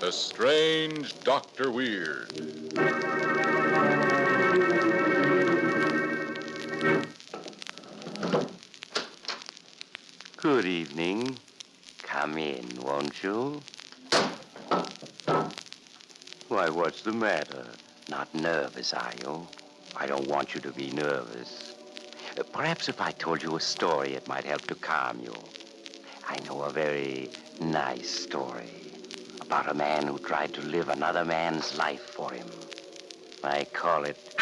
The Strange Dr. Weird. Good evening. Come in, won't you? Why, what's the matter? Not nervous, are you? I don't want you to be nervous. Perhaps if I told you a story, it might help to calm you. I know a very nice story about a man who tried to live another man's life for him. I call it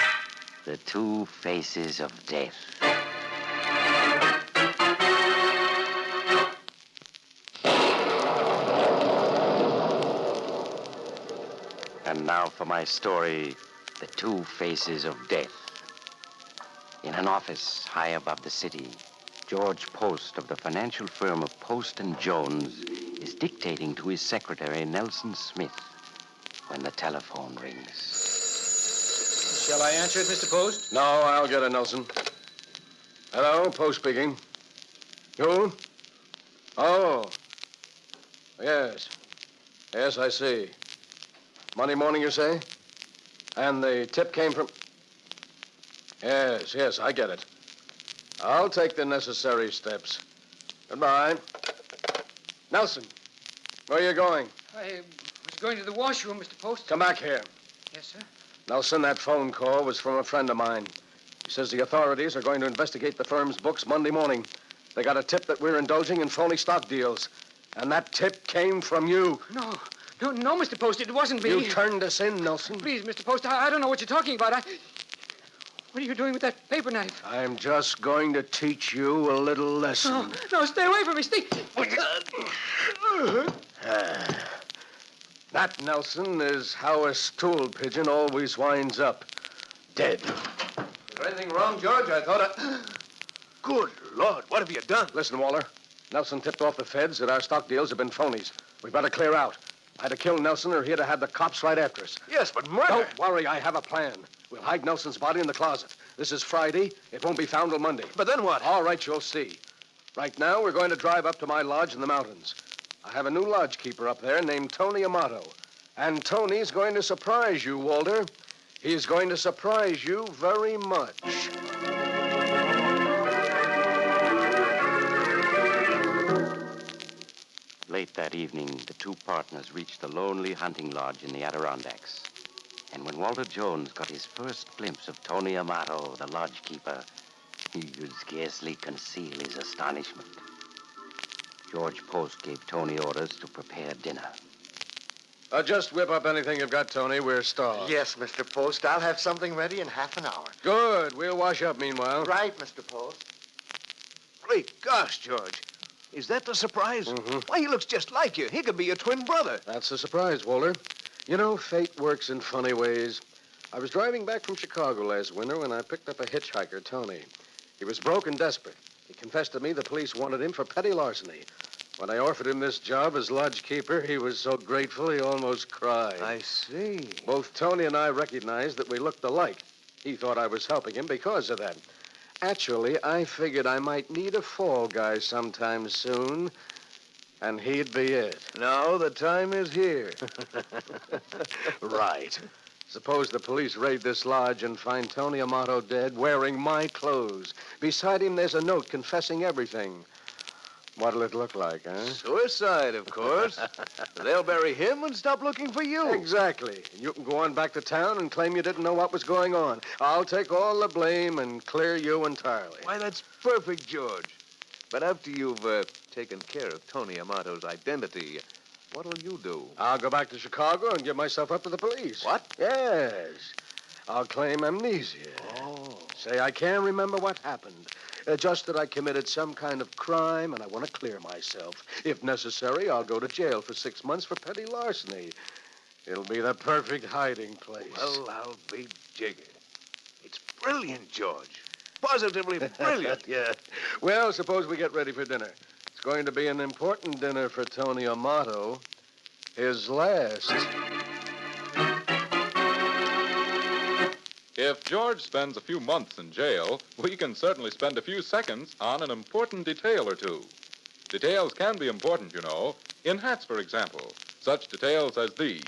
The Two Faces of Death. And now for my story, The Two Faces of Death. In an office high above the city, George Post of the financial firm of Post & Jones is dictating to his secretary, Nelson Smith, when the telephone rings. Shall I answer it, Mr. Post? No, I'll get it, Nelson. Hello, Post speaking. You? Oh. Yes. Yes, I see. Monday morning, you say? And the tip came from... Yes, I get it. I'll take the necessary steps. Goodbye. Nelson, where are you going? I was going to the washroom, Mr. Post. Come back here. Yes, sir. Nelson, that phone call was from a friend of mine. He says the authorities are going to investigate the firm's books Monday morning. They got a tip that we're indulging in phony stock deals. And that tip came from you. No, Mr. Post, it wasn't me. You turned us in, Nelson. Please, Mr. Post, I don't know what you're talking about. What are you doing with that paper knife? I'm just going to teach you a little lesson. No, stay away from me, stay... That, Nelson, is how a stool pigeon always winds up. Dead. Is there anything wrong, George? I thought Good Lord, what have you done? Listen, Waller. Nelson tipped off the feds that our stock deals have been phonies. We've got to clear out. I had to kill Nelson or he'd have had the cops right after us. Yes, but murder... Don't worry, I have a plan. We'll hide Nelson's body in the closet. This is Friday. It won't be found till Monday. But then what? All right, you'll see. Right now, we're going to drive up to my lodge in the mountains. I have a new lodge keeper up there named Tony Amato. And Tony's going to surprise you, Walter. He's going to surprise you very much. Late that evening, the two partners reached a lonely hunting lodge in the Adirondacks. And when Walter Jones got his first glimpse of Tony Amato, the lodge keeper, he could scarcely conceal his astonishment. George Post gave Tony orders to prepare dinner. Just whip up anything you've got, Tony. We're starved. Yes, Mr. Post. I'll have something ready in half an hour. Good. We'll wash up meanwhile. Right, Mr. Post. Great gosh, George. Is that the surprise? Mm-hmm. Why, he looks just like you. He could be your twin brother. That's the surprise, Walter. You know, fate works in funny ways. I was driving back from Chicago last winter when I picked up a hitchhiker, Tony. He was broke and desperate. He confessed to me the police wanted him for petty larceny. When I offered him this job as lodge keeper, he was so grateful he almost cried. I see. Both Tony and I recognized that we looked alike. He thought I was helping him because of that. Actually, I figured I might need a fall guy sometime soon, and he'd be it. Now the time is here. Right. Suppose the police raid this lodge and find Tony Amato dead wearing my clothes. Beside him, there's a note confessing everything. What'll it look like, huh? Suicide, of course. They'll bury him and stop looking for you. Exactly. You can go on back to town and claim you didn't know what was going on. I'll take all the blame and clear you entirely. Why, that's perfect, George. But after you've taken care of Tony Amato's identity, what'll you do? I'll go back to Chicago and give myself up to the police. What? Yes. I'll claim amnesia. Oh. Say I can't remember what happened. Just that I committed some kind of crime and I want to clear myself. If necessary, I'll go to jail for 6 months for petty larceny. It'll be the perfect hiding place. Well, I'll be jiggered. It's brilliant, George. Positively brilliant. Yeah. Well, suppose we get ready for dinner. It's going to be an important dinner for Tony Amato. His last. If George spends a few months in jail, we can certainly spend a few seconds on an important detail or two. Details can be important, you know. In hats, for example. Such details as these.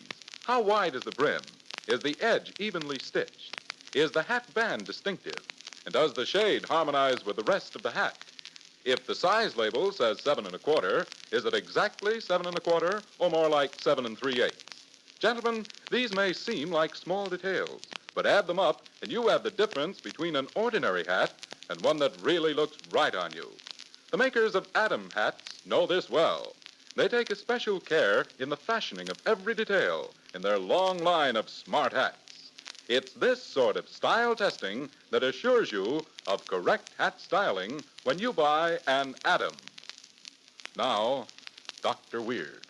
How wide is the brim? Is the edge evenly stitched? Is the hat band distinctive? And does the shade harmonize with the rest of the hat? If the size label says 7 1/4, is it exactly 7 1/4 or more like 7 3/8? Gentlemen, these may seem like small details, but add them up and you have the difference between an ordinary hat and one that really looks right on you. The makers of Adam hats know this well. They take especial care in the fashioning of every detail in their long line of smart hats. It's this sort of style testing that assures you of correct hat styling when you buy an Adam. Now, Dr. Weird.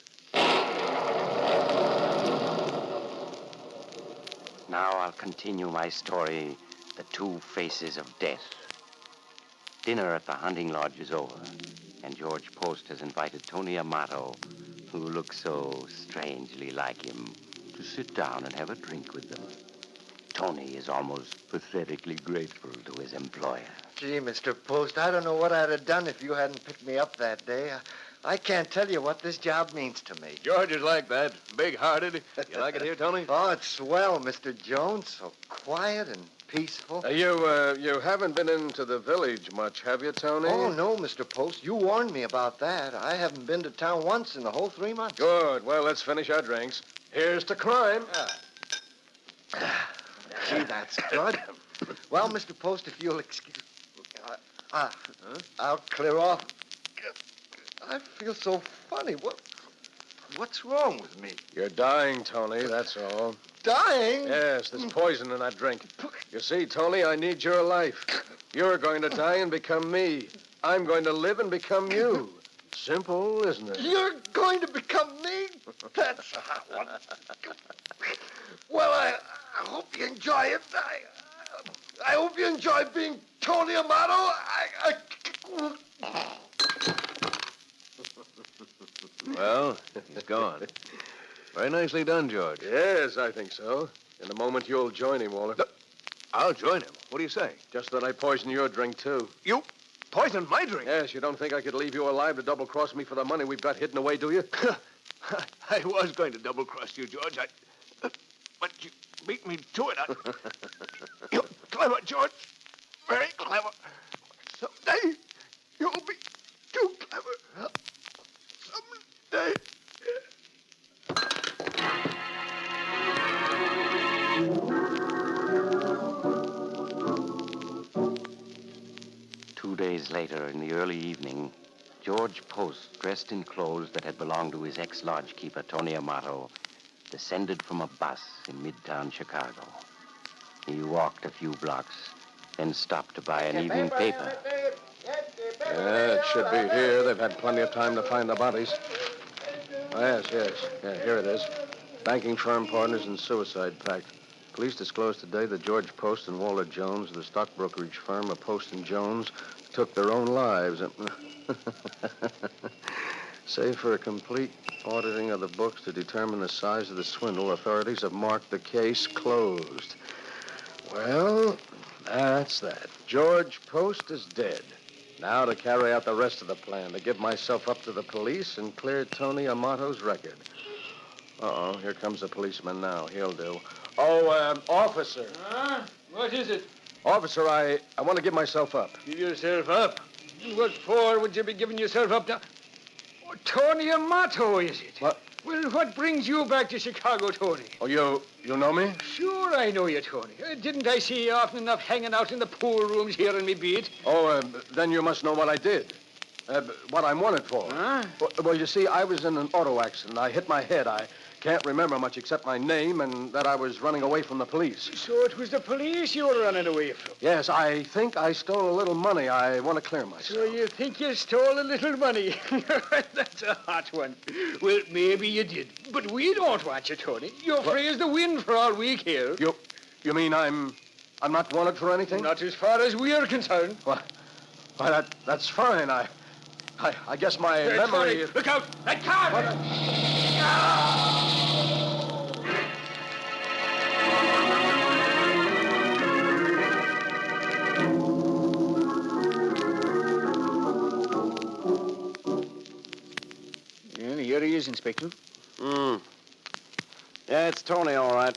Now I'll continue my story, The Two Faces of Death. Dinner at the hunting lodge is over, and George Post has invited Tony Amato, who looks so strangely like him, to sit down and have a drink with them. Tony is almost pathetically grateful to his employer. Gee, Mr. Post, I don't know what I'd have done if you hadn't picked me up that day. I can't tell you what this job means to me. George is like that, big-hearted. You like it here, Tony? Oh, it's swell, Mr. Jones. So quiet and peaceful. You haven't been into the village much, have you, Tony? Oh, no, Mr. Post. You warned me about that. I haven't been to town once in the whole 3 months. Good. Well, let's finish our drinks. Here's to crime. Gee, that's good. Well, Mr. Post, if you'll excuse... I'll clear off. I feel so funny. What's wrong with me? You're dying, Tony, that's all. Dying? Yes, there's poison in that drink. You see, Tony, I need your life. You're going to die and become me. I'm going to live and become you. Simple, isn't it? You're going to become me? That's a hot one. Well, I hope you enjoy it. I hope you enjoy being Tony Amato. Well, he's gone. Very nicely done, George. Yes, I think so. In a moment, you'll join him, Walter. I'll join him. What do you say? Just that I poisoned your drink, too. You poisoned my drink? Yes, you don't think I could leave you alive to double-cross me for the money we've got hidden away, do you? I was going to double-cross you, George. But you beat me to it. You're clever, George. Very clever. Someday, you'll be too clever. Someday. 2 days later, in the early evening, George Post, dressed in clothes that had belonged to his ex-lodgekeeper, Tony Amato, descended from a bus in midtown Chicago. He walked a few blocks, then stopped to buy an evening paper. Yeah, it should be here. They've had plenty of time to find the bodies. Oh, yes. Yeah, here it is. Banking firm partners in suicide pact. Police disclosed today that George Post and Walter Jones, the stock brokerage firm of Post and Jones, took their own lives. Save for a complete auditing of the books to determine the size of the swindle, authorities have marked the case closed. Well, that's that. George Post is dead. Now to carry out the rest of the plan, to give myself up to the police and clear Tony Amato's record. Uh-oh, here comes a policeman now. He'll do. Oh, officer. Huh? What is it? Officer, I want to give myself up. Give yourself up? What for would you be giving yourself up now? Oh, Tony Amato, is it? What? Well, what brings you back to Chicago, Tony? Oh, you know me? Sure I know you, Tony. Didn't I see you often enough hanging out in the pool rooms here in me beat? Oh, then you must know what I did. What I'm wanted for. Huh? Well, you see, I was in an auto accident. I hit my head. I can't remember much except my name and that I was running away from the police. So it was the police you were running away from? Yes, I think I stole a little money. I want to clear myself. So you think you stole a little money? That's a hot one. Well, maybe you did. But we don't want you, Tony. You're free as the wind for all we care. You mean I'm not wanted for anything? Not as far as we are concerned. Well, that's fine. I guess my memory... Tony, look out! That car! Here he is, Inspector. Yeah, it's Tony, all right.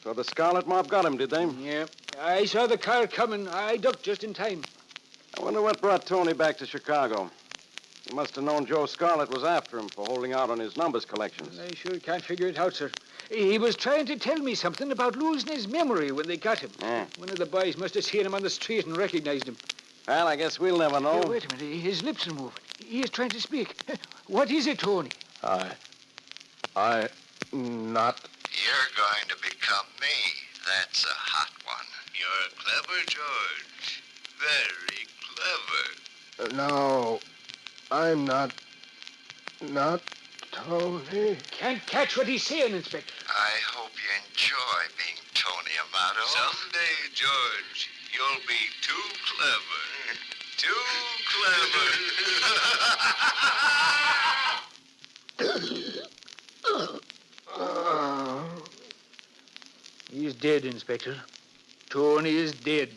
So the Scarlet Mob got him, did they? Yeah. I saw the car coming. I ducked just in time. I wonder what brought Tony back to Chicago. He must have known Joe Scarlet was after him for holding out on his numbers collections. I sure can't figure it out, sir. He was trying to tell me something about losing his memory when they got him. Yeah. One of the boys must have seen him on the street and recognized him. Well, I guess we'll never know. Wait a minute. His lips are moving. He is trying to speak. What is it, Tony? Not. You're going to become me. That's a hot one. You're clever, George. Very clever. No, I'm not Tony. Can't catch what he's saying, Inspector. I hope you enjoy being Tony Amato. Someday, George, you'll be too clever. Too clever. He's dead, Inspector. Tony is dead.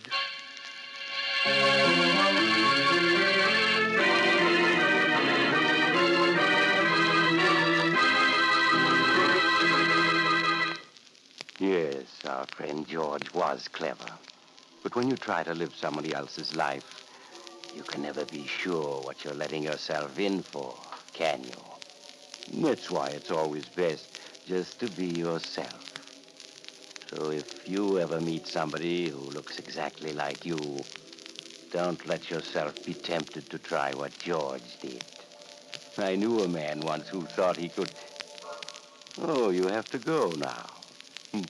Yes, our friend George was clever. But when you try to live somebody else's life, you can never be sure what you're letting yourself in for, can you? That's why it's always best just to be yourself. So if you ever meet somebody who looks exactly like you, don't let yourself be tempted to try what George did. I knew a man once who thought he could... Oh, you have to go now.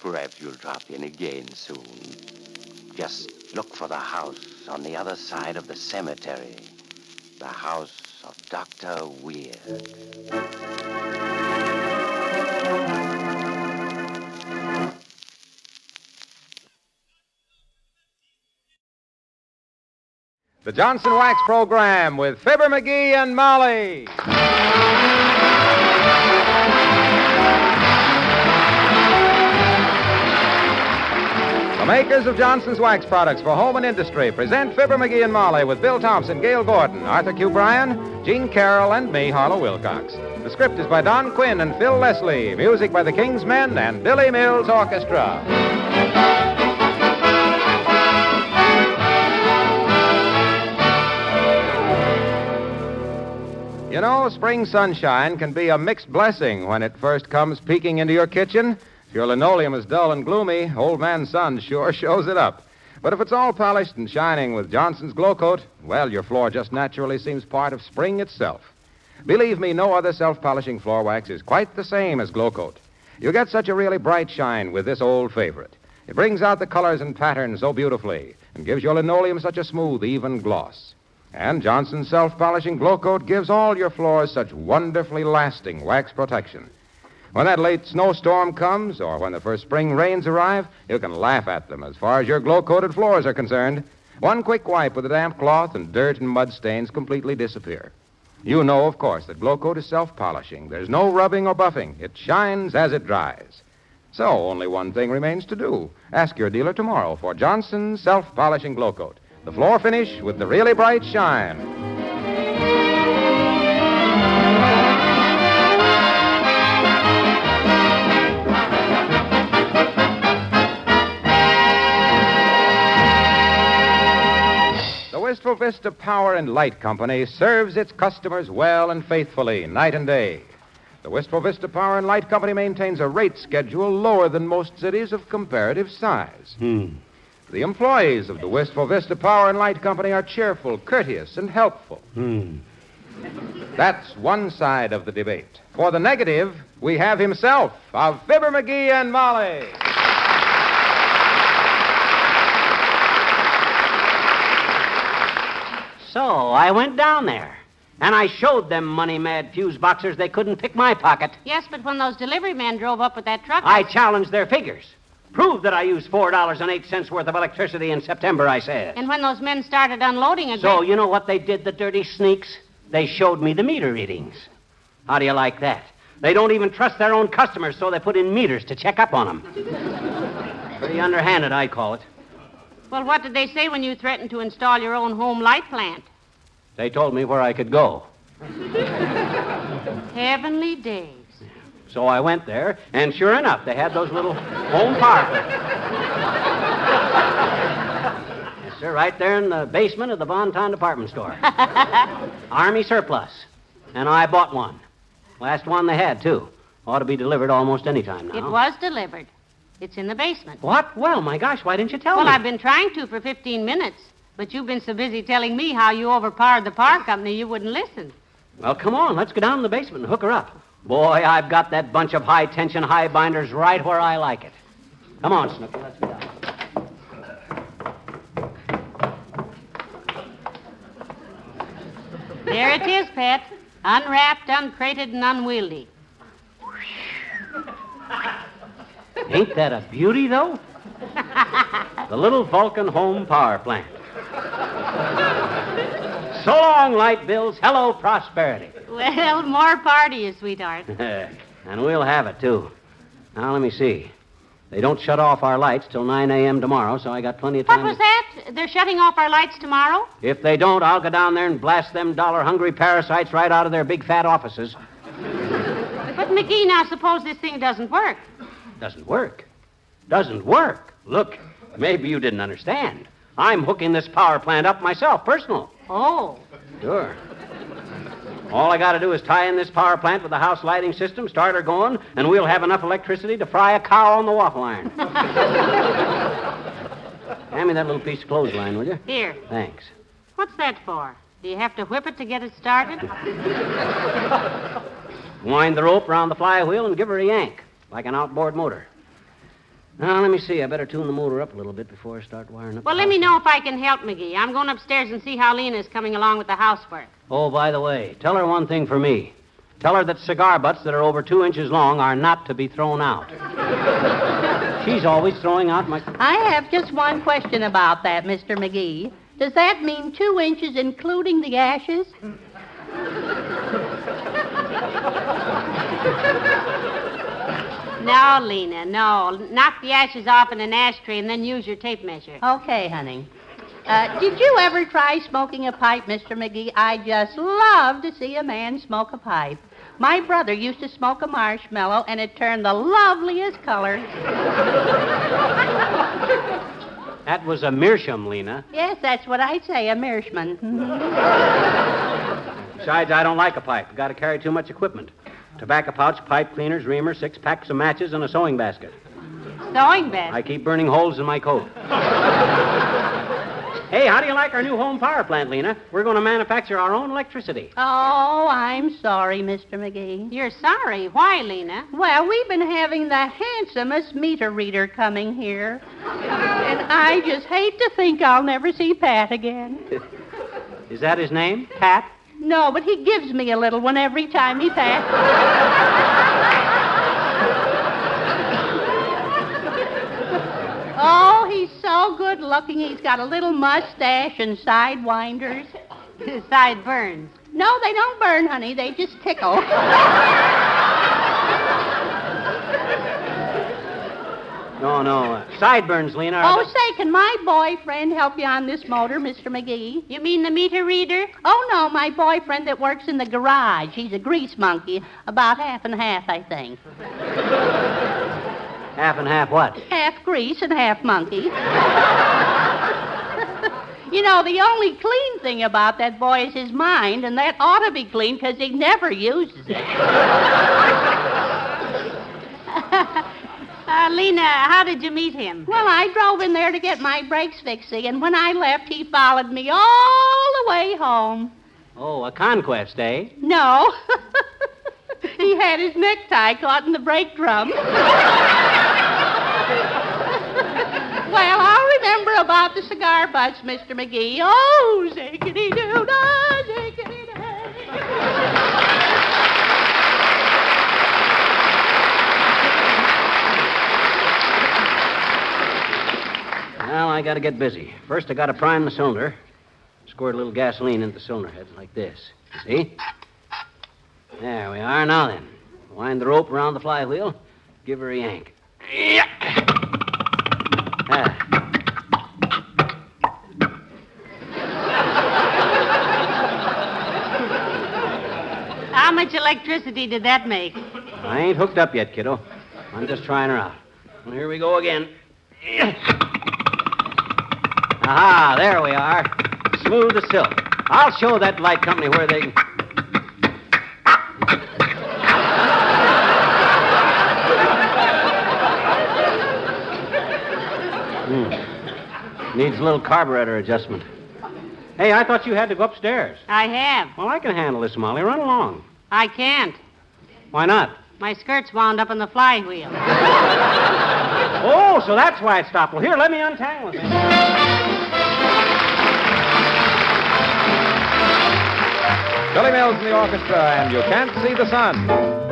Perhaps you'll drop in again soon. Just look for the house on the other side of the cemetery. The house of Dr. Weird. The Johnson Wax Program with Fibber McGee and Molly. The makers of Johnson's Wax Products for home and industry present Fibber McGee and Molly with Bill Thompson, Gail Gordon, Arthur Q. Bryan, Gene Carroll, and me, Harlow Wilcox. The script is by Don Quinn and Phil Leslie. Music by the King's Men and Billy Mills Orchestra. You know, spring sunshine can be a mixed blessing when it first comes peeking into your kitchen. If your linoleum is dull and gloomy, old man sun sure shows it up. But if it's all polished and shining with Johnson's Glow Coat, well, your floor just naturally seems part of spring itself. Believe me, no other self-polishing floor wax is quite the same as Glow Coat. You get such a really bright shine with this old favorite. It brings out the colors and patterns so beautifully and gives your linoleum such a smooth, even gloss. And Johnson's self-polishing Glow Coat gives all your floors such wonderfully lasting wax protection. When that late snowstorm comes, or when the first spring rains arrive, you can laugh at them as far as your glow-coated floors are concerned. One quick wipe with a damp cloth and dirt and mud stains completely disappear. You know, of course, that Glow Coat is self-polishing. There's no rubbing or buffing. It shines as it dries. So only one thing remains to do. Ask your dealer tomorrow for Johnson's self-polishing Glow Coat. The floor finish with the really bright shine. The Wistful Vista Power and Light Company serves its customers well and faithfully, night and day. The Wistful Vista Power and Light Company maintains a rate schedule lower than most cities of comparative size. The employees of the Wistful Vista Power and Light Company are cheerful, courteous, and helpful. That's one side of the debate. For the negative, we have himself, of Fibber McGee and Molly. So I went down there, and I showed them money-mad fuse boxers they couldn't pick my pocket. Yes, but when those delivery men drove up with that truck... I challenged their figures. Proved that I used $4.08 worth of electricity in September, I said. And when those men started unloading again... So you know what they did, the dirty sneaks? They showed me the meter readings. How do you like that? They don't even trust their own customers, so they put in meters to check up on them. Pretty underhanded, I call it. Well, what did they say when you threatened to install your own home light plant? They told me where I could go. Heavenly days. So I went there, and sure enough, they had those little home power plants. Yes, sir, right there in the basement of the Bonton department store. Army surplus. And I bought one. Last one they had, too. Ought to be delivered almost any time now. It was delivered. It's in the basement. What? Well, my gosh, why didn't you tell me? Well, I've been trying to for 15 minutes, but you've been so busy telling me how you overpowered the power company you wouldn't listen. Well, come on, let's go down to the basement and hook her up. Boy, I've got that bunch of high-tension high binders right where I like it. Come on, Snooky, let's go down. There it is, Pet. Unwrapped, uncrated, and unwieldy. Ain't that a beauty, though? The little Vulcan home power plant. So long, light bills. Hello, prosperity. Well, more power to you, sweetheart. And we'll have it, too. Now, let me see. They don't shut off our lights till 9 a.m. tomorrow, so I got plenty of time. What was that? They're shutting off our lights tomorrow? If they don't, I'll go down there and blast them dollar-hungry parasites right out of their big fat offices. But, McGee, now suppose this thing doesn't work. Doesn't work. Doesn't work. Look, maybe you didn't understand. I'm hooking this power plant up myself, personal. Oh. Sure. All I got to do is tie in this power plant with the house lighting system, start her going, and we'll have enough electricity to fry a cow on the waffle iron. Hand me that little piece of clothesline, will you? Here. Thanks. What's that for? Do you have to whip it to get it started? Wind the rope around the flywheel and give her a yank, like an outboard motor. Now, let me see. I better tune the motor up a little bit before I start wiring up. Well, let me know if I can help, McGee. I'm going upstairs and see how Lena's coming along with the housework. Oh, by the way, tell her one thing for me. Tell her that cigar butts that are over 2 inches long are not to be thrown out. She's always throwing out my... I have just one question about that, Mr. McGee. Does that mean 2 inches including the ashes? No, Lena, no. Knock the ashes off in an ashtray and then use your tape measure. Okay, honey. Did you ever try smoking a pipe, Mr. McGee? I just love to see a man smoke a pipe. My brother used to smoke a marshmallow, and it turned the loveliest color. That was a meerschaum, Lena. Yes, that's what I say, a meerschaum. Besides, I don't like a pipe. Got to carry too much equipment. Tobacco pouch, pipe cleaners, reamer, 6 packs of matches, and a sewing basket. Sewing basket? I keep burning holes in my coat. Hey, how do you like our new home power plant, Lena? We're going to manufacture our own electricity. Oh, I'm sorry, Mr. McGee. You're sorry. Why, Lena? Well, we've been having the handsomest meter reader coming here. And I just hate to think I'll never see Pat again. Is that his name? Pat? No, but he gives me a little one every time he passes. Oh, he's so good looking. He's got a little mustache and sidewinders. Sideburns. No, they don't burn, honey. They just tickle. No. Sideburns, Lena. Oh, say, can my boyfriend help you on this motor, Mr. McGee? You mean the meter reader? Oh, no, my boyfriend that works in the garage. He's a grease monkey. About half and half, I think. Half and half what? Half grease and half monkey. You know, the only clean thing about that boy is his mind, and that ought to be clean because he never uses it. Lena, how did you meet him? Well, I drove in there to get my brakes fixed, and when I left, he followed me all the way home. Oh, a conquest, eh? No. He had his necktie caught in the brake drum. Well, I'll remember about the cigar butts, Mr. McGee. Oh, zickety-doo-dah, zickety-dah. Well, I got to get busy. First, I got to prime the cylinder. Squirt a little gasoline into the cylinder head like this. See? There we are. Now then, wind the rope around the flywheel. Give her a yank. Yeah. How much electricity did that make? I ain't hooked up yet, kiddo. I'm just trying her out. Well, here we go again. Aha, there we are. Smooth as silk. I'll show that light company where they... Needs a little carburetor adjustment. Hey, I thought you had to go upstairs. I have. Well, I can handle this, Molly. Run along. I can't. Why not? My skirt's wound up on the flywheel. Oh, so that's why it stopped. Well, here, let me untangle it. Billy Mills in the orchestra, and You Can't See the Sun.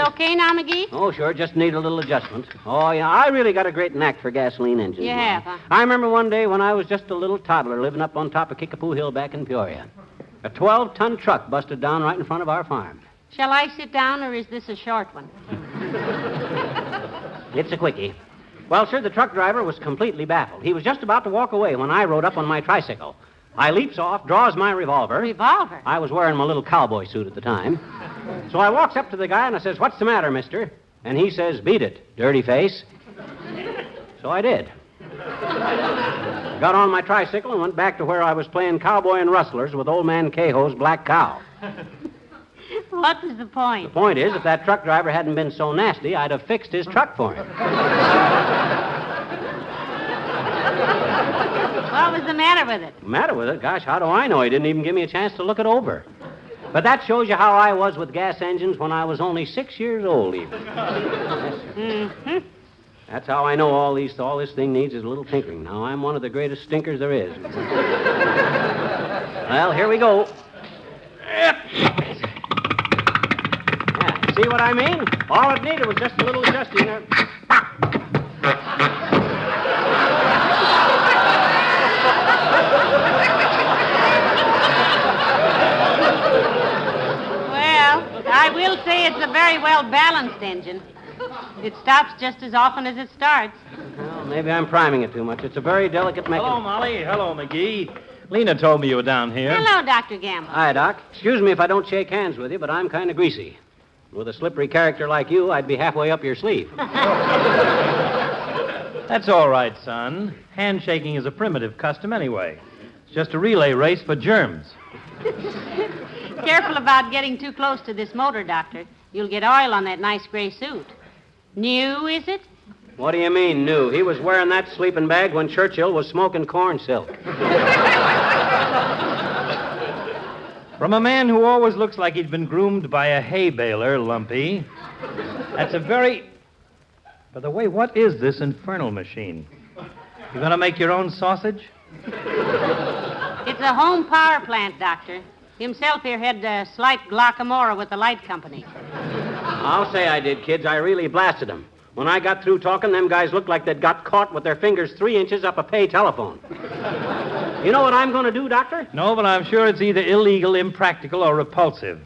Okay now, McGee? Oh, sure. Just need a little adjustment. Oh, yeah. I really got a great knack for gasoline engines. You have, huh? I remember one day when I was just a little toddler living up on top of Kickapoo Hill back in Peoria. A 12-ton truck busted down right in front of our farm. Shall I sit down, or is this a short one? It's a quickie. Well, sir, the truck driver was completely baffled. He was just about to walk away when I rode up on my tricycle. I leaps off, draws my revolver. Revolver? I was wearing my little cowboy suit at the time. So I walks up to the guy and I says, "What's the matter, mister?" And he says, "Beat it, dirty face." So I did. Got on my tricycle and went back to where I was playing cowboy and rustlers with old man Cahoe's black cow. What was the point? The point is, if that truck driver hadn't been so nasty, I'd have fixed his truck for him. What was the matter with it? The matter with it? Gosh, how do I know? He didn't even give me a chance to look it over. But that shows you how I was with gas engines when I was only 6 years old, even. Mm-hmm. That's how I know all this thing needs is a little tinkering. Now, I'm one of the greatest stinkers there is. Well, here we go. Yeah, see what I mean? All it needed was just a little adjusting there. I will say it's a very well-balanced engine. It stops just as often as it starts. Well, maybe I'm priming it too much. It's a very delicate mechanism. Hello, Molly. Hello, McGee. Lena told me you were down here. Hello, Dr. Gamble. Hi, Doc. Excuse me if I don't shake hands with you, but I'm kind of greasy. With a slippery character like you, I'd be halfway up your sleeve. That's all right, son. Handshaking is a primitive custom anyway. It's just a relay race for germs. Careful about getting too close to this motor, Doctor. You'll get oil on that nice gray suit. New, is it? What do you mean, new? He was wearing that sleeping bag when Churchill was smoking corn silk. From a man who always looks like he'd been groomed by a hay baler, Lumpy. That's a very... By the way, what is this infernal machine? You gonna make your own sausage? It's a home power plant, Doctor. Himself here had a slight glaucomora with the light company. I'll say I did, kids. I really blasted them. When I got through talking, them guys looked like they'd got caught with their fingers 3 inches up a pay telephone. You know what I'm going to do, Doctor? No, but I'm sure it's either illegal, impractical, or repulsive.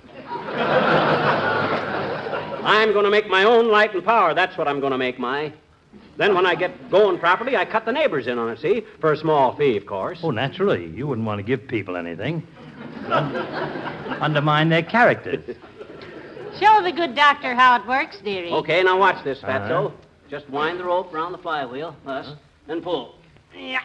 I'm going to make my own light and power. That's what I'm going to make, Then when I get going properly, I cut the neighbors in on it, see? For a small fee, of course. Oh, naturally. You wouldn't want to give people anything. Undermine their characters. Show the good doctor how it works, dearie. Okay, now watch this, Fatso. Just wind the rope around the flywheel, thus, and pull. Yeah.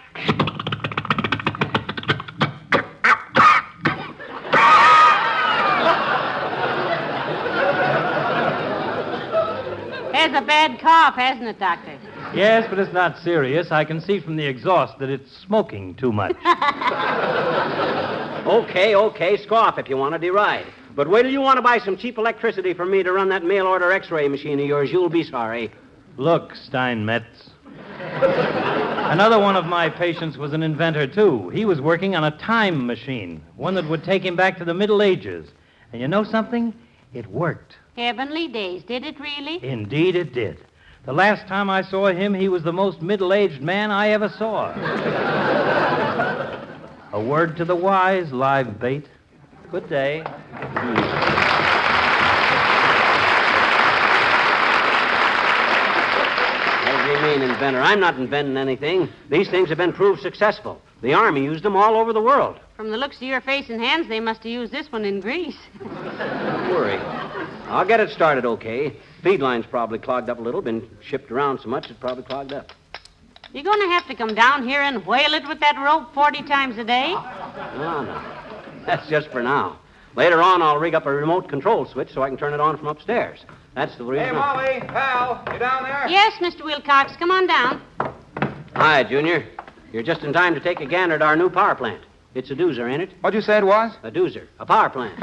Has a bad cough, hasn't it, Doctor? Yes, but it's not serious. I can see from the exhaust that it's smoking too much. Okay, scoff if you want to deride. But wait till you want to buy some cheap electricity from me to run that mail-order X-ray machine of yours. You'll be sorry. Look, Steinmetz. Another one of my patients was an inventor, too. He was working on a time machine, one that would take him back to the Middle Ages. And you know something? It worked. Heavenly days. Did it really? Indeed it did. The last time I saw him, he was the most middle-aged man I ever saw. A word to the wise, live bait. Good day. What do you mean, inventor? I'm not inventing anything. These things have been proved successful. The Army used them all over the world. From the looks of your face and hands, they must have used this one in Greece. Don't worry. I'll get it started okay. Feed line's probably clogged up a little. Been shipped around so much, it's probably clogged up. You're going to have to come down here and whale it with that rope 40 times a day? No. That's just for now. Later on, I'll rig up a remote control switch so I can turn it on from upstairs. That's the reason. Hey, Molly, pal, you down there? Yes, Mr. Wilcox. Come on down. Hi, Junior. You're just in time to take a gander at our new power plant. It's a doozer, ain't it? What'd you say it was? A doozer. A power plant.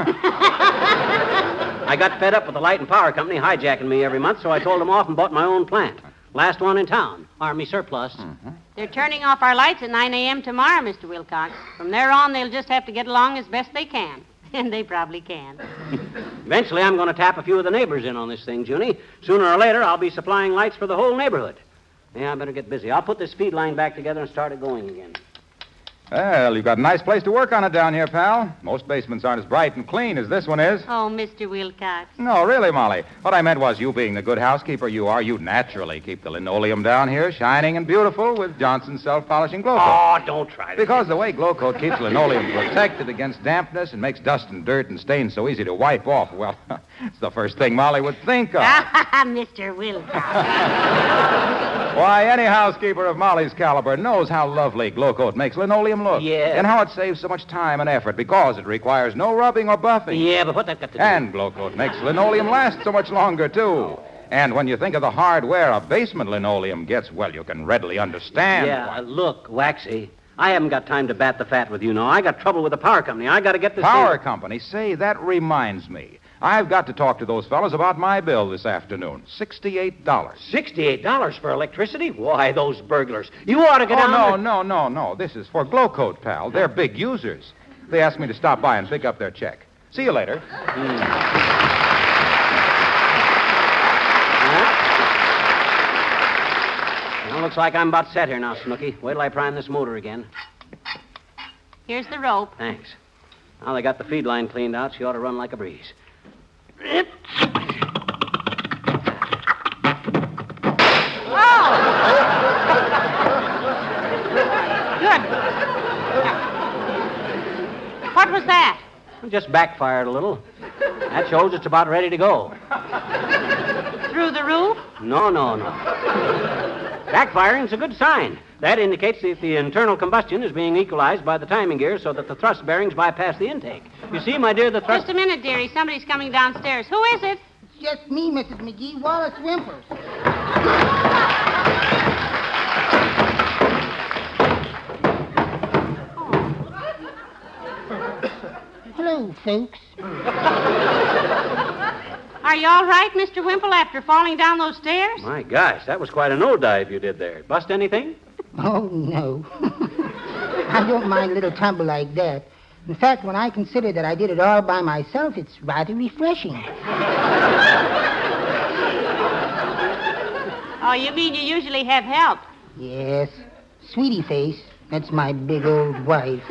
I got fed up with the light and power company hijacking me every month, so I told them off and bought my own plant. Last one in town. Army surplus. Mm-hmm. They're turning off our lights at 9 a.m. tomorrow, Mr. Wilcox. From there on, they'll just have to get along as best they can. And they probably can. Eventually, I'm going to tap a few of the neighbors in on this thing, Junie. Sooner or later, I'll be supplying lights for the whole neighborhood. Yeah, I better get busy. I'll put this feed line back together and start it going again. Well, you've got a nice place to work on it down here, pal. Most basements aren't as bright and clean as this one is. Oh, Mr. Wilcox. No, really, Molly. What I meant was you being the good housekeeper you are, you naturally keep the linoleum down here shining and beautiful with Johnson's self-polishing glow coat. Oh, don't try to. Because the way glow coat keeps linoleum protected against dampness and makes dust and dirt and stains so easy to wipe off, well, it's the first thing Molly would think of. Mr. Wilcox. Why, any housekeeper of Molly's caliber knows how lovely glow coat makes linoleum look. Yeah. And how it saves so much time and effort because it requires no rubbing or buffing. Yeah, but what that got to do? And glow coat makes linoleum last so much longer, too. And when you think of the hard wear a basement linoleum gets, well, you can readily understand. Yeah, look, Waxy, I haven't got time to bat the fat with you now. I got trouble with the power company. I got to get this Power thing... company? Say, that reminds me. I've got to talk to those fellas about my bill this afternoon. $68. $68 for electricity? Why, those burglars. You ought to get down there. No. This is for glow coat, pal. They're big users. They asked me to stop by and pick up their check. See you later. Well, looks like I'm about set here now, Snooky. Wait till I prime this motor again. Here's the rope. Thanks. Now they got the feed line cleaned out. She ought to run like a breeze. Good. What was that? It just backfired a little. That shows it's about ready to go. Through the roof? No. Backfiring's a good sign. That indicates that the internal combustion is being equalized by the timing gear so that the thrust bearings bypass the intake. You see, my dear, the thrust... Just a minute, dearie. Somebody's coming downstairs. Who is it? It's just me, Mrs. McGee, Wallace Wimpers. folks. Are you all right, Mr. Wimple, after falling down those stairs? My gosh, that was quite a no-dive you did there. Bust anything? Oh, no. I don't mind a little tumble like that. In fact, when I consider that I did it all by myself, it's rather refreshing. Oh, you mean you usually have help? Yes. Sweetie Face, that's my big old wife.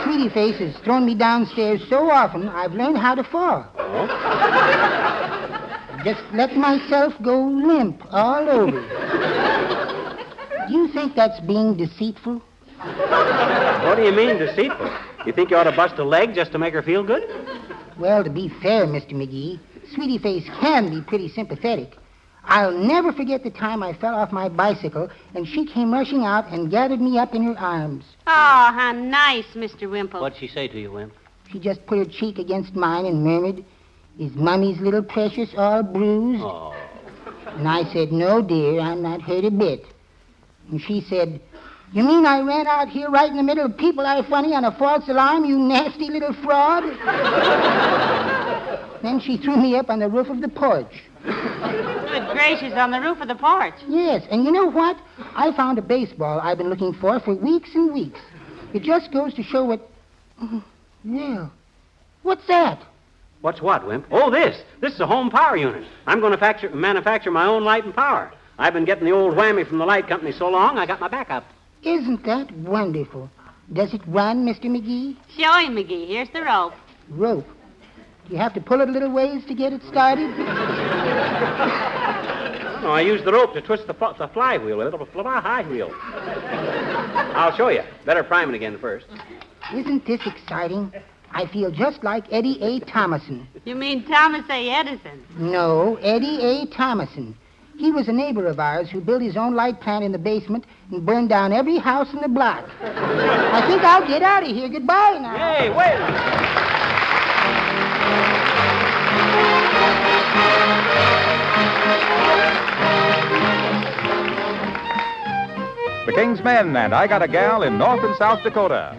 Sweetie Face has thrown me downstairs so often, I've learned how to fall. Oh? Just let myself go limp all over. Do you think that's being deceitful? What do you mean, deceitful? You think you ought to bust a leg just to make her feel good? Well, to be fair, Mr. McGee, Sweetie Face can be pretty sympathetic. I'll never forget the time I fell off my bicycle and she came rushing out and gathered me up in her arms. Oh, how nice, Mr. Wimple. What'd she say to you, Wimp? She just put her cheek against mine and murmured, "Is Mummy's little precious all bruised?" Oh. And I said, "No, dear, I'm not hurt a bit." And she said, "You mean I ran out here right in the middle of people are funny on a false alarm, you nasty little fraud?" Then she threw me up on the roof of the porch. Good gracious, on the roof of the porch. Yes, and you know what? I found a baseball I've been looking for weeks and weeks. It just goes to show what... Well, what's that? What's what, Wimp? Oh, this. This is a home power unit. I'm going to manufacture my own light and power. I've been getting the old whammy from the light company so long, I got my back up. Isn't that wonderful? Does it run, Mr. McGee? Show him, McGee. Here's the rope. Rope? Do you have to pull it a little ways to get it started? No, I use the rope to twist the flywheel with it, a high wheel. I'll show you. Better prime it again first. Isn't this exciting? I feel just like Eddie A. Thomason. You mean Thomas A. Edison? No, Eddie A. Thomason. He was a neighbor of ours who built his own light plant in the basement and burned down every house in the block. I think I'll get out of here. Goodbye now. Hey, wait a minute. The King's Men and I Got a Gal in North and South Dakota.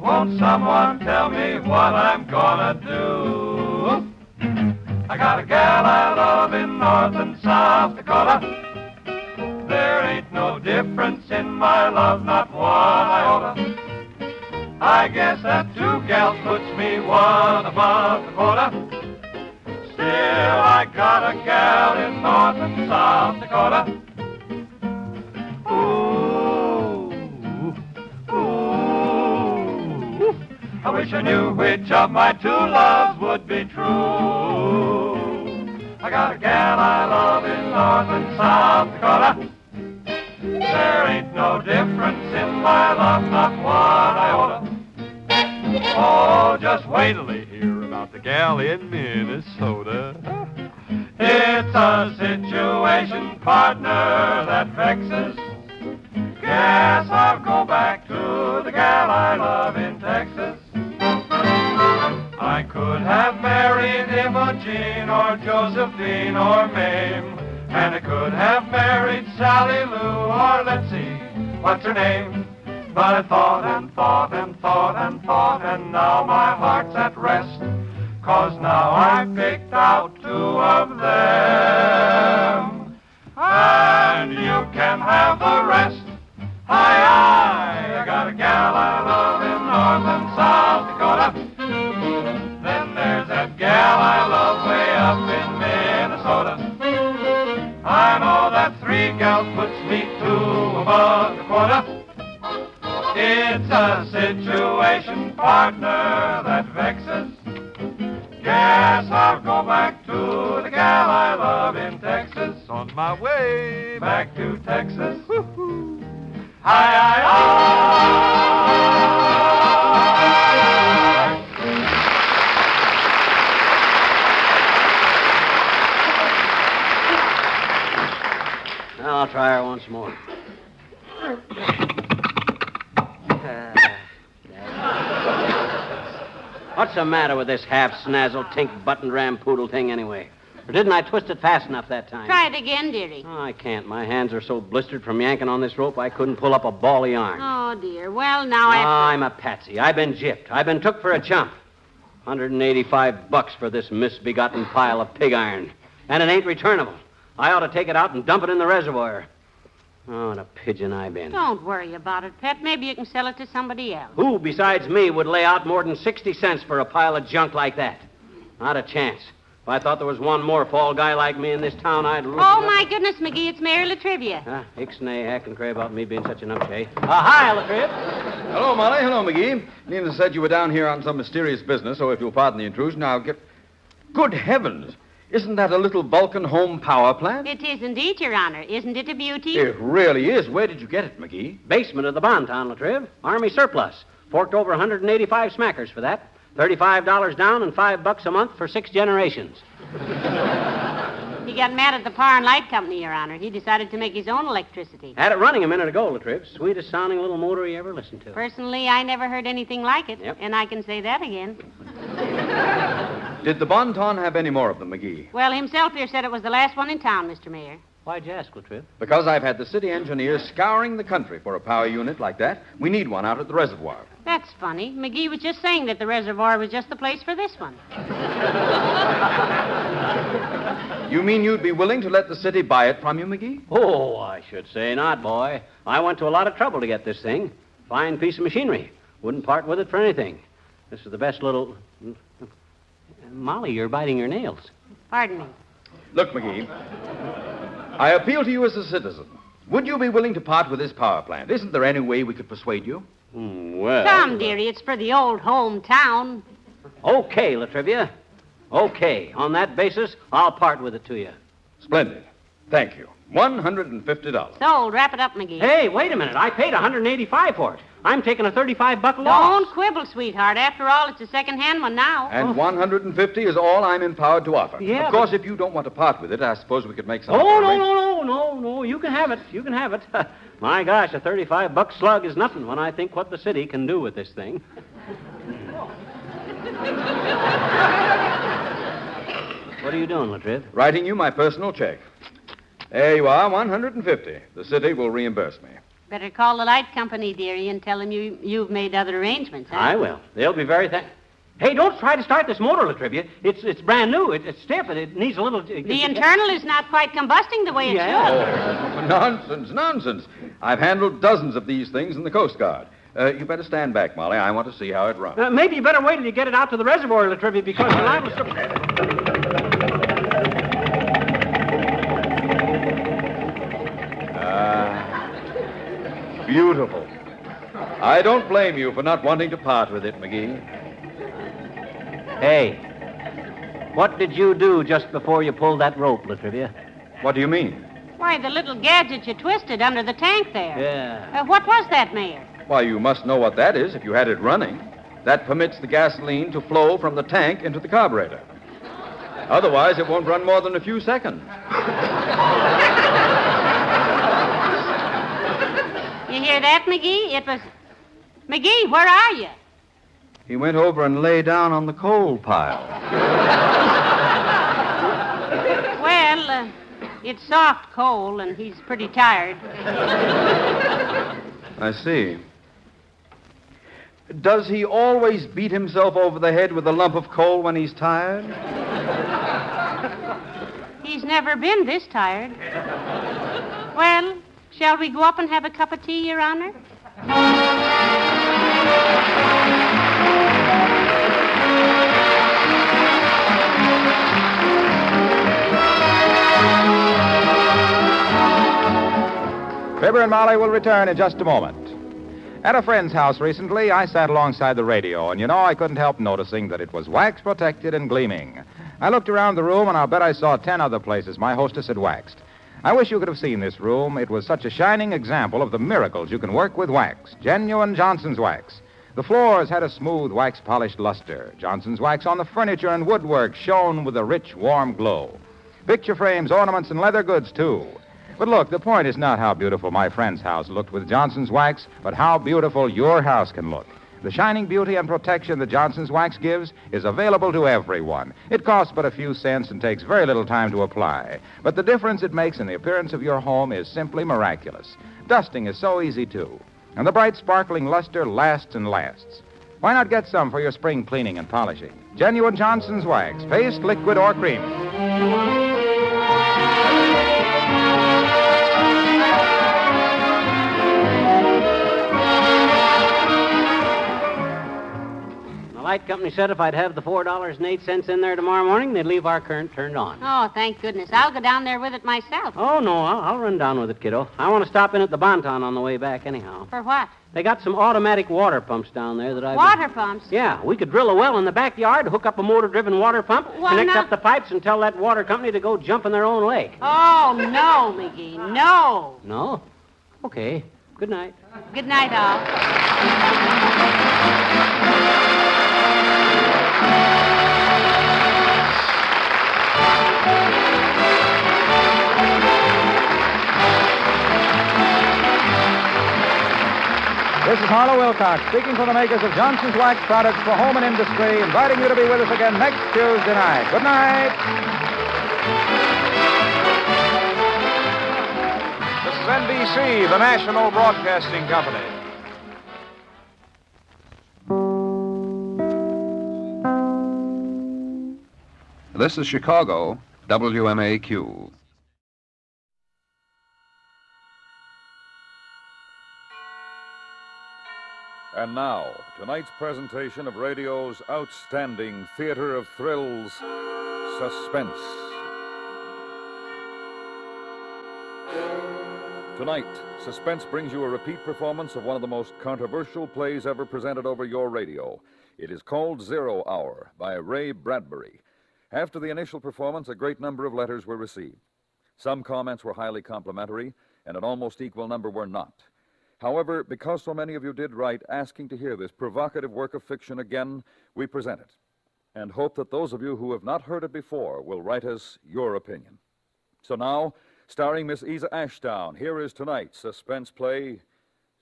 Won't someone tell me what I'm gonna do? I got a gal I love in North and South Dakota. There ain't no difference in my love, not one iota. I guess that two gals puts me one above the quota. Still, I got a gal in North and South Dakota. Ooh, ooh, I wish I knew which of my two loves would be true. I got a gal I love in North and South Dakota. There ain't no difference in my love, not one iota. Oh, just wait till they hear about the gal in Minnesota. It's a situation, partner, that vexes. Guess I'll go back to the gal I love in Texas. I could have married Imogen or Josephine or Mame, and I could have married Sally Lou or let's see, what's her name? But I thought and thought and thought and thought, and now my heart's at rest, 'cause now I've picked out two of them, and you can have the rest. Aye, I got a gal I love in North and South Dakota. Then there's that gal I love way up in Minnesota. I know that three gals puts me two above the quota. It's a situation, partner, that vexes. Guess I'll go back to the gal I love in Texas. On my way back to Texas. Woo-hoo. Hi, hi, Now I'll try her once more. What's the matter with this half-snazzled, tink-button rampoodle thing, anyway? Or didn't I twist it fast enough that time? Try it again, dearie. Oh, I can't. My hands are so blistered from yanking on this rope I couldn't pull up a ball of yarn. Oh, dear. Well, now I'm a patsy. I've been gypped. I've been took for a chump. $185 for this misbegotten pile of pig iron. And it ain't returnable. I ought to take it out and dump it in the reservoir. Oh, what a pigeon I've been. Don't worry about it, Pet. Maybe you can sell it to somebody else. Who besides me would lay out more than 60 cents for a pile of junk like that? Not a chance. If I thought there was one more fall guy like me in this town, I'd... Oh, my goodness, McGee, it's Mayor Latrivia. Ixnay, hack and cray about me being such an upshay. Hi, Latriv. Hello, Molly. Hello, McGee. Nina said you were down here on some mysterious business, so if you'll pardon the intrusion, I'll get... Good heavens! Isn't that a little Vulcan home power plant? It is indeed, Your Honor. Isn't it a beauty? It really is. Where did you get it, McGee? Basement of the bond town, Latriv. Army surplus. Forked over 185 smackers for that. $35 down and $5 a month for 6 generations. He got mad at the Power and Light Company, Your Honor. He decided to make his own electricity. Had it running a minute ago, Latriv. Sweetest sounding little motor you ever listened to. Personally, I never heard anything like it. Yep. And I can say that again. Did the Bon Ton have any more of them, McGee? Well, himself here said it was the last one in town, Mr. Mayor. Why'd you ask, Latriv? Because I've had the city engineers scouring the country for a power unit like that. We need one out at the reservoir. That's funny. McGee was just saying that the reservoir was just the place for this one. You mean you'd be willing to let the city buy it from you, McGee? Oh, I should say not, boy. I went to a lot of trouble to get this thing. Fine piece of machinery. Wouldn't part with it for anything. This is the best little... Molly, you're biting your nails. Pardon me. Look, McGee, I appeal to you as a citizen. Would you be willing to part with this power plant? Isn't there any way we could persuade you? Well... Come, dearie, it's for the old hometown. Okay, Latrivia. Okay. On that basis, I'll part with it to you. Splendid. Thank you. $150. Sold. Wrap it up, McGee. Hey, wait a minute. I paid $185 for it. I'm taking a $35 loss. Don't quibble, sweetheart. After all, it's a second-hand one now. And $150 is all I'm empowered to offer. Yeah, of course, if you don't want to part with it, I suppose we could make some... Oh, no. You can have it. You can have it. My gosh, a $35 slug is nothing when I think what the city can do with this thing. What are you doing, Latriv? Writing you my personal check. There you are, $150. The city will reimburse me. Better call the light company, dearie, and tell them you've made other arrangements, huh? I will. They'll be very Hey, don't try to start this motor, Latrivia. It's brand new. It's stiff, and it needs a little... The internal is not quite combusting the way it should. Oh, nonsense. I've handled dozens of these things in the Coast Guard. You better stand back, Molly. I want to see how it runs. Maybe you better wait till you get it out to the reservoir, Latrivia, because the line was... Beautiful. I don't blame you for not wanting to part with it, McGee. Hey, what did you do just before you pulled that rope, Latrivia? What do you mean? Why, the little gadget you twisted under the tank there. Yeah. What was that, Mayor? Why, you must know what that is if you had it running. That permits the gasoline to flow from the tank into the carburetor. Otherwise, it won't run more than a few seconds. You hear that, McGee? It was... McGee, where are you? He went over and lay down on the coal pile. Well, it's soft coal, and he's pretty tired. I see. Does he always beat himself over the head with a lump of coal when he's tired? He's never been this tired. Well, shall we go up and have a cup of tea, Your Honor? Fibber and Molly will return in just a moment. At a friend's house recently, I sat alongside the radio, and I couldn't help noticing that it was wax-protected and gleaming. I looked around the room, and I'll bet I saw 10 other places my hostess had waxed. I wish you could have seen this room. It was such a shining example of the miracles you can work with wax. Genuine Johnson's wax. The floors had a smooth wax-polished luster. Johnson's wax on the furniture and woodwork shone with a rich, warm glow. Picture frames, ornaments, and leather goods, too. But look, the point is not how beautiful my friend's house looked with Johnson's wax, but how beautiful your house can look. The shining beauty and protection that Johnson's Wax gives is available to everyone. It costs but a few cents and takes very little time to apply. But the difference it makes in the appearance of your home is simply miraculous. Dusting is so easy, too. And the bright, sparkling luster lasts and lasts. Why not get some for your spring cleaning and polishing? Genuine Johnson's Wax, paste, liquid, or cream. The light company said if I'd have the $4.08 in there tomorrow morning, they'd leave our current turned on. Oh, thank goodness. I'll go down there with it myself. Oh, no, I'll run down with it, kiddo. I want to stop in at the Bonton on the way back anyhow. For what? They got some automatic water pumps down there that Water pumps? Yeah, we could drill a well in the backyard, hook up a motor-driven water pump, connect up the pipes, and tell that water company to go jump in their own lake. Oh, no, McGee, no. No? Okay. Good night. Good night, all. This is Harlow Wilcox, speaking for the makers of Johnson's Wax products for home and industry, inviting you to be with us again next Tuesday night. Good night. This is NBC, the National Broadcasting Company. This is Chicago, WMAQ. And now, tonight's presentation of radio's outstanding theater of thrills, Suspense. Tonight, Suspense brings you a repeat performance of one of the most controversial plays ever presented over your radio. It is called 0 Hour by Ray Bradbury. After the initial performance, a great number of letters were received. Some comments were highly complimentary, and an almost equal number were not. However, because so many of you did write asking to hear this provocative work of fiction again, we present it, and hope that those of you who have not heard it before will write us your opinion. So now, starring Miss Isa Ashdown, here is tonight's suspense play,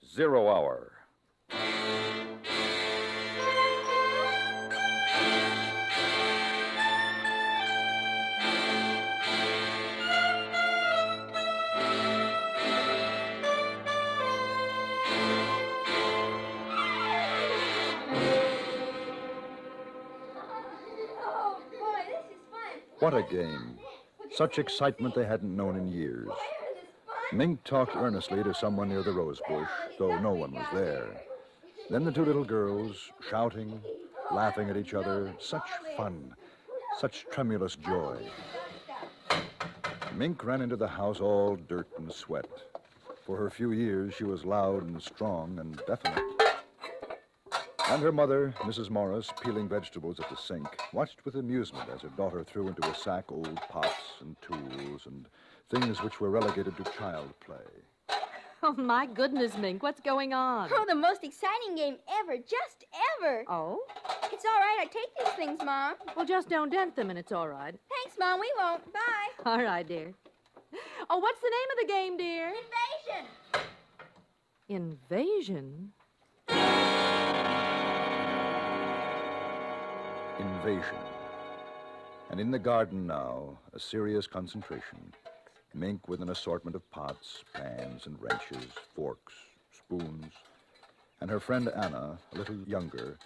0 Hour. What a game. Such excitement they hadn't known in years. Mink talked earnestly to someone near the rose bush, though no one was there. Then the two little girls, shouting, laughing at each other. Such fun, such tremulous joy. Mink ran into the house all dirt and sweat. For her few years, she was loud and strong and definite. And her mother, Mrs. Morris, peeling vegetables at the sink, watched with amusement as her daughter threw into a sack old pots and tools and things which were relegated to child play. Oh, my goodness, Mink, what's going on? Oh, the most exciting game ever, just ever. Oh? It's all right, I take these things, Mom. Well, just don't dent them and it's all right. Thanks, Mom, we won't. Bye. All right, dear. Oh, what's the name of the game, dear? Invasion. Invasion? Invasion. And in the garden now, a serious concentration. Mink with an assortment of pots, pans, and wrenches, forks, spoons. And her friend Anna, a little younger,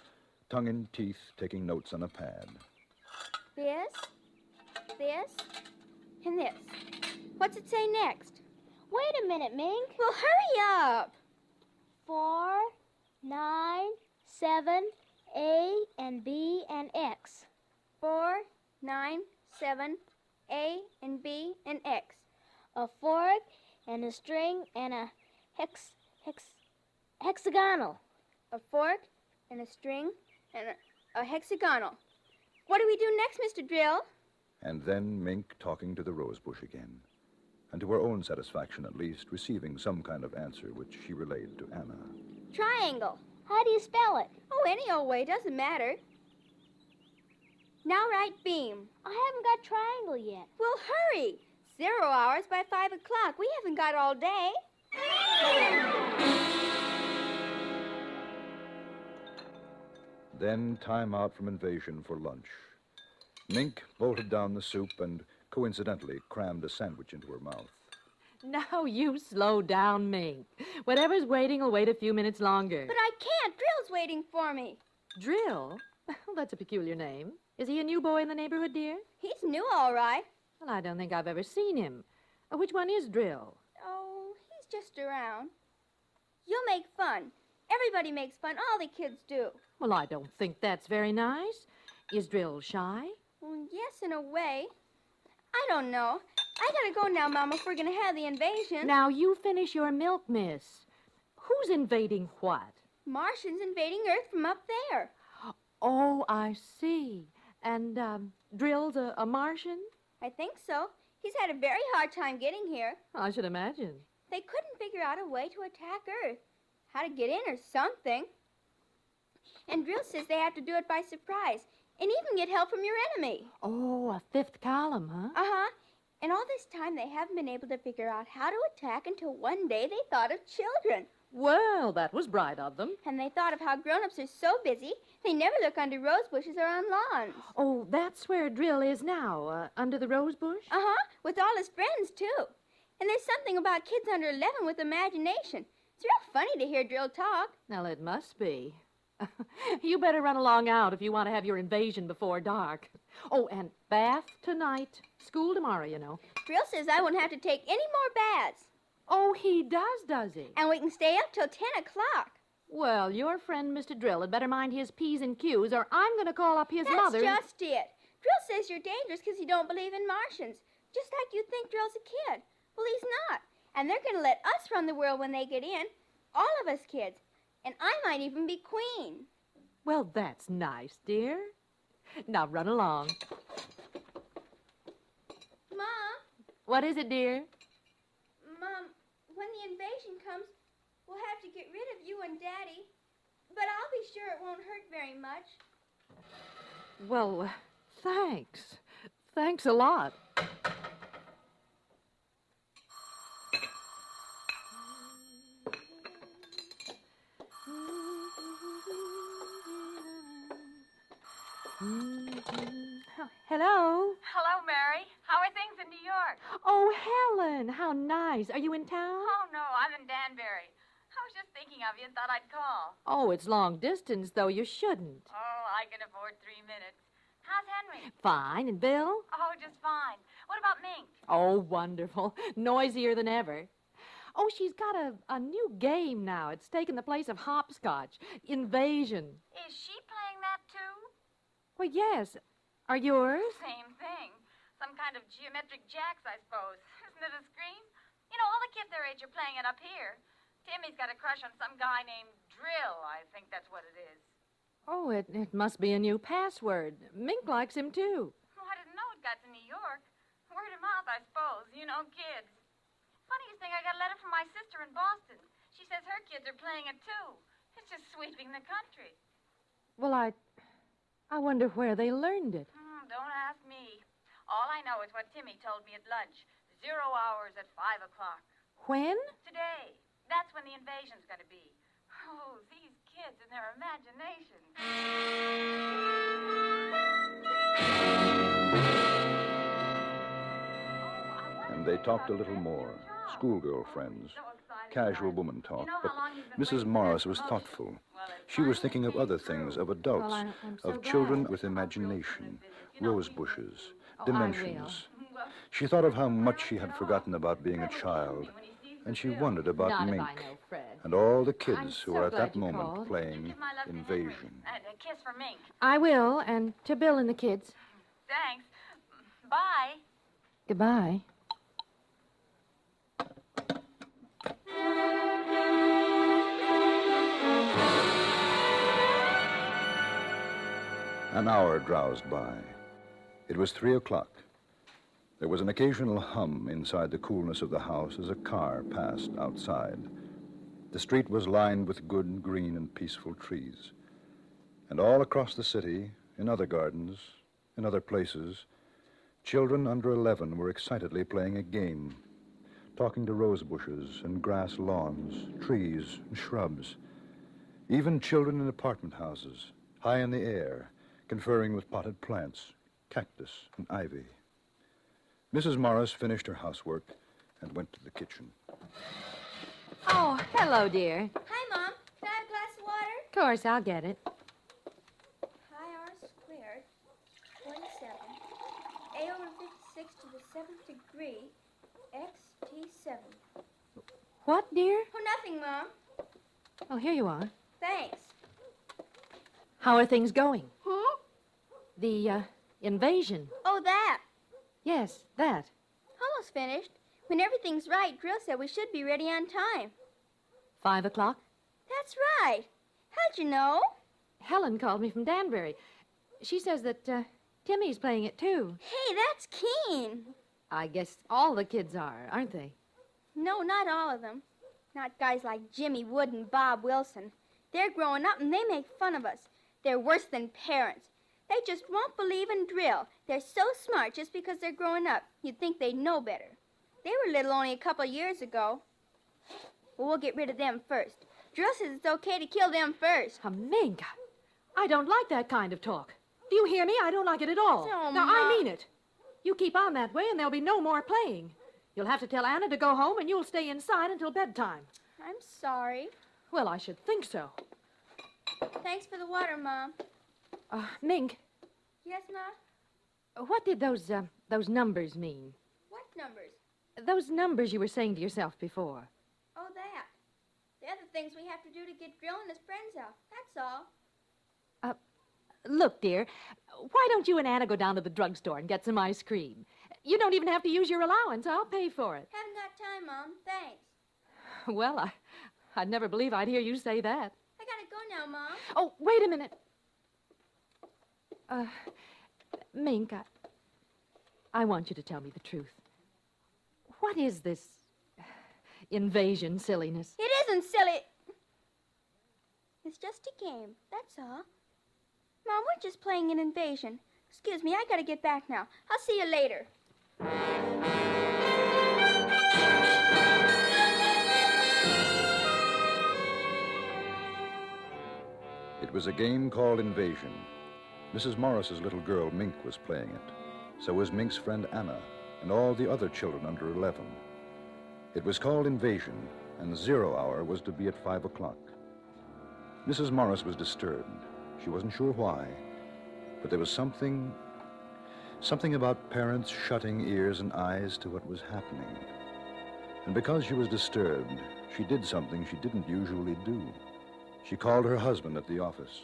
tongue in teeth, taking notes on a pad. This, and this. What's it say next? Wait a minute, Mink. Well, hurry up. 4, 9, 7, A and B and X. 4, 9, 7, A and B and X. A fork and a string and a hexagonal. A fork and a string and a hexagonal. What do we do next, Mr. Drill? And then Mink talking to the rosebush again. And to her own satisfaction, at least, receiving some kind of answer which she relayed to Anna. Triangle. How do you spell it? Oh, any old way, doesn't matter. Now write beam. I haven't got triangle yet. Well, hurry. 0 hours by 5 o'clock. We haven't got all day. Then time out from invasion for lunch. Mink bolted down the soup and coincidentally crammed a sandwich into her mouth. Now you slow down, Mink. Whatever's waiting will wait a few minutes longer. But I can't. Drill's waiting for me. Drill? Well, that's a peculiar name. Is he a new boy in the neighborhood, dear? He's new, all right. Well, I don't think I've ever seen him. Which one is Drill? Oh, he's just around. You'll make fun. Everybody makes fun. All the kids do. Well, I don't think that's very nice. Is Drill shy? Well, yes, in a way. I don't know. I gotta go now, Mama, if we're gonna have the invasion. Now, you finish your milk, miss. Who's invading what? Martians invading Earth from up there. Oh, I see. And, Drill's a Martian? I think so. He's had a very hard time getting here. I should imagine. They couldn't figure out a way to attack Earth. How to get in or something. And Drill says they have to do it by surprise. And even get help from your enemy. Oh, a fifth column, huh? Uh-huh. And all this time they haven't been able to figure out how to attack until one day they thought of children. Well, that was bright of them. And they thought of how grown-ups are so busy, they never look under rose bushes or on lawns. Oh, that's where Drill is now, under the rose bush? Uh-huh, with all his friends, too. And there's something about kids under 11 with imagination. It's real funny to hear Drill talk. Well, it must be. You better run along out if you want to have your invasion before dark. Oh, and bath tonight. School tomorrow, you know. Drill says I won't have to take any more baths. Oh, he does he? And we can stay up till 10 o'clock. Well, your friend, Mr. Drill, had better mind his P's and Q's, or I'm going to call up his mother. That's just it. Drill says you're dangerous because you don't believe in Martians. Just like you think Drill's a kid. Well, he's not. And they're going to let us run the world when they get in. All of us kids. And I might even be queen. Well, that's nice, dear. Now run along. Mom. What is it, dear? Mom, when the invasion comes, we'll have to get rid of you and Daddy. But I'll be sure it won't hurt very much. Well, thanks. Thanks a lot. Hello? Hello, Mary. How are things in New York? Oh, Helen, how nice. Are you in town? Oh, no, I'm in Danbury. I was just thinking of you and thought I'd call. Oh, it's long distance, though. You shouldn't. Oh, I can afford 3 minutes. How's Henry? Fine. And Bill? Oh, just fine. What about Mink? Oh, wonderful. Noisier than ever. Oh, she's got a new game now. It's taken the place of hopscotch. Invasion. Is she playing that, too? Well, yes. Are yours? Same thing. Some kind of geometric jacks, I suppose. Isn't it a scream? You know, all the kids their age are playing it up here. Timmy's got a crush on some guy named Drill. I think that's what it is. Oh, it must be a new password. Mink likes him, too. Oh, I didn't know it got to New York. Word of mouth, I suppose. You know, kids. Funniest thing, I got a letter from my sister in Boston. She says her kids are playing it, too. It's just sweeping the country. Well, I wonder where they learned it. Don't ask me. All I know is what Timmy told me at lunch. 0 hours at 5 o'clock. When? Today. That's when the invasion's going to be. Oh, these kids and their imagination. And they talked a little more. Schoolgirl friends. Casual woman talk. But Mrs. Morris was thoughtful. She was thinking of other things, of adults, of children with imagination, rose bushes, dimensions. She thought of how much she had forgotten about being a child, and she wondered about Mink and all the kids who were at that moment playing Invasion. A kiss for Mink. I will, and to Bill and the kids. Thanks. Bye. Goodbye. An hour drowsed by. It was 3 o'clock. There was an occasional hum inside the coolness of the house as a car passed outside. The street was lined with good, green, and peaceful trees. And all across the city, in other gardens, in other places, children under 11 were excitedly playing a game, talking to rose bushes and grass lawns, trees and shrubs. Even children in apartment houses, high in the air, conferring with potted plants, cactus, and ivy. Mrs. Morris finished her housework and went to the kitchen. Oh, hello, dear. Hi, Mom. Can I have a glass of water? Of course, I'll get it. Pi r squared, 27. A over 56 to the 7th degree, x t7. What, dear? Oh, nothing, Mom. Oh, here you are. Thanks. How are things going? Hmm? The, invasion. Oh, that. Yes, that. Almost finished. When everything's right, Drill said we should be ready on time. 5 o'clock? That's right. How'd you know? Helen called me from Danbury. She says that, Timmy's playing it, too. Hey, that's keen. I guess all the kids are, aren't they? No, not all of them. Not guys like Jimmy Wood and Bob Wilson. They're growing up and they make fun of us. They're worse than parents. They just won't believe in drill. They're so smart just because they're growing up. You'd think they'd know better. They were little only a couple years ago. Well, we'll get rid of them first. Drill says it's okay to kill them first. Mink, I don't like that kind of talk. Do you hear me? I don't like it at all. Oh, now, Ma. I mean it. You keep on that way and there'll be no more playing. You'll have to tell Anna to go home and you'll stay inside until bedtime. I'm sorry. Well, I should think so. Thanks for the water, Mom. Mink, Yes, Ma? what did those numbers mean? What numbers? Those numbers you were saying to yourself before. Oh, that. They're the things we have to do to get Drill and his friends out. That's all. Look, dear, why don't you and Anna go down to the drugstore and get some ice cream? You don't even have to use your allowance. I'll pay for it. Haven't got time, Mom. Thanks. Well, I'd never believe I'd hear you say that. I gotta go now, Mom. Oh, wait a minute. Mink, I want you to tell me the truth. What is this invasion silliness? It isn't silly. It's just a game. That's all. Mom, we're just playing an invasion. Excuse me, I gotta get back now. I'll see you later. It was a game called Invasion. Mrs. Morris's little girl, Mink, was playing it. So was Mink's friend Anna and all the other children under 11. It was called Invasion, and the 0 hour was to be at 5 o'clock. Mrs. Morris was disturbed. She wasn't sure why, but there was something about parents shutting ears and eyes to what was happening. And because she was disturbed, she did something she didn't usually do. She called her husband at the office.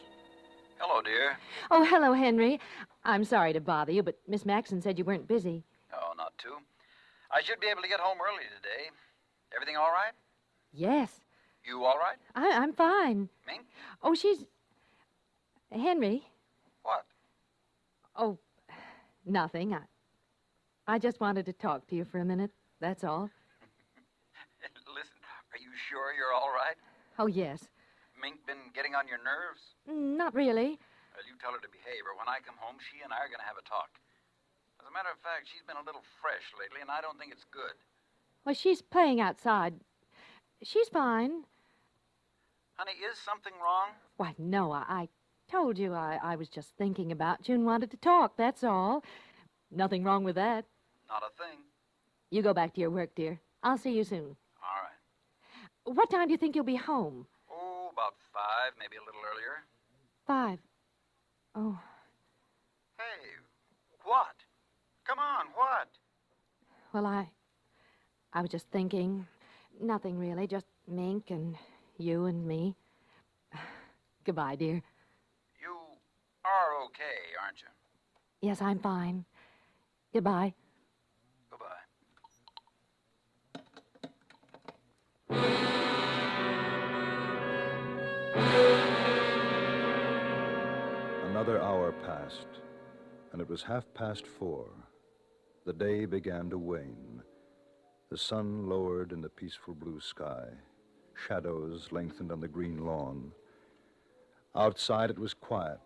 Hello, dear. Oh, hello, Henry. I'm sorry to bother you, but Miss Maxon said you weren't busy. Oh, not too. I should be able to get home early today. Everything all right? Yes. You all right? I'm fine. Mink? Oh, she's... Henry. What? Oh, nothing. I just wanted to talk to you for a minute. That's all. Listen, are you sure you're all right? Oh, yes. Mink been getting on your nerves? Not really. Well, you tell her to behave, or when I come home, she and I are going to have a talk. As a matter of fact, she's been a little fresh lately, and I don't think it's good. Well, she's playing outside. She's fine. Honey, is something wrong? Why, no, I told you I was just thinking about you and wanted to talk, that's all. Nothing wrong with that. Not a thing. You go back to your work, dear. I'll see you soon. All right. What time do you think you'll be home? Oh, about 5, maybe a little earlier. 5. Oh. Hey, what? Come on, what? Well, I was just thinking. Nothing really, just Mink and you and me. Goodbye, dear. You are okay, aren't you? Yes, I'm fine. Goodbye. Goodbye. Another hour passed, and it was 4:30. The day began to wane. The sun lowered in the peaceful blue sky. Shadows lengthened on the green lawn. Outside it was quiet.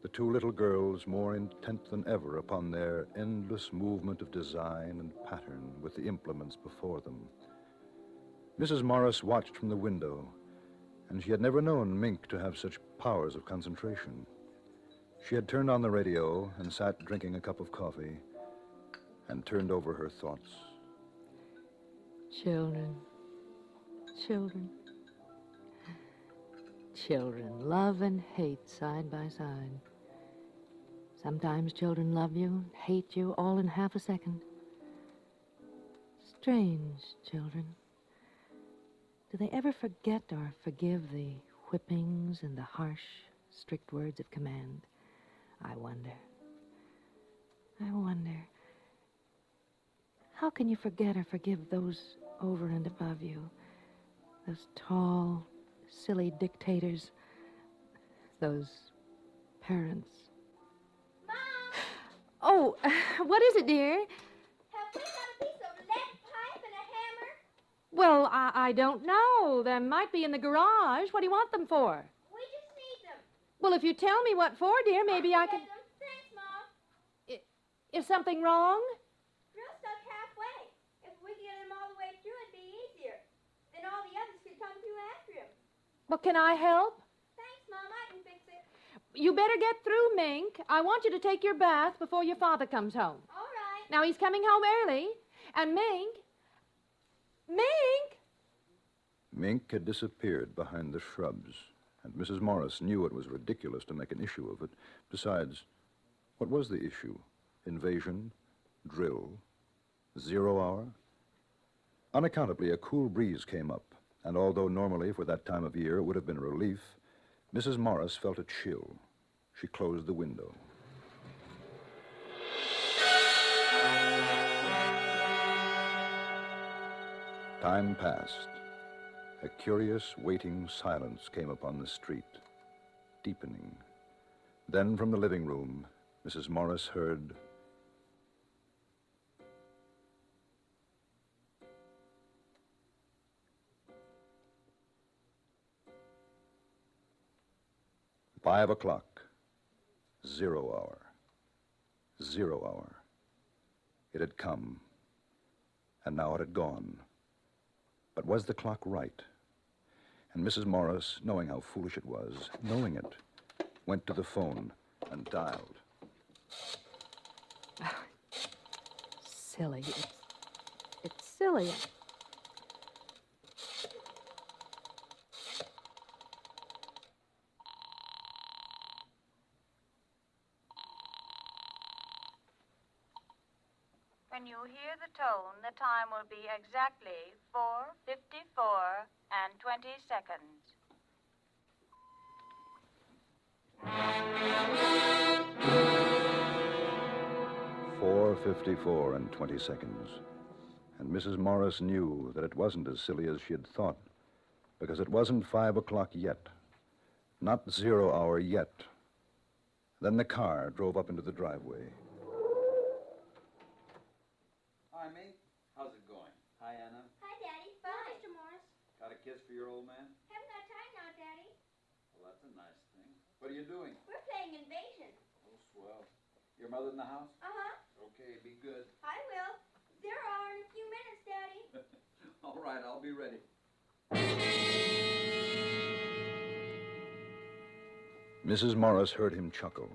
The two little girls more intent than ever upon their endless movement of design and pattern with the implements before them. Mrs. Morris watched from the window, and she had never known Mink to have such powers of concentration. She had turned on the radio and sat drinking a cup of coffee and turned over her thoughts. Children. Children. Children love and hate side by side. Sometimes children love you and hate you all in half a second. Strange children. Do they ever forget or forgive the whippings and the harsh, strict words of command? I wonder. I wonder. How can you forget or forgive those over and above you? Those tall, silly dictators. Those parents. Oh, what is it, dear? Have we got a piece of lead pipe and a hammer? Well, I don't know. They might be in the garage. What do you want them for? We just need them. Well, if you tell me what for, dear, maybe I can... Thanks, Mom. Is something wrong? Drill's stuck halfway. If we get him all the way through, it'd be easier. Then all the others could come through after him. Well, can I help? Thanks, Mom. I can fix it. You better get through, Mink. I want you to take your bath before your father comes home. All right. Now, he's coming home early. And Mink... Mink! Mink had disappeared behind the shrubs, and Mrs. Morris knew it was ridiculous to make an issue of it. Besides, what was the issue? Invasion? Drill? 0 hour? Unaccountably, a cool breeze came up, and although normally for that time of year it would have been a relief, Mrs. Morris felt a chill. She closed the window. Time passed. A curious, waiting silence came upon the street, deepening. Then from the living room, Mrs. Morris heard... "5 o'clock. 0 hour. 0 hour. It had come, and now it had gone. But was the clock right? And Mrs. Morris, knowing how foolish it was, knowing it, went to the phone and dialed. Silly. It's silly. When you hear the tone, the time will be exactly 4:54 and 20 seconds. "4:54 and 20 seconds. And Mrs. Morris knew that it wasn't as silly as she had thought, because it wasn't 5 o'clock yet. Not 0 hour yet. Then the car drove up into the driveway. Hi, Mink. How's it going? Hi, Anna. Hi, Daddy. Bye. Mr. Morris. Got a kiss for your old man? Haven't got time now, Daddy. Well, that's a nice thing. What are you doing? We're playing Invasion. Oh, swell. Your mother in the house? Uh-huh. Okay, be good. I will. 0 hour in a few minutes, Daddy. All right, I'll be ready. Mrs. Morris heard him chuckle.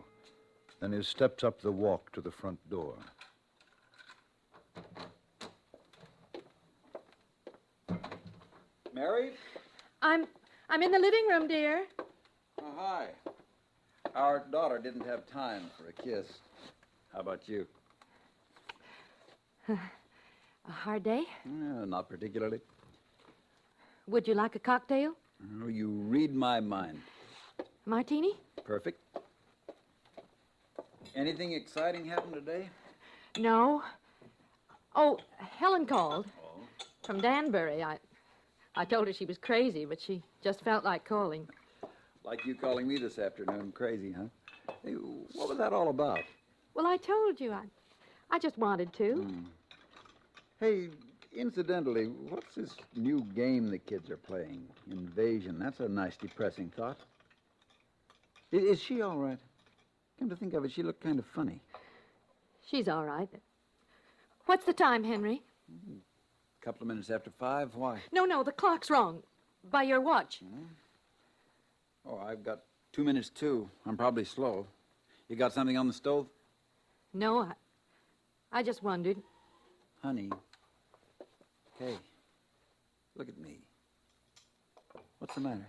Then his steps up the walk to the front door. Mary? I'm in the living room, dear. Oh, hi. Our daughter didn't have time for a kiss. How about you? A hard day? Not particularly. Would you like a cocktail? Oh, you read my mind. Martini? Perfect. Anything exciting happened today? No. Oh, Helen called. Oh? From Danbury. I told her she was crazy, but she just felt like calling. Like you calling me this afternoon crazy, huh? Hey, what was that all about? Well, I told you. I just wanted to. Hey, incidentally, what's this new game the kids are playing? Invasion. That's a nice depressing thought. Is she all right? Come to think of it, she looked kind of funny. She's all right. What's the time, Henry? A couple of minutes after 5. Why? No, the clock's wrong. By your watch. Oh, I've got 2 minutes, too. I'm probably slow. You got something on the stove? No, I just wondered. Honey. Hey, look at me. What's the matter?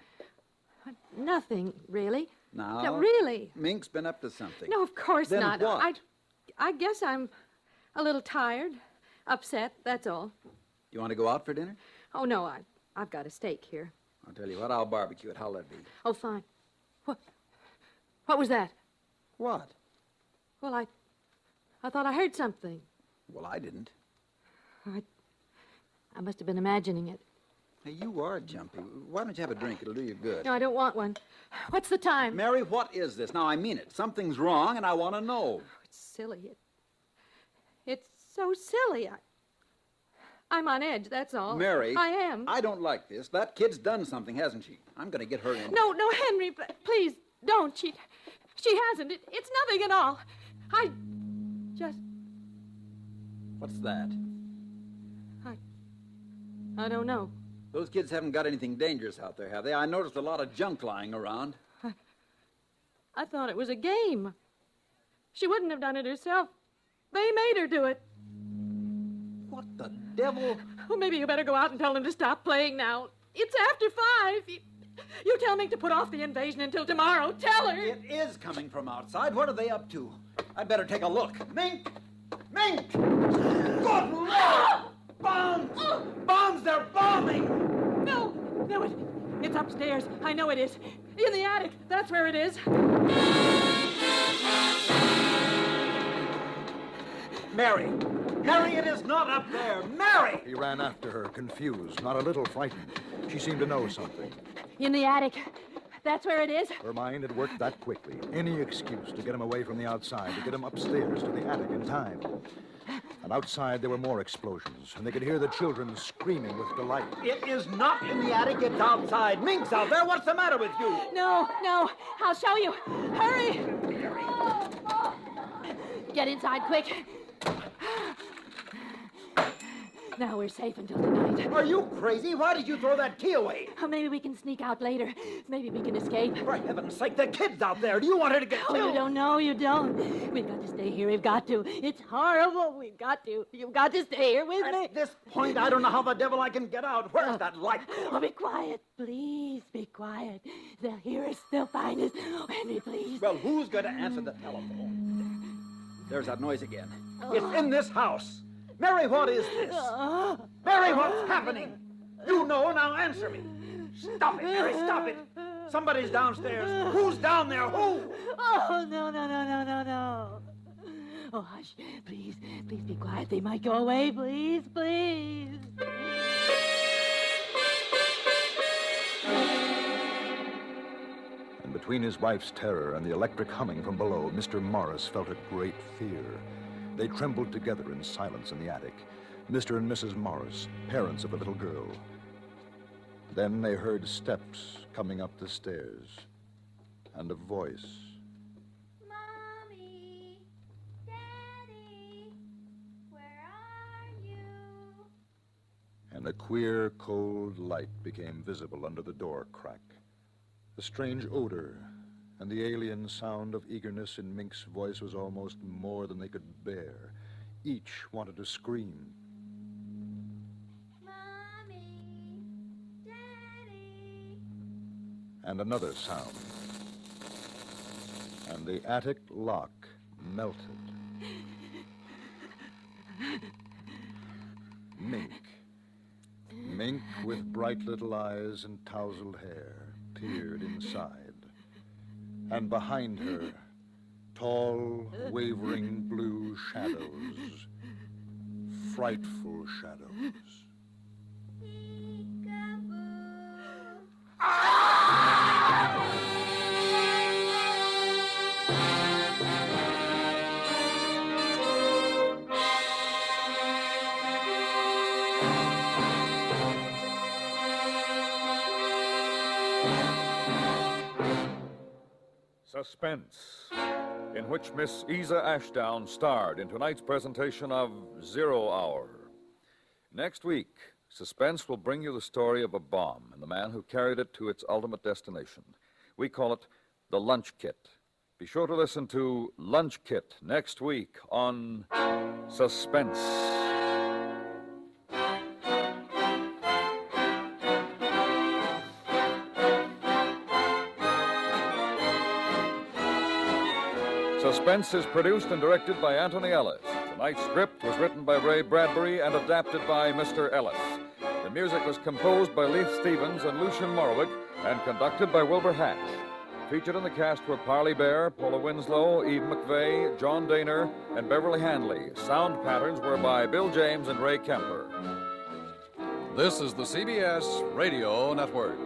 Nothing, really. No. No, really. Mink's been up to something. No, of course Then not. what? I guess I'm a little tired, upset, that's all. You want to go out for dinner? Oh, no, I've got a steak here. I'll tell you what, I'll barbecue it. How'll that be? Oh, fine. What was that? What? Well, I thought I heard something. Well, I didn't. I must have been imagining it. Hey, you are jumpy. Why don't you have a drink? It'll do you good. No, I don't want one. What's the time? Mary, what is this? Now, I mean it. Something's wrong, and I want to know. It's silly. It's so silly. I'm on edge, that's all. Mary. I am. I don't like this. That kid's done something, hasn't she? I'm going to get her in. No, Henry, please, don't. She hasn't. It's nothing at all. I just... What's that? I don't know. Those kids haven't got anything dangerous out there, have they? I noticed a lot of junk lying around. I thought it was a game. She wouldn't have done it herself. They made her do it. What the devil? Well, maybe you better go out and tell them to stop playing now. It's after 5. You tell Mink to put off the invasion until tomorrow. Tell her. It is coming from outside. What are they up to? I'd better take a look. Mink! Mink! Good Lord! Bombs! Bombs! They're bombing! No, it's upstairs. I know it is. In the attic. That's where it is. Mary! Mary, it is not up there! Mary! He ran after her, confused, not a little frightened. She seemed to know something. In the attic. That's where it is. Her mind had worked that quickly. Any excuse to get him away from the outside, to get him upstairs to the attic in time. And outside there were more explosions, and they could hear the children screaming with delight. It is not in the attic, it's outside. Mink's out there. What's the matter with you? No. I'll show you. Hurry! Get inside, quick. Now we're safe until tonight. Are you crazy? Why did you throw that key away? Oh, maybe we can sneak out later. Maybe we can escape. For heaven's sake, the kid's out there. Do you want her to get killed? Oh, you don't know. You don't. We've got to stay here. We've got to. It's horrible. We've got to. You've got to stay here with me. At this point, I don't know how the devil I can get out. Where's that light? Oh, be quiet. Please, be quiet. They'll hear us. They'll find us. Oh, Henry, please. Well, who's going to answer the telephone? There's that noise again. It's in this house. Mary, what is this? Mary, what's happening? You know, now answer me. Stop it, Mary, stop it. Somebody's downstairs. Who's down there? Who? Oh, no. Oh, hush. Please be quiet. They might go away. Please. And between his wife's terror and the electric humming from below, Mr. Morris felt a great fear. They trembled together in silence in the attic, Mr. and Mrs. Morris, parents of a little girl. Then they heard steps coming up the stairs, and a voice. Mommy, Daddy, where are you? And a queer, cold light became visible under the door crack. A strange odor and the alien sound of eagerness in Mink's voice was almost more than they could bear. Each wanted to scream. Mommy, Daddy. And another sound. And the attic lock melted. Mink, with bright little eyes and tousled hair, peered inside. And behind her, tall, wavering blue shadows, frightful shadows. Suspense, in which Miss Isa Ashdown starred in tonight's presentation of 0 Hour. Next week, Suspense will bring you the story of a bomb and the man who carried it to its ultimate destination. We call it the Lunch Kit. Be sure to listen to Lunch Kit next week on Suspense. Suspense is produced and directed by Anthony Ellis. Tonight's script was written by Ray Bradbury and adapted by Mr. Ellis. The music was composed by Leith Stevens and Lucian Morwick and conducted by Wilbur Hatch. Featured in the cast were Parley Bear, Paula Winslow, Eve McVeigh, John Daner, and Beverly Hanley. Sound patterns were by Bill James and Ray Kemper. This is the CBS Radio Network.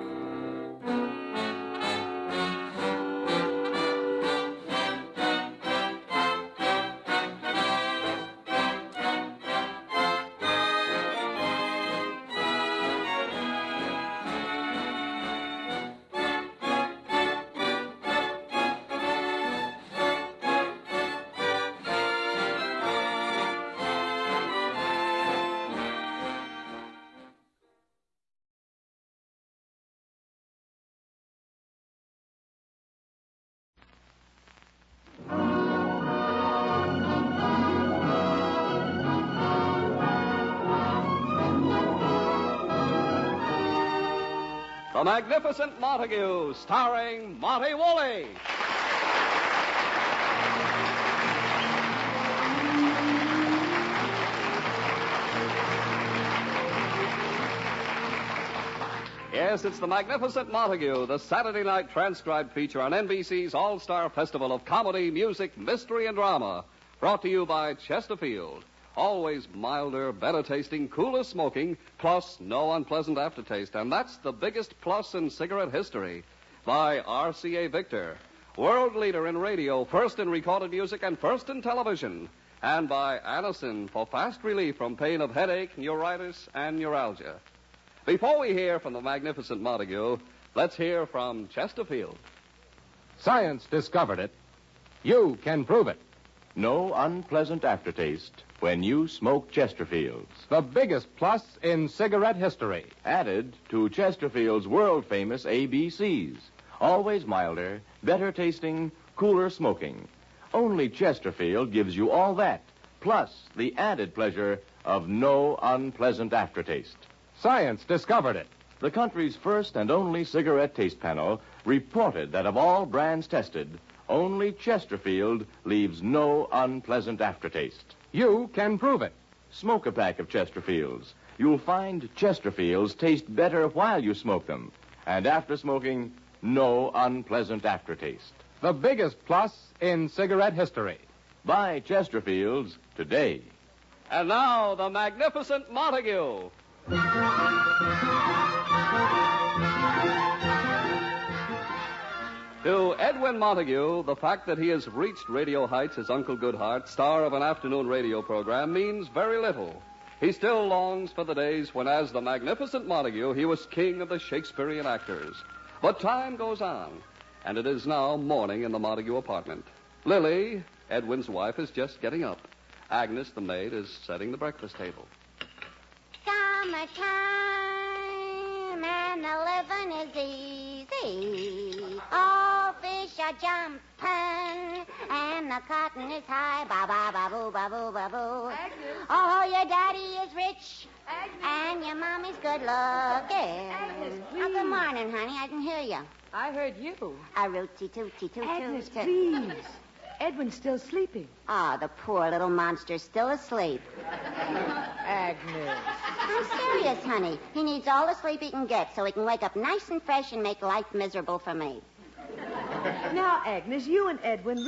The Magnificent Montague, starring Monty Woolley. Yes, it's The Magnificent Montague, the Saturday night transcribed feature on NBC's All-Star Festival of Comedy, Music, Mystery, and Drama, brought to you by Chesterfield. Always milder, better tasting, cooler smoking, plus no unpleasant aftertaste. And that's the biggest plus in cigarette history. By RCA Victor, world leader in radio, first in recorded music and first in television. And by Anacin for fast relief from pain of headache, neuritis, and neuralgia. Before we hear from the Magnificent Montague, let's hear from Chesterfield. Science discovered it. You can prove it. No unpleasant aftertaste when you smoke Chesterfields. The biggest plus in cigarette history. Added to Chesterfield's world-famous ABCs. Always milder, better tasting, cooler smoking. Only Chesterfield gives you all that, plus the added pleasure of no unpleasant aftertaste. Science discovered it. The country's first and only cigarette taste panel reported that of all brands tested, only Chesterfield leaves no unpleasant aftertaste. You can prove it. Smoke a pack of Chesterfields. You'll find Chesterfields taste better while you smoke them. And after smoking, no unpleasant aftertaste. The biggest plus in cigarette history. Buy Chesterfields today. And now, the Magnificent Montague. To Edwin Montague, the fact that he has reached radio heights as Uncle Goodhart, star of an afternoon radio program, means very little. He still longs for the days when, as the Magnificent Montague, he was king of the Shakespearean actors. But time goes on, and it is now morning in the Montague apartment. Lily, Edwin's wife, is just getting up. Agnes, the maid, is setting the breakfast table. Summertime and the living is easy. All fish are jumping and the cotton is high. Ba ba ba boo ba boo ba boo. Oh, your daddy is rich and your mommy's good looking. Oh, good morning, honey. I didn't hear you. I heard you. A rooty tooty toot Agnes, toot. please. Edwin's still sleeping. Oh, the poor little monster's still asleep. Agnes. I'm serious, honey. He needs all the sleep he can get so he can wake up nice and fresh and make life miserable for me. Now, Agnes, you and Edwin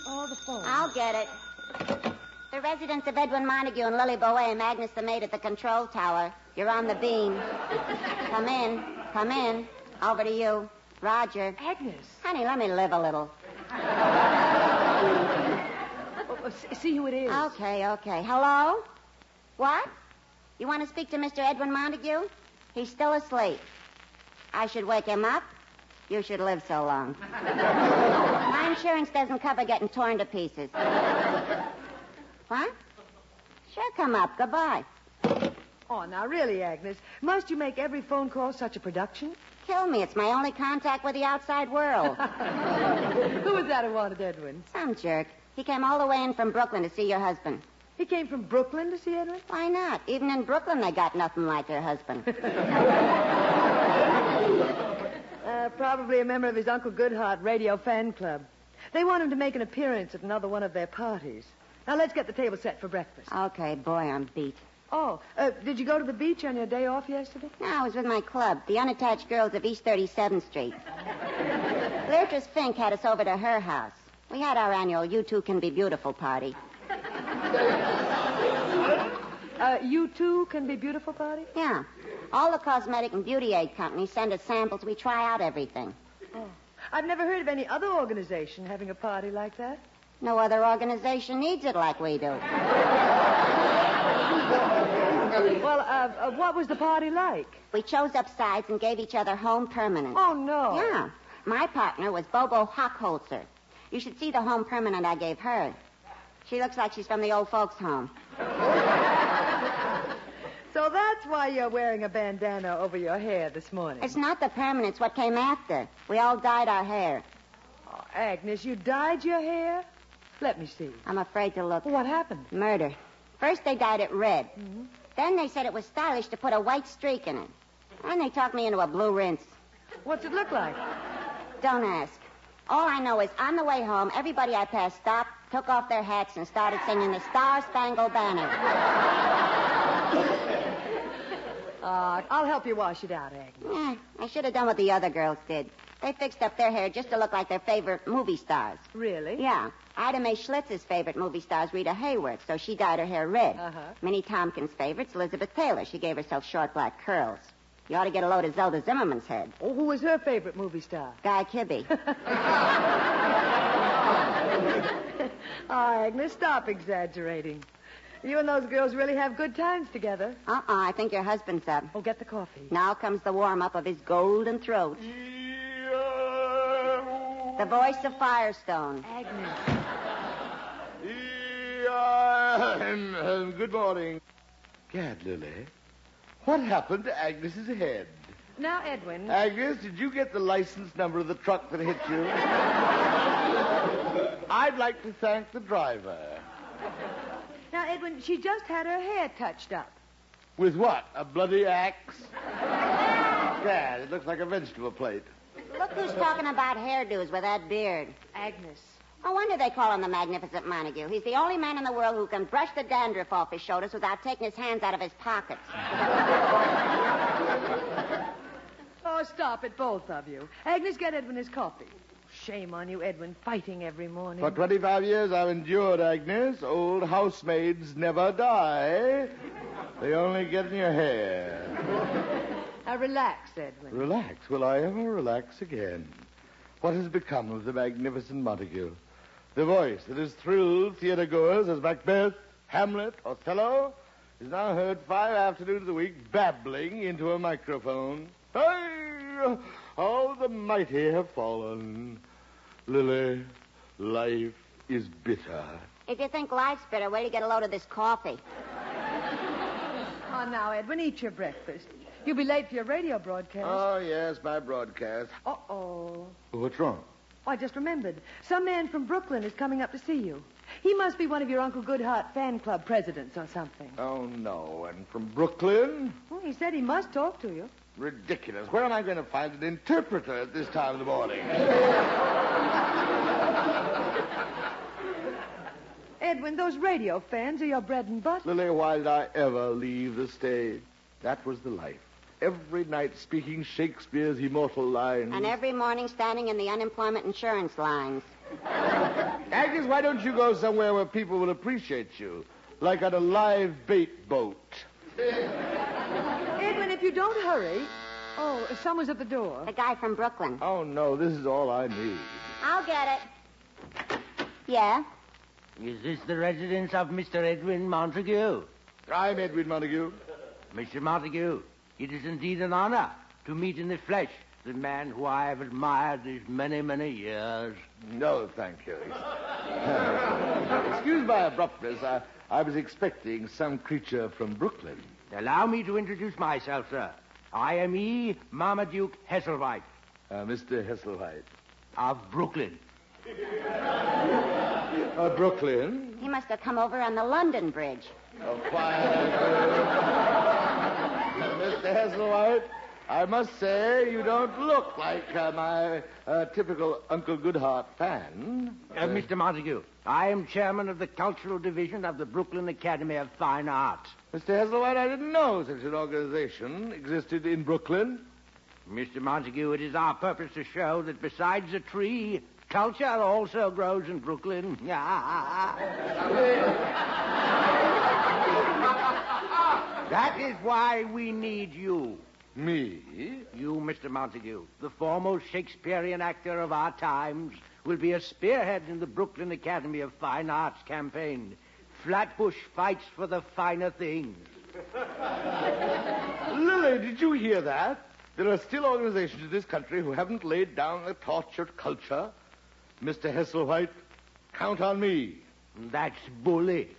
Oh, the phone. I'll get it. The residence of Edwin Montague and Lily Boehm, Agnes the maid at the control tower. You're on the beam. Come in. Come in. Over to you. Roger. Agnes. Honey, let me live a little. See who it is. Okay. Hello? What? You want to speak to Mr. Edwin Montague? He's still asleep. I should wake him up? You should live so long. My insurance doesn't cover getting torn to pieces. What? Sure, come up. Goodbye. Oh, now, really, Agnes, must you make every phone call such a production? Kill me. It's my only contact with the outside world. Who was that who wanted Edwin? Some jerk. He came all the way in from Brooklyn to see your husband. He came from Brooklyn to see Edwin? Why not? Even in Brooklyn, they got nothing like their husband. Probably a member of his Uncle Goodhart radio fan club. They want him to make an appearance at another one of their parties. Now, let's get the table set for breakfast. Okay, boy, I'm beat. Oh, did you go to the beach on your day off yesterday? No, I was with my club, the Unattached Girls of East 37th Street. Beatrice Fink had us over to her house. We had our annual You Two Can Be Beautiful party. You Two Can Be Beautiful party? Yeah. All the cosmetic and beauty aid companies send us samples. We try out everything. Oh. I've never heard of any other organization having a party like that. No other organization needs it like we do. Well, what was the party like? We chose up sides and gave each other home permanent. Oh, no. Yeah. My partner was Bobo Hockholzer. You should see the home permanent I gave her. She looks like she's from the old folks' home. So that's why you're wearing a bandana over your hair this morning. It's not the permanent. It's what came after. We all dyed our hair. Oh, Agnes, you dyed your hair? Let me see. I'm afraid to look. What happened? Murder. First they dyed it red. Mm-hmm. Then they said it was stylish to put a white streak in it. And they talked me into a blue rinse. What's it look like? Don't ask. All I know is on the way home, everybody I passed stopped, took off their hats, and started singing the Star-Spangled Banner. I'll help you wash it out, Agnes. Yeah, I should have done what the other girls did. They fixed up their hair just to look like their favorite movie stars. Really? Yeah. Ida Mae Schlitz's favorite movie star is Rita Hayworth, so she dyed her hair red. Uh-huh. Minnie Tompkins' favorite's Elizabeth Taylor. She gave herself short black curls. You ought to get a load of Zelda Zimmerman's head. Oh, who was her favorite movie star? Guy Kibbe. Oh, Agnes, stop exaggerating. You and those girls really have good times together. I think your husband's up. Oh, get the coffee. Now comes the warm-up of his golden throat. The voice of Firestone. Agnes. Good morning. Gad, Lily, what happened to Agnes's head? Now, Edwin. Agnes, did you get the license number of the truck that hit you? I'd like to thank the driver. Now, Edwin, she just had her hair touched up. With what? A bloody axe? Gad, it looks like a vegetable plate. Look who's talking about hairdos with that beard. Agnes. No wonder they call him the Magnificent Montague. He's the only man in the world who can brush the dandruff off his shoulders without taking his hands out of his pockets. Oh, stop it, both of you. Agnes, get Edwin his coffee. Shame on you, Edwin, fighting every morning. For 25 years I've endured, Agnes. Old housemaids never die. They only get in your hair. Now, relax, Edwin. Relax? Will I ever relax again? What has become of the Magnificent Montague? The voice that has thrilled theatergoers as Macbeth, Hamlet, Othello is now heard 5 afternoons a week babbling into a microphone. Hey! How the mighty have fallen. Lily, life is bitter. If you think life's bitter, wait to get a load of this coffee. Oh, now, Edwin, eat your breakfast. You'll be late for your radio broadcast. Oh, yes, my broadcast. Uh-oh. What's wrong? Oh, I just remembered. Some man from Brooklyn is coming up to see you. He must be one of your Uncle Goodhart fan club presidents or something. Oh, no. And from Brooklyn? Well, he said he must talk to you. Ridiculous. Where am I going to find an interpreter at this time of the morning? Edwin, those radio fans are your bread and butter. Lily, why did I ever leave the stage? That was the life. Every night speaking Shakespeare's immortal lines. And every morning standing in the unemployment insurance lines. Agnes, why don't you go somewhere where people will appreciate you? Like on a live bait boat. Edwin, if you don't hurry... Oh, someone's at the door. The guy from Brooklyn. Oh, no, this is all I need. I'll get it. Yeah? Is this the residence of Mr. Edwin Montague? I'm Edwin Montague. Mr. Montague, it is indeed an honor to meet in the flesh the man who I have admired these many, many years. No, thank you. Excuse my abruptness. I was expecting some creature from Brooklyn. Allow me to introduce myself, sir. I am Marmaduke Hesselwhite. Mr. Hesselwhite. Of Brooklyn. Brooklyn? He must have come over on the London Bridge. Oh, quiet. Mr. Hesselwhite, I must say you don't look like my typical Uncle Goodhart fan. Mr. Montague, I am chairman of the cultural division of the Brooklyn Academy of Fine Arts. Mr. Hesselwhite, I didn't know such an organization existed in Brooklyn. Mr. Montague, it is our purpose to show that besides a tree, culture also grows in Brooklyn. That is why we need you. Me? You, Mr. Montague, the foremost Shakespearean actor of our times, will be a spearhead in the Brooklyn Academy of Fine Arts campaign. Flatbush fights for the finer things. Lily, did you hear that? There are still organizations in this country who haven't laid down the torch of culture. Mr. Hesselwhite, count on me. That's bully.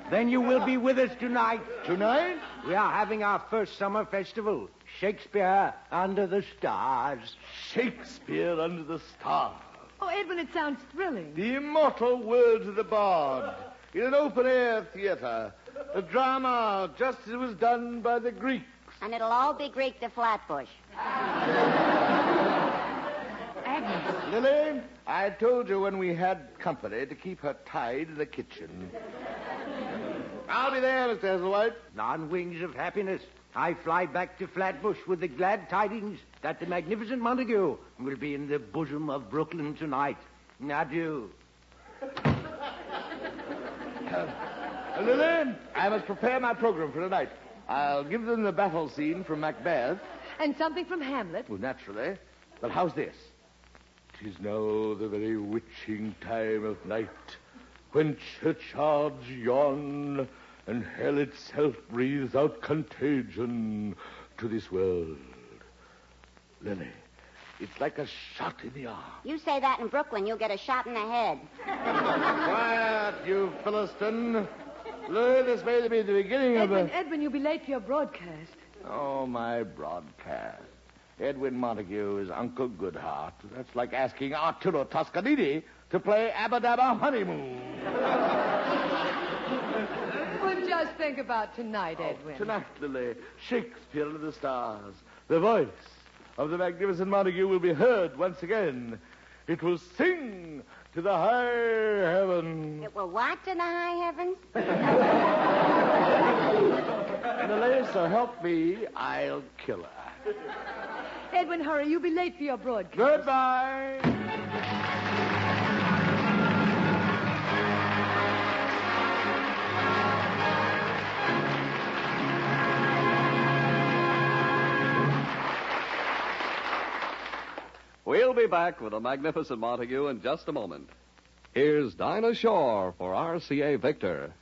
Then you will be with us tonight. Tonight? We are having our first summer festival, Shakespeare Under the Stars. Shakespeare Under the Stars. Oh, Edwin, it sounds thrilling. The immortal words of the bard in an open-air theater. A drama just as it was done by the Greeks. And it'll all be Greek to Flatbush. Agnes. Lily, I told you when we had company to keep her tied in the kitchen. I'll be there, Mr. Hesselwhite. On wings of happiness, I fly back to Flatbush with the glad tidings that the magnificent Montague will be in the bosom of Brooklyn tonight. Adieu. Lily, I must prepare my program for tonight. I'll give them the battle scene from Macbeth. And something from Hamlet. Well, naturally. But how's this? 'Tis now the very witching time of night, when churchyards yawn, and hell itself breathes out contagion to this world. Lily, it's like a shot in the arm. You say that in Brooklyn, you'll get a shot in the head. Quiet, you Philistine. Lily, this may be the beginning of a... Edwin, you'll be late for your broadcast. Oh, my broadcast. Edwin Montague is Uncle Goodhart. That's like asking Arturo Toscanini to play Abba Dabba Honeymoon. Well, just think about tonight, Edwin. Tonight, Lily, Shakespeare Under the Stars. The voice of the magnificent Montague will be heard once again. It will sing to the high heavens. It will what to the high heavens? Lily, so help me, I'll kill her. Edwin, hurry. You'll be late for your broadcast. Goodbye. We'll be back with the magnificent Montague in just a moment. Here's Dinah Shore for RCA Victor.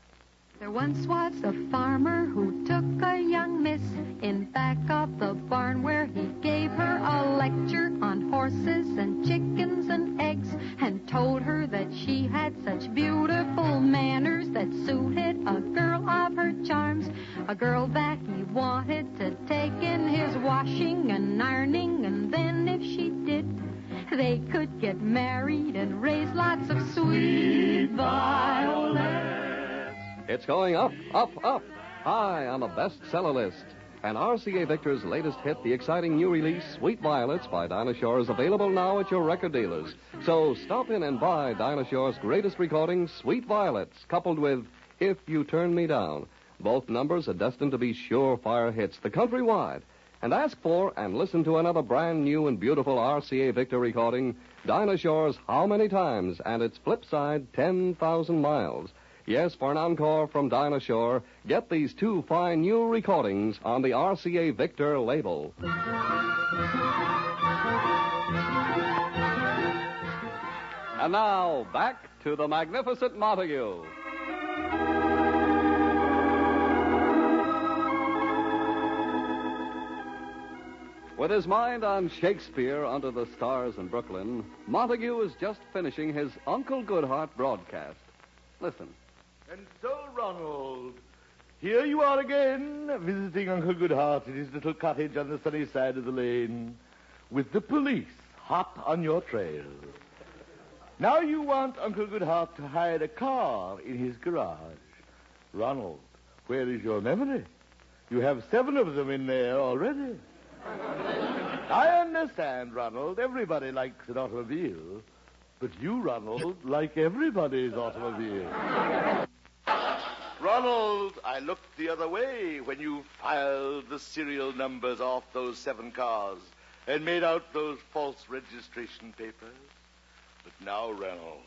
There once was a farmer who took a young miss in back of the barn where he gave her a lecture on horses and chickens and eggs and told her that she had such beautiful manners that suited a girl of her charms, a girl that he wanted to take in his washing and ironing, and then if she did, they could get married and raise lots of sweet violets. It's going up, up, up, high on the bestseller list. And RCA Victor's latest hit, the exciting new release, Sweet Violets by Dinah Shore, is available now at your record dealers. So stop in and buy Dinah Shore's greatest recording, Sweet Violets, coupled with If You Turn Me Down. Both numbers are destined to be surefire hits, the countrywide. And ask for and listen to another brand new and beautiful RCA Victor recording, Dinah Shore's How Many Times, and its flip side, 10,000 Miles. Yes, for an encore from Dinah Shore, get these two fine new recordings on the RCA Victor label. And now, back to the magnificent Montague. With his mind on Shakespeare Under the Stars in Brooklyn, Montague is just finishing his Uncle Goodhart broadcast. Listen. And so, Ronald, Here you are again, visiting Uncle Goodhart in his little cottage on the sunny side of the lane, with the police hot on your trail. Now you want Uncle Goodhart to hide a car in his garage. Ronald, where is your memory? You have 7 of them in there already. I understand, Ronald. Everybody likes an automobile. But you, Ronald, like everybody's automobile. Ronald, I looked the other way when you filed the serial numbers off those 7 cars and made out those false registration papers. But now, Ronald,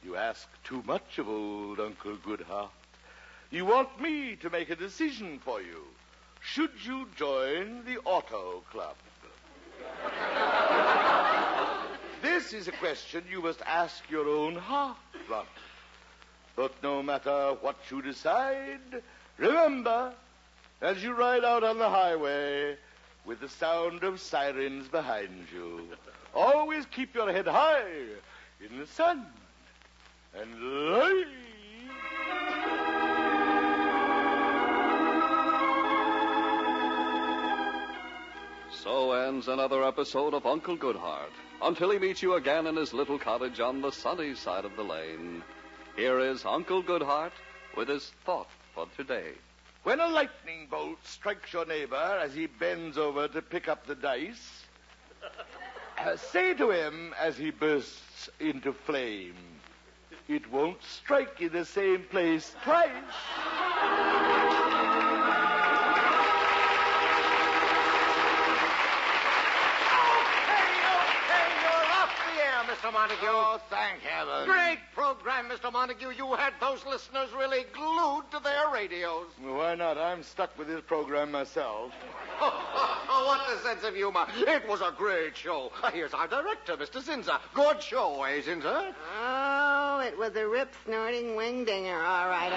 you ask too much of old Uncle Goodhart. You want me to make a decision for you. Should you join the Auto Club? This is a question you must ask your own heart, Ronald. But no matter what you decide, remember, as you ride out on the highway with the sound of sirens behind you, always keep your head high in the sun and light. So ends another episode of Uncle Goodhart. Until he meets you again in his little cottage on the sunny side of the lane, here is Uncle Goodhart with his thought for today. When a lightning bolt strikes your neighbor as he bends over to pick up the dice, say to him as he bursts into flame, "It won't strike in the same place twice." Mr. Montague. Oh, thank heaven. Great program, Mr. Montague. You had those listeners really glued to their radios. Well, why not? I'm stuck with this program myself. What a sense of humor. It was a great show. Here's our director, Mr. Zinza. Good show, eh, Zinza? Oh, it was a rip-snorting wing-dinger. All right.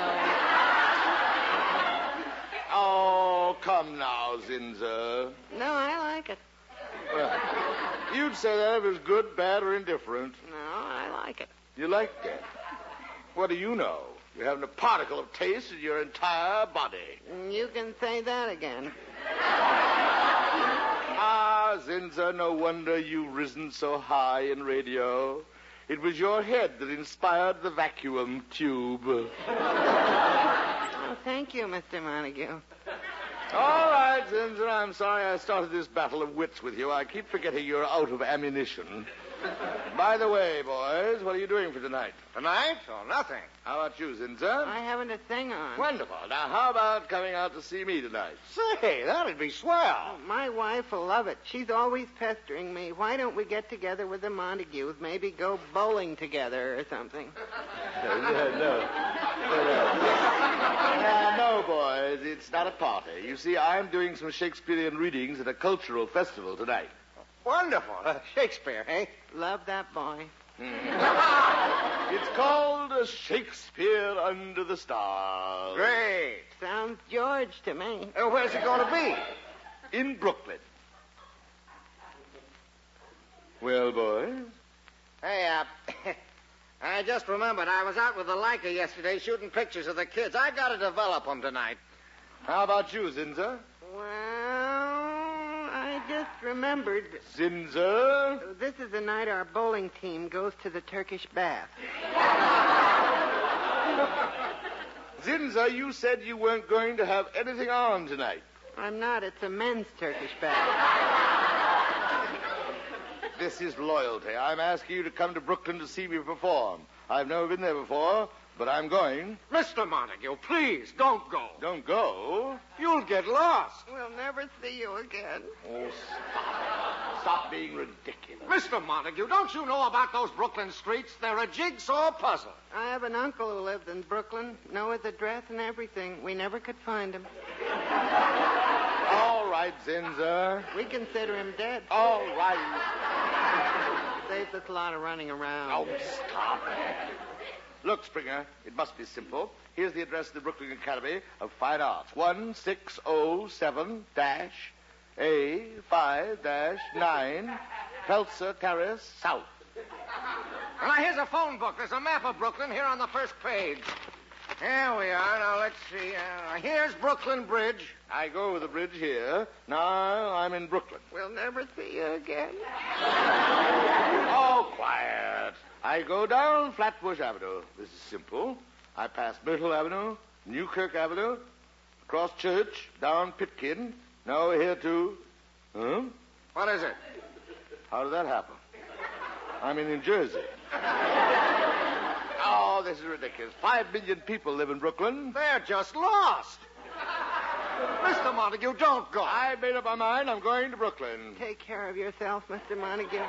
Oh, come now, Zinza. No, I like it. Well, you'd say that if it was good, bad, or indifferent. No, I like it. You liked it? What do you know? You haven't a particle of taste in your entire body. You can say that again. Ah, Zinza, no wonder you've risen so high in radio. It was your head that inspired the vacuum tube. Oh, thank you, Mr. Montague. All right, Zinza, I'm sorry I started this battle of wits with you. I keep forgetting you're out of ammunition. By the way, boys, what are you doing for tonight? Tonight? Oh, nothing. How about you, Zinza? I haven't a thing on. Wonderful. Now, how about coming out to see me tonight? Say, that'd be swell. Oh, my wife will love it. She's always pestering me. Why don't we get together with the Montagues? Maybe go bowling together or something. No, boys, it's not a party. You see, I'm doing some Shakespearean readings at a cultural festival tonight. Wonderful. Shakespeare, eh? Love that boy. It's called Shakespeare Under the Stars. Great. Sounds George to me. Where's it going to be? In Brooklyn. Well, boys? Hey, I just remembered I was out with the Leica yesterday shooting pictures of the kids. I got to develop them tonight. How about you, Zinza? Well, I just remembered. Zinza? This is the night our bowling team goes to the Turkish bath. Zinza, you said you weren't going to have anything on tonight. I'm not. It's a men's Turkish bath. This is loyalty. I'm asking you to come to Brooklyn to see me perform. I've never been there before, but I'm going. Mr. Montague, please, don't go. Don't go? You'll get lost. We'll never see you again. Oh, stop. Stop being ridiculous. Mr. Montague, don't you know about those Brooklyn streets? They're a jigsaw puzzle. I have an uncle who lives in Brooklyn. Know his address and everything. We never could find him. All right, Zinza. We consider him dead. All right. Saves us a lot of running around. Oh, stop. Look, Springer, it must be simple. Here's the address of the Brooklyn Academy of Fine Arts. 1607-A5-9 Pelzer Terrace, South. Now, here's a phone book. There's a map of Brooklyn here on the first page. Here we are. Now, let's see. here's Brooklyn Bridge. I go over the bridge here. Now I'm in Brooklyn. We'll never see you again. Oh, quiet. I go down Flatbush Avenue. This is simple. I pass Myrtle Avenue, Newkirk Avenue, across Church, down Pitkin. Now we're here to... Huh? What is it? How did that happen? I'm in New Jersey. Oh, this is ridiculous. 5 million people live in Brooklyn. They're just lost. Mr. Montague, don't go. I made up my mind. I'm going to Brooklyn. Take care of yourself, Mr. Montague.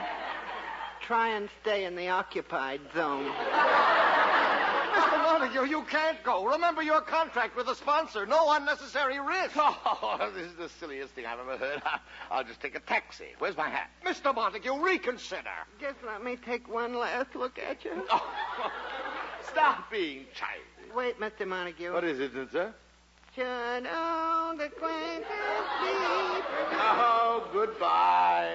Try and stay in the occupied zone. Mr. Montague, you can't go. Remember your contract with the sponsor. No unnecessary risk. Oh, this is the silliest thing I've ever heard. I'll just take a taxi. Where's my hat? Mr. Montague, reconsider. Just let me take one last look at you. Oh, stop being childish. Wait, Mr. Montague. What is it, sir? Should all the acquaintance be... Oh, goodbye.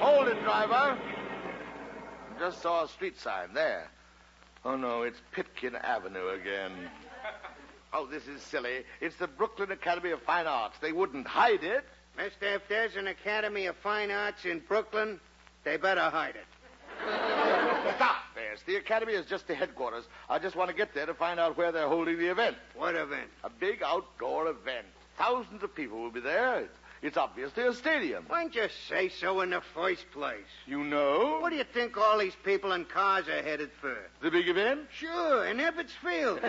Hold it, driver. Just saw a street sign there. Oh, no, it's Pitkin Avenue again. Oh, this is silly. It's the Brooklyn Academy of Fine Arts. They wouldn't hide it. Mister, if there's an Academy of Fine Arts in Brooklyn, they better hide it. Stop, there's. The Academy is just the headquarters. I just want to get there to find out where they're holding the event. What event? A big outdoor event. Thousands of people will be there. It's obviously a stadium. Why don't you say so in the first place? You know? What do you think all these people and cars are headed for? The big event? Sure, in Ebbets Field.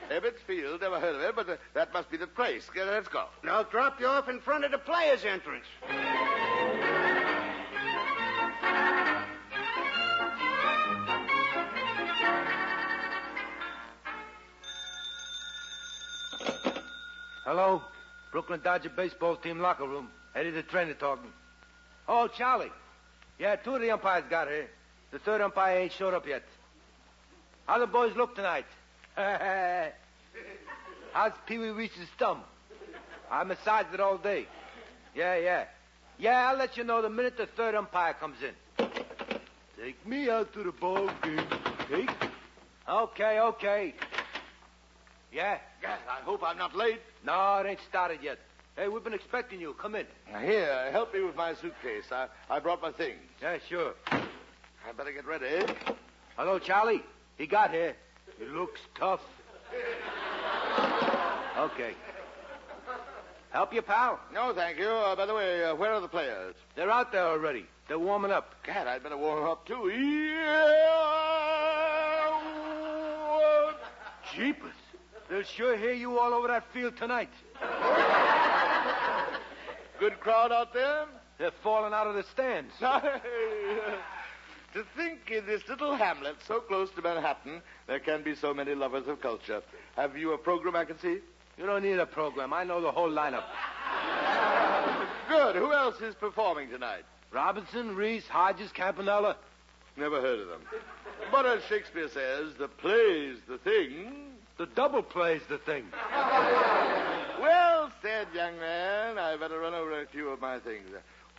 Ebbets Field, never heard of it, but that must be the place. Let's go. I'll drop you off in front of the players' entrance. Hello? Brooklyn Dodger baseball team locker room. Eddie the trainer talking. Oh, Charlie. Yeah, 2 of the umpires got here. The 3rd umpire ain't showed up yet. How the boys look tonight? How's Pee Wee Reese's thumb? I massaged it all day. Yeah, I'll let you know the minute the 3rd umpire comes in. Take me out to the ball game. Take. Okay. Yeah? I hope I'm not late. No, it ain't started yet. Hey, we've been expecting you. Come in. Here, help me with my suitcase. I brought my things. Yeah, sure. I better get ready. Hello, Charlie. He got here. He looks tough. Okay. Help you, pal? No, thank you. By the way, where are the players? They're out there already. They're warming up. Gad, I'd better warm up, too. Yeah! Jeepers. They'll sure hear you all over that field tonight. Good crowd out there? They're falling out of the stands. To think in this little hamlet so close to Manhattan, there can be so many lovers of culture. Have you a program I can see? You don't need a program. I know the whole lineup. Good. Who else is performing tonight? Robinson, Reese, Hodges, Campanella. Never heard of them. But as Shakespeare says, the play's the thing. The double play's the thing. Well said, young man. I better run over a few of my things.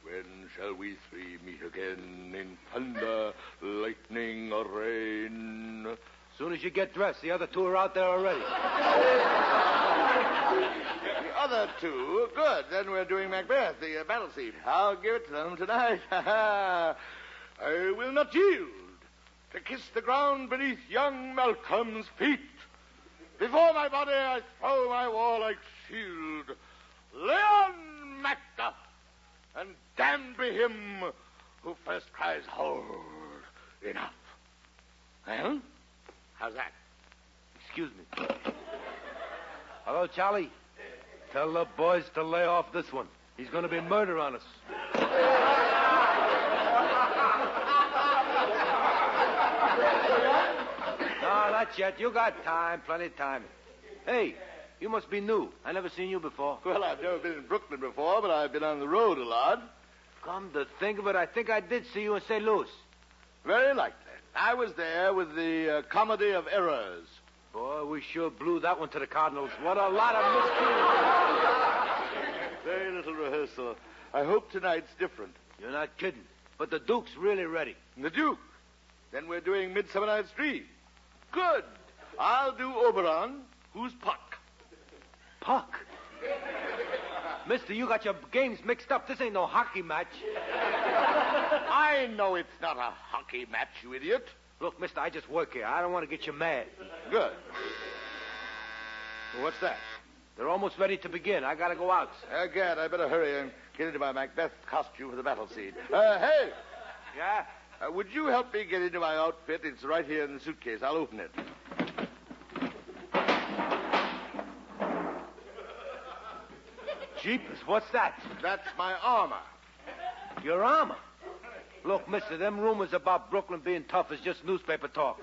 When shall we three meet again in thunder, lightning, or rain? As soon as you get dressed, the other 2 are out there already. The other 2? Good. Then we're doing Macbeth, the battle scene. I'll give it to them tonight. I will not yield to kiss the ground beneath young Malcolm's feet. Before my body I throw my warlike shield. Leon Macduff, and damned be him who first cries, hold, enough. Well, how's that? Excuse me. Hello, Charlie. Tell the boys to lay off this one. He's going to be murder on us. No, not yet. You got time, plenty of time. Hey, you must be new. I never seen you before. Well, I've never been in Brooklyn before, but I've been on the road a lot. Come to think of it, I think I did see you in St. Louis. Very likely. I was there with the Comedy of Errors. Boy, we sure blew that one to the Cardinals. What a lot of miscues. hope tonight's different. You're not kidding. But the Duke's really ready. The Duke? Then we're doing Midsummer Night's Dream. Good. I'll do Oberon. Who's Puck? Puck? Mister, you got your games mixed up. This ain't no hockey match. I know it's not a hockey match, you idiot. Look, mister, I just work here. I don't want to get you mad. Good. Well, what's that? They're almost ready to begin. I gotta go out. Gad, I better hurry and get into my Macbeth costume for the battle scene. Hey! Yeah? Would you help me get into my outfit? It's right here in the suitcase. I'll open it. Jeepers, what's that? That's my armor. Your armor? Look, mister, them rumors about Brooklyn being tough is just newspaper talk.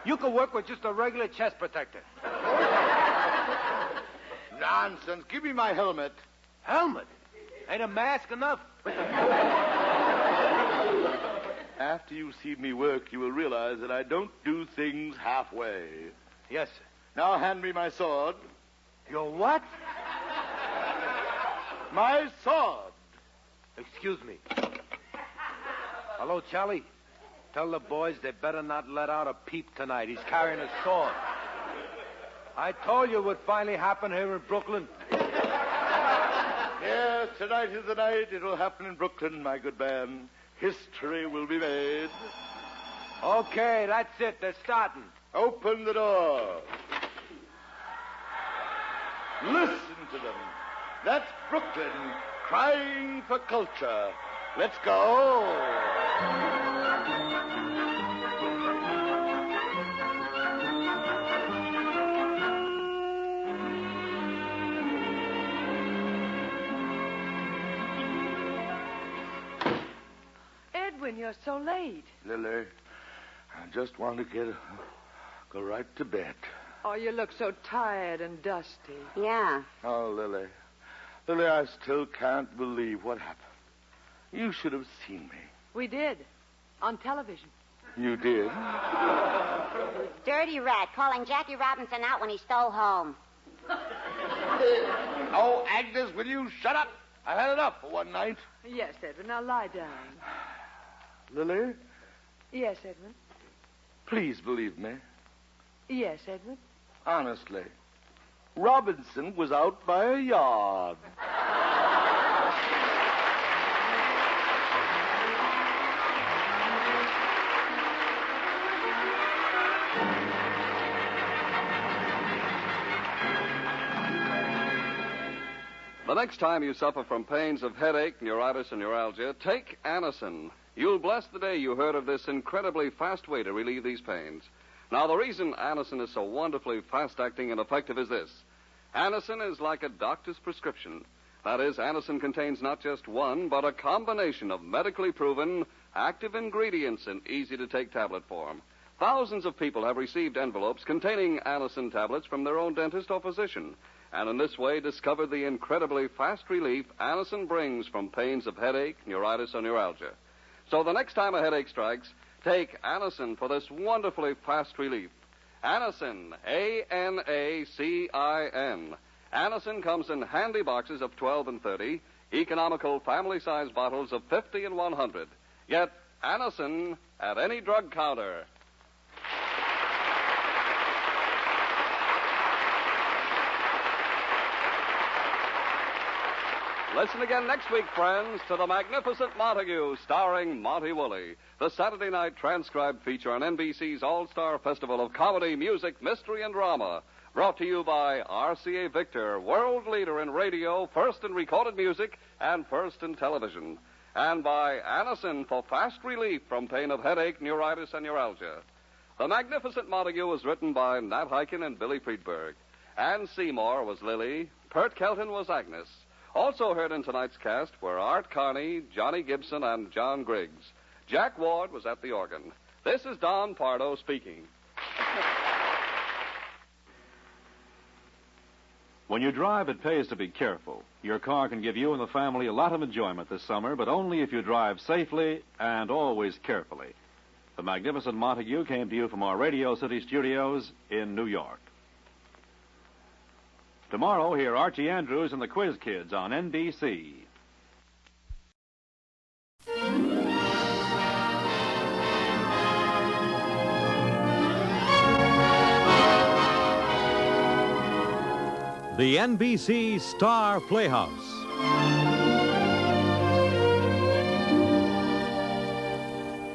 You can work with just a regular chest protector. Nonsense. Give me my helmet. Helmet? Ain't a mask enough? After you see me work, you will realize that I don't do things halfway. Yes, sir. Now hand me my sword. Your what? My sword. Excuse me. Hello, Charlie. Tell the boys they better not let out a peep tonight. He's carrying a sword. I told you it would finally happen here in Brooklyn. Yes, tonight is the night. It will happen in Brooklyn, my good man. History will be made. Okay, that's it. They're starting. Open the door. Listen to them. That's Brooklyn crying for culture. Let's go. Edwin, you're so late. Lily, I just want to go right to bed. Oh, you look so tired and dusty. Yeah. Oh, Lily. Lily, I still can't believe what happened. You should have seen me. We did. On television. You did? Dirty rat calling Jackie Robinson out when he stole home. Oh, Agnes, will you shut up? I've had enough for one night. Yes, Edwin. Now lie down. Lily, Yes, Edwin. please believe me. Yes, Edwin. Honestly. Robinson was out by a yard. The next time you suffer from pains of headache, neuritis, and neuralgia, take Anacin. You'll bless the day you heard of this incredibly fast way to relieve these pains. Now, the reason Anacin is so wonderfully fast-acting and effective is this. Anacin is like a doctor's prescription. That is, Anacin contains not just one, but a combination of medically proven active ingredients in easy-to-take tablet form. Thousands of people have received envelopes containing Anacin tablets from their own dentist or physician, and in this way discovered the incredibly fast relief Anacin brings from pains of headache, neuritis, or neuralgia. So the next time a headache strikes, take Anacin for this wonderfully fast relief. Anacin, A-N-A-C-I-N. Anacin comes in handy boxes of 12 and 30, economical family-size bottles of 50 and 100. Get Anacin at any drug counter. Listen again next week, friends, to The Magnificent Montague, starring Monty Woolley, the Saturday night transcribed feature on NBC's All-Star Festival of Comedy, Music, Mystery, and Drama. Brought to you by RCA Victor, world leader in radio, first in recorded music, and first in television. And by Anacin for fast relief from pain of headache, neuritis, and neuralgia. The Magnificent Montague was written by Nat Hiken and Billy Friedberg. Ann Seymour was Lily. Pert Kelton was Agnes. Also heard in tonight's cast were Art Carney, Johnny Gibson, and John Griggs. Jack Ward was at the organ. This is Don Pardo speaking. When you drive, it pays to be careful. Your car can give you and the family a lot of enjoyment this summer, but only if you drive safely and always carefully. The Magnificent Montague came to you from our Radio City studios in New York. Tomorrow, hear Archie Andrews and the Quiz Kids on NBC. the NBC Star Playhouse.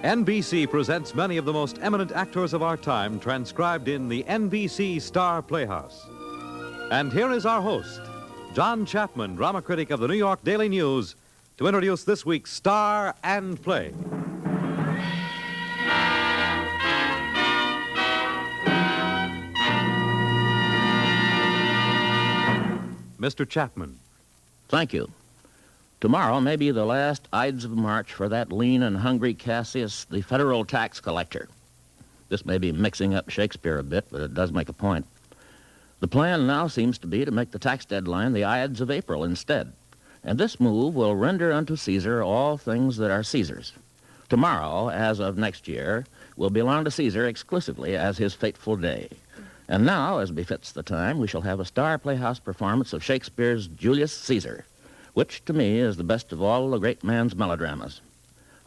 NBC presents many of the most eminent actors of our time transcribed in the NBC Star Playhouse. And here is our host, John Chapman, drama critic of the New York Daily News, to introduce this week's star and play. Mr. Chapman. Thank you. Tomorrow may be the last Ides of March for that lean and hungry Cassius, the federal tax collector. This may be mixing up Shakespeare a bit, but it does make a point. The plan now seems to be to make the tax deadline the Ides of April instead. And this move will render unto Caesar all things that are Caesar's. Tomorrow, as of next year, will belong to Caesar exclusively as his fateful day. And now, as befits the time, we shall have a Star Playhouse performance of Shakespeare's Julius Caesar, which to me is the best of all the great man's melodramas.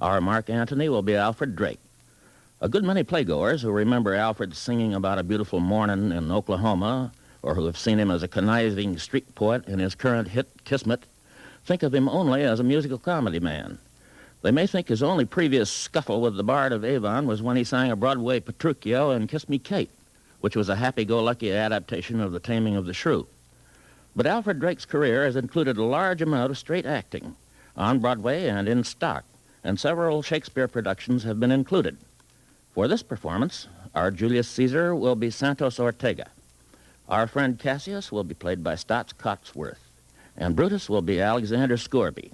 Our Mark Antony will be Alfred Drake. A good many playgoers who remember Alfred singing about a beautiful morning in Oklahoma, or who have seen him as a conniving street poet in his current hit, Kismet, think of him only as a musical comedy man. They may think his only previous scuffle with the Bard of Avon was when he sang a Broadway Petruchio in Kiss Me Kate, which was a happy-go-lucky adaptation of The Taming of the Shrew. But Alfred Drake's career has included a large amount of straight acting, on Broadway and in stock, and several Shakespeare productions have been included. For this performance, our Julius Caesar will be Santos Ortega. Our friend Cassius will be played by Stotts Cotsworth, and Brutus will be Alexander Scourby.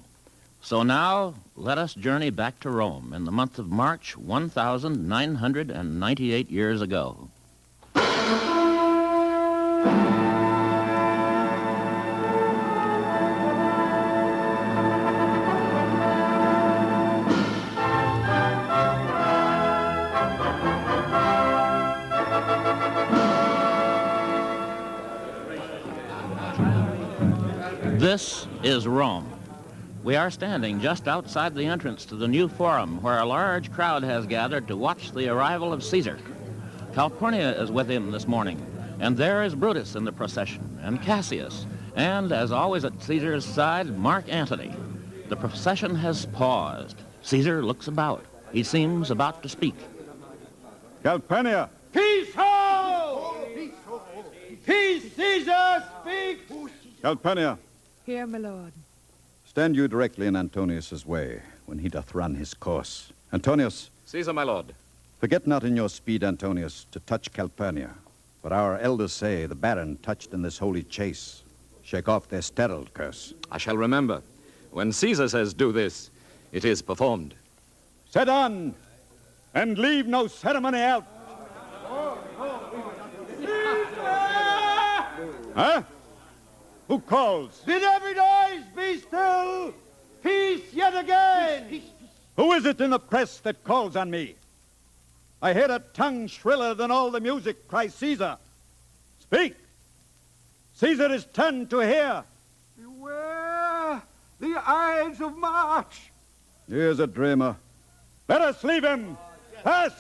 So now, let us journey back to Rome in the month of March, 1,998 years ago. This is Rome. We are standing just outside the entrance to the new Forum, where a large crowd has gathered to watch the arrival of Caesar. Calpurnia is with him this morning, and there is Brutus in the procession, and Cassius, and, as always at Caesar's side, Mark Antony. The procession has paused. Caesar looks about. He seems about to speak. Calpurnia! Peace ho! Peace, Caesar, speak! Calpurnia! Here, my lord. Stand you directly in Antonius's way when he doth run his course. Antonius. Caesar, my lord. Forget not in your speed, Antonius, to touch Calpurnia. For our elders say the Baron touched in this holy chase. Shake off their sterile curse. I shall remember. When Caesar says do this, it is performed. Set on, and leave no ceremony out. Huh? Who calls? Bid every noise be still! Peace yet again! Peace. Who is it in the press that calls on me? I hear a tongue shriller than all the music, cries Caesar. Speak! Caesar is turned to hear. Beware the Ides of March. Here's a dreamer. Let us leave him. Pass!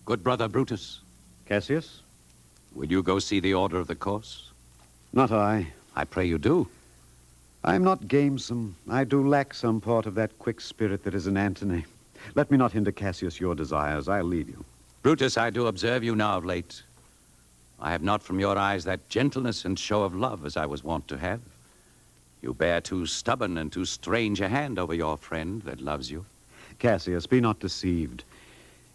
Good brother Brutus. Cassius? Will you go see the order of the course? Not I. I pray you do. I am not gamesome. I do lack some part of that quick spirit that is in Antony. Let me not hinder, Cassius, your desires. I'll leave you. Brutus, I do observe you now of late. I have not from your eyes that gentleness and show of love as I was wont to have. You bear too stubborn and too strange a hand over your friend that loves you. Cassius, be not deceived.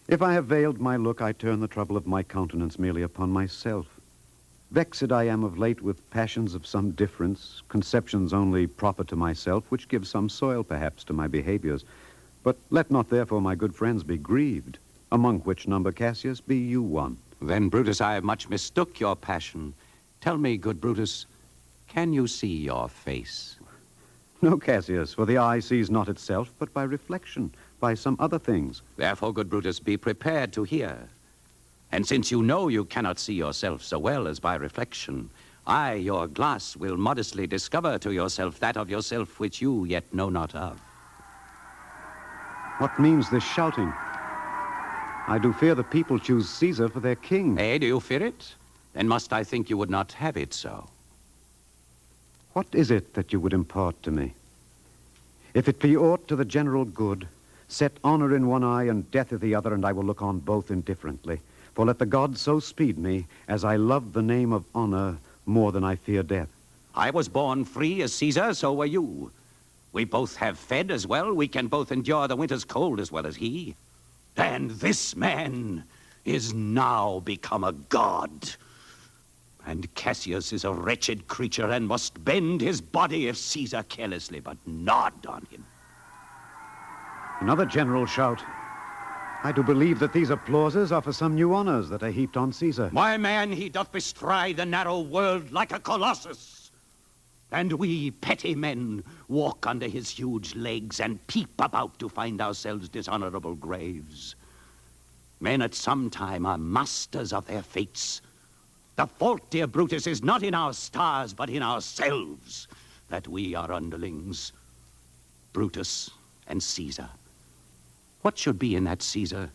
If I have veiled my look, I turn the trouble of my countenance merely upon myself. Vexed I am of late with passions of some difference, conceptions only proper to myself, which give some soil, perhaps, to my behaviors. But let not, therefore, my good friends be grieved, among which number, Cassius, be you one. Then, Brutus, I have much mistook your passion. Tell me, good Brutus, can you see your face? No, Cassius, for the eye sees not itself, but by reflection, by some other things. Therefore, good Brutus, be prepared to hear. And since you know you cannot see yourself so well as by reflection, I, your glass, will modestly discover to yourself that of yourself which you yet know not of. What means this shouting? I do fear the people choose Caesar for their king. Eh, do you fear it? Then must I think you would not have it so. What is it that you would impart to me? If it be aught to the general good, set honor in one eye and death in the other, and I will look on both indifferently. For let the gods so speed me, as I love the name of honor more than I fear death. I was born free as Caesar, so were you. We both have fed as well. We can both endure the winter's cold as well as he. And this man is now become a god. And Cassius is a wretched creature and must bend his body if Caesar carelessly but nod on him. Another general shout. I do believe that these applauses are for some new honors that are heaped on Caesar. My man, he doth bestride the narrow world like a colossus. And we petty men walk under his huge legs and peep about to find ourselves dishonorable graves. Men at some time are masters of their fates. The fault, dear Brutus, is not in our stars, but in ourselves, that we are underlings. Brutus and Caesar. What should be in that Caesar?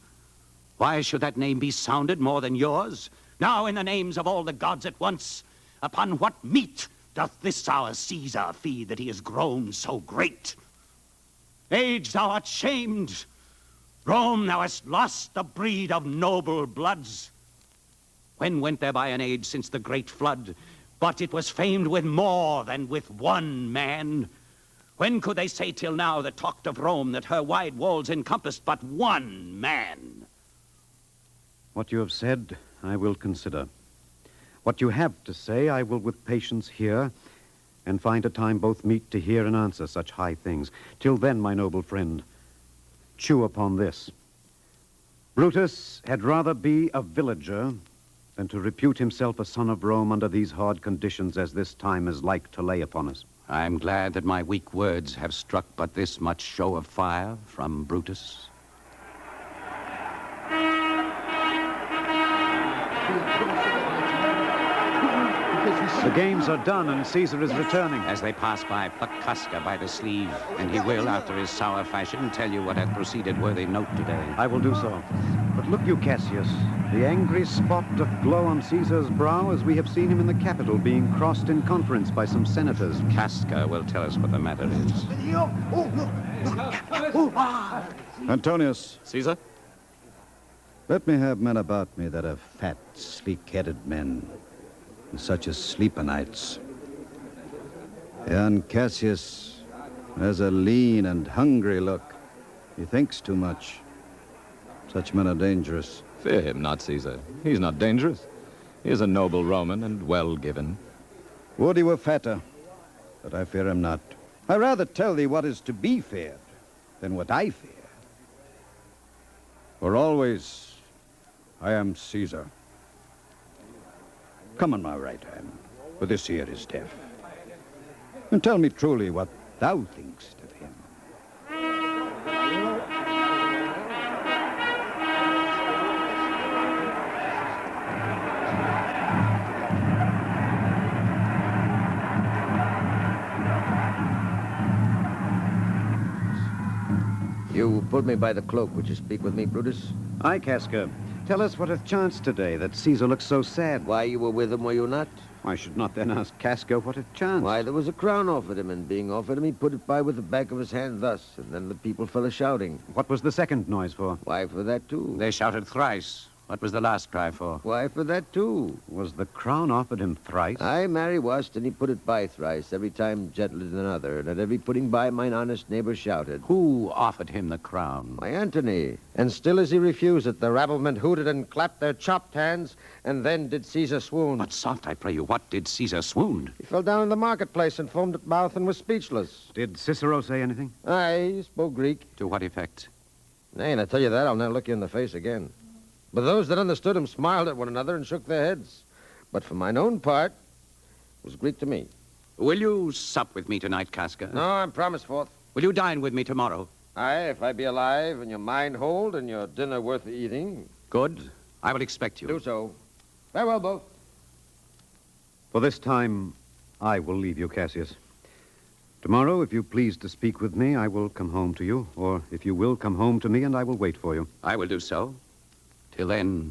Why should that name be sounded more than yours? Now in the names of all the gods at once, upon what meat doth this our Caesar feed that he is grown so great? Age, thou art shamed. Rome, thou hast lost the breed of noble bloods. When went there by an age since the great flood? But it was famed with more than with one man. When could they say till now that talked of Rome that her wide walls encompassed but one man? What you have said, I will consider. What you have to say, I will with patience hear, and find a time both meet to hear and answer such high things. Till then, my noble friend, chew upon this. Brutus had rather be a villager than to repute himself a son of Rome under these hard conditions as this time is like to lay upon us. I am glad that my weak words have struck but this much show of fire from Brutus. The games are done and Caesar is returning. As they pass by, pluck Casca by the sleeve, and he will, after his sour fashion, tell you what hath proceeded worthy note today. I will do so. But look you, Cassius, the angry spot doth glow on Caesar's brow as we have seen him in the Capitol being crossed in conference by some senators. Casca will tell us what the matter is. Antonius. Caesar? Let me have men about me that are fat, sleek-headed men, and such as sleep o' nights. Young Cassius has a lean and hungry look. He thinks too much. Such men are dangerous. Fear him not, Caesar. He's not dangerous. He is a noble Roman and well-given. Would he were fatter, but I fear him not. I rather tell thee what is to be feared than what I fear. For always I am Caesar. Come on my right hand, for this here is death. And tell me truly what thou thinkst of him. You pulled me by the cloak. Would you speak with me, Brutus? Aye, Casca. Tell us what hath chanced today, that Caesar looks so sad. Why, you were with him, were you not? I should not then ask Casca what hath chanced. Why, there was a crown offered him, and being offered him, he put it by with the back of his hand thus, and then the people fell a-shouting. What was the second noise for? Why, for that, too. They shouted thrice. What was the last cry for? Why, for that, too. Was the crown offered him thrice? Aye, marry wast, and he put it by thrice, every time gentler than another, and at every putting by mine honest neighbor shouted. Who offered him the crown? Why, Antony. And still as he refused it, the rabblement hooted and clapped their chopped hands, and then did Caesar swoon. But soft, I pray you, what did Caesar swoon? He fell down in the marketplace and foamed at mouth and was speechless. Did Cicero say anything? Aye, he spoke Greek. To what effect? Nay, and I tell you that, I'll never look you in the face again. But those that understood him smiled at one another and shook their heads. But for mine own part, it was Greek to me. Will you sup with me tonight, Casca? No, I'm promised forth. Will you dine with me tomorrow? Aye, if I be alive and your mind hold and your dinner worth the eating. Good. I will expect you. Do so. Farewell, both. For this time, I will leave you, Cassius. Tomorrow, if you please to speak with me, I will come home to you. Or if you will, come home to me and I will wait for you. I will do so. Till then,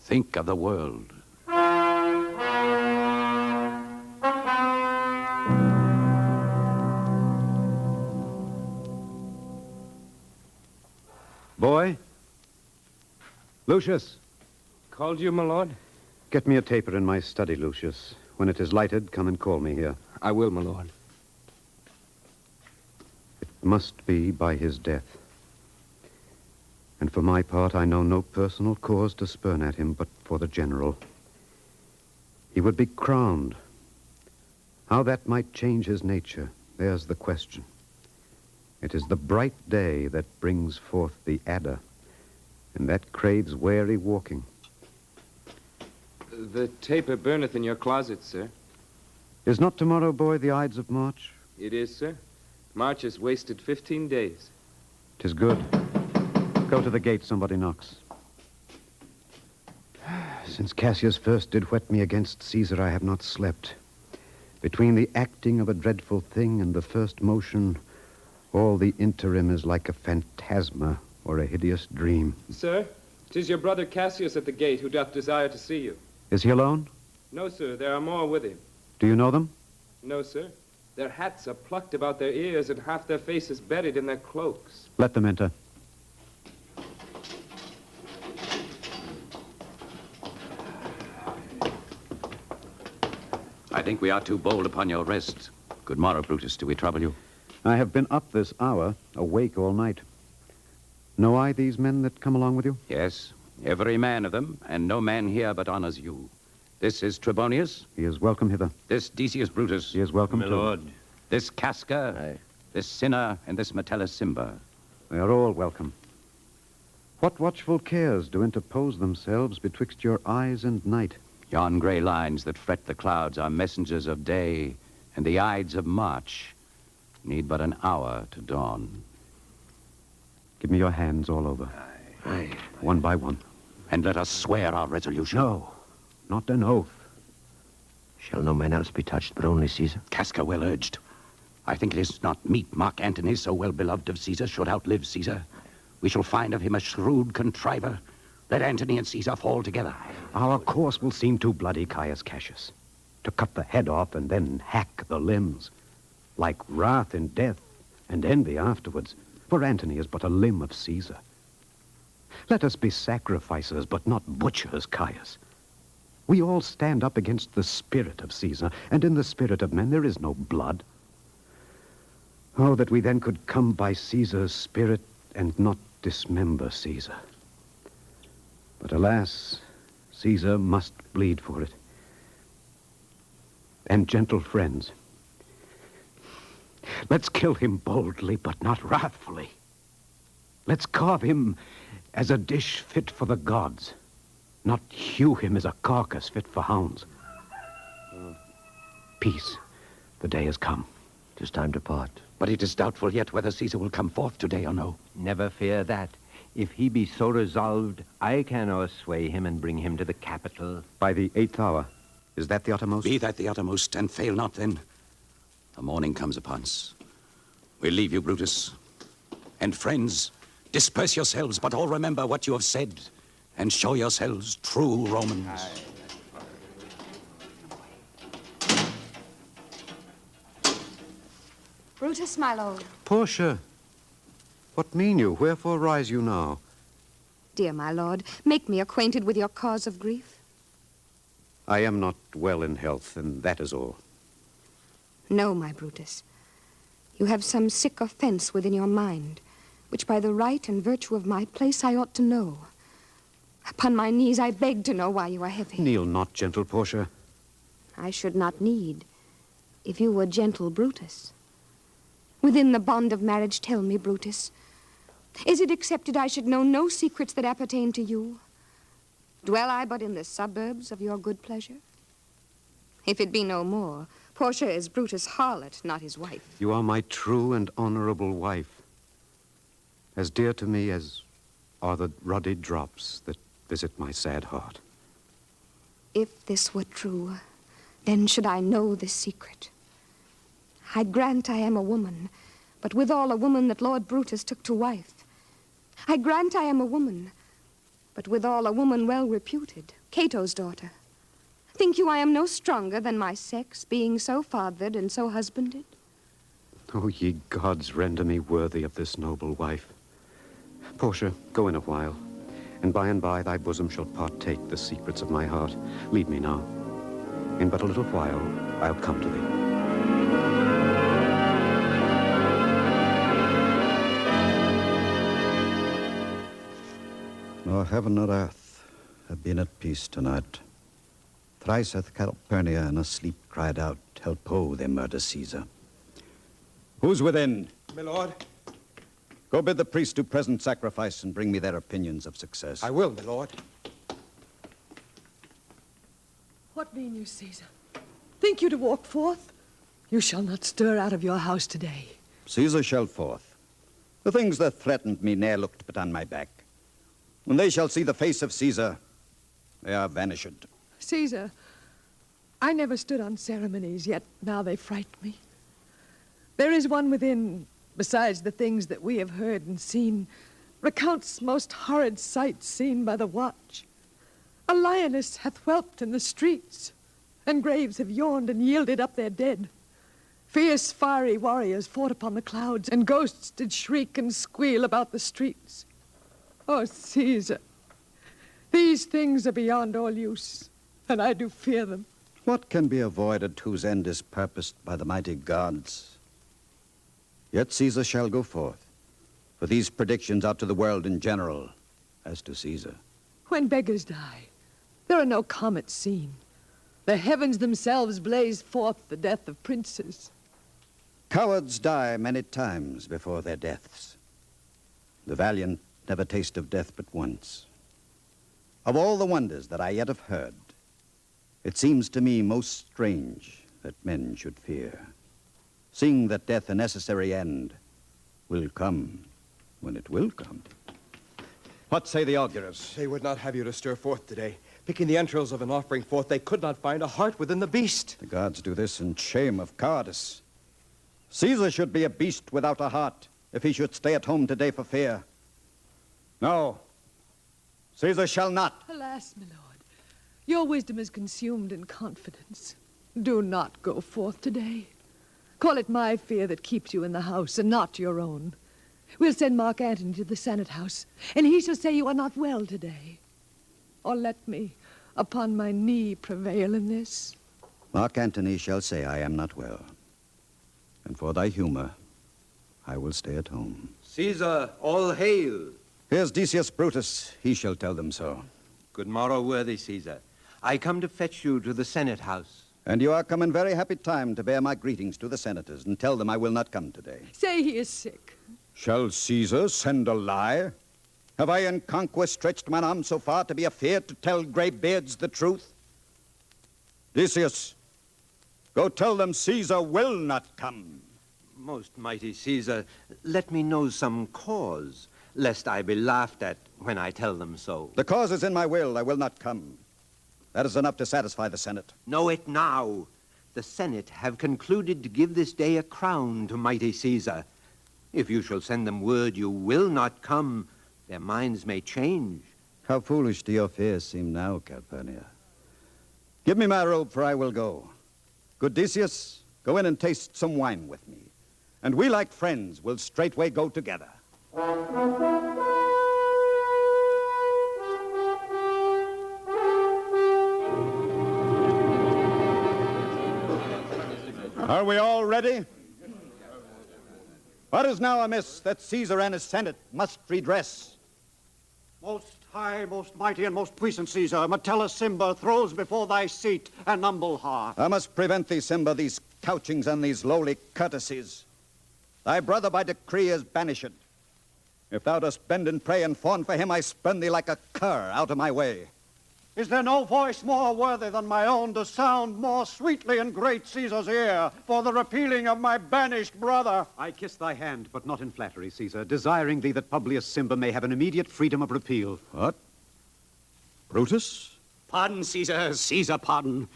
think of the world. Boy? Lucius? Called you, my lord? Get me a taper in my study, Lucius. When it is lighted, come and call me here. I will, my lord. It must be by his death. And for my part, I know no personal cause to spurn at him but for the general. He would be crowned. How that might change his nature, there's the question. It is the bright day that brings forth the adder, and that craves wary walking. The taper burneth in your closet, sir. Is not tomorrow, boy, the Ides of March? It is, sir. March has wasted 15 days. 'Tis good. Go to the gate, somebody knocks. Since Cassius first did whet me against Caesar, I have not slept. Between the acting of a dreadful thing and the first motion, all the interim is like a phantasma or a hideous dream. Sir, 'tis your brother Cassius at the gate who doth desire to see you. Is he alone? No, sir, there are more with him. Do you know them? No, sir. Their hats are plucked about their ears and half their faces buried in their cloaks. Let them enter. I think we are too bold upon your rest. Good morrow, Brutus. Do we trouble you? I have been up this hour, awake all night. Know I these men that come along with you? Yes, every man of them, and no man here but honors you. This is Trebonius. He is welcome hither. This Decius Brutus. He is welcome my too. lord. This Casca, this Cinna, and this Metellus Cimber. They are all welcome. What watchful cares do interpose themselves betwixt your eyes and night? Yon gray lines that fret the clouds are messengers of day, and the Ides of March need but an hour to dawn. Give me your hands all over. Aye. One by one. And let us swear our resolution. No, not an oath. Shall no man else be touched but only Caesar? Casca well urged. I think it is not meet Mark Antony, so well beloved of Caesar, should outlive Caesar. We shall find of him a shrewd contriver. Let Antony and Caesar fall together. Our course will seem too bloody, Caius Cassius. To cut the head off and then hack the limbs. Like wrath in death and envy afterwards. For Antony is but a limb of Caesar. Let us be sacrificers, but not butchers, Caius. We all stand up against the spirit of Caesar, and in the spirit of men there is no blood. Oh, that we then could come by Caesar's spirit and not dismember Caesar. But alas, Caesar must bleed for it. And gentle friends, let's kill him boldly, but not wrathfully. Let's carve him as a dish fit for the gods, not hew him as a carcass fit for hounds. Peace. The day has come. 'Tis time to part. But it is doubtful yet whether Caesar will come forth today or no. Never fear that. If he be so resolved, I can o'ersway him and bring him to the capital. By the 8th hour. Is that the uttermost? Be that the uttermost, and fail not then. The morning comes upon us. We'll leave you, Brutus. And friends, disperse yourselves, but all remember what you have said, and show yourselves true Romans. Brutus, my lord. Portia, what mean you? Wherefore rise you now? Dear my lord, make me acquainted with your cause of grief. I am not well in health, and that is all. No, my Brutus. You have some sick offense within your mind, which by the right and virtue of my place I ought to know. Upon my knees I beg to know why you are heavy. Kneel not, gentle Portia. I should not need, if you were gentle Brutus. Within the bond of marriage, tell me, Brutus, is it accepted I should know no secrets that appertain to you? Dwell I but in the suburbs of your good pleasure? If it be no more, Portia is Brutus' harlot, not his wife. You are my true and honorable wife, as dear to me as are the ruddy drops that visit my sad heart. If this were true, Then should I know this secret. I grant I am a woman, but withal a woman that Lord Brutus took to wife. I grant I am a woman, but withal a woman well reputed, Cato's daughter. Think you I am no stronger than my sex, being so fathered and so husbanded? Oh, ye gods, render me worthy of this noble wife. Portia, go in a while, and by thy bosom shall partake the secrets of my heart. Leave me now. In but a little while, I'll come to thee. Nor heaven nor earth have been at peace tonight. Thrice hath Calpurnia in a sleep cried out, Help, ho, they murder Caesar. Who's within? My lord. Go bid the priest do present sacrifice and bring me their opinions of success. I will, my lord. What mean you, Caesar? Think you to walk forth? You shall not stir out of your house today. Caesar shall forth. The things that threatened me ne'er looked but on my back. When they shall see the face of Caesar, they are vanished. Caesar, I never stood on ceremonies, yet now they fright me. There is one within, besides the things that we have heard and seen, recounts most horrid sights seen by the watch. A lioness hath whelped in the streets, and graves have yawned and yielded up their dead. Fierce, fiery warriors fought upon the clouds, and ghosts did shriek and squeal about the streets. Oh, Caesar, these things are beyond all use, and I do fear them. What can be avoided whose end is purposed by the mighty gods? Yet Caesar shall go forth, for these predictions are to the world in general, as to Caesar. When beggars die, there are no comets seen. The heavens themselves blaze forth the death of princes. Cowards die many times before their deaths. The valiant never taste of death but once. Of all the wonders that I yet have heard, it seems to me most strange that men should fear, seeing that death, a necessary end, will come when it will come. What say the augurers? They would not have you to stir forth today. Picking the entrails of an offering forth, they could not find a heart within the beast. The gods do this in shame of cowardice. Caesar should be a beast without a heart if he should stay at home today for fear. No, Caesar shall not. Alas, my lord, your wisdom is consumed in confidence. Do not go forth today. Call it my fear that keeps you in the house, and not your own. We'll send Mark Antony to the Senate house, and he shall say you are not well today. Or let me, upon my knee, prevail in this. Mark Antony shall say I am not well. And for thy humor, I will stay at home. Caesar, all hail. Here's Decius Brutus. He shall tell them so. Good morrow, worthy Caesar. I come to fetch you to the Senate house. And you are come in very happy time to bear my greetings to the senators and tell them I will not come today. Say he is sick. Shall Caesar send a lie? Have I in conquest stretched mine arm so far to be afeard to tell greybeards the truth? Decius, go tell them Caesar will not come. Most mighty Caesar, let me know some cause, lest I be laughed at when I tell them so. The cause is in my will. I will not come. That is enough to satisfy the Senate. Know it now. The Senate have concluded to give this day a crown to mighty Caesar. If you shall send them word you will not come, their minds may change. How foolish do your fears seem now, Calpurnia. Give me my robe, for I will go. Good Decius, go in and taste some wine with me, and we, like friends, will straightway go together. Are we all ready? What is now amiss that Caesar and his Senate must redress? Most high, most mighty, and most puissant Caesar, Metellus Cimber throws before thy seat an humble heart. I must prevent thee, Cimber, these couchings and these lowly courtesies. Thy brother by decree is banished. If thou dost bend and pray and fawn for him, I spurn thee like a cur out of my way. Is there no voice more worthy than my own to sound more sweetly in great Caesar's ear for the repealing of my banished brother? I kiss thy hand, but not in flattery, Caesar, desiring thee that Publius Cimber may have an immediate freedom of repeal. What? Brutus? Pardon, Caesar. Caesar, pardon.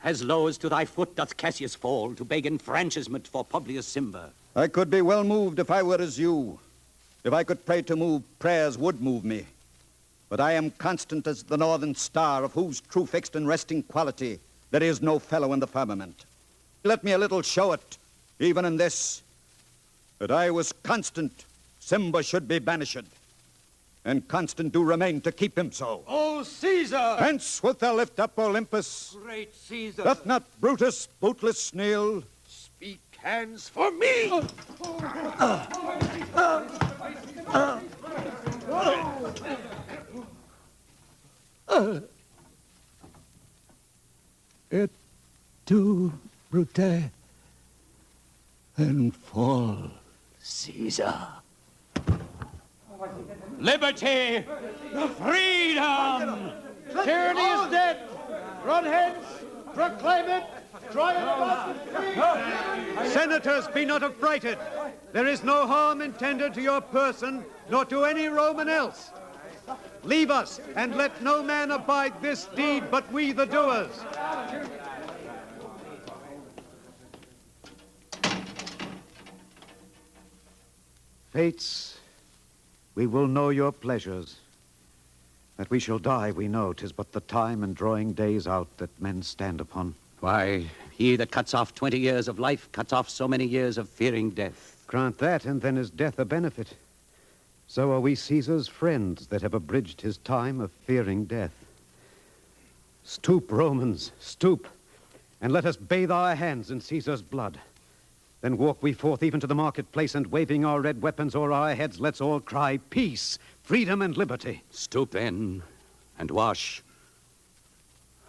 As low as to thy foot doth Cassius fall, to beg enfranchisement for Publius Cimber. I could be well moved if I were as you. If I could pray to move, prayers would move me. But I am constant as the northern star, of whose true fixed and resting quality there is no fellow in the firmament. Let me a little show it, even in this, that I was constant, Cimber should be banished, and constant do remain to keep him so. O Caesar! Hence wilt thou lift up Olympus? Great Caesar! Doth not Brutus, bootless Neil? Speak hands for me! Et tu, Brute, and fall, Caesar. Liberty! Freedom! Tyranny is dead! Run hence! Proclaim it! Triumph! Senators, be not affrighted. There is no harm intended to your person, nor to any Roman else. Leave us, and let no man abide this deed but we the doers. Fates, we will know your pleasures. That we shall die, we know. 'Tis but the time and drawing days out that men stand upon. Why, he that cuts off 20 years of life cuts off so many years of fearing death. Grant that, and then is death a benefit. So are we Caesar's friends that have abridged his time of fearing death. Stoop, Romans, stoop, and let us bathe our hands in Caesar's blood. Then walk we forth even to the marketplace, and waving our red weapons o'er our heads, let's all cry peace, freedom, and liberty. Stoop then, and wash.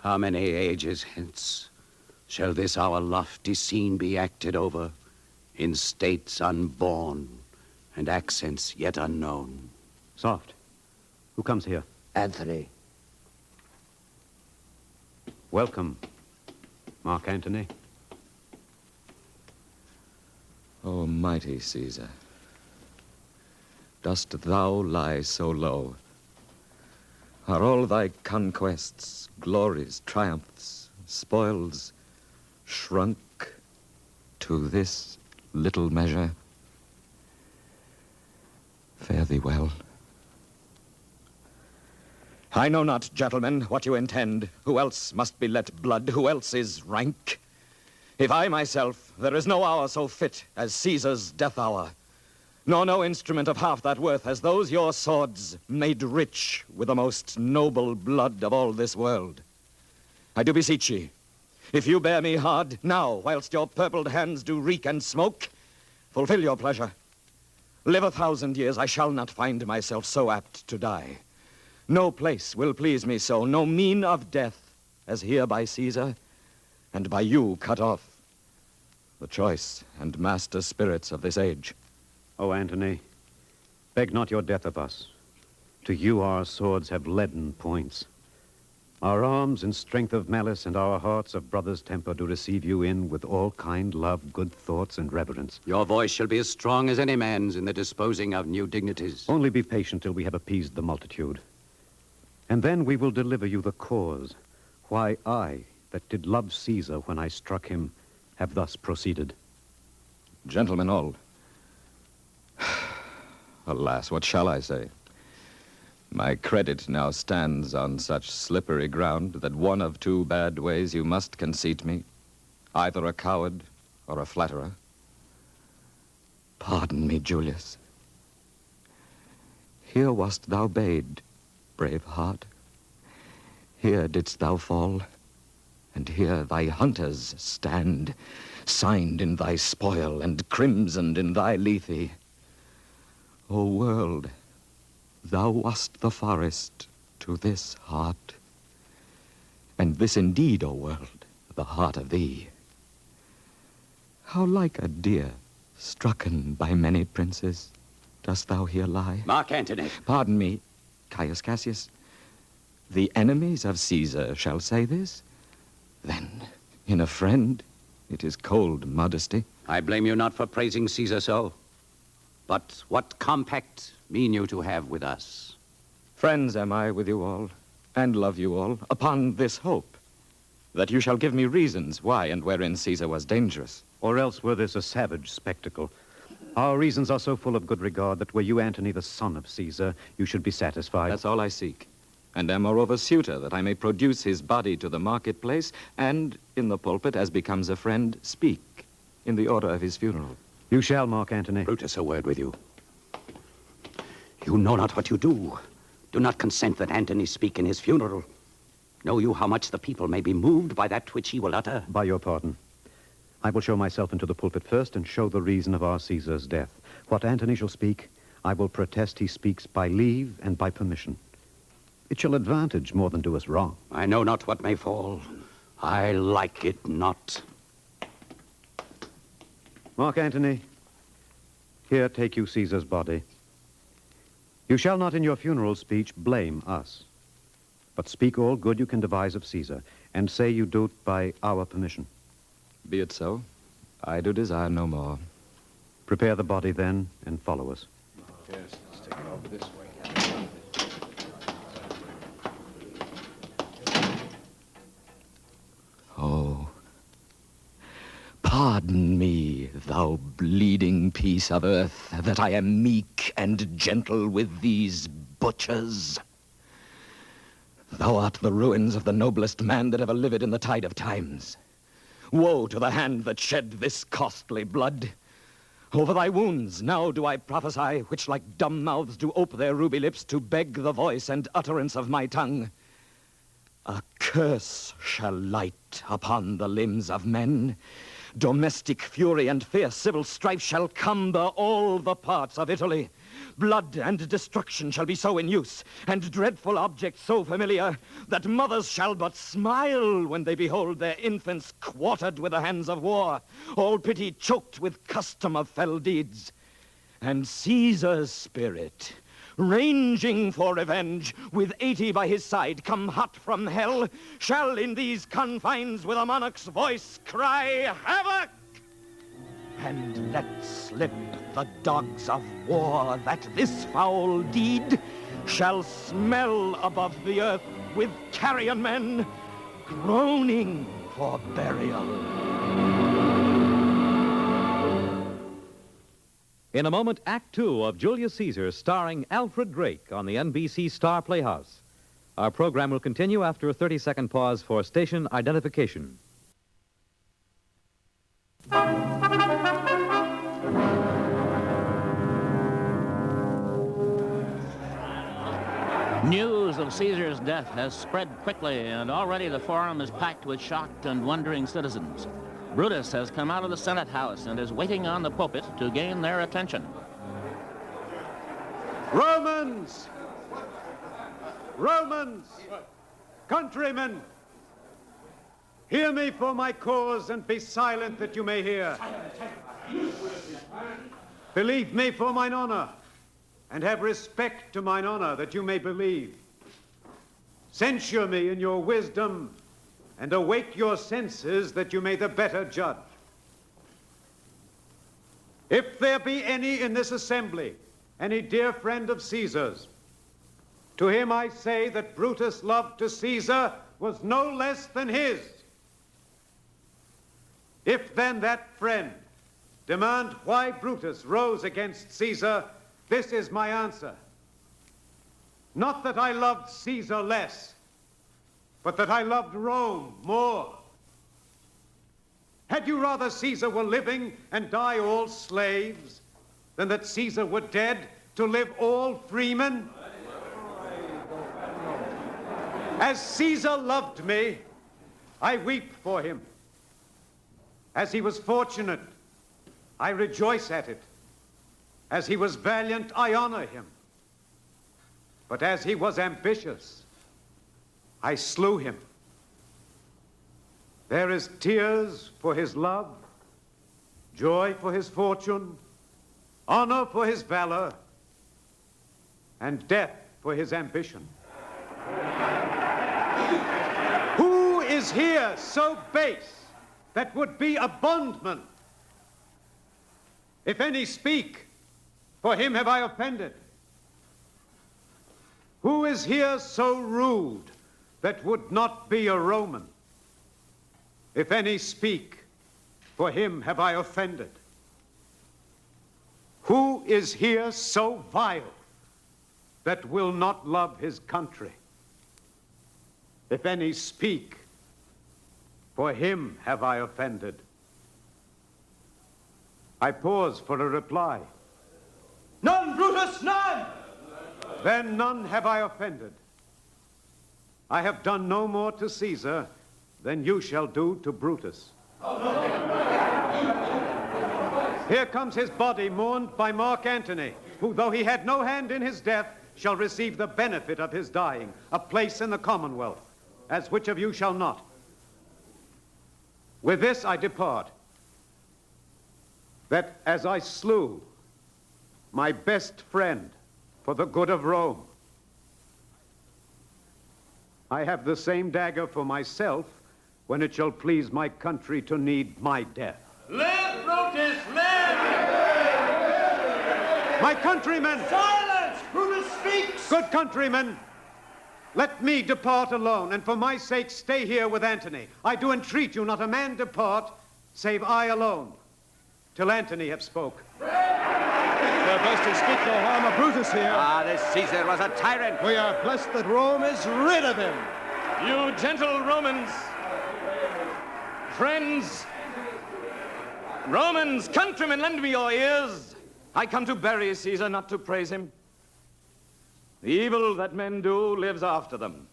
How many ages hence shall this our lofty scene be acted over in states unborn and accents yet unknown? Soft. Who comes here? Anthony. Welcome, Mark Antony. O mighty Caesar, dost thou lie so low? Are all thy conquests, glories, triumphs, spoils shrunk to this little measure? Fare thee well. I know not, gentlemen, what you intend. Who else must be let blood? Who else is rank? If I myself, there is no hour so fit as Caesar's death hour, nor no instrument of half that worth as those your swords made rich with the most noble blood of all this world. I do beseech ye, if you bear me hard, now, whilst your purpled hands do reek and smoke, fulfill your pleasure. Live 1,000 years, I shall not find myself so apt to die. No place will please me so, no mean of death, as here by Caesar, and by you cut off, the choice and master spirits of this age. O Antony, beg not your death of us. To you our swords have leaden points. Our arms in strength of malice, and our hearts of brother's temper do receive you in with all kind love, good thoughts, and reverence. Your voice shall be as strong as any man's in the disposing of new dignities. Only be patient till we have appeased the multitude. And then we will deliver you the cause, why I, that did love Caesar when I struck him, have thus proceeded. Gentlemen all, alas, what shall I say? My credit now stands on such slippery ground that one of two bad ways you must conceit me, either a coward or a flatterer. Pardon me, Julius. Here wast thou bade, brave heart. Here didst thou fall, and here thy hunters stand, signed in thy spoil and crimsoned in thy lethe. O world, thou wast the forest to this heart, and this indeed, O world, the heart of thee. How like a deer strucken by many princes dost thou here lie? Mark Antony. Pardon me, Caius Cassius. The enemies of Caesar shall say this? Then, in a friend, it is cold modesty. I blame you not for praising Caesar so. But what compact mean you to have with us? Friends am I with you all, and love you all, upon this hope, that you shall give me reasons why and wherein Caesar was dangerous. Or else were this a savage spectacle. Our reasons are so full of good regard that were you Antony, the son of Caesar, you should be satisfied. That's all I seek. And am moreover suitor, that I may produce his body to the marketplace, and in the pulpit, as becomes a friend, speak in the order of his funeral. You shall, Mark Antony. Brutus, a word with you. You know not what you do. Do not consent that Antony speak in his funeral. Know you how much the people may be moved by that which he will utter? By your pardon. I will show myself into the pulpit first and show the reason of our Caesar's death. What Antony shall speak, I will protest he speaks by leave and by permission. It shall advantage more than do us wrong. I know not what may fall. I like it not. Mark Antony, here take you Caesar's body. You shall not in your funeral speech blame us, but speak all good you can devise of Caesar, and say you do it by our permission. Be it so. I do desire no more. Prepare the body then, and follow us. Yes, let's take it over this way. Oh, pardon me, thou bleeding piece of earth, that I am meek and gentle with these butchers. Thou art the ruins of the noblest man that ever lived in the tide of times. Woe to the hand that shed this costly blood. Over thy wounds now do I prophesy, which like dumb mouths do ope their ruby lips to beg the voice and utterance of my tongue. A curse shall light upon the limbs of men. Domestic fury and fierce civil strife shall cumber all the parts of Italy. Blood and destruction shall be so in use, and dreadful objects so familiar, that mothers shall but smile when they behold their infants quartered with the hands of war, all pity choked with custom of fell deeds. And Caesar's spirit, ranging for revenge, with 80 by his side, come hot from hell, shall in these confines with a monarch's voice cry havoc! And let slip the dogs of war that this foul deed shall smell above the earth with carrion men groaning for burial. In a moment, Act Two of Julius Caesar, starring Alfred Drake on the NBC Star Playhouse. Our program will continue after a 30-second pause for station identification. News of Caesar's death has spread quickly, and already the forum is packed with shocked and wondering citizens. Brutus has come out of the Senate House and is waiting on the pulpit to gain their attention. Romans! Romans! Countrymen! Hear me for my cause, and be silent that you may hear. Believe me for mine honor, and have respect to mine honor, that you may believe. Censure me in your wisdom, and awake your senses, that you may the better judge. If there be any in this assembly, any dear friend of Caesar's, to him I say that Brutus' love to Caesar was no less than his. If then that friend demand why Brutus rose against Caesar, this is my answer. Not that I loved Caesar less, but that I loved Rome more. Had you rather Caesar were living and die all slaves, than that Caesar were dead to live all freemen? As Caesar loved me, I weep for him. As he was fortunate, I rejoice at it. As he was valiant, I honor him. But as he was ambitious, I slew him. There is tears for his love, joy for his fortune, honor for his valor, and death for his ambition. Who is here so base that would be a bondman? If any speak, for him have I offended. Who is here so rude that would not be a Roman? If any speak, for him have I offended. Who is here so vile that will not love his country? If any speak, for him have I offended. I pause for a reply. None, Brutus, none! Then none have I offended. I have done no more to Caesar than you shall do to Brutus. Here comes his body mourned by Mark Antony, who, though he had no hand in his death, shall receive the benefit of his dying, a place in the Commonwealth, as which of you shall not? With this I depart, that as I slew my best friend for the good of Rome, I have the same dagger for myself when it shall please my country to need my death. Live, Brutus, live! My countrymen! Silence! Brutus speaks! Good countrymen, let me depart alone, and for my sake stay here with Antony. I do entreat you, not a man depart, save I alone, till Antony have spoke. We're blessed to speak no harm of Brutus here. Ah, this Caesar was a tyrant. We are blessed that Rome is rid of him. You gentle Romans, friends, Romans, countrymen, lend me your ears. I come to bury Caesar, not to praise him. The evil that men do lives after them.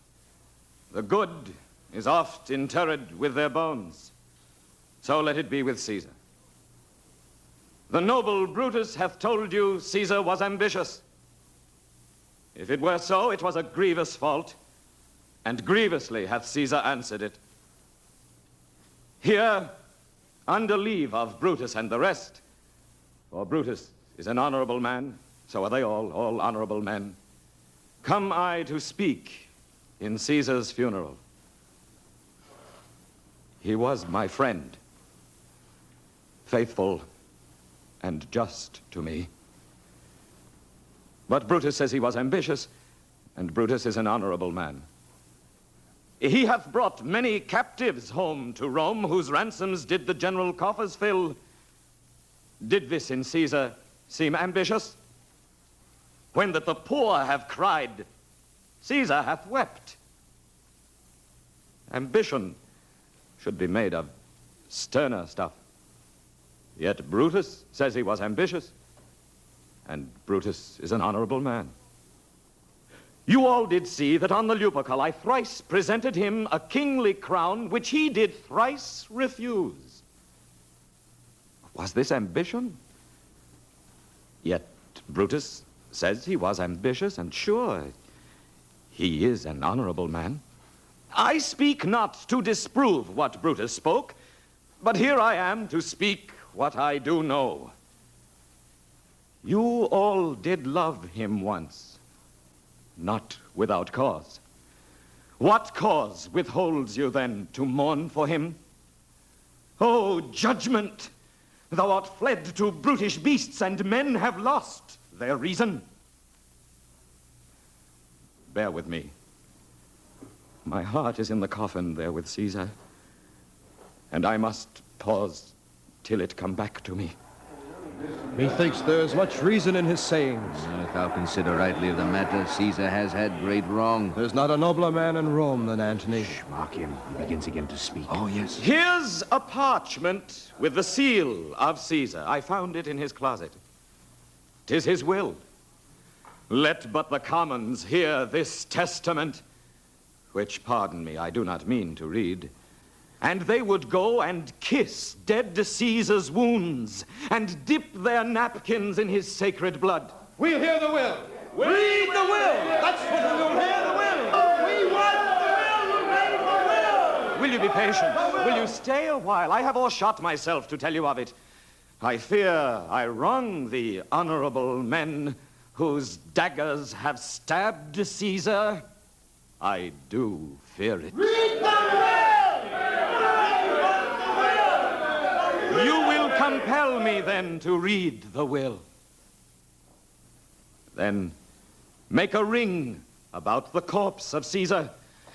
The good is oft interred with their bones. So let it be with Caesar. The noble Brutus hath told you Caesar was ambitious. If it were so, it was a grievous fault, and grievously hath Caesar answered it. Here, under leave of Brutus and the rest, for Brutus is an honorable man, so are they all honorable men, come I to speak in Caesar's funeral. He was my friend, faithful and just to me. But Brutus says he was ambitious, and Brutus is an honorable man. He hath brought many captives home to Rome, whose ransoms did the general coffers fill. Did this in Caesar seem ambitious? When that the poor have cried, Caesar hath wept. Ambition should be made of sterner stuff. Yet Brutus says he was ambitious, and Brutus is an honorable man. You all did see that on the Lupercal I thrice presented him a kingly crown, which he did thrice refuse. Was this ambition? Yet Brutus says he was ambitious, and sure, he is an honorable man. I speak not to disprove what Brutus spoke, but here I am to speak what I do know. You all did love him once, not without cause. What cause withholds you then to mourn for him? O judgment! Thou art fled to brutish beasts, and men have lost their reason. Bear with me. My heart is in the coffin there with Caesar, and I must pause till it come back to me. Methinks there is much reason in his sayings. If thou consider rightly of the matter, Caesar has had great wrong. There's not a nobler man in Rome than Antony. Mark him. He begins again to speak. Oh, yes. Here's a parchment with the seal of Caesar. I found it in his closet. 'Tis his will. Let but the commons hear this testament, which, pardon me, I do not mean to read, and they would go and kiss dead Caesar's wounds and dip their napkins in his sacred blood. We'll hear the will. Read the will. That's what we'll hear the will. Oh, we want the will. We'll read the will. Will you be patient? Will you stay a while? I have o'ershot myself to tell you of it. I fear I wrong the honorable men whose daggers have stabbed Caesar. I do fear it. Read the will. You will compel me then to read the will. Then make a ring about the corpse of Caesar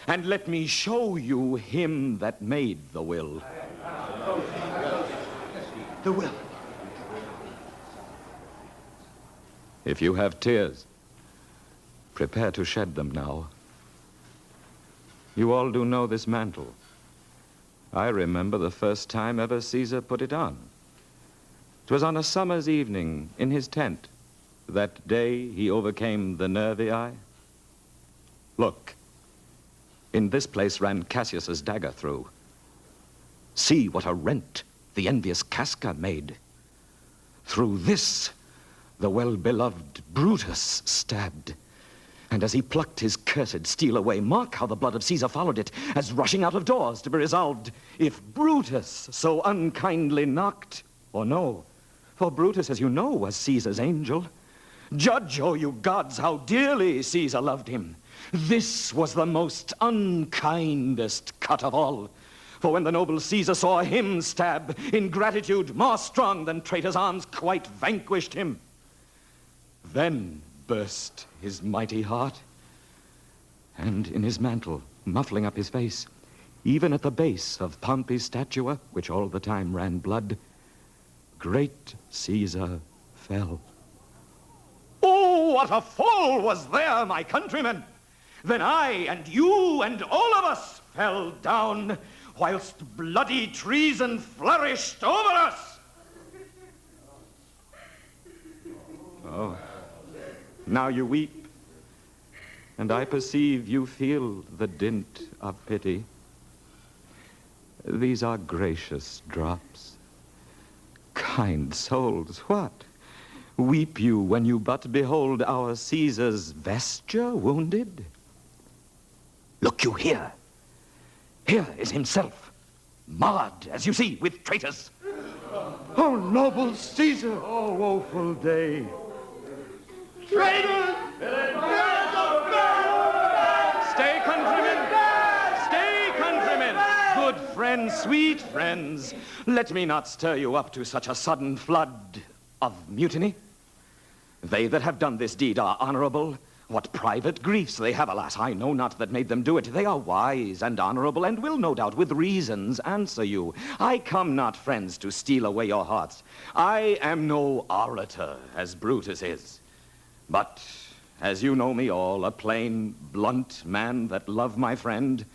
and let me show you him that made the will. The will. If you have tears, prepare to shed them now. You all do know this mantle. I remember the first time ever Caesar put it on. 'Twas on a summer's evening in his tent. That day he overcame the nervy eye. Look, in this place ran Cassius's dagger through. See what a rent the envious Casca made. Through this the well-beloved Brutus stabbed. And as he plucked his cursed steel away, mark how the blood of Caesar followed it, as rushing out of doors to be resolved if Brutus so unkindly knocked, or no. For Brutus, as you know, was Caesar's angel. Judge, O you gods, how dearly Caesar loved him. This was the most unkindest cut of all. For when the noble Caesar saw him stab, ingratitude more strong than traitor's arms quite vanquished him. Then burst his mighty heart, and in his mantle, muffling up his face, even at the base of Pompey's statua, which all the time ran blood, great Caesar fell. Oh, what a fall was there, my countrymen! Then I and you and all of us fell down, whilst bloody treason flourished over us. Oh, now you weep, and I perceive you feel the dint of pity. These are gracious drops. Kind souls, what? Weep you when you but behold our Caesar's vesture wounded? Look you here. Here is himself, marred, as you see, with traitors. Oh, noble Caesar! Oh, woeful day! Traitors! Stay, countrymen! Stay, countrymen! Good friends, sweet friends, let me not stir you up to such a sudden flood of mutiny. They that have done this deed are honorable. What private griefs they have, alas, I know not that made them do it. They are wise and honorable, and will, no doubt, with reasons answer you. I come not, friends, to steal away your hearts. I am no orator, as Brutus is. But, as you know me all, a plain, blunt man that love my friend,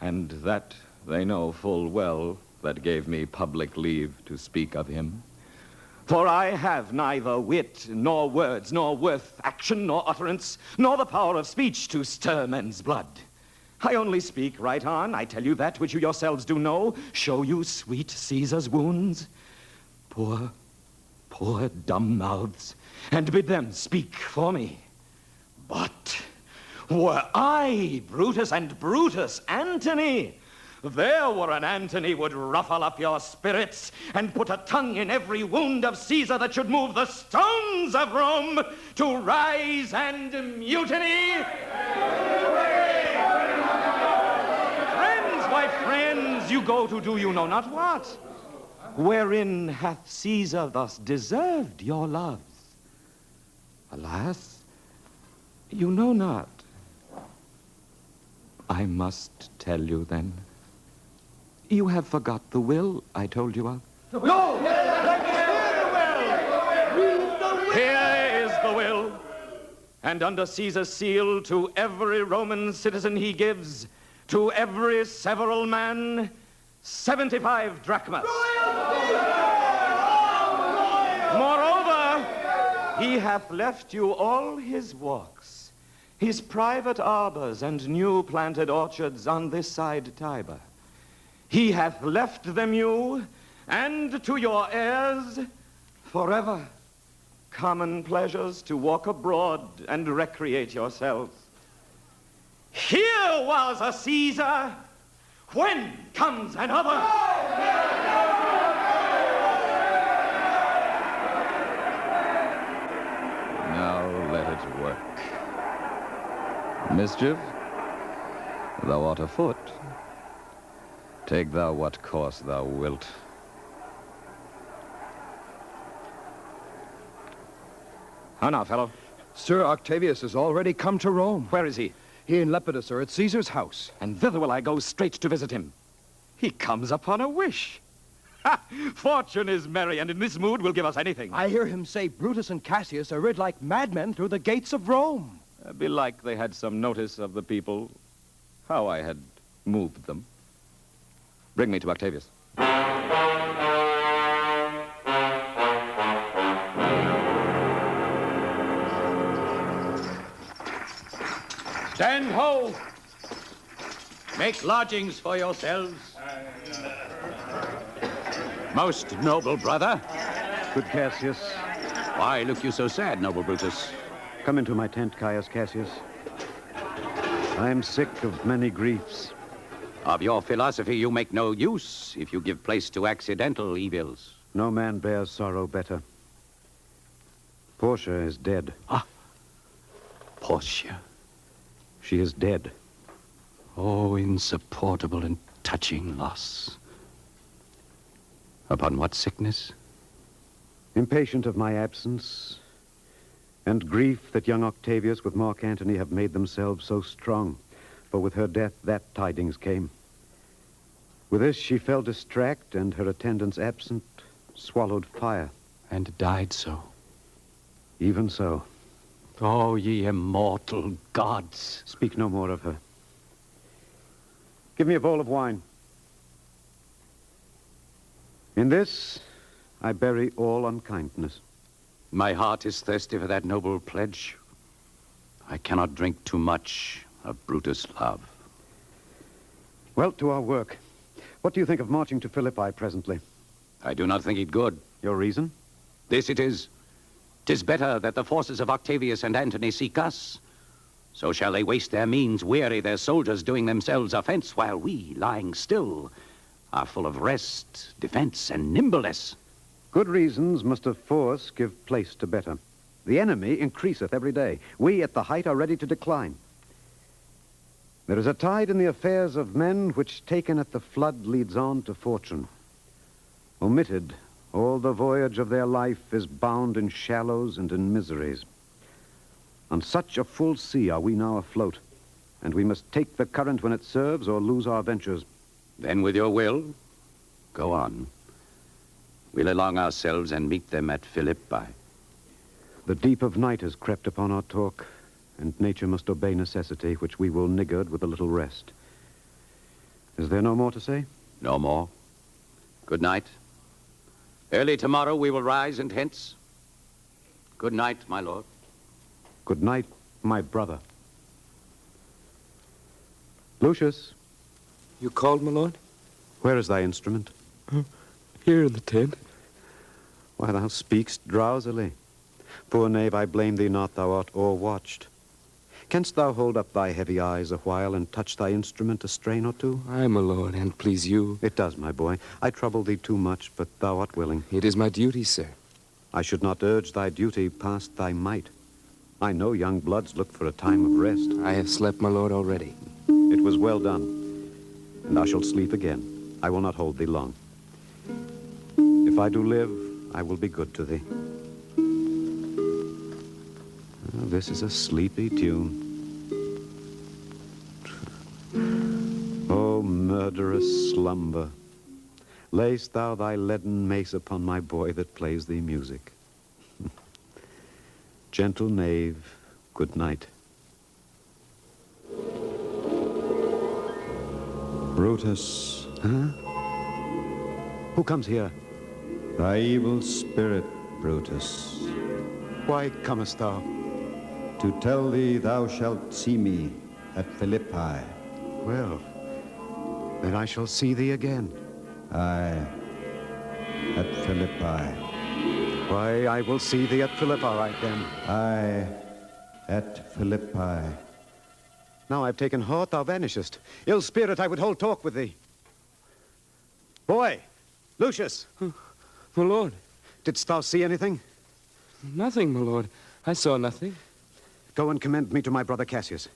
and that they know full well that gave me public leave to speak of him. For I have neither wit, nor words, nor worth, action, nor utterance, nor the power of speech to stir men's blood. I only speak right on. I tell you that which you yourselves do know. Show you sweet Caesar's wounds. Poor, poor dumb mouths, and bid them speak for me. But were I Brutus and Brutus Antony, there were an Antony would ruffle up your spirits and put a tongue in every wound of Caesar that should move the stones of Rome to rise and mutiny. Friends, why friends, you go to do you know not what. Wherein hath Caesar thus deserved your loves? Alas, you know not. I must tell you then. You have forgot the will I told you of. No! Here is the will. And under Caesar's seal, to every Roman citizen he gives, to every several man, 75 drachmas. Moreover, he hath left you all his walks, his private arbors and new planted orchards on this side Tiber. He hath left them you, and to your heirs, forever, common pleasures to walk abroad and recreate yourselves. Here was a Caesar, when comes another? Now let it work. Mischief, thou art afoot. Take thou what course thou wilt. How now, fellow? Sir Octavius has already come to Rome. Where is he? He and Lepidus are at Caesar's house. And thither will I go straight to visit him. He comes upon a wish. Ha! Fortune is merry, and in this mood will give us anything. I hear him say Brutus and Cassius are rid like madmen through the gates of Rome. Belike they had some notice of the people, how I had moved them. Bring me to Octavius. Stand ho! Make lodgings for yourselves. Most noble brother. Good Cassius. Why look you so sad, noble Brutus? Come into my tent, Caius Cassius. I am sick of many griefs. Of your philosophy you make no use if you give place to accidental evils. No man bears sorrow better. Portia is dead. Ah, Portia. She is dead. Oh, insupportable and touching loss. Upon what sickness? Impatient of my absence, and grief that young Octavius with Mark Antony have made themselves so strong, for with her death that tidings came. With this she fell distract, and her attendants absent swallowed fire. And died so. Even so. Oh, ye immortal gods. Speak no more of her. Give me a bowl of wine. In this, I bury all unkindness. My heart is thirsty for that noble pledge. I cannot drink too much of Brutus' love. Well, to our work. What do you think of marching to Philippi presently? I do not think it good. Your reason? This it is. 'Tis better that the forces of Octavius and Antony seek us. So shall they waste their means, weary their soldiers doing themselves offense, while we, lying still, are full of rest, defense, and nimbleness. Good reasons must of force give place to better. The enemy increaseth every day. We at the height are ready to decline. There is a tide in the affairs of men which, taken at the flood, leads on to fortune. Omitted, all the voyage of their life is bound in shallows and in miseries. On such a full sea are we now afloat, and we must take the current when it serves or lose our ventures. Then with your will, go on. We'll along ourselves and meet them at Philippi. The deep of night has crept upon our talk, and nature must obey necessity, which we will niggard with a little rest. Is there no more to say? No more. Good night. Early tomorrow we will rise and hence. Good night, my lord. Good night, my brother. Lucius. You called, my lord? Where is thy instrument? Here in the tent. Why, thou speakst drowsily. Poor knave, I blame thee not, thou art o'erwatched. Canst thou hold up thy heavy eyes a while and touch thy instrument a strain or two? Aye, my lord, and please you. It does, my boy. I trouble thee too much, but thou art willing. It is my duty, sir. I should not urge thy duty past thy might. I know young bloods look for a time of rest. I have slept, my lord, already. It was well done, and thou shalt sleep again. I will not hold thee long. If I do live, I will be good to thee. Oh, this is a sleepy tune. Oh, murderous slumber, lay'st thou thy leaden mace upon my boy that plays thee music. Gentle knave, good night. Brutus. Huh? Who comes here? Thy evil spirit, Brutus. Why comest thou? To tell thee thou shalt see me at Philippi. Well, then I shall see thee again. Aye, at Philippi. Why, I will see thee at Philippi right then. Aye, at Philippi. Now I've taken heart, thou vanishest. Ill spirit, I would hold talk with thee. Boy, Lucius. My lord. Didst thou see anything? Nothing, my lord. I saw nothing. Go and commend me to my brother Cassius.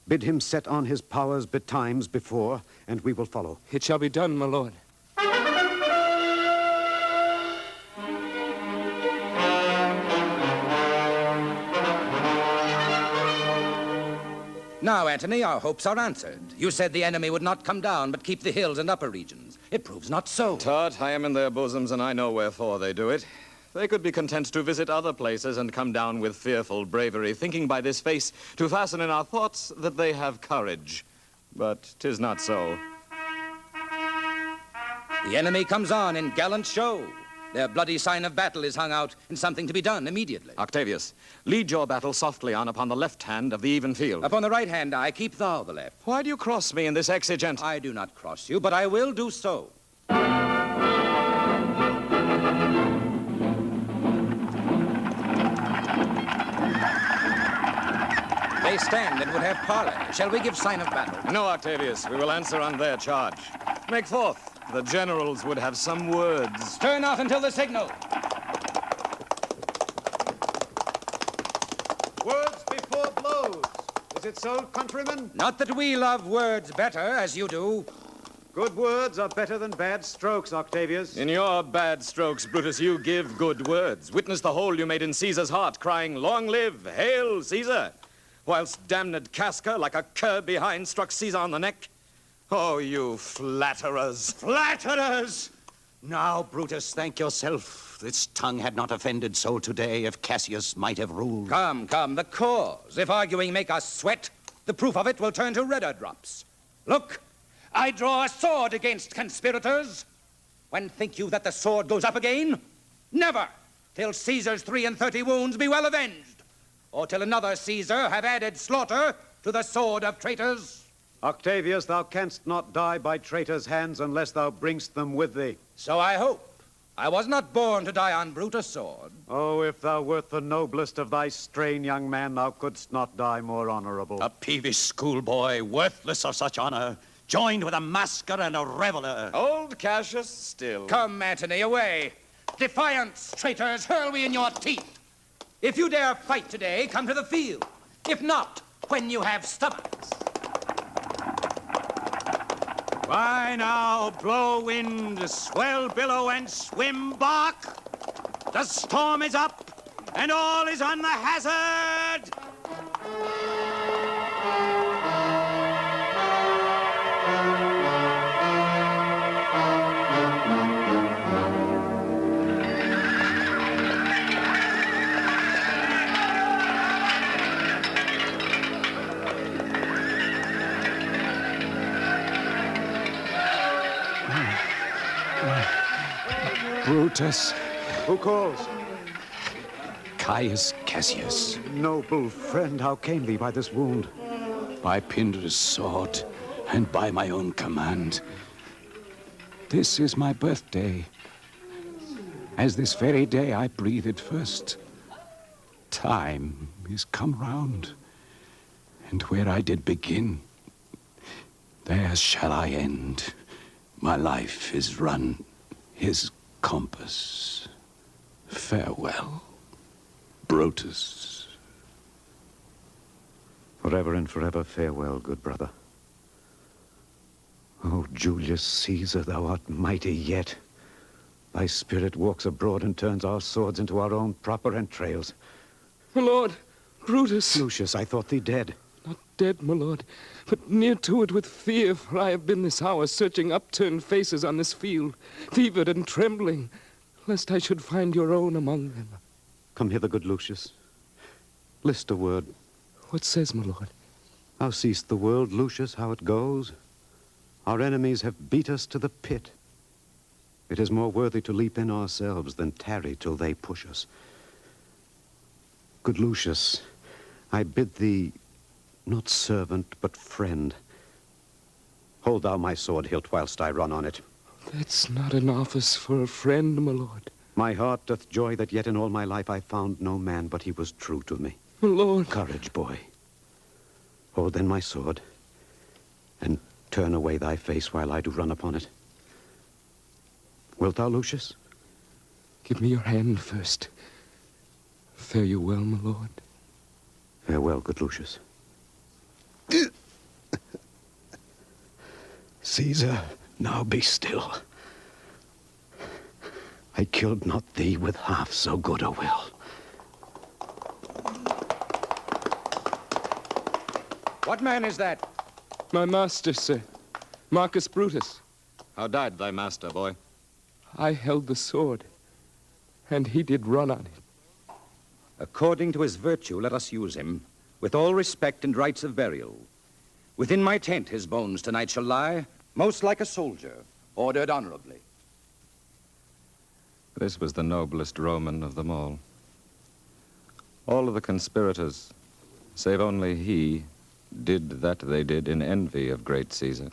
Bid him set on his powers betimes before, and we will follow. It shall be done, my lord. Now, Antony, our hopes are answered. You said the enemy would not come down, but keep the hills and upper regions. It proves not so. Tut, I am in their bosoms, and I know wherefore they do it. They could be content to visit other places and come down with fearful bravery, thinking by this face to fasten in our thoughts that they have courage. But 'tis not so. The enemy comes on in gallant show. Their bloody sign of battle is hung out, and something to be done immediately. Octavius, lead your battle softly on upon the left hand of the even field. Upon the right hand, I keep thou the left. Why do you cross me in this exigent? I do not cross you, but I will do so. They stand and would have parley. Shall we give sign of battle? No, Octavius. We will answer on their charge. Make forth. The generals would have some words. Stir not until the signal. Words before blows. Is it so, countrymen? Not that we love words better, as you do. Good words are better than bad strokes, Octavius. In your bad strokes, Brutus, you give good words. Witness the hole you made in Caesar's heart, crying, "Long live, hail Caesar!" Whilst damned Casca, like a cur behind, struck Caesar on the neck. Oh, you flatterers. Flatterers! Now, Brutus, thank yourself. This tongue had not offended so today if Cassius might have ruled. Come, the cause. If arguing make us sweat, the proof of it will turn to redder drops. Look, I draw a sword against conspirators. When think you that the sword goes up again? Never, till Caesar's 33 wounds be well avenged, or till another Caesar have added slaughter to the sword of traitors. Octavius, thou canst not die by traitors' hands unless thou bringst them with thee. So I hope. I was not born to die on Brutus' sword. Oh, if thou wert the noblest of thy strain, young man, thou couldst not die more honorable. A peevish schoolboy, worthless of such honor, joined with a masker and a reveler. Old Cassius still. Come, Antony, away. Defiance, traitors, hurl we in your teeth. If you dare fight today, come to the field. If not, when you have stomachs. Why now, blow wind, swell billow, and swim bark. The storm is up, and all is on the hazard. Brutus. Who calls? Caius Cassius. Noble friend, how came thee by this wound? By Pindar's sword, and by my own command. This is my birthday. As this very day I breathed first. Time is come round, and where I did begin, there shall I end. My life is run, his compass. Farewell, Brutus. Forever and forever farewell, good brother. Oh, Julius Caesar, thou art mighty yet. Thy spirit walks abroad and turns our swords into our own proper entrails. My lord, Brutus. Lucius, I thought thee dead. Not dead, my lord, but near to it with fear, for I have been this hour searching upturned faces on this field, fevered and trembling, lest I should find your own among them. Come hither, good Lucius. List a word. What says, my lord? Thou seest the world, Lucius, how it goes. Our enemies have beat us to the pit. It is more worthy to leap in ourselves than tarry till they push us. Good Lucius, I bid thee, not servant, but friend, hold thou my sword hilt whilst I run on it. That's not an office for a friend, my lord. My heart doth joy that yet in all my life I found no man but he was true to me. My lord. Courage, boy. Hold then my sword, and turn away thy face while I do run upon it. Wilt thou, Lucius? Give me your hand first. Fare you well, my lord. Farewell, good Lucius. Caesar, now be still. I killed not thee with half so good a will. What man is that? My master, sir. Marcus Brutus. How died thy master, boy? I held the sword, and he did run on it. According to his virtue, let us use him, with all respect and rites of burial. Within my tent his bones tonight shall lie, most like a soldier, ordered honorably. This was the noblest Roman of them all. All of the conspirators, save only he, did that they did in envy of great Caesar.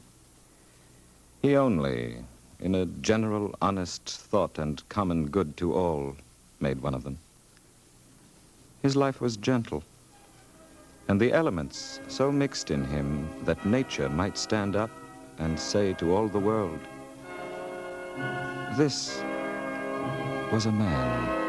He only, in a general honest thought and common good to all, made one of them. His life was gentle, and the elements so mixed in him that nature might stand up and say to all the world, this was a man.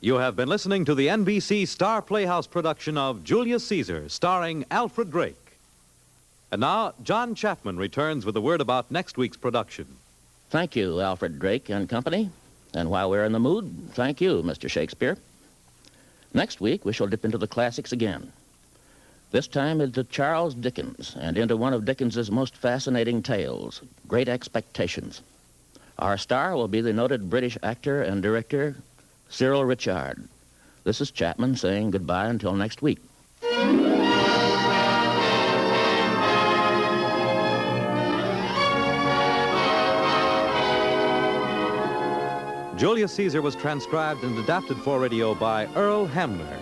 You have been listening to the NBC Star Playhouse production of Julius Caesar, starring Alfred Drake. And now, John Chapman returns with a word about next week's production. Thank you, Alfred Drake and company. And while we're in the mood, thank you, Mr. Shakespeare. Next week, we shall dip into the classics again. This time into Charles Dickens and into one of Dickens's most fascinating tales, Great Expectations. Our star will be the noted British actor and director, Cyril Ritchard. This is Chapman saying goodbye until next week. Julius Caesar was transcribed and adapted for radio by Earl Hamner.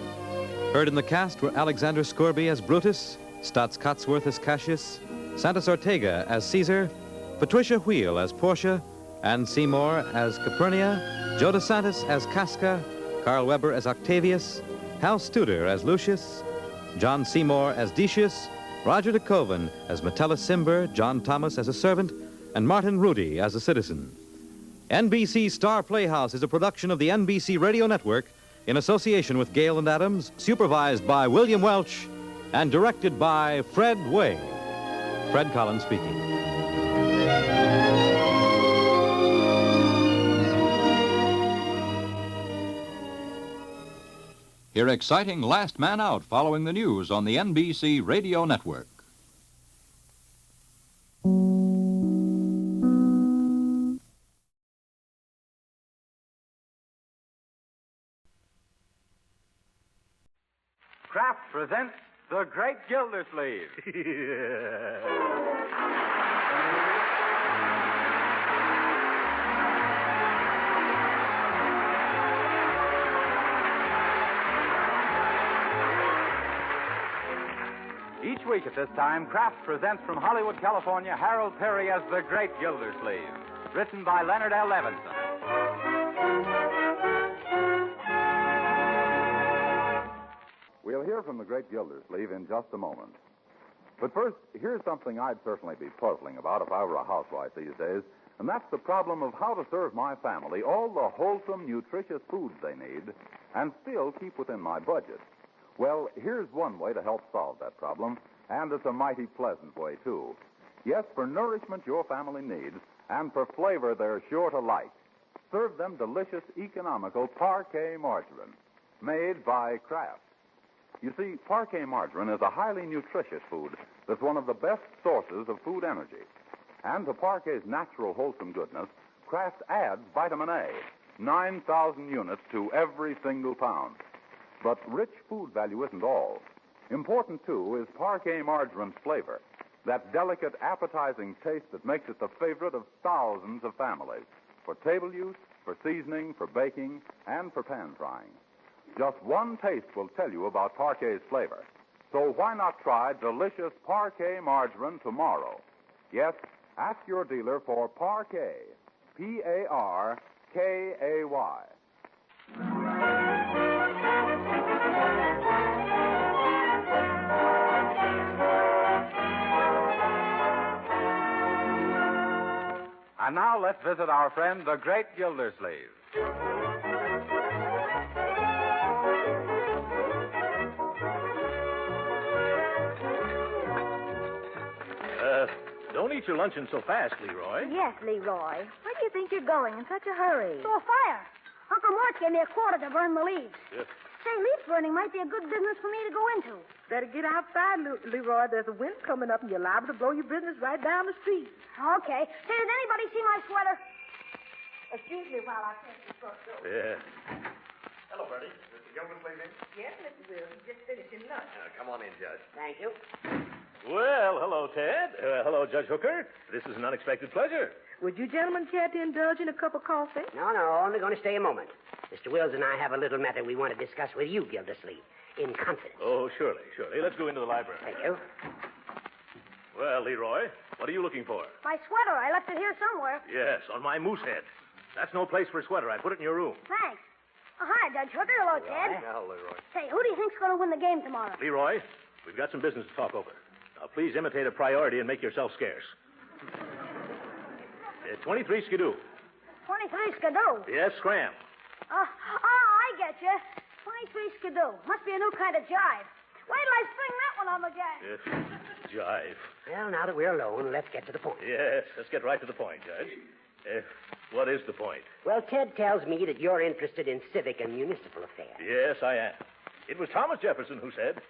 Heard in the cast were Alexander Scourby as Brutus, Stotts Cotsworth as Cassius, Santos Ortega as Caesar, Patricia Wheel as Portia, Ann Seymour as Capernia, Joe DeSantis as Casca, Carl Weber as Octavius, Hal Studer as Lucius, John Seymour as Decius, Roger de Koven as Metellus Cimber, John Thomas as a servant, and Martin Rudy as a citizen. NBC Star Playhouse is a production of the NBC Radio Network in association with Gale and Adams, supervised by William Welch, and directed by Fred Way. Fred Collins speaking. Hear exciting Last Man Out following the news on the NBC Radio Network. Kraft presents The Great Gildersleeve. Each week at this time, Kraft presents from Hollywood, California, Harold Perry as The Great Gildersleeve, written by Leonard L. Levinson. We'll hear from the great Gildersleeve in just a moment. But first, here's something I'd certainly be puzzling about if I were a housewife these days, and that's the problem of how to serve my family all the wholesome, nutritious foods they need and still keep within my budget. Well, here's one way to help solve that problem, and it's a mighty pleasant way, too. Yes, for nourishment your family needs, and for flavor they're sure to like. Serve them delicious, economical Parquet margarine, made by Kraft. You see, Parquet margarine is a highly nutritious food that's one of the best sources of food energy. And to Parquet's natural, wholesome goodness, Kraft adds vitamin A, 9,000 units to every single pound. But rich food value isn't all. Important, too, is Parquet margarine's flavor, that delicate, appetizing taste that makes it the favorite of thousands of families, for table use, for seasoning, for baking, and for pan frying. Just one taste will tell you about Parquet's flavor. So why not try delicious Parquet margarine tomorrow? Yes, ask your dealer for Parquet, Parkay. And now let's visit our friend, the Great Gildersleeve. eat your luncheon so fast, Leroy. Yes, Leroy. Where do you think you're going in such a hurry? To a fire. Uncle Mort gave me a quarter to burn the leaves. Yes. Say, leaf burning might be a good business for me to go into. Better get outside, Leroy. There's a wind coming up, and you're liable to blow your business right down the street. Okay. Say, does anybody see my sweater? Excuse me while I finish this front door. Yeah. Hello, Bertie. Mr. Gilman's leaving? Yes, Mr. Wills. He's just finishing lunch. Come on in, Judge. Thank you. Well, hello, Ted. Hello, Judge Hooker. This is an unexpected pleasure. Would you gentlemen care to indulge in a cup of coffee? No, only going to stay a moment. Mr. Wills and I have a little matter we want to discuss with you, Gildersleeve, in confidence. Oh, surely. Let's go into the library. Thank you. Well, Leroy, what are you looking for? My sweater. I left it here somewhere. Yes, on my moose head. That's no place for a sweater. I put it in your room. Thanks. Hi, Judge Hooker. Hello, Ted. Hello, Leroy. Say, who do you think's going to win the game tomorrow? Leroy, we've got some business to talk over. Now, please imitate a priority and make yourself scarce. 23 skidoo. 23 skidoo. Yes, scram. I get you. 23 skidoo. Must be a new kind of jive. Wait till I spring that one on the gang. Yes, jive. Well, now that we're alone, let's get to the point. Yes, let's get right to the point, Judge. What is the point? Well, Ted tells me that you're interested in civic and municipal affairs. Yes, I am. It was Thomas Jefferson who said,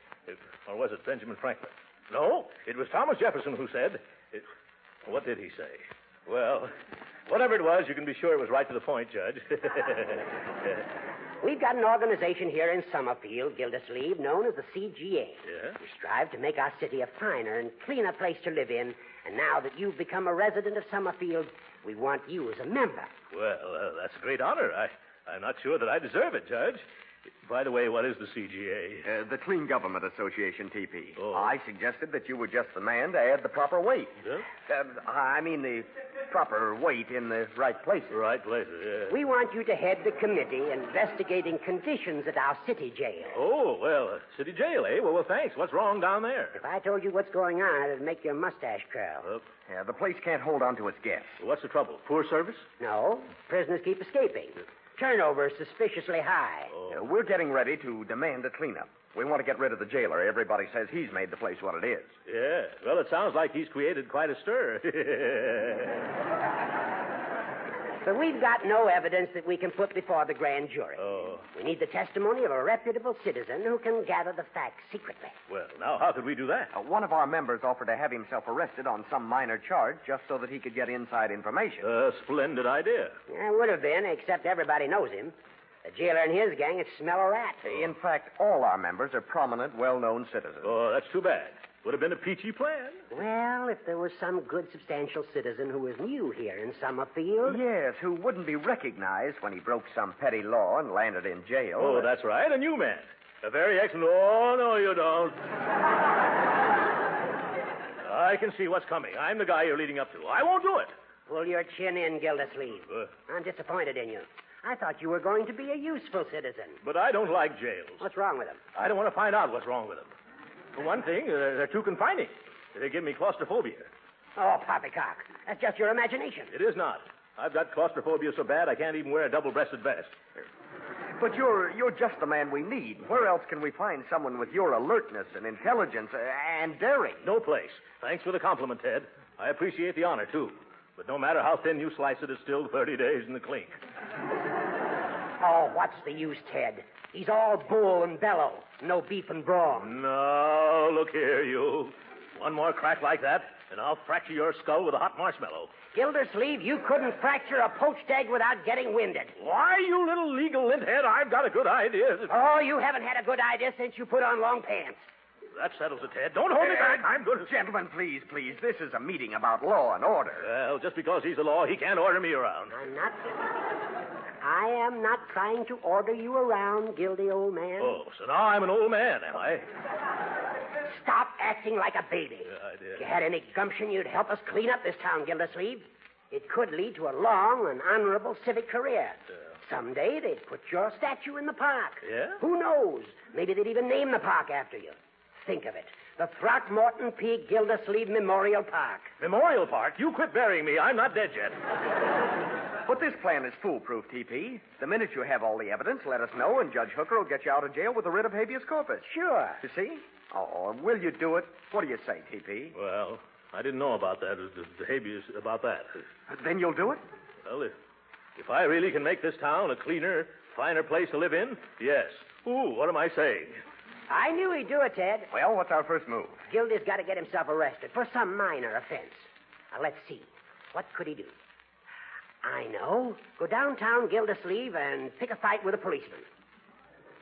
or was it Benjamin Franklin? No, it was Thomas Jefferson who said, what did he say? Well, whatever it was, you can be sure it was right to the point, Judge. We've got an organization here in Summerfield, Gildersleeve, known as the CGA. Yeah? We strive to make our city a finer and cleaner place to live in, and now that you've become a resident of Summerfield, we want you as a member. Well, that's a great honor. I'm not sure that I deserve it, Judge. By the way, what is the CGA? The Clean Government Association, TP. Oh. I suggested that you were just the man to add the proper weight. Yeah? I mean the proper weight in the right places. Right places, yeah. We want you to head the committee investigating conditions at our city jail. Oh, well, city jail, eh? Well, thanks. What's wrong down there? If I told you what's going on, it'd make your mustache curl. Yeah, the place can't hold on to its guests. What's the trouble? Poor service? No. Prisoners keep escaping. Turnover is suspiciously high. We're getting ready to demand a cleanup. We want to get rid of the jailer. Everybody says he's made the place what it is. Yeah. Well, it sounds like he's created quite a stir. But we've got no evidence that we can put before the grand jury. Oh. We need the testimony of a reputable citizen who can gather the facts secretly. Well, now, how could we do that? One of our members offered to have himself arrested on some minor charge just so that he could get inside information. A splendid idea. Yeah, it would have been, except everybody knows him. The jailer and his gang would smell a rat. In fact, all our members are prominent, well-known citizens. Oh, that's too bad. Would have been a peachy plan. Well, if there was some good, substantial citizen who was new here in Summerfield. Yes, who wouldn't be recognized when he broke some petty law and landed in jail. Oh, that's right. A new man. A very excellent... Oh, no, you don't. I can see what's coming. I'm the guy you're leading up to. I won't do it. Pull your chin in, Gildersleeve. I'm disappointed in you. I thought you were going to be a useful citizen. But I don't like jails. What's wrong with them? I don't want to find out what's wrong with them. For one thing, they're too confining. They give me claustrophobia. Oh, poppycock. That's just your imagination. It is not. I've got claustrophobia so bad I can't even wear a double-breasted vest. But you're just the man we need. Where else can we find someone with your alertness and intelligence and daring? No place. Thanks for the compliment, Ted. I appreciate the honor, too. But no matter how thin you slice it, it's still 30 days in the clink. Oh, what's the use, Ted? He's all bull and bellow. No beef and brawn. No, look here, you. One more crack like that, and I'll fracture your skull with a hot marshmallow. Gildersleeve, you couldn't fracture a poached egg without getting winded. Why, you little legal linthead, I've got a good idea. Oh, you haven't had a good idea since you put on long pants. That settles it, Ted. Don't hold me back. I'm good. Gentlemen, please. This is a meeting about law and order. Well, just because he's the law, he can't order me around. I am not trying to order you around, guilty old man. Oh, so now I'm an old man, am I? Stop acting like a baby. Yeah, I did. If you had any gumption, you'd help us clean up this town, Gildersleeve. It could lead to a long and honorable civic career. Someday they'd put your statue in the park. Yeah? Who knows? Maybe they'd even name the park after you. Think of it. The Throckmorton P. Gildersleeve Memorial Park. Memorial Park? You quit burying me. I'm not dead yet. But this plan is foolproof, TP. The minute you have all the evidence, let us know, and Judge Hooker will get you out of jail with a writ of habeas corpus. Sure. You see? Oh, will you do it? What do you say, TP? Well, I didn't know about that. The habeas about that. Then you'll do it? Well, if I really can make this town a cleaner, finer place to live in, yes. Ooh, what am I saying? I knew he'd do it, Ted. Well, what's our first move? Gildy's got to get himself arrested for some minor offense. Now, let's see. What could he do? I know. Go downtown Gildersleeve and pick a fight with a policeman.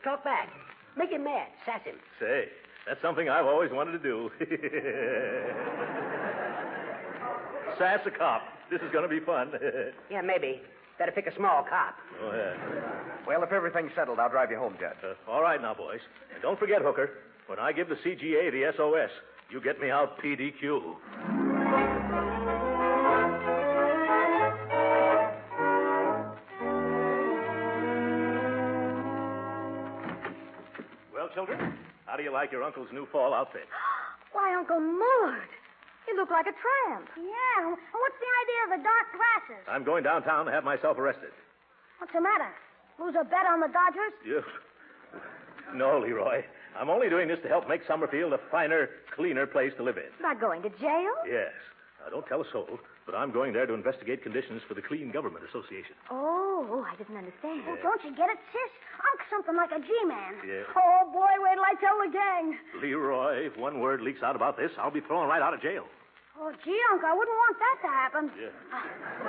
Talk back. Make him mad. Sass him. Say, that's something I've always wanted to do. Sass a cop. This is going to be fun. Yeah, maybe. Better pick a small cop. Go ahead. Well, if everything's settled, I'll drive you home, Judge. All right now, boys. And don't forget, Hooker, when I give the CGA the SOS, you get me out PDQ. Well, children, how do you like your uncle's new fall outfit? Why, Uncle Mort, you look like a tramp. Yeah, and what's the idea of the dark glasses? I'm going downtown to have myself arrested. What's the matter? Lose a bet on the Dodgers? You... No, Leroy. I'm only doing this to help make Summerfield a finer, cleaner place to live in. Not going to jail? Yes. Now, don't tell a soul, but I'm going there to investigate conditions for the Clean Government Association. Oh, I didn't understand. Well, don't you get it, sis? Unc's something like a G-man. Yeah. Oh, boy, wait till I tell the gang. Leroy, if one word leaks out about this, I'll be thrown right out of jail. Oh, gee, Unc, I wouldn't want that to happen. Yeah.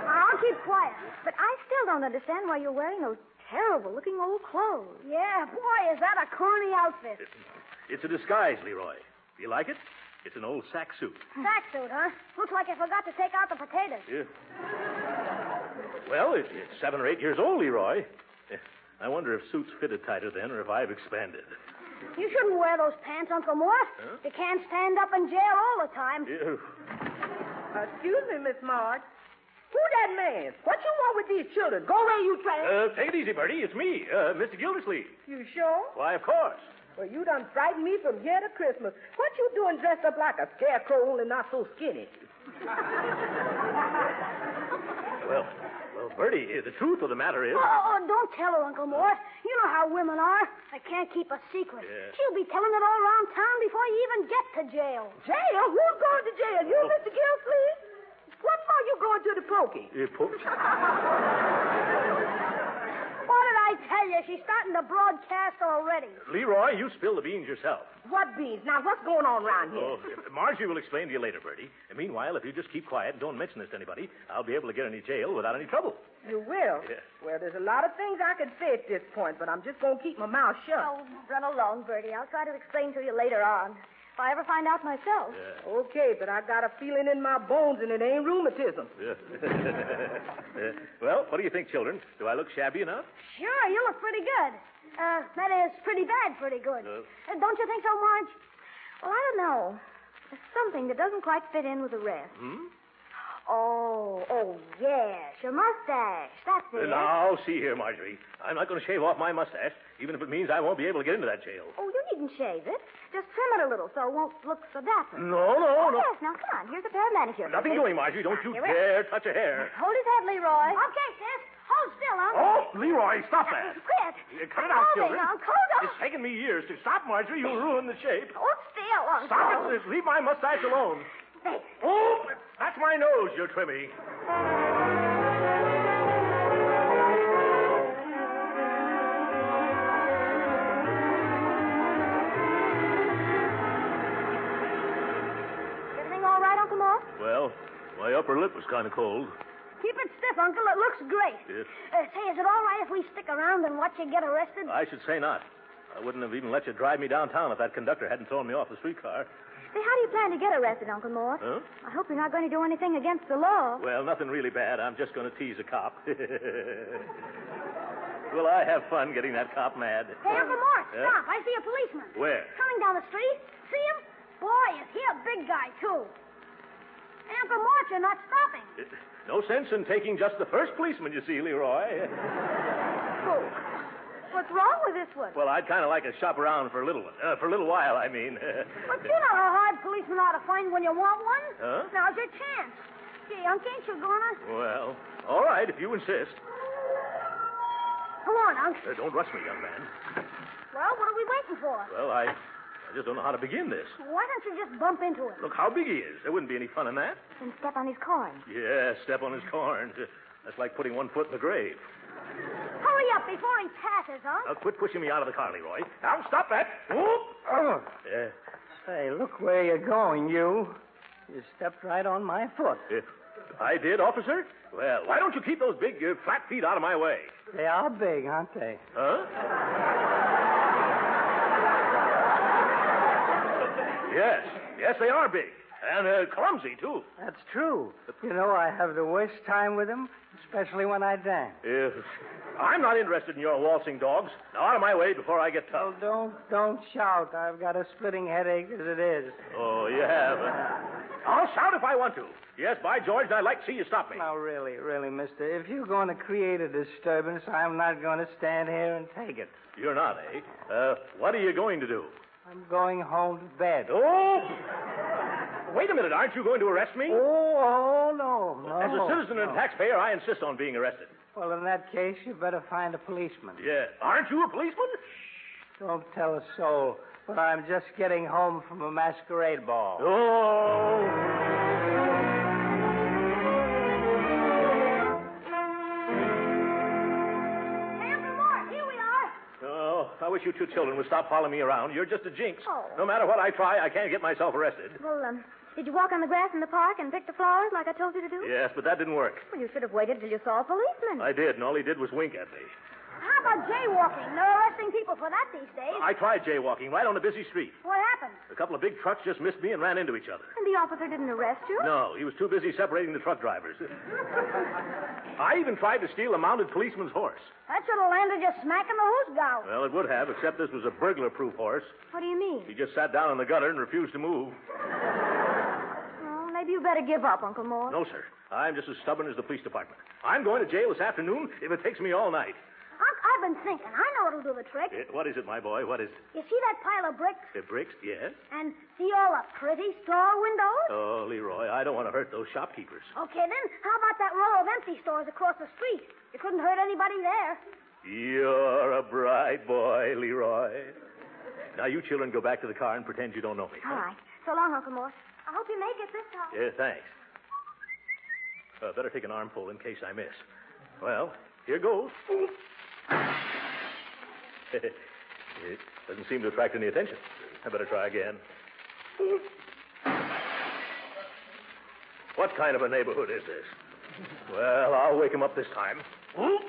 I'll keep quiet. But I still don't understand why you're wearing those terrible-looking old clothes. Yeah, boy, is that a corny outfit. It's a disguise, Leroy. Do you like it? It's an old sack suit. Sack suit, huh? Looks like you forgot to take out the potatoes. Yeah. Well, it's 7 or 8 years old, Leroy. I wonder if suits fitted tighter then or if I've expanded. You shouldn't wear those pants, Uncle Mort. Huh? You can't stand up in jail all the time. Yeah. Excuse me, Miss Marge. Who that man? What you want with these children? Go away, you tramp. Take it easy, Bertie. It's me, Mr. Gildersleeve. You sure? Why, of course. Well, you done frightened me from here to Christmas. What you doing dressed up like a scarecrow, only not so skinny? Well, Bertie, the truth of the matter is... Oh, don't tell her, Uncle Mort. You know how women are. They can't keep a secret. Yeah. She'll be telling it all around town before you even get to jail. Jail? Who's going to jail? You, Mr. Gildersleeve? What for you going to the pokey? What did I tell you? She's starting to broadcast already. Leroy, you spill the beans yourself. What beans? Now, what's going on around here? Oh, Margie will explain to you later, Bertie. And meanwhile, if you just keep quiet and don't mention this to anybody, I'll be able to get any jail without any trouble. You will? Yeah. Well, there's a lot of things I could say at this point, but I'm just going to keep my mouth shut. Oh, run along, Bertie. I'll try to explain to you later on. If I ever find out myself. Yeah. Okay, but I got a feeling in my bones, and it ain't rheumatism. Yeah. Well, what do you think, children? Do I look shabby enough? Sure, you look pretty good. That is, pretty bad, pretty good. Don't you think so, Marge? Well, I don't know. There's something that doesn't quite fit in with the rest. Oh, yes, your mustache. That's it. Now, see here, Marjorie. I'm not going to shave off my mustache, even if it means I won't be able to get into that jail. Oh, you needn't shave it. Just trim it a little so it won't look so dapper. No. Yes, now, come on. Here's a pair of manicure. Nothing doing, Marjorie. Don't you dare touch a hair. Hold his head, Leroy. Okay, sis. Hold still, Uncle. Oh, Leroy, stop that. Quit. Cut it out, children. Hold on. It's taken me years to stop, Marjorie. You'll ruin the shape. Hold still, Uncle. Stop it. Leave my mustache alone. There. Oh, that's my nose you're trimming. Everything all right, Uncle Mort? Well, my upper lip was kind of cold. Keep it stiff, Uncle. It looks great. Yes. Say, is it all right if we stick around and watch you get arrested? I should say not. I wouldn't have even let you drive me downtown if that conductor hadn't thrown me off the streetcar. Say, how do you plan to get arrested, Uncle Mort? Huh? I hope you're not going to do anything against the law. Well, nothing really bad. I'm just going to tease a cop. Will I have fun getting that cop mad? Hey, Uncle Mort, Yeah? stop. I see a policeman. Where? Coming down the street. See him? Boy, is he a big guy, too. Hey, Uncle Mort, you're not stopping. No sense in taking just the first policeman you see, Leroy. Oh. What's wrong with this one? Well, I'd kind of like to shop around for a little while, I mean. But you know how hard policemen are to find when you want one. Huh? Now's your chance. Gee, Unc, ain't you gonna? Well, all right, if you insist. Come on, Unc. Don't rush me, young man. Well, what are we waiting for? Well, I I just don't know how to begin this. Why don't you just bump into him? Look how big he is. There wouldn't be any fun in that. And step on his corn. Yeah, step on his corn. That's like putting one foot in the grave. Hurry up before he passes, huh? Now, quit pushing me out of the car, Leroy. Now, stop that. Whoop. Oh. Yeah. Hey, look where you're going, you. You stepped right on my foot. I did, officer? Well, why don't you keep those big, flat feet out of my way? They are big, aren't they? Huh? Yes, they are big. And clumsy, too. That's true. You know, I have the worst time with them, especially when I dance. I'm not interested in your waltzing dogs. Now, out of my way before I get tough. Oh, don't shout. I've got a splitting headache as it is. Oh, you have? I'll shout if I want to. Yes, by George, I'd like to see you stop me. Now, really, mister, if you're going to create a disturbance, I'm not going to stand here and take it. You're not, eh? What are you going to do? I'm going home to bed. Oh! Wait a minute, aren't you going to arrest me? Oh, no. As a citizen and taxpayer, I insist on being arrested. Well, in that case, you better find a policeman. Yeah. Aren't you a policeman? Don't tell a soul, but I'm just getting home from a masquerade ball. Oh! I wish you two children would stop following me around. You're just a jinx. Oh. No matter what I try, I can't get myself arrested. Well, did you walk on the grass in the park and pick the flowers like I told you to do? Yes, but that didn't work. Well, you should have waited till you saw a policeman. I did, and all he did was wink at me. How about jaywalking? They're arresting people for that these days. I tried jaywalking right on a busy street. What happened? A couple of big trucks just missed me and ran into each other. And the officer didn't arrest you? No, he was too busy separating the truck drivers. I even tried to steal a mounted policeman's horse. That should have landed you smack in the hoosgow. Well, it would have, except this was a burglar-proof horse. What do you mean? He just sat down in the gutter and refused to move. Well, maybe you better give up, Uncle Mort. No, sir. I'm just as stubborn as the police department. I'm going to jail this afternoon if it takes me all night. Unc, I've been thinking. I know what'll do the trick. What is it, my boy? What is it? You see that pile of bricks? Bricks? Yes. And see all the pretty store windows? Oh, Leroy, I don't want to hurt those shopkeepers. Okay, then, how about that row of empty stores across the street? You couldn't hurt anybody there. You're a bright boy, Leroy. Now, you children go back to the car and pretend you don't know me. All right. So long, Uncle Mort. I hope you make it this time. Yeah, thanks. Better take an armful in case I miss. Well, here goes. It doesn't seem to attract any attention. I better try again. What kind of a neighborhood is this? Well, I'll wake him up this time. Whoop!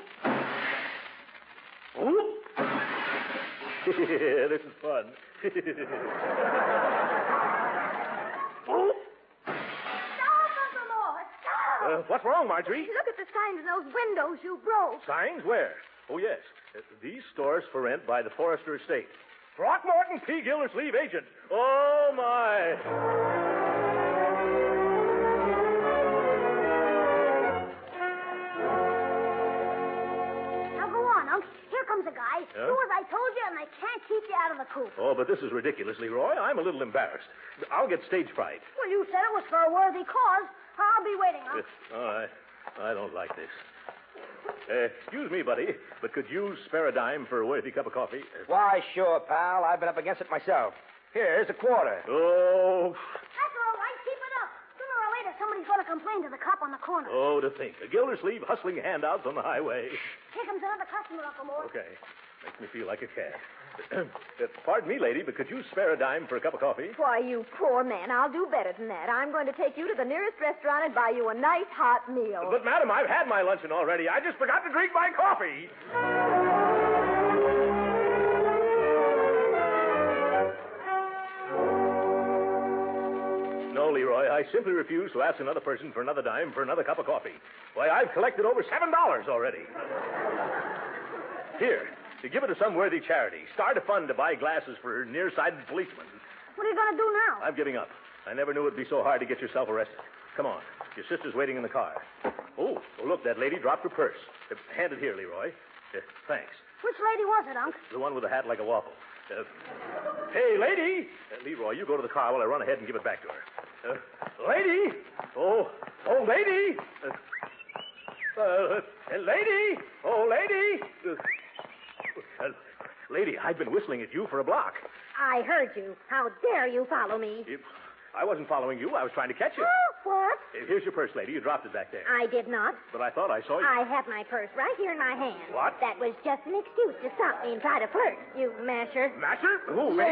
Whoop! This is fun. Whoop! Stop, Uncle Mort! Stop! What's wrong, Marjorie? Look at the signs in those windows you broke. Signs? Where? Oh, yes. These stores for rent by the Forrester Estate. Throckmorton P. Gildersleeve, agent. Oh, my. Now go on, Unc. Here comes a guy. Huh? Do as I told you, and they can't keep you out of the coop. Oh, but this is ridiculous, Leroy. I'm a little embarrassed. I'll get stage fright. Well, you said it was for a worthy cause. I'll be waiting, Unc. All right. I don't like this. Excuse me, buddy, but could you spare a dime for a worthy cup of coffee? Why, sure, pal. I've been up against it myself. Here's a quarter. Oh. That's all right. Keep it up. Sooner or later, somebody's going to complain to the cop on the corner. Oh, to think. A Gildersleeve hustling handouts on the highway. Here comes another customer, Uncle Mort. Okay. Makes me feel like a cat. Pardon me, lady, but could you spare a dime for a cup of coffee? Why, you poor man, I'll do better than that. I'm going to take you to the nearest restaurant and buy you a nice hot meal. But, madam, I've had my luncheon already. I just forgot to drink my coffee. No, Leroy, I simply refuse to ask another person for another dime for another cup of coffee. Why, I've collected over $7 already. Here. To give it to some worthy charity. Start a fund to buy glasses for nearsighted policemen. What are you going to do now? I'm giving up. I never knew it'd be so hard to get yourself arrested. Come on. Your sister's waiting in the car. Oh, look, that lady dropped her purse. Hand it here, Leroy. Thanks. Which lady was it, Unc? The one with the hat like a waffle. Hey, lady! Leroy, you go to the car while I run ahead and give it back to her. Lady! Oh, lady! Lady! Oh, lady! Lady, I've been whistling at you for a block. I heard you. How dare you follow me? I wasn't following you. I was trying to catch you. What? Here's your purse, lady. You dropped it back there. I did not. But I thought I saw you. I have my purse right here in my hand. What? That was just an excuse to stop me and try to flirt, you masher. Masher? Who, me?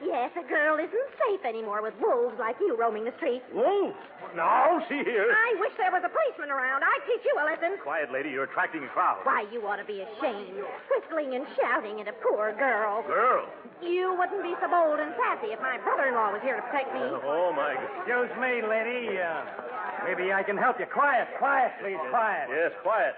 Yes. A girl isn't safe anymore with wolves like you roaming the streets. Wolves? No, see here. I wish there was a policeman around. I'd teach you a lesson. Quiet, lady. You're attracting a crowd. Why, you ought to be ashamed. Whistling and shouting at a poor girl. Girl? You wouldn't be so bold and sassy if my brother-in-law was here to protect me. Oh, my God. Excuse me, lady. Maybe I can help you. Quiet, please, quiet. Yes, quiet.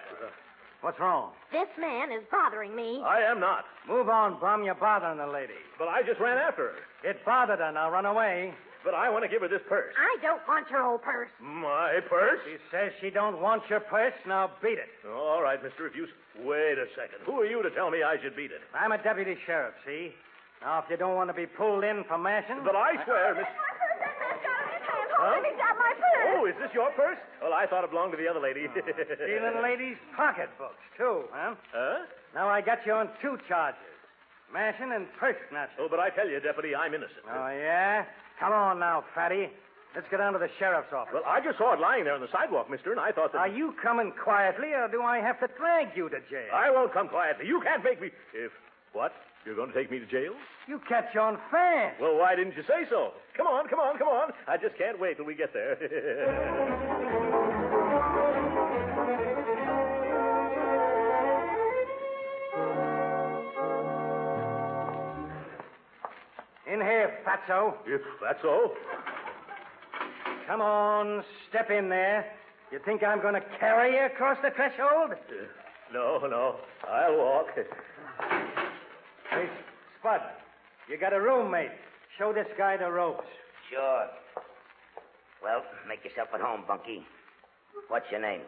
What's wrong? This man is bothering me. I am not. Move on, bum. You're bothering the lady. But I just ran after her. It bothered her. Now run away. But I want to give her this purse. I don't want your old purse. My purse? She says she don't want your purse. Now beat it. All right, Mr. Refuse. Wait a second. Who are you to tell me I should beat it? I'm a deputy sheriff, see? Now, if you don't want to be pulled in for mashing... But I swear, Miss... Huh? He got my purse. Oh, is this your purse? Well, I thought it belonged to the other lady. Stealing ladies' pocketbooks, too, huh? Huh? Now I got you on 2 charges. Mashing and purse snatching. Oh, but I tell you, Deputy, I'm innocent. Oh, yeah? Come on now, fatty. Let's get down to the sheriff's office. Well, I just saw it lying there on the sidewalk, mister, and I thought that... Are you coming quietly, or do I have to drag you to jail? I won't come quietly. You can't make me... What? You're going to take me to jail? You catch on fast. Well, why didn't you say so? Come on. I just can't wait till we get there. In here, fatso. If that's so. Come on, step in there. You think I'm going to carry you across the threshold? No. I'll walk. Hey, Spud, you got a roommate. Show this guy the ropes. Sure. Well, make yourself at home, Bunky. What's your name?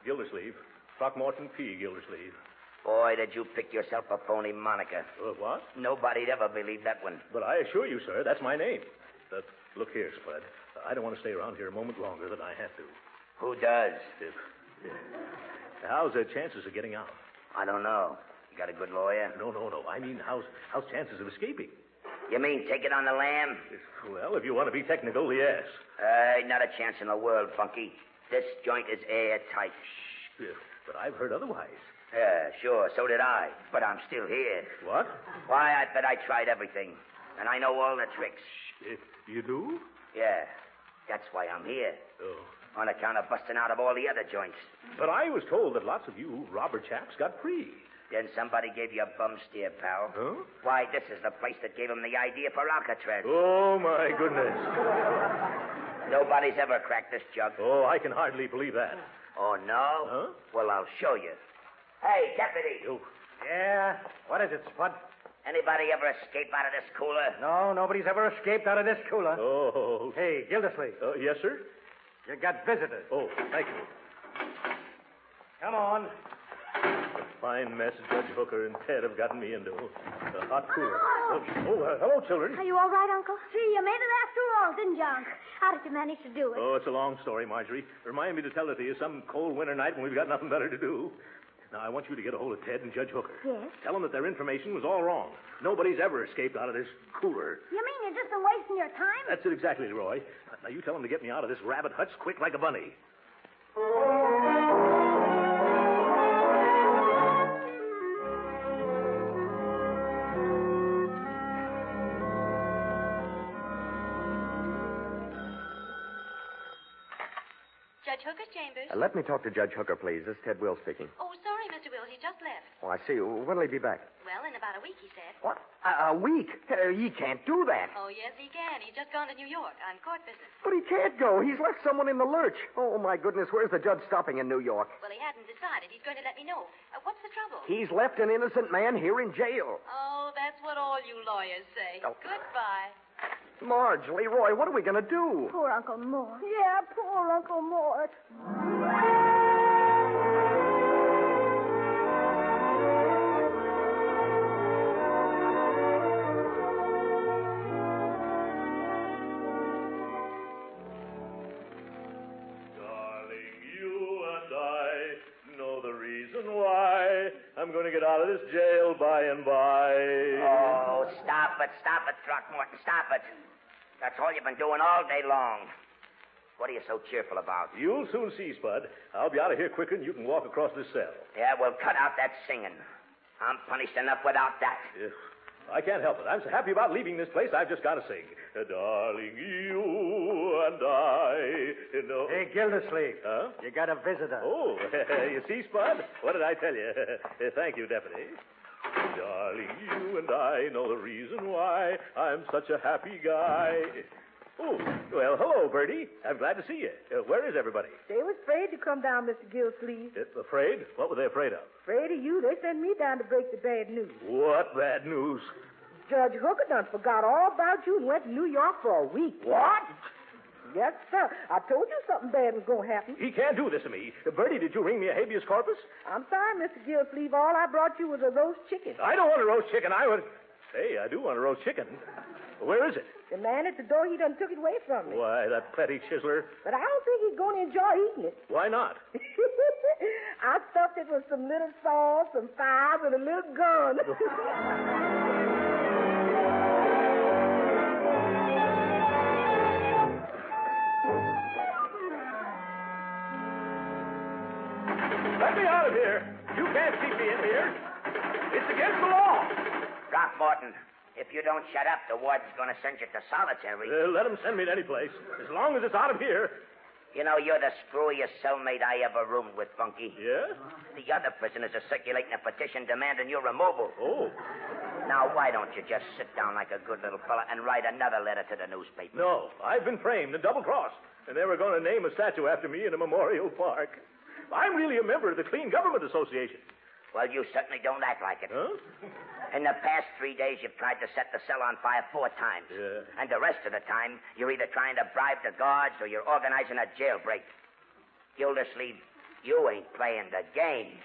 Gildersleeve. Throckmorton P. Gildersleeve. Boy, did you pick yourself a phony moniker. What? Nobody'd ever believe that one. But I assure you, sir, that's my name. Look here, Spud. I don't want to stay around here a moment longer than I have to. Who does? How's the chances of getting out? I don't know. You got a good lawyer? No. I mean, how's chances of escaping? You mean take it on the lam? Well, if you want to be technical, yes. Not a chance in the world, Bunky. This joint is airtight. Shh. But I've heard otherwise. Yeah, sure, so did I. But I'm still here. What? Why, I bet I tried everything. And I know all the tricks. You do? Yeah. That's why I'm here. Oh. On account of busting out of all the other joints. But I was told that lots of you robber chaps got free. Then somebody gave you a bum steer, pal. Huh? Why, this is the place that gave him the idea for Alcatraz. Oh, my goodness. Nobody's ever cracked this jug. Oh, I can hardly believe that. Oh, no? Huh? Well, I'll show you. Hey, deputy. You. Yeah? What is it, Spud? Anybody ever escape out of this cooler? No, nobody's ever escaped out of this cooler. Oh. Hey, Gildersleeve. Yes, sir? You got visitors. Oh, thank you. Come on. A fine mess Judge Hooker and Ted have gotten me into. A hot cooler. Hello, children. Are you all right, Uncle? Gee, you made it after all, didn't you, Unc? How did you manage to do it? Oh, it's a long story, Marjorie. Remind me to tell it to you some cold winter night when we've got nothing better to do. Now, I want you to get a hold of Ted and Judge Hooker. Yes? Tell them that their information was all wrong. Nobody's ever escaped out of this cooler. You mean you're just wasting your time? That's it exactly, Leroy. Now, you tell them to get me out of this rabbit hutch quick like a bunny. Judge Hooker's chambers. Let me talk to Judge Hooker, please. This is Ted Wills speaking. Oh, sorry, Mr. Wills. He just left. Oh, I see. When'll he be back? Well, in about a week, he said. What? A week? He can't do that. Oh, yes, he can. He's just gone to New York on court business. But he can't go. He's left someone in the lurch. Oh, my goodness. Where's the judge stopping in New York? Well, he hadn't decided. He's going to let me know. What's the trouble? He's left an innocent man here in jail. Oh, that's what all you lawyers say. Oh. Goodbye. Marge, Leroy, what are we going to do? Poor Uncle Mort. Yeah, poor Uncle Mort. Darling, you and I know the reason why I'm going to get out out of this jail by and by. Oh, stop it, Throckmorton, stop it. That's all you've been doing all day long. What are you so cheerful about? You'll soon see, Spud. I'll be out of here quicker than you can walk across this cell. Yeah, well, cut out that singing. I'm punished enough without that. I can't help it. I'm so happy about leaving this place, I've just got to sing. Darling, you and I know... Hey, Gildersleeve. Huh? You got a visitor. Oh, you see, Spud? What did I tell you? Thank you, Deputy. Darling, you and I know the reason why I'm such a happy guy. Oh, well, hello, Bertie. I'm glad to see you. Where is everybody? They was afraid to come down, Mr. Gilsleeve. Afraid? What were they afraid of? Afraid of you. They sent me down to break the bad news. What bad news? Judge Hooker done forgot all about you and went to New York for a week. What? Yes, sir. I told you something bad was going to happen. He can't do this to me. Bertie, did you ring me a habeas corpus? I'm sorry, Mr. Gilsleeve. All I brought you was a roast chicken. I don't want a roast chicken. Hey, I do want a roast chicken. Where is it? The man at the door, he done took it away from me. Why, that petty chiseler. But I don't think he's going to enjoy eating it. Why not? I stuffed it with some little sauce, some fries, and a little gun. Let me out of here. You can't keep me in here. It's against the law. Throckmorton, if you don't shut up, the warden's going to send you to solitary. Let him send me to any place, as long as it's out of here. You know, you're the screwiest cellmate I ever roomed with, Funky. Yeah? The other prisoners are circulating a petition demanding your removal. Oh. Now, why don't you just sit down like a good little fella and write another letter to the newspaper? No, I've been framed and double-crossed, and they were going to name a statue after me in a memorial park. I'm really a member of the Clean Government Association. Well, you certainly don't act like it. Huh? In the past 3 days, you've tried to set the cell on fire 4 times. Yeah. And the rest of the time, you're either trying to bribe the guards or you're organizing a jailbreak. Gildersleeve, you ain't playing the game.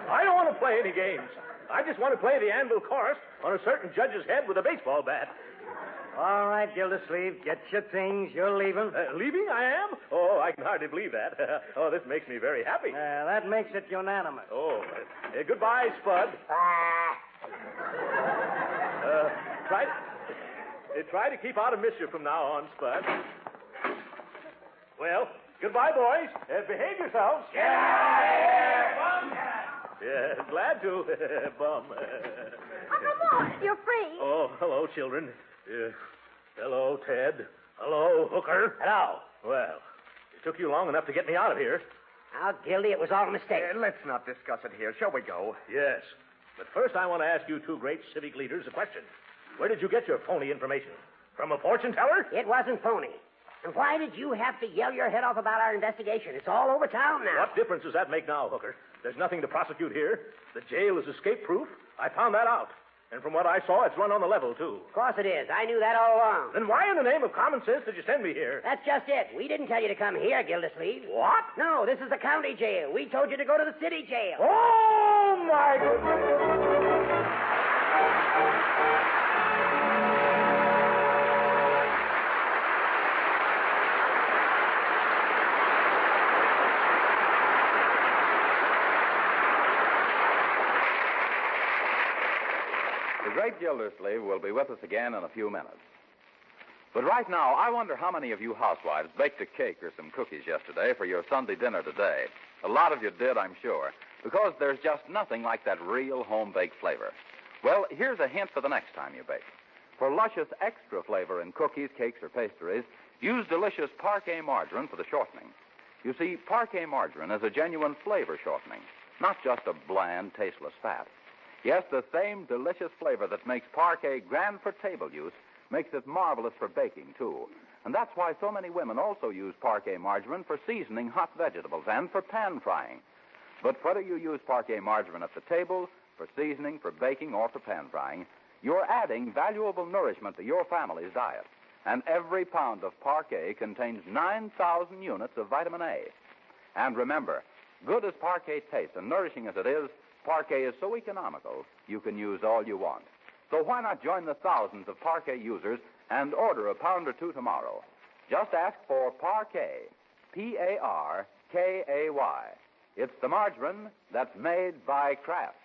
I don't want to play any games. I just want to play the anvil chorus on a certain judge's head with a baseball bat. All right, Gildersleeve, get your things. You're leaving. Leaving? I am? Oh, I can hardly believe that. Oh, this makes me very happy. That makes it unanimous. Oh, goodbye, Spud. Try to keep out of mischief from now on, Spud. Well, goodbye, boys. Behave yourselves. Get out of here, bum! Yeah, glad to, bum. Uncle Mort, you're free. Oh, hello, children. Hello, Ted. Hello, Hooker. Hello. Well, it took you long enough to get me out of here. Now, Gildy, it was all a mistake. Let's not discuss it here. Shall we go? Yes. But first, I want to ask you two great civic leaders a question. Where did you get your phony information? From a fortune teller? It wasn't phony. And why did you have to yell your head off about our investigation? It's all over town now. What difference does that make now, Hooker? There's nothing to prosecute here. The jail is escape-proof. I found that out. And from what I saw, it's run on the level, too. Of course it is. I knew that all along. Then why in the name of common sense did you send me here? That's just it. We didn't tell you to come here, Gildersleeve. What? No, this is the county jail. We told you to go to the city jail. Oh, my goodness. The great Gildersleeve will be with us again in a few minutes. But right now, I wonder how many of you housewives baked a cake or some cookies yesterday for your Sunday dinner today. A lot of you did, I'm sure, because there's just nothing like that real home-baked flavor. Well, here's a hint for the next time you bake. For luscious extra flavor in cookies, cakes, or pastries, use delicious parquet margarine for the shortening. You see, parquet margarine is a genuine flavor shortening, not just a bland, tasteless fat. Yes, the same delicious flavor that makes parquet grand for table use makes it marvelous for baking, too. And that's why so many women also use parquet margarine for seasoning hot vegetables and for pan frying. But whether you use parquet margarine at the table, for seasoning, for baking, or for pan frying, you're adding valuable nourishment to your family's diet. And every pound of parquet contains 9,000 units of vitamin A. And remember, good as parquet tastes and nourishing as it is, parquet is so economical, you can use all you want. So why not join the thousands of parquet users and order a pound or two tomorrow? Just ask for parquet, P-A-R-K-A-Y. It's the margarine that's made by Kraft.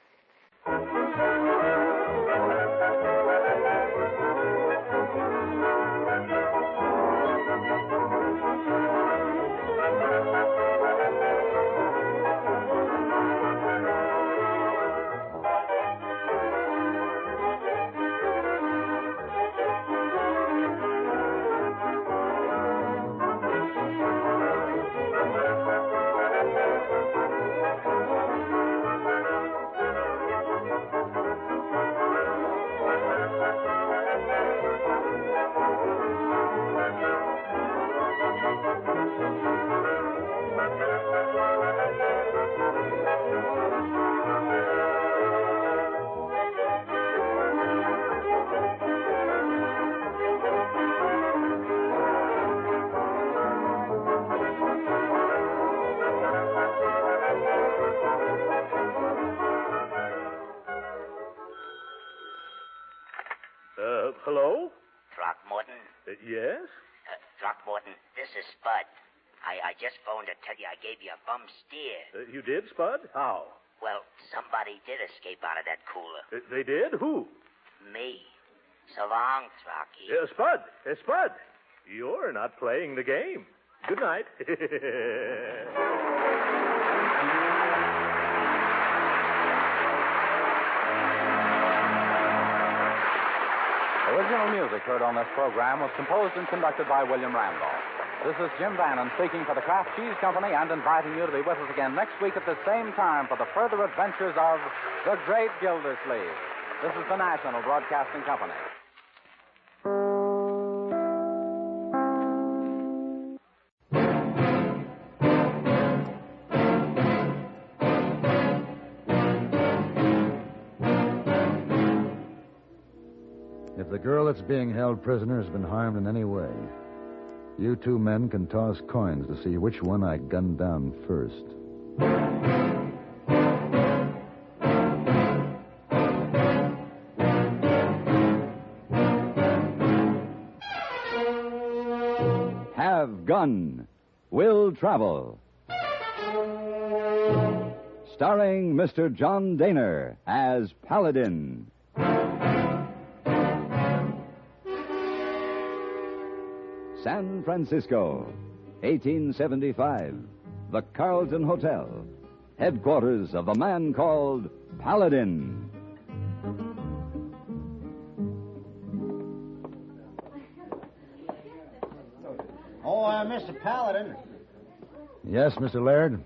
Hello? Throckmorton? Yes? Throckmorton, this is Spud. I just phoned to tell you I gave you a bum steer. You did, Spud? How? Well, somebody did escape out of that cooler. They did? Who? Me. So long, Throcky. Spud! Spud! You're not playing the game. Good night. Original music heard on this program was composed and conducted by William Randolph. This is Jim Bannon speaking for the Kraft Cheese Company and inviting you to be with us again next week at the same time for the further adventures of The Great Gildersleeve. This is the National Broadcasting Company. If the girl that's being held prisoner has been harmed in any way, you two men can toss coins to see which one I gunned down first. Have Gun, Will Travel. Starring Mr. John Daner as Paladin. San Francisco, 1875. The Carlton Hotel, headquarters of the man called Paladin. Mr. Paladin. Yes, Mr. Laird?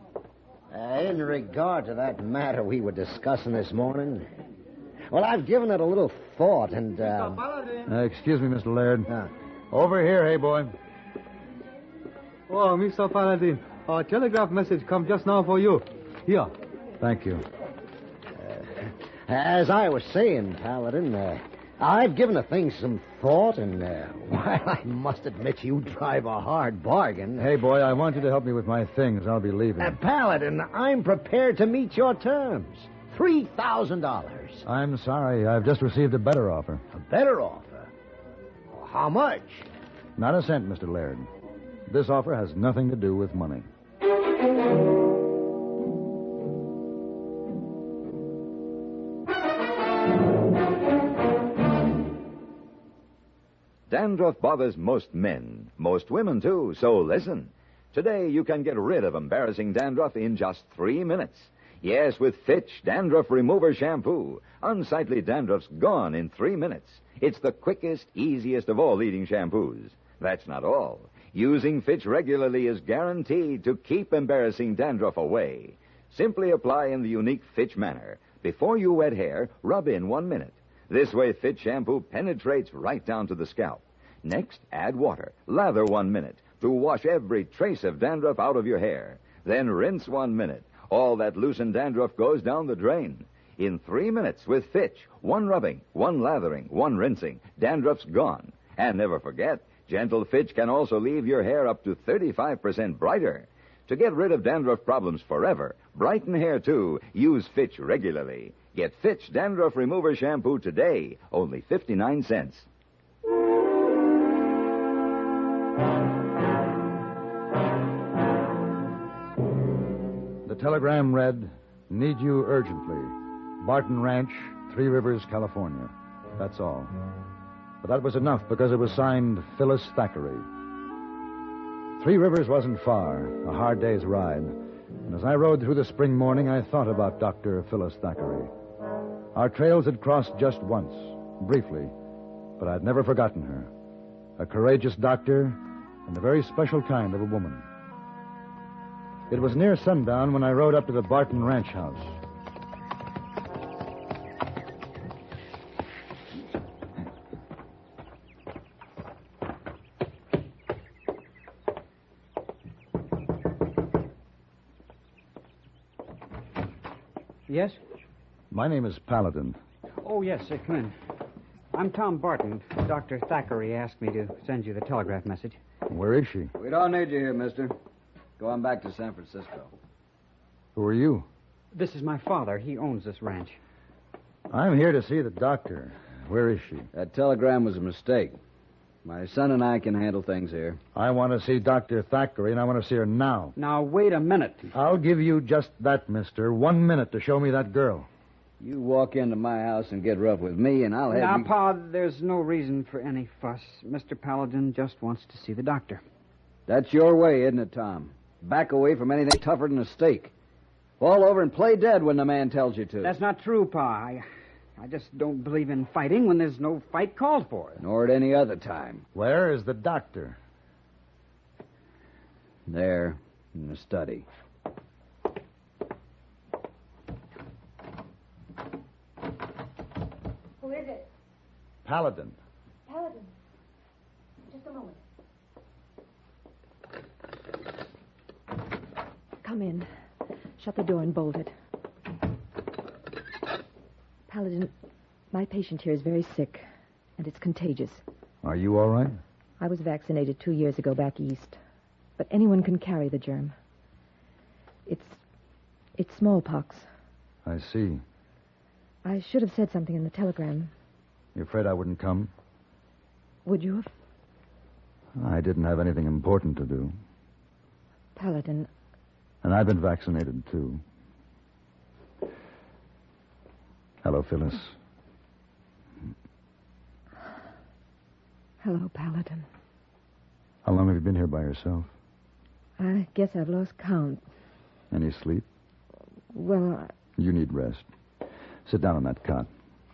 In regard to that matter we were discussing this morning, well, I've given it a little thought and, Excuse me, Mr. Laird. Over here, hey, boy. Oh, Mr. Paladin, a telegraph message come just now for you. Here. Thank you. As I was saying, Paladin, I've given the thing some thought, and, well, I must admit you drive a hard bargain. Hey, boy, I want you to help me with my things. I'll be leaving. Paladin, I'm prepared to meet your terms. $3,000. I'm sorry. I've just received a better offer. A better offer? How much? Not a cent, Mr. Laird. This offer has nothing to do with money. Dandruff bothers most men, most women, too, so listen. Today, you can get rid of embarrassing dandruff in just 3 minutes. Yes, with Fitch Dandruff Remover Shampoo. Unsightly dandruff's gone in 3 minutes. It's the quickest, easiest of all leading shampoos. That's not all. Using Fitch regularly is guaranteed to keep embarrassing dandruff away. Simply apply in the unique Fitch manner. Before you wet hair, rub in 1 minute. This way, Fitch shampoo penetrates right down to the scalp. Next, add water. Lather 1 minute to wash every trace of dandruff out of your hair. Then rinse 1 minute. All that loosened dandruff goes down the drain. In 3 minutes with Fitch, 1 rubbing, 1 lathering, 1 rinsing, dandruff's gone. And never forget, gentle Fitch can also leave your hair up to 35% brighter. To get rid of dandruff problems forever, brighten hair too, use Fitch regularly. Get Fitch Dandruff Remover Shampoo today, only 59 cents. telegram read, "Need you urgently. Barton Ranch, Three Rivers, California." That's all. But that was enough because it was signed Phyllis Thackeray. Three Rivers wasn't far, a hard day's ride. And as I rode through the spring morning, I thought about Dr. Phyllis Thackeray. Our trails had crossed just once, briefly, but I'd never forgotten her. A courageous doctor and a very special kind of a woman. It was near sundown when I rode up to the Barton Ranch house. Yes? My name is Paladin. Oh, yes, come in. I'm Tom Barton. Dr. Thackeray asked me to send you the telegraph message. Where is she? We don't need you here, mister. Go on back to San Francisco. Who are you? This is my father. He owns this ranch. I'm here to see the doctor. Where is she? That telegram was a mistake. My son and I can handle things here. I want to see Dr. Thackeray, and I want to see her now. Now, wait a minute. I'll give you just that, mister. 1 minute to show me that girl. You walk into my house and get rough with me, and I'll have Now, you... Pa, there's no reason for any fuss. Mr. Paladin just wants to see the doctor. That's your way, isn't it, Tom? Back away from anything tougher than a stake. Fall over and play dead when the man tells you to. That's not true, Pa. I just don't believe in fighting when there's no fight called for. Nor at any other time. Where is the doctor? There, in the study. Who is it? Paladin. Paladin. Just a moment. Come in. Shut the door and bolt it. Paladin, my patient here is very sick, and it's contagious. Are you all right? I was vaccinated 2 years ago back east, but anyone can carry the germ. It's smallpox. I see. I should have said something in the telegram. You afraid I wouldn't come? Would you have? I didn't have anything important to do. Paladin. And I've been vaccinated, too. Hello, Phyllis. Hello, Paladin. How long have you been here by yourself? I guess I've lost count. Any sleep? Well, You need rest. Sit down on that cot.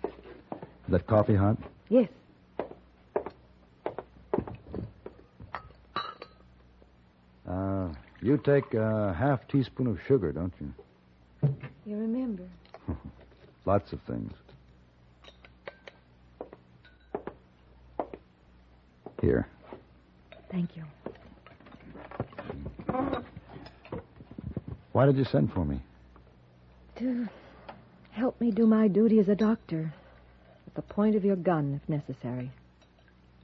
Is that coffee hot? Yes. You take a half teaspoon of sugar, don't you? You remember. Lots of things. Here. Thank you. Why did you send for me? To help me do my duty as a doctor. At the point of your gun, if necessary.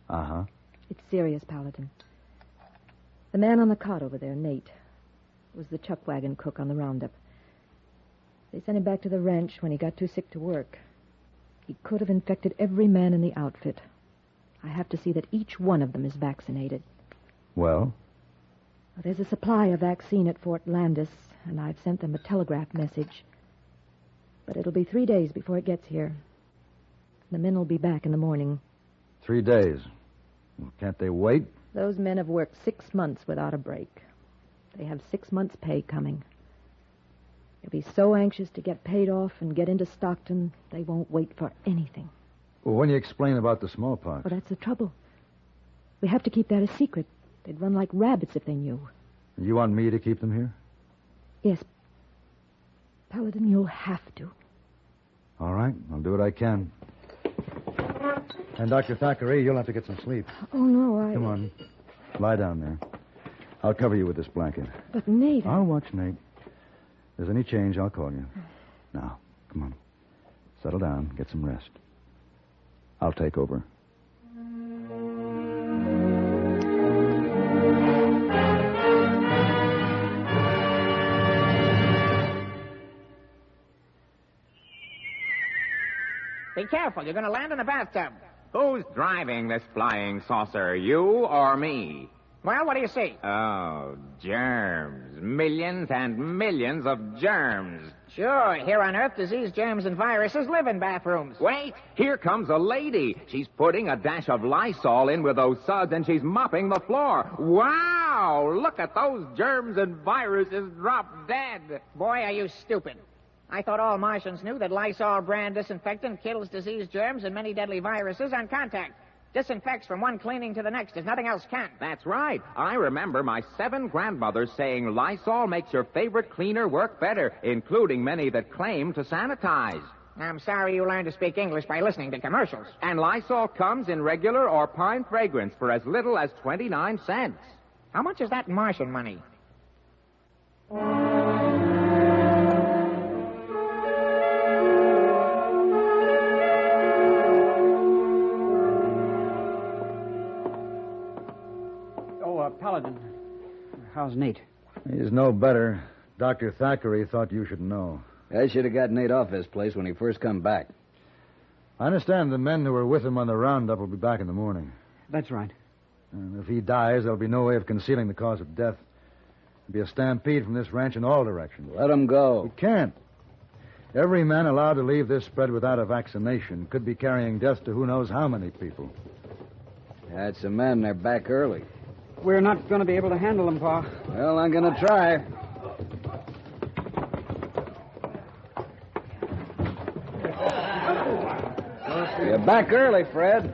Uh-huh. It's serious, Paladin. The man on the cot over there, Nate, was the chuck wagon cook on the roundup. They sent him back to the ranch when he got too sick to work. He could have infected every man in the outfit. I have to see that each one of them is vaccinated. Well? There's a supply of vaccine at Fort Landis, and I've sent them a telegraph message. But it'll be 3 days before it gets here. The men will be back in the morning. 3 days. Well, can't they wait? Those men have worked 6 months without a break. They have 6 months' pay coming. They'll be so anxious to get paid off and get into Stockton, they won't wait for anything. Well, when you explain about the smallpox... Well, that's the trouble. We have to keep that a secret. They'd run like rabbits if they knew. You want me to keep them here? Yes. Paladin, you'll have to. All right, I'll do what I can. And Dr. Thackeray, you'll have to get some sleep. Oh, no, Come on. Lie down there. I'll cover you with this blanket. But, Nate... I'll watch Nate. If there's any change, I'll call you. Now, come on. Settle down. Get some rest. I'll take over. Be careful. You're going to land in a bathtub. Who's driving this flying saucer, you or me? Well, what do you see? Oh, germs. Millions and millions of germs. Sure, here on Earth, disease, germs, and viruses live in bathrooms. Wait, here comes a lady. She's putting a dash of Lysol in with those suds, and she's mopping the floor. Wow! Look at those germs and viruses drop dead. Boy, are you stupid. I thought all Martians knew that Lysol brand disinfectant kills disease, germs, and many deadly viruses on contact. Disinfects from one cleaning to the next if nothing else can. That's right. I remember my 7 grandmothers saying Lysol makes your favorite cleaner work better, including many that claim to sanitize. I'm sorry you learned to speak English by listening to commercials. And Lysol comes in regular or pine fragrance for as little as 29 cents. How much is that in Martian money? Paladin, how's Nate? He's no better. Dr. Thackeray thought you should know. I should have got Nate off his place when he first come back. I understand the men who were with him on the roundup will be back in the morning. That's right. And if he dies, there'll be no way of concealing the cause of death. There'll be a stampede from this ranch in all directions. Let him go. We can't. Every man allowed to leave this spread without a vaccination could be carrying death to who knows how many people. That's the men. They're back early. We're not going to be able to handle them, Pa. Well, I'm going to try. You're back early, Fred.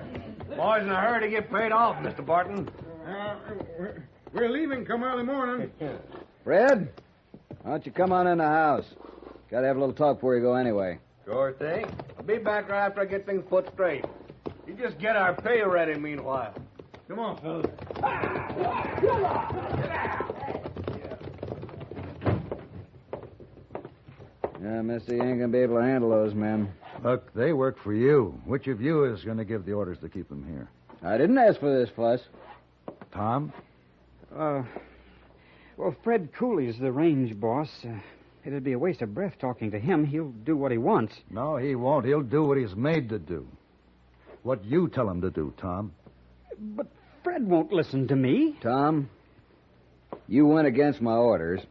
Boys in a hurry to get paid off, Mr. Barton. We're leaving come early morning. Fred, why don't you come on in the house? Got to have a little talk before you go anyway. Sure thing. I'll be back right after I get things put straight. You just get our pay ready meanwhile. Come on, fellas. Yeah, Misty ain't going to be able to handle those men. Look, they work for you. Which of you is going to give the orders to keep them here? I didn't ask for this fuss. Tom? Well, Fred Cooley's the range boss. It'd be a waste of breath talking to him. He'll do what he wants. No, he won't. He'll do what he's made to do. What you tell him to do, Tom. But Fred won't listen to me. Tom, you went against my orders,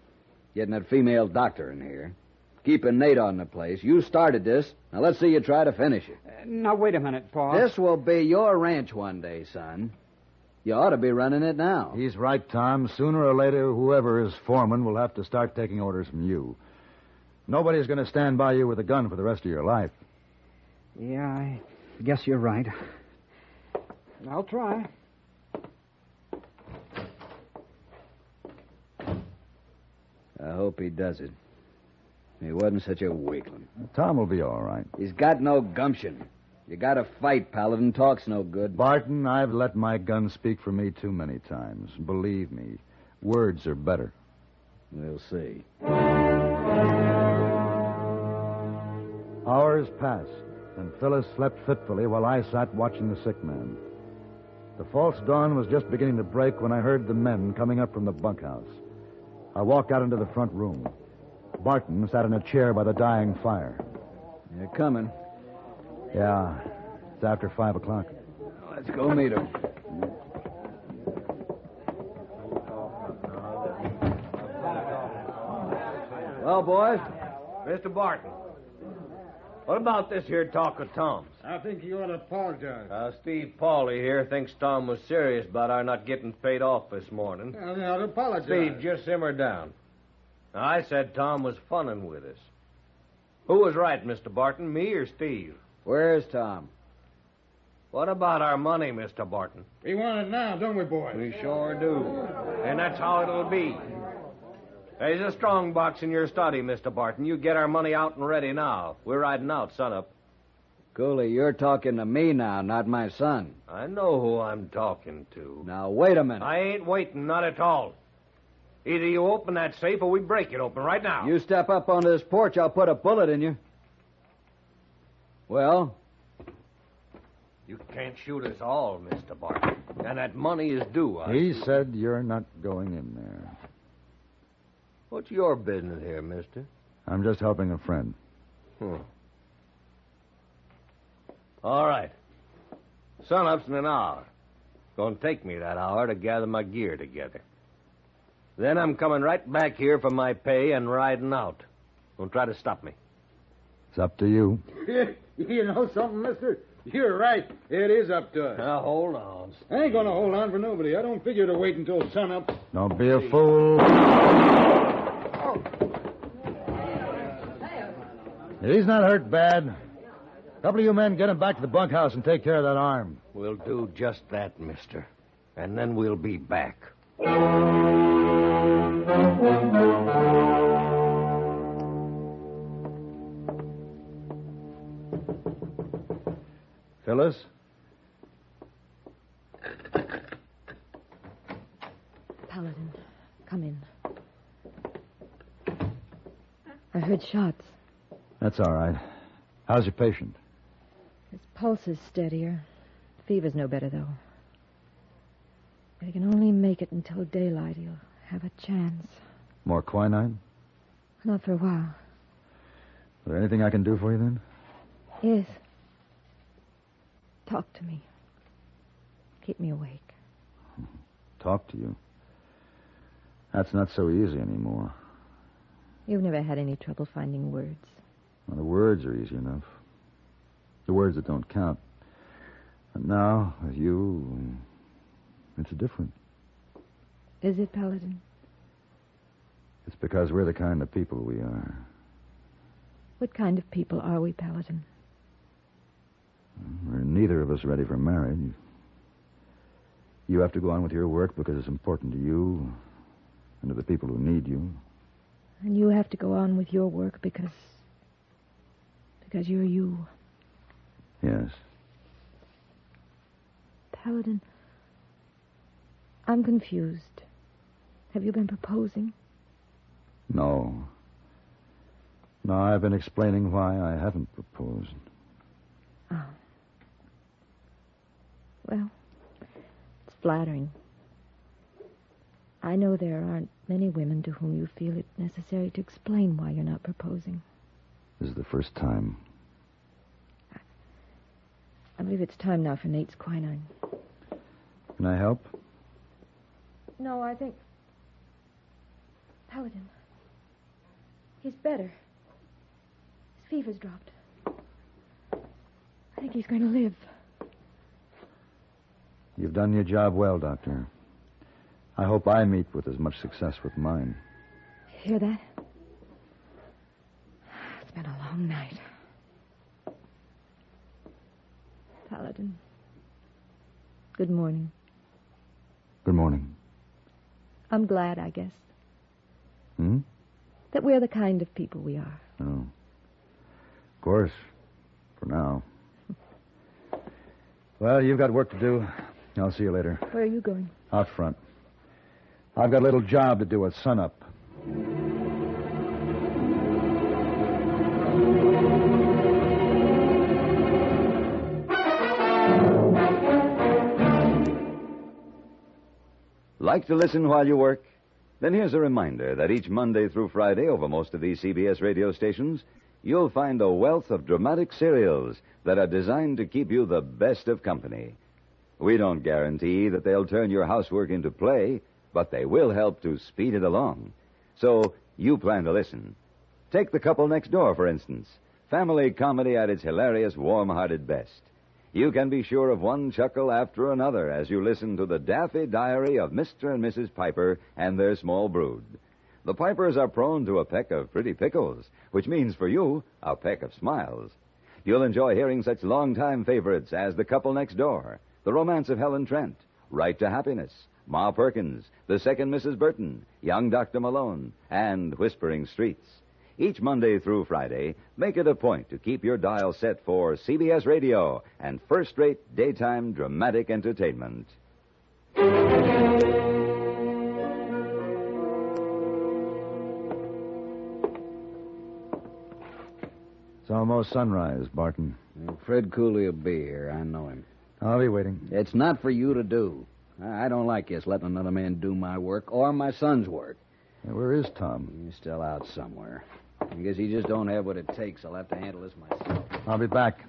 getting that female doctor in here, keeping Nate on the place. You started this. Now let's see you try to finish it. Now, wait a minute, Pa. This will be your ranch one day, son. You ought to be running it now. He's right, Tom. Sooner or later, whoever is foreman will have to start taking orders from you. Nobody's going to stand by you with a gun for the rest of your life. Yeah, I guess you're right. I'll try. I hope he does it. He wasn't such a weakling. Tom will be all right. He's got no gumption. You gotta fight, Paladin. Talk's no good. Barton, I've let my gun speak for me too many times. Believe me, words are better. We'll see. Hours passed, and Phyllis slept fitfully while I sat watching the sick man. The false dawn was just beginning to break when I heard the men coming up from the bunkhouse. I walked out into the front room. Barton sat in a chair by the dying fire. They're coming. Yeah, it's after 5 o'clock. Let's go meet him. Well, boys. Mr. Barton, what about this here talk of Tom's? I think you ought to apologize. Steve Pauly here thinks Tom was serious about our not getting paid off this morning. Well, you ought to apologize. Steve, just simmer down. Now, I said Tom was funning with us. Who was right, Mr. Barton, me or Steve? Where's Tom? What about our money, Mr. Barton? We want it now, don't we, boys? We sure do. And that's how it'll be. There's a strong box in your study, Mr. Barton. You get our money out and ready now. We're riding out sunup. Cooley, you're talking to me now, not my son. I know who I'm talking to. Now, wait a minute. I ain't waiting, not at all. Either you open that safe or we break it open right now. You step up onto this porch, I'll put a bullet in you. Well? You can't shoot us all, Mr. Barton. And that money is due. He said you're not going in there. What's your business here, mister? I'm just helping a friend. All right. Sunup's in an hour. Gonna take me that hour to gather my gear together. Then I'm coming right back here for my pay and riding out. Don't try to stop me. It's up to you. You know something, mister? You're right. It is up to us. Now, hold on. I ain't gonna hold on for nobody. I don't figure to wait until sunup. Don't be a fool. He's not hurt bad. A couple of you men get him back to the bunkhouse and take care of that arm. We'll do just that, mister. And then we'll be back. Phyllis? Paladin, come in. I heard shots. That's all right. How's your patient? His pulse is steadier. Fever's no better, though. If he can only make it until daylight, he'll have a chance. More quinine? Not for a while. Is there anything I can do for you, then? Yes. Talk to me. Keep me awake. Talk to you? That's not so easy anymore. You've never had any trouble finding words. Well, the words are easy enough. The words that don't count. But now, with you, it's different. Is it, Paladin? It's because we're the kind of people we are. What kind of people are we, Paladin? We're neither of us ready for marriage. You have to go on with your work because it's important to you and to the people who need you. And you have to go on with your work because you're you. Yes. Paladin, I'm confused. Have you been proposing? No. No, I've been explaining why I haven't proposed. Oh. Well, it's flattering. I know there aren't many women to whom you feel it necessary to explain why you're not proposing. This is the first time. I believe it's time now for Nate's quinine. Can I help? No, I think... Paladin. He's better. His fever's dropped. I think he's going to live. You've done your job well, Doctor. I hope I meet with as much success with mine. Hear that? It's been a long night. Paladin. Good morning. Good morning. I'm glad, I guess, Hmm? that we're the kind of people we are. Oh. Of course. For now. Well, you've got work to do. I'll see you later. Where are you going? Out front. I've got a little job to do at sunup. Like to listen while you work? Then here's a reminder that each Monday through Friday over most of these CBS radio stations, you'll find a wealth of dramatic serials that are designed to keep you the best of company. We don't guarantee that they'll turn your housework into play, but they will help to speed it along. So you plan to listen. Take The Couple Next Door, for instance. Family comedy at its hilarious, warm-hearted best. You can be sure of one chuckle after another as you listen to the daffy diary of Mr. and Mrs. Piper and their small brood. The Pipers are prone to a peck of pretty pickles, which means for you, a peck of smiles. You'll enjoy hearing such longtime favorites as The Couple Next Door, The Romance of Helen Trent, Right to Happiness, Ma Perkins, The Second Mrs. Burton, Young Dr. Malone, and Whispering Streets. Each Monday through Friday, make it a point to keep your dial set for CBS Radio and first-rate daytime dramatic entertainment. It's almost sunrise, Barton. Fred Cooley will be here. I know him. I'll be waiting. It's not for you to do. I don't like this letting another man do my work or my son's work. Where is Tom? He's still out somewhere. I guess he just don't have what it takes. I'll have to handle this myself. I'll be back.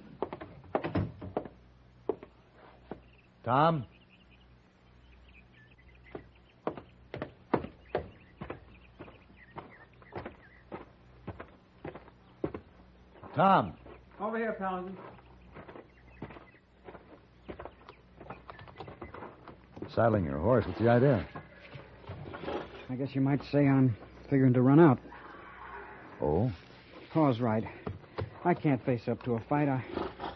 Tom? Tom. Over here, Paladin. Saddling your horse. What's the idea? I guess you might say I'm figuring to run out. Oh? Paul's right. I can't face up to a fight. I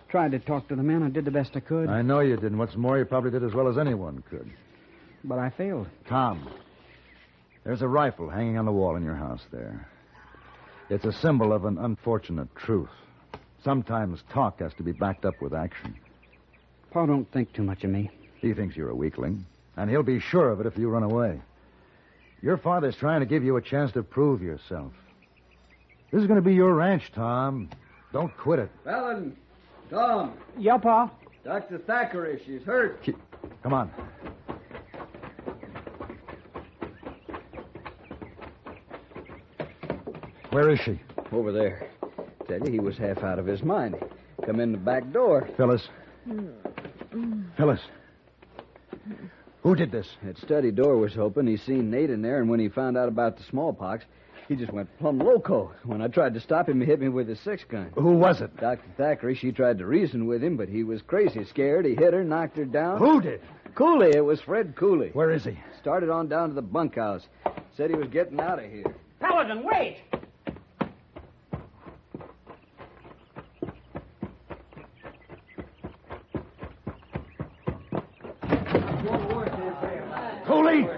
tried to talk to the men. I did the best I could. I know you did. And what's more, you probably did as well as anyone could. But I failed. Tom, there's a rifle hanging on the wall in your house there. It's a symbol of an unfortunate truth. Sometimes talk has to be backed up with action. Paul don't think too much of me. He thinks you're a weakling, and he'll be sure of it if you run away. Your father's trying to give you a chance to prove yourself. This is going to be your ranch, Tom. Don't quit it. Paladin, Tom. Yeah, Pa? Dr. Thackeray, she's hurt. Come on. Where is she? Over there. Tell you, he was half out of his mind. Come in the back door. Phyllis. Phyllis. Who did this? That study door was open. He seen Nate in there, and when he found out about the smallpox, he just went plumb loco. When I tried to stop him, he hit me with his 6-gun. Who was it? Dr. Thackeray. She tried to reason with him, but he was crazy scared. He hit her, knocked her down. Who did? Cooley. It was Fred Cooley. Where is he? Started on down to the bunkhouse. Said he was getting out of here. Paladin, wait! Cooley!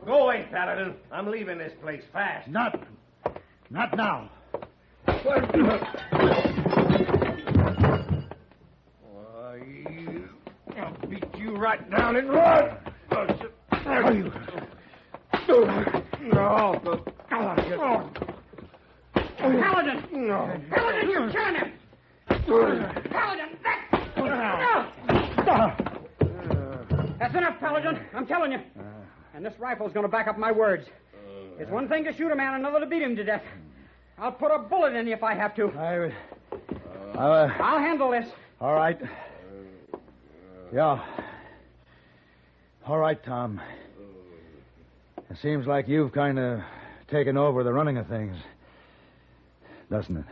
Go away, Paladin. I'm leaving this place fast. Not now. I'll beat you right down and run. No. Paladin! No. Paladin, you turn him! Paladin, That's enough, Paladin. I'm telling you. And this rifle's going to back up my words. It's one thing to shoot a man, another to beat him to death. I'll put a bullet in you if I have to. I'll handle this. All right. Yeah. All right, Tom. It seems like you've kind of taken over the running of things, doesn't it?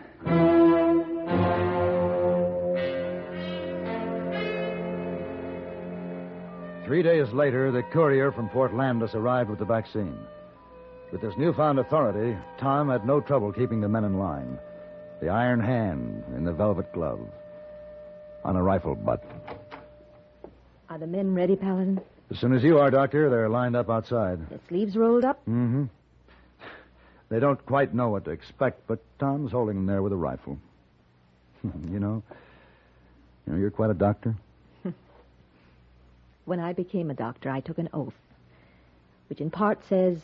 3 days later, the courier from Fort Landis arrived with the vaccine. With this newfound authority, Tom had no trouble keeping the men in line. The iron hand in the velvet glove on a rifle butt. Are the men ready, Paladin? As soon as you are, Doctor, they're lined up outside. The sleeves rolled up? Mm-hmm. They don't quite know what to expect, but Tom's holding them there with a rifle. You know, you're quite a doctor. When I became a doctor, I took an oath, which in part says,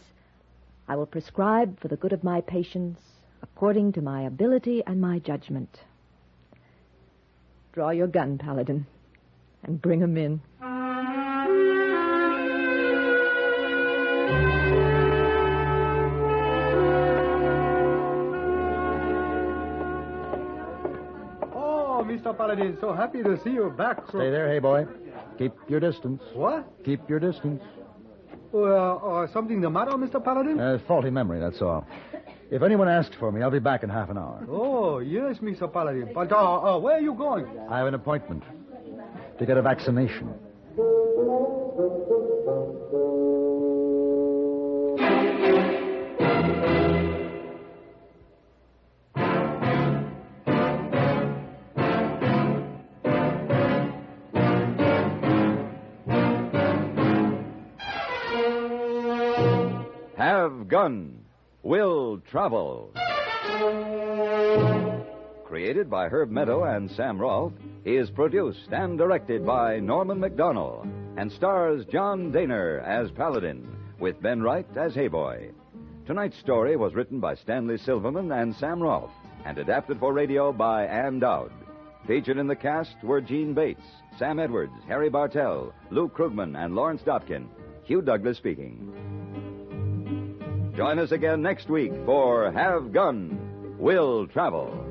I will prescribe for the good of my patients according to my ability and my judgment. Draw your gun, Paladin, and bring 'em in. Oh, Mr. Paladin, so happy to see you back. Stay there, hey boy. Keep your distance. What? Keep your distance. Something the matter, Mr. Paladin? Faulty memory, that's all. If anyone asks for me, I'll be back in half an hour. Oh, yes, Mr. Paladin. But where are you going? I have an appointment to get a vaccination. Have Gun, Will Travel. Created by Herb Meadow and Sam Rolfe, is produced and directed by Norman McDonnell and stars John Daner as Paladin, with Ben Wright as Hayboy. Tonight's story was written by Stanley Silverman and Sam Rolfe and adapted for radio by Ann Dowd. Featured in the cast were Gene Bates, Sam Edwards, Harry Bartell, Lou Krugman, and Lawrence Dobkin. Hugh Douglas speaking. Join us again next week for Have Gun, Will Travel.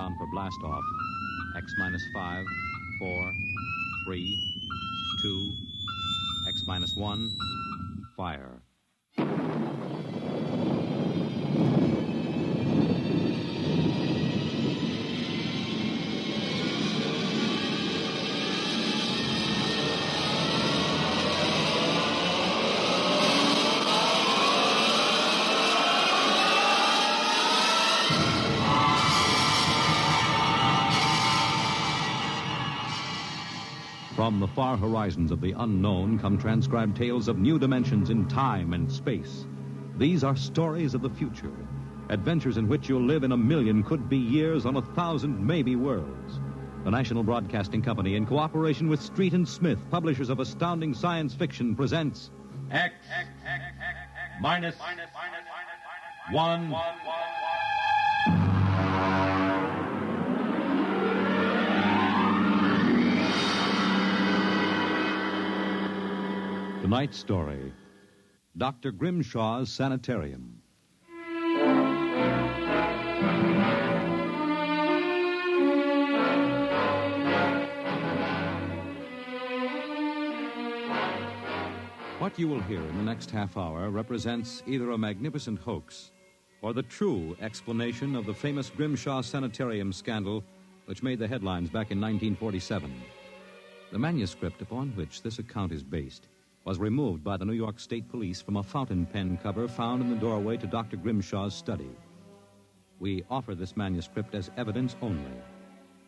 countdown for blast off. X minus 5, 4, 3, 2, X minus 1, fire. From the far horizons of the unknown come transcribed tales of new dimensions in time and space. These are stories of the future, adventures in which you'll live in 1,000,000 could-be years on 1,000 maybe worlds. The National Broadcasting Company, in cooperation with Street and Smith, publishers of astounding science fiction, presents X minus 1. Tonight's story, Dr. Grimshaw's Sanitarium. What you will hear in the next half hour represents either a magnificent hoax or the true explanation of the famous Grimshaw Sanitarium scandal which made the headlines back in 1947. The manuscript upon which this account is based was removed by the New York State Police from a fountain pen cover found in the doorway to Dr. Grimshaw's study. We offer this manuscript as evidence only.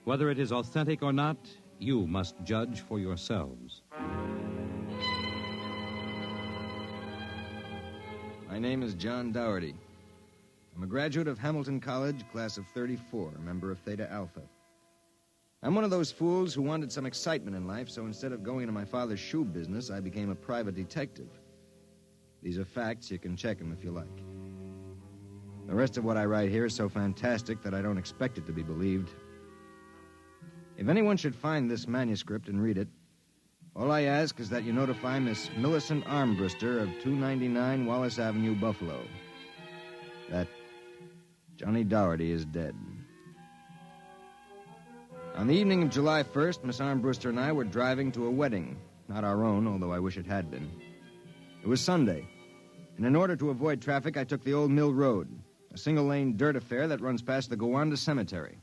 Whether it is authentic or not, you must judge for yourselves. My name is John Dougherty. I'm a graduate of Hamilton College, class of 34, a member of Theta Alpha. I'm one of those fools who wanted some excitement in life, so instead of going into my father's shoe business, I became a private detective. These are facts. You can check them if you like. The rest of what I write here is so fantastic that I don't expect it to be believed. If anyone should find this manuscript and read it, all I ask is that you notify Miss Millicent Armbruster of 299 Wallace Avenue, Buffalo, that Johnny Dougherty is dead. On the evening of July 1st, Miss Armbruster and I were driving to a wedding. Not our own, although I wish it had been. It was Sunday, and in order to avoid traffic, I took the Old Mill Road, a single-lane dirt affair that runs past the Gowanda Cemetery.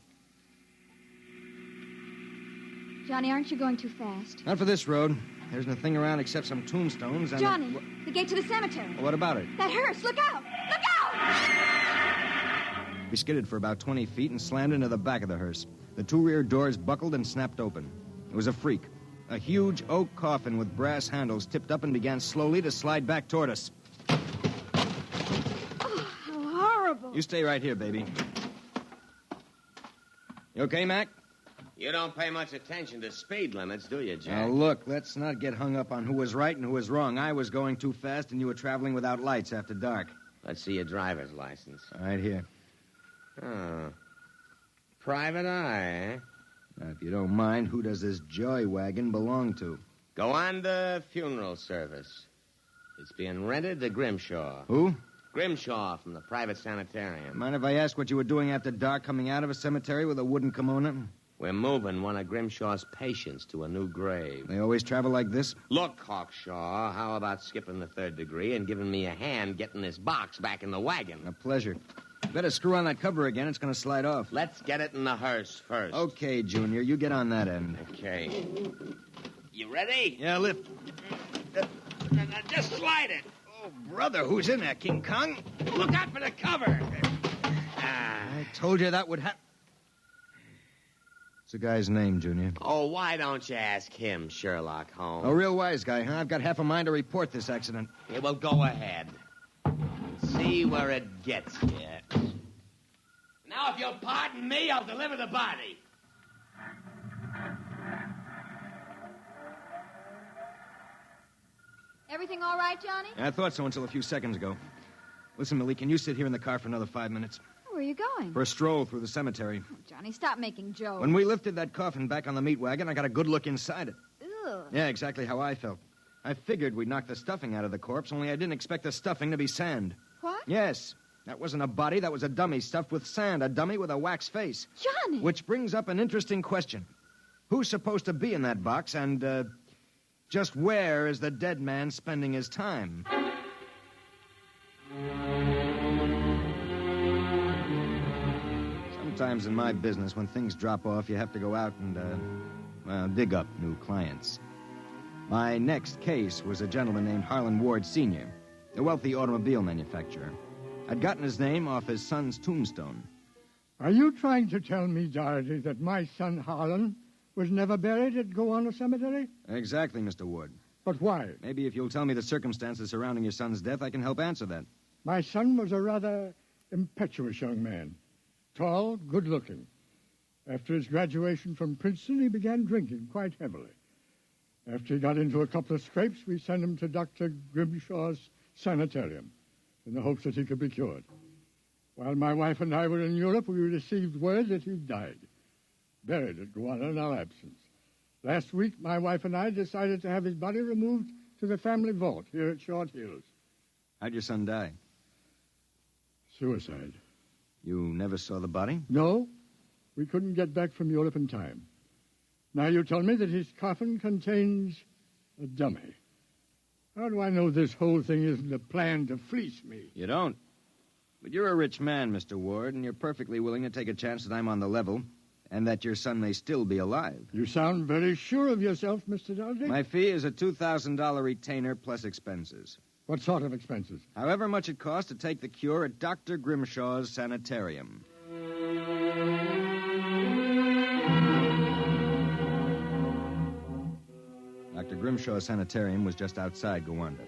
Johnny, aren't you going too fast? Not for this road. There isn't a thing around except some tombstones and... Johnny, the gate to the cemetery. Well, what about it? That hearse, look out! Look out! We skidded for about 20 feet and slammed into the back of the hearse. The two rear doors buckled and snapped open. It was a freak. A huge oak coffin with brass handles tipped up and began slowly to slide back toward us. Oh, how horrible. You stay right here, baby. You okay, Mac? You don't pay much attention to speed limits, do you, Jack? Now, look, let's not get hung up on who was right and who was wrong. I was going too fast, and you were traveling without lights after dark. Let's see your driver's license. Right here. Oh. Private eye, eh? Now, if you don't mind, who does this joy wagon belong to? Gowanda Funeral Service. It's being rented to Grimshaw. Who? Grimshaw from the private sanitarium. Mind if I ask what you were doing after dark coming out of a cemetery with a wooden kimono? We're moving one of Grimshaw's patients to a new grave. They always travel like this? Look, Hawkshaw, how about skipping the third degree and giving me a hand getting this box back in the wagon? A pleasure. Better screw on that cover again. It's going to slide off. Let's get it in the hearse first. Okay, Junior. You get on that end. Okay. You ready? Yeah, lift. Now, just slide it. Oh, brother, who's in there, King Kong? Look out for the cover. I told you that would happen. What's the guy's name, Junior? Oh, why don't you ask him, Sherlock Holmes? A real wise guy, huh? I've got half a mind to report this accident. Yeah, well, go ahead. See where it gets you. Now, if you'll pardon me, I'll deliver the body. Everything all right, Johnny? I thought so until a few seconds ago. Listen, Millie, can you sit here in the car for another 5 minutes? Where are you going? For a stroll through the cemetery. Oh, Johnny, stop making jokes. When we lifted that coffin back on the meat wagon, I got a good look inside it. Ugh. Yeah, exactly how I felt. I figured we'd knock the stuffing out of the corpse, only I didn't expect the stuffing to be sand. What? Yes. That wasn't a body, that was a dummy stuffed with sand, a dummy with a wax face. Johnny! Which brings up an interesting question. Who's supposed to be in that box, and, just where is the dead man spending his time? Sometimes in my business, when things drop off, you have to go out and, dig up new clients. My next case was a gentleman named Harlan Ward Sr., a wealthy automobile manufacturer. I'd gotten his name off his son's tombstone. Are you trying to tell me, Doherty, that my son Harlan was never buried at Gowanna Cemetery? Exactly, Mr. Ward. But why? Maybe if you'll tell me the circumstances surrounding your son's death, I can help answer that. My son was a rather impetuous young man. Tall, good-looking. After his graduation from Princeton, he began drinking quite heavily. After he got into a couple of scrapes, we sent him to Dr. Grimshaw's sanitarium in the hopes that he could be cured. While my wife and I were in Europe, we received word that he died, buried at Gowanna in our absence. Last week, my wife and I decided to have his body removed to the family vault here at Short Hills. How'd your son die? Suicide. You never saw the body? No. We couldn't get back from Europe in time. Now you tell me that his coffin contains a dummy. How do I know this whole thing isn't a plan to fleece me? You don't. But you're a rich man, Mr. Ward, and you're perfectly willing to take a chance that I'm on the level and that your son may still be alive. You sound very sure of yourself, Mr. Doherty. My fee is a $2,000 retainer plus expenses. What sort of expenses? However much it costs to take the cure at Dr. Grimshaw's sanitarium. Dr. Grimshaw's sanitarium was just outside Gowanna.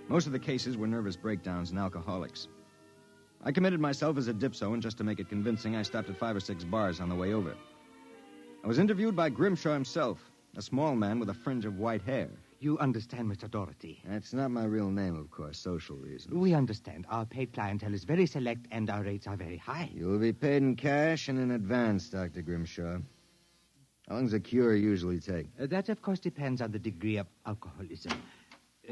Most of the cases were nervous breakdowns and alcoholics. I committed myself as a dipso, and just to make it convincing, I stopped at 5 or 6 bars on the way over. I was interviewed by Grimshaw himself, a small man with a fringe of white hair. You understand, Mr. Doherty. That's not my real name, of course, social reasons. We understand. Our paid clientele is very select, and our rates are very high. You'll be paid in cash and in advance, Dr. Grimshaw. How long does a cure usually take? That, of course, depends on the degree of alcoholism.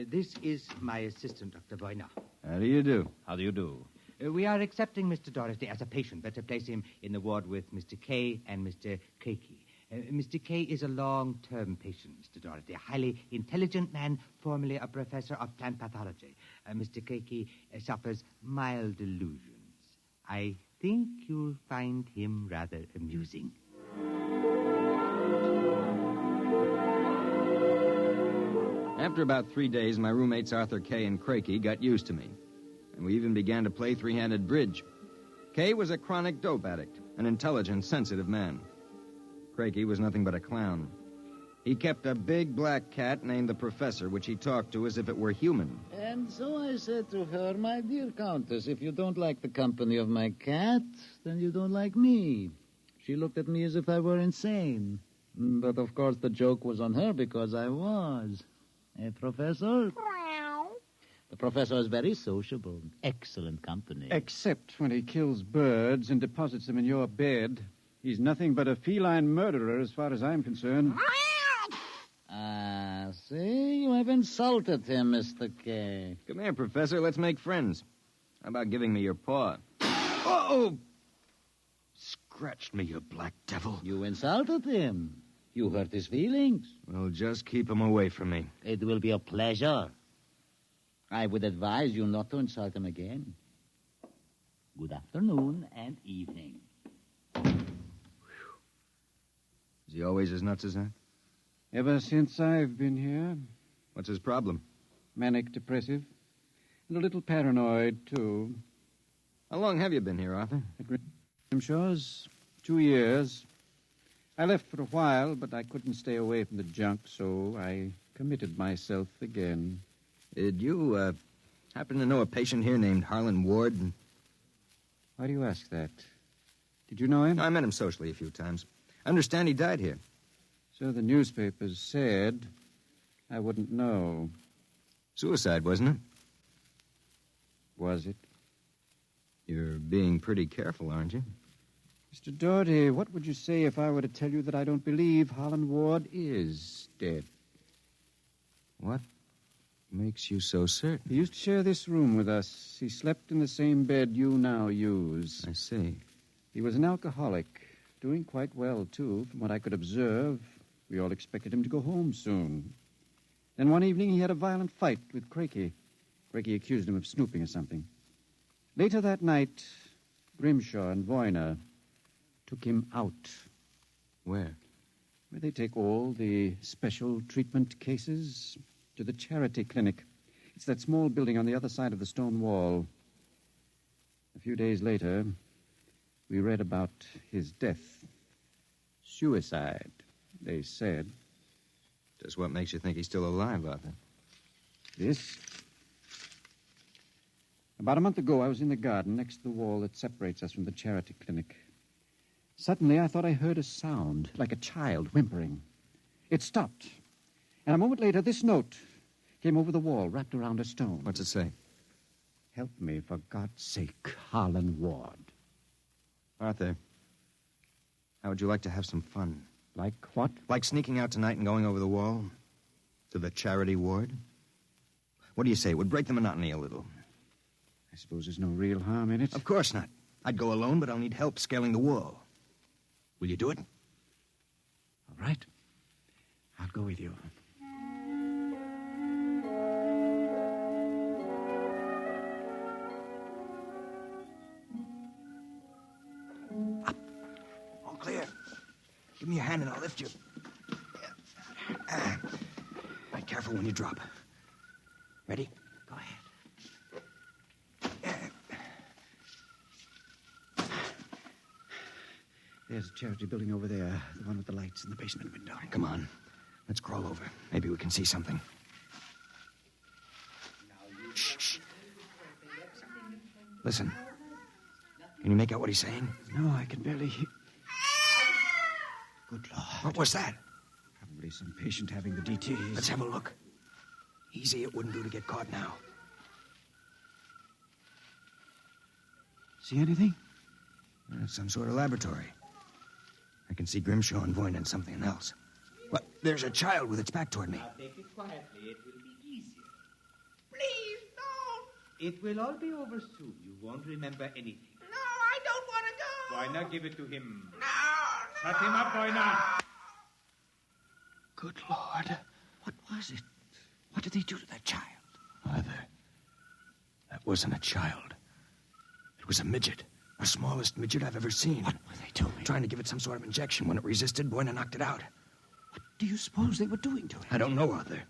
This is my assistant, Dr. Boyner. How do you do? How do you do? We are accepting Mr. Doherty as a patient. Better place him in the ward with Mr. Kay and Mr. Keiki. Mr. Kay is a long-term patient, Mr. Doherty, a highly intelligent man, formerly a professor of plant pathology. Mr. Keiki suffers mild delusions. I think you'll find him rather amusing. After about 3 days, my roommates Arthur Kay and Crakey got used to me. And we even began to play three-handed bridge. Kay was a chronic dope addict, an intelligent, sensitive man. Crakey was nothing but a clown. He kept a big black cat named the Professor, which he talked to as if it were human. And so I said to her, my dear Countess, if you don't like the company of my cat, then you don't like me. She looked at me as if I were insane. But, of course, the joke was on her because I was. Professor? The professor is very sociable. Excellent company. Except when he kills birds and deposits them in your bed. He's nothing but a feline murderer as far as I'm concerned. Ah, see? You have insulted him, Mr. Kay. Come here, Professor. Let's make friends. How about giving me your paw? Oh! Scratched me, you black devil. You insulted him. You hurt his feelings. Well, just keep him away from me. It will be a pleasure. I would advise you not to insult him again. Good afternoon and evening. Is he always as nuts as that? Ever since I've been here. What's his problem? Manic depressive. And a little paranoid, too. How long have you been here, Arthur? At Grimshaw's 2 years. I left for a while, but I couldn't stay away from the junk, so I committed myself again. Did you, happen to know a patient here named Harlan Ward? Why do you ask that? Did you know him? I met him socially a few times. I understand he died here. So the newspapers said. I wouldn't know. Suicide, wasn't it? Was it? You're being pretty careful, aren't you? Mr. Doherty, what would you say if I were to tell you that I don't believe Harlan Ward is dead? What? makes you so certain? He used to share this room with us. He slept in the same bed you now use. I see. He was an alcoholic, doing quite well, too, from what I could observe. We all expected him to go home soon. Then one evening he had a violent fight with Crakey. Crakey accused him of snooping or something. Later that night, Grimshaw and Voyner took him out. Where? Where they take all the special treatment cases to the charity clinic. It's that small building on the other side of the stone wall. A few days later, we read about his death. Suicide, they said. Just what makes you think he's still alive, Arthur? This? About a month ago, I was in the garden next to the wall that separates us from the charity clinic. Suddenly, I thought I heard a sound, like a child whimpering. It stopped. And a moment later, this note came over the wall, wrapped around a stone. What's it say? Help me, for God's sake, Harlan Ward. Arthur, how would you like to have some fun? Like what? Like sneaking out tonight and going over the wall to the charity ward? What do you say? It would break the monotony a little. I suppose there's no real harm in it. Of course not. I'd go alone, but I'll need help scaling the wall. Will you do it? All right. I'll go with you. Up. All clear. Give me your hand and I'll lift you. Be careful when you drop. Ready? Go ahead. There's a charity building over there, the one with the lights in the basement window. Come on. Let's crawl over. Maybe we can see something. Shh. Listen. Can you make out what he's saying? No, I can barely hear. Good Lord. What was that? Probably some patient having the DTs. Let's have a look. Easy, it wouldn't do to get caught now. See anything? It's some sort of laboratory. I can see Grimshaw and Voyne and something else. What? There's a child with its back toward me. Now take it quietly. It will be easier. Please, don't. It will all be over soon. You won't remember anything. No, I don't want to go. Voyner, give it to him. No. Shut him up, Voyner. Good Lord. What was it? What did they do to that child? Arthur, that wasn't a child. It was a midget. The smallest midget I've ever seen. What were they doing? Trying to give it some sort of injection. When it resisted, Voyner knocked it out. What do you suppose they were doing to it? I don't know, Arthur.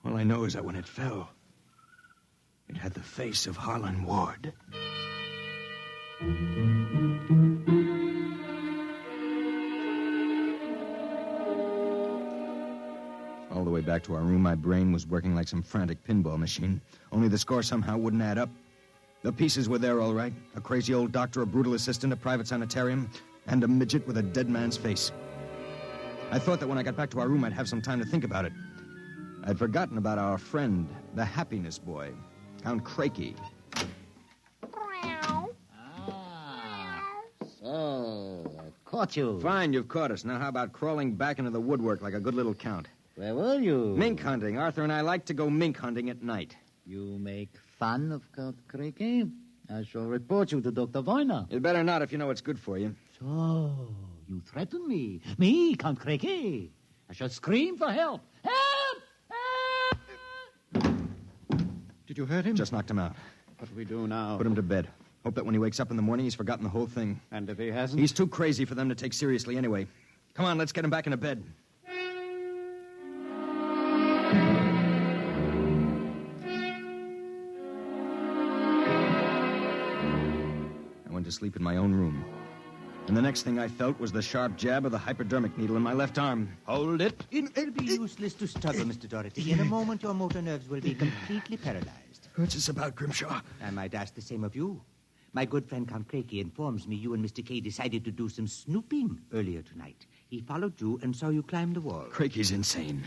All I know is that when it fell, it had the face of Harlan Ward. All the way back to our room, my brain was working like some frantic pinball machine. Only the score somehow wouldn't add up. The pieces were there, all right. A crazy old doctor, a brutal assistant, a private sanitarium, and a midget with a dead man's face. I thought that when I got back to our room, I'd have some time to think about it. I'd forgotten about our friend, the happiness boy, Count Crakey. So, I caught you. Fine, you've caught us. Now how about crawling back into the woodwork like a good little count? Where were you? Mink hunting. Arthur and I like to go mink hunting at night. You make fun of Count Crakey? I shall report you to Dr. Voyner. You'd better not if you know it's good for you. So, you threaten me? Me, Count Crakey? I shall scream for help. Help! Help! Did you hurt him? Just knocked him out. What do we do now? Put him to bed. Hope that when he wakes up in the morning, he's forgotten the whole thing. And if he hasn't? He's too crazy for them to take seriously anyway. Come on, let's get him back into bed. I went to sleep in my own room. And the next thing I felt was the sharp jab of the hypodermic needle in my left arm. Hold it. It'll be useless to struggle, Mr. Doherty. In a moment, your motor nerves will be completely paralyzed. What's this about, Grimshaw? I might ask the same of you. My good friend Count Crakey informs me you and Mr. Kay decided to do some snooping earlier tonight. He followed you and saw you climb the wall. Crakey's insane.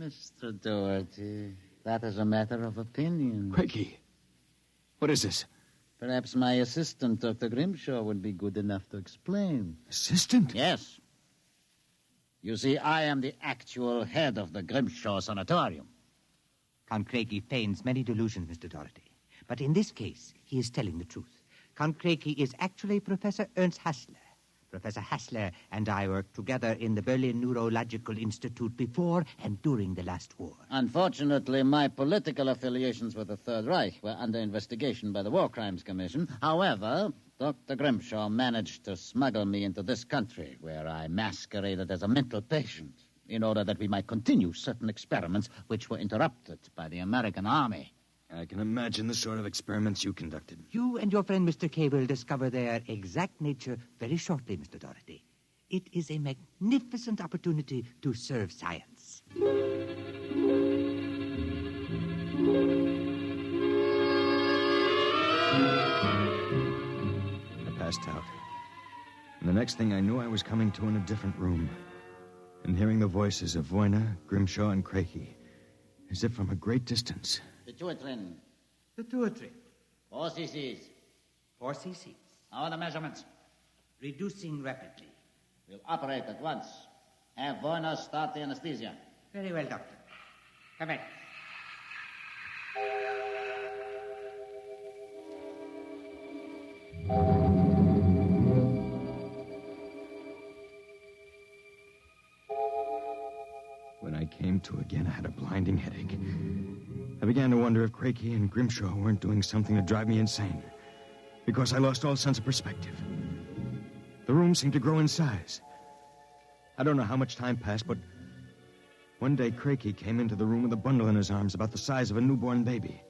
Mr. Doherty, that is a matter of opinion. Crakey, what is this? Perhaps my assistant, Dr. Grimshaw, would be good enough to explain. Assistant? Yes. You see, I am the actual head of the Grimshaw Sanatorium. Count Craigie feigns many delusions, Mr. Doherty. But in this case, he is telling the truth. Count Craigie is actually Professor Ernst Hassler. Professor Hassler and I worked together in the Berlin Neurological Institute before and during the last war. Unfortunately, my political affiliations with the Third Reich were under investigation by the War Crimes Commission. However, Dr. Grimshaw managed to smuggle me into this country, where I masqueraded as a mental patient in order that we might continue certain experiments which were interrupted by the American Army. I can imagine the sort of experiments you conducted. You and your friend Mr. Kay will discover their exact nature very shortly, Mr. Doherty. It is a magnificent opportunity to serve science. I passed out. And the next thing I knew, I was coming to in a different room and hearing the voices of Voyna, Grimshaw, and Craigie, as if from a great distance. Pituitary. 4 cc's. 4 cc's. How are the measurements? Reducing rapidly. We'll operate at once. Have Voyna start the anesthesia. Very well, Doctor. Come in. When I came to again, I had a blinding headache. I began to wonder if Craigie and Grimshaw weren't doing something to drive me insane, because I lost all sense of perspective. The room seemed to grow in size. I don't know how much time passed, but one day Craigie came into the room with a bundle in his arms about the size of a newborn baby.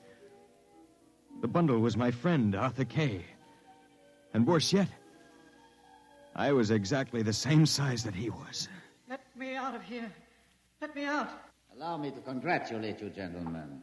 The bundle was my friend, Arthur Kay. And worse yet, I was exactly the same size that he was. Let me out of here. Let me out. Allow me to congratulate you, gentlemen.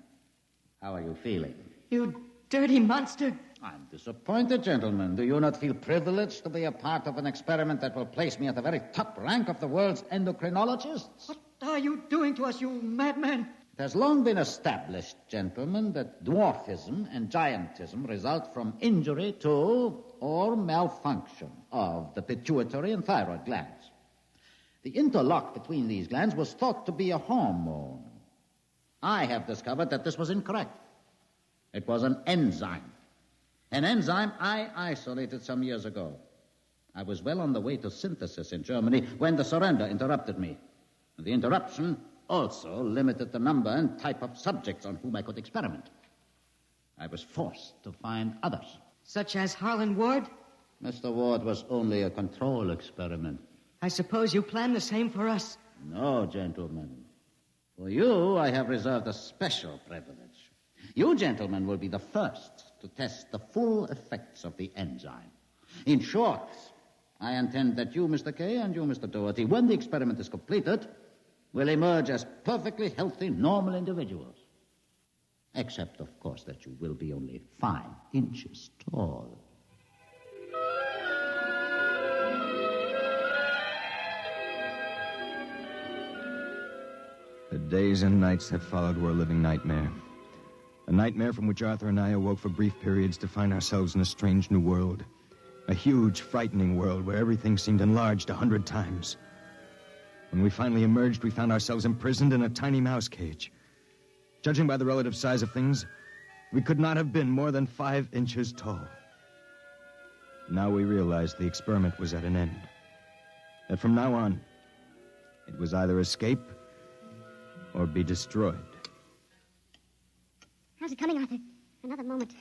How are you feeling? You dirty monster. I'm disappointed, gentlemen. Do you not feel privileged to be a part of an experiment that will place me at the very top rank of the world's endocrinologists? What are you doing to us, you madman? It has long been established, gentlemen, that dwarfism and giantism result from injury to or malfunction of the pituitary and thyroid glands. The interlock between these glands was thought to be a hormone. I have discovered that this was incorrect. It was an enzyme. An enzyme I isolated some years ago. I was well on the way to synthesis in Germany when the surrender interrupted me. The interruption also limited the number and type of subjects on whom I could experiment. I was forced to find others. Such as Harlan Ward? Mr. Ward was only a control experiment. I suppose you plan the same for us. No, gentlemen. For you, I have reserved a special privilege. You, gentlemen, will be the first to test the full effects of the enzyme. In short, I intend that you, Mr. Kay, and you, Mr. Doherty, when the experiment is completed, will emerge as perfectly healthy, normal individuals. Except, of course, that you will be only 5 inches tall. The days and nights that followed were a living nightmare. A nightmare from which Arthur and I awoke for brief periods to find ourselves in a strange new world. A huge, frightening world where everything seemed enlarged 100 times. When we finally emerged, we found ourselves imprisoned in a tiny mouse cage. Judging by the relative size of things, we could not have been more than 5 inches tall. Now we realized the experiment was at an end. That from now on, it was either escape or be destroyed. How's it coming, Arthur? Another moment.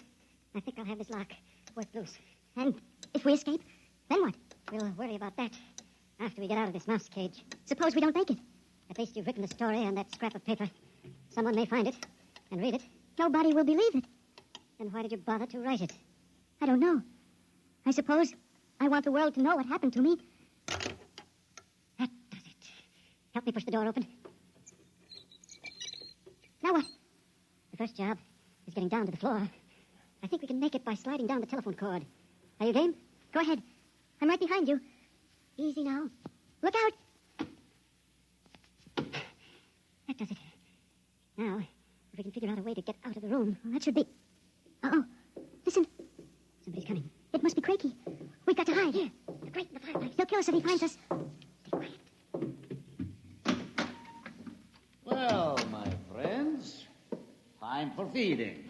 I think I'll have this lock worked loose. And if we escape, then what? We'll worry about that after we get out of this mouse cage. Suppose we don't make it. At least you've written the story on that scrap of paper. Someone may find it and read it. Nobody will believe it. Then why did you bother to write it? I don't know. I suppose I want the world to know what happened to me. That does it. Help me push the door open. Now what? The first job is getting down to the floor. I think we can make it by sliding down the telephone cord. Are you game? Go ahead. I'm right behind you. Easy now. Look out! That does it. Now, if we can figure out a way to get out of the room, well, that should be... Uh-oh. Listen. Somebody's coming. It must be Craigie. We've got to hide. Here. The grate in the fireplace. He'll kill us if he finds us. Stay quiet. Well, my friends, time for feeding.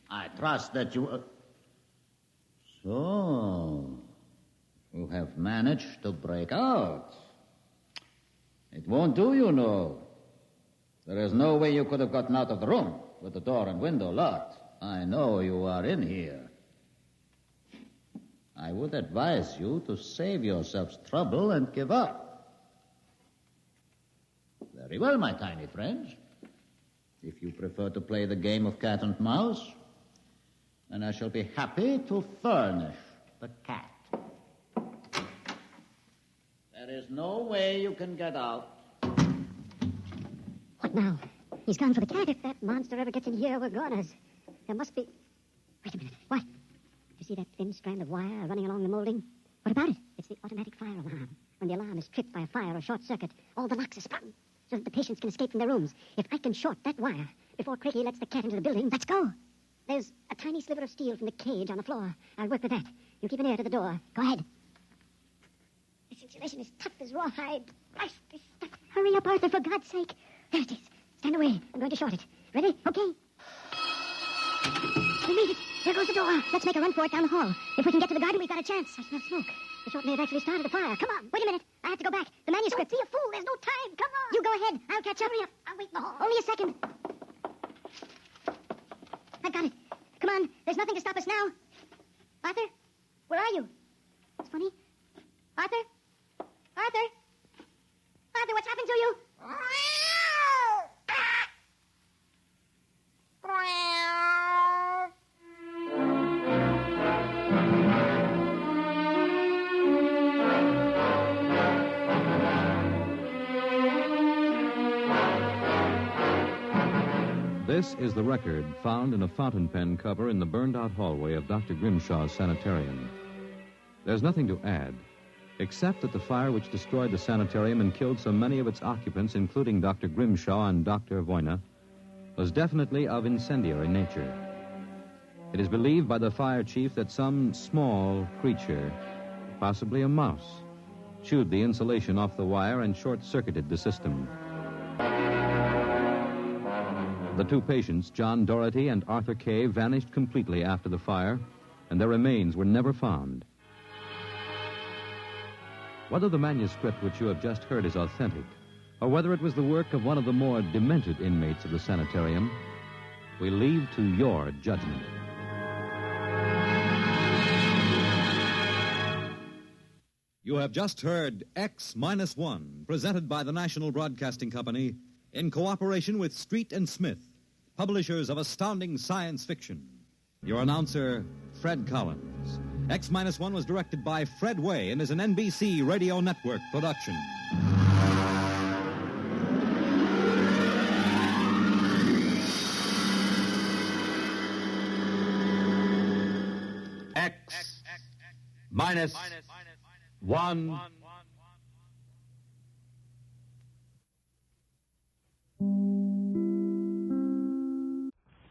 I trust that you... So, you have managed to break out. It won't do, you know. There is no way you could have gotten out of the room with the door and window locked. I know you are in here. I would advise you to save yourselves trouble and give up. Very well, my tiny friends. If you prefer to play the game of cat and mouse, then I shall be happy to furnish the cat. There is no way you can get out. What now? He's gone for the cat. If that monster ever gets in here, we're goners. There must be... Wait a minute. What? You see that thin strand of wire running along the molding? What about it? It's the automatic fire alarm. When the alarm is tripped by a fire or short circuit, all the locks are sprung so that the patients can escape from their rooms. If I can short that wire before Craigie lets the cat into the building, let's go. There's a tiny sliver of steel from the cage on the floor. I'll work with that. You keep an ear to the door. Go ahead. This insulation is tough as rawhide. Blast this stuff. Hurry up, Arthur, for God's sake. There it is. Stand away. I'm going to short it. Ready? Okay. We made it. There goes the door. Let's make a run for it down the hall. If we can get to the garden, we've got a chance. I smell smoke. The short may have actually started a fire. Come on. Wait a minute. I have to go back. The manuscript. Be a fool. There's no time. Come on. You go ahead. I'll catch up. Hurry up. I'll wait in the hall. Only a second. I've got it. Come on. There's nothing to stop us now. Arthur? Where are you? It's funny. Arthur? Arthur? Arthur, what's happened to you? This is the record found in a fountain pen cover in the burned-out hallway of Dr. Grimshaw's sanitarium. There's nothing to add, except that the fire which destroyed the sanitarium and killed so many of its occupants, including Dr. Grimshaw and Dr. Voyna, was definitely of incendiary nature. It is believed by the fire chief that some small creature, possibly a mouse, chewed the insulation off the wire and short-circuited the system. The two patients, John Doherty and Arthur Kay, vanished completely after the fire, and their remains were never found. Whether the manuscript which you have just heard is authentic, or whether it was the work of one of the more demented inmates of the sanitarium, we leave to your judgment. You have just heard X-1, presented by the National Broadcasting Company in cooperation with Street and Smith, publishers of astounding science fiction. Your announcer, Fred Collins. X-1 was directed by Fred Way and is an NBC Radio Network production. X-1.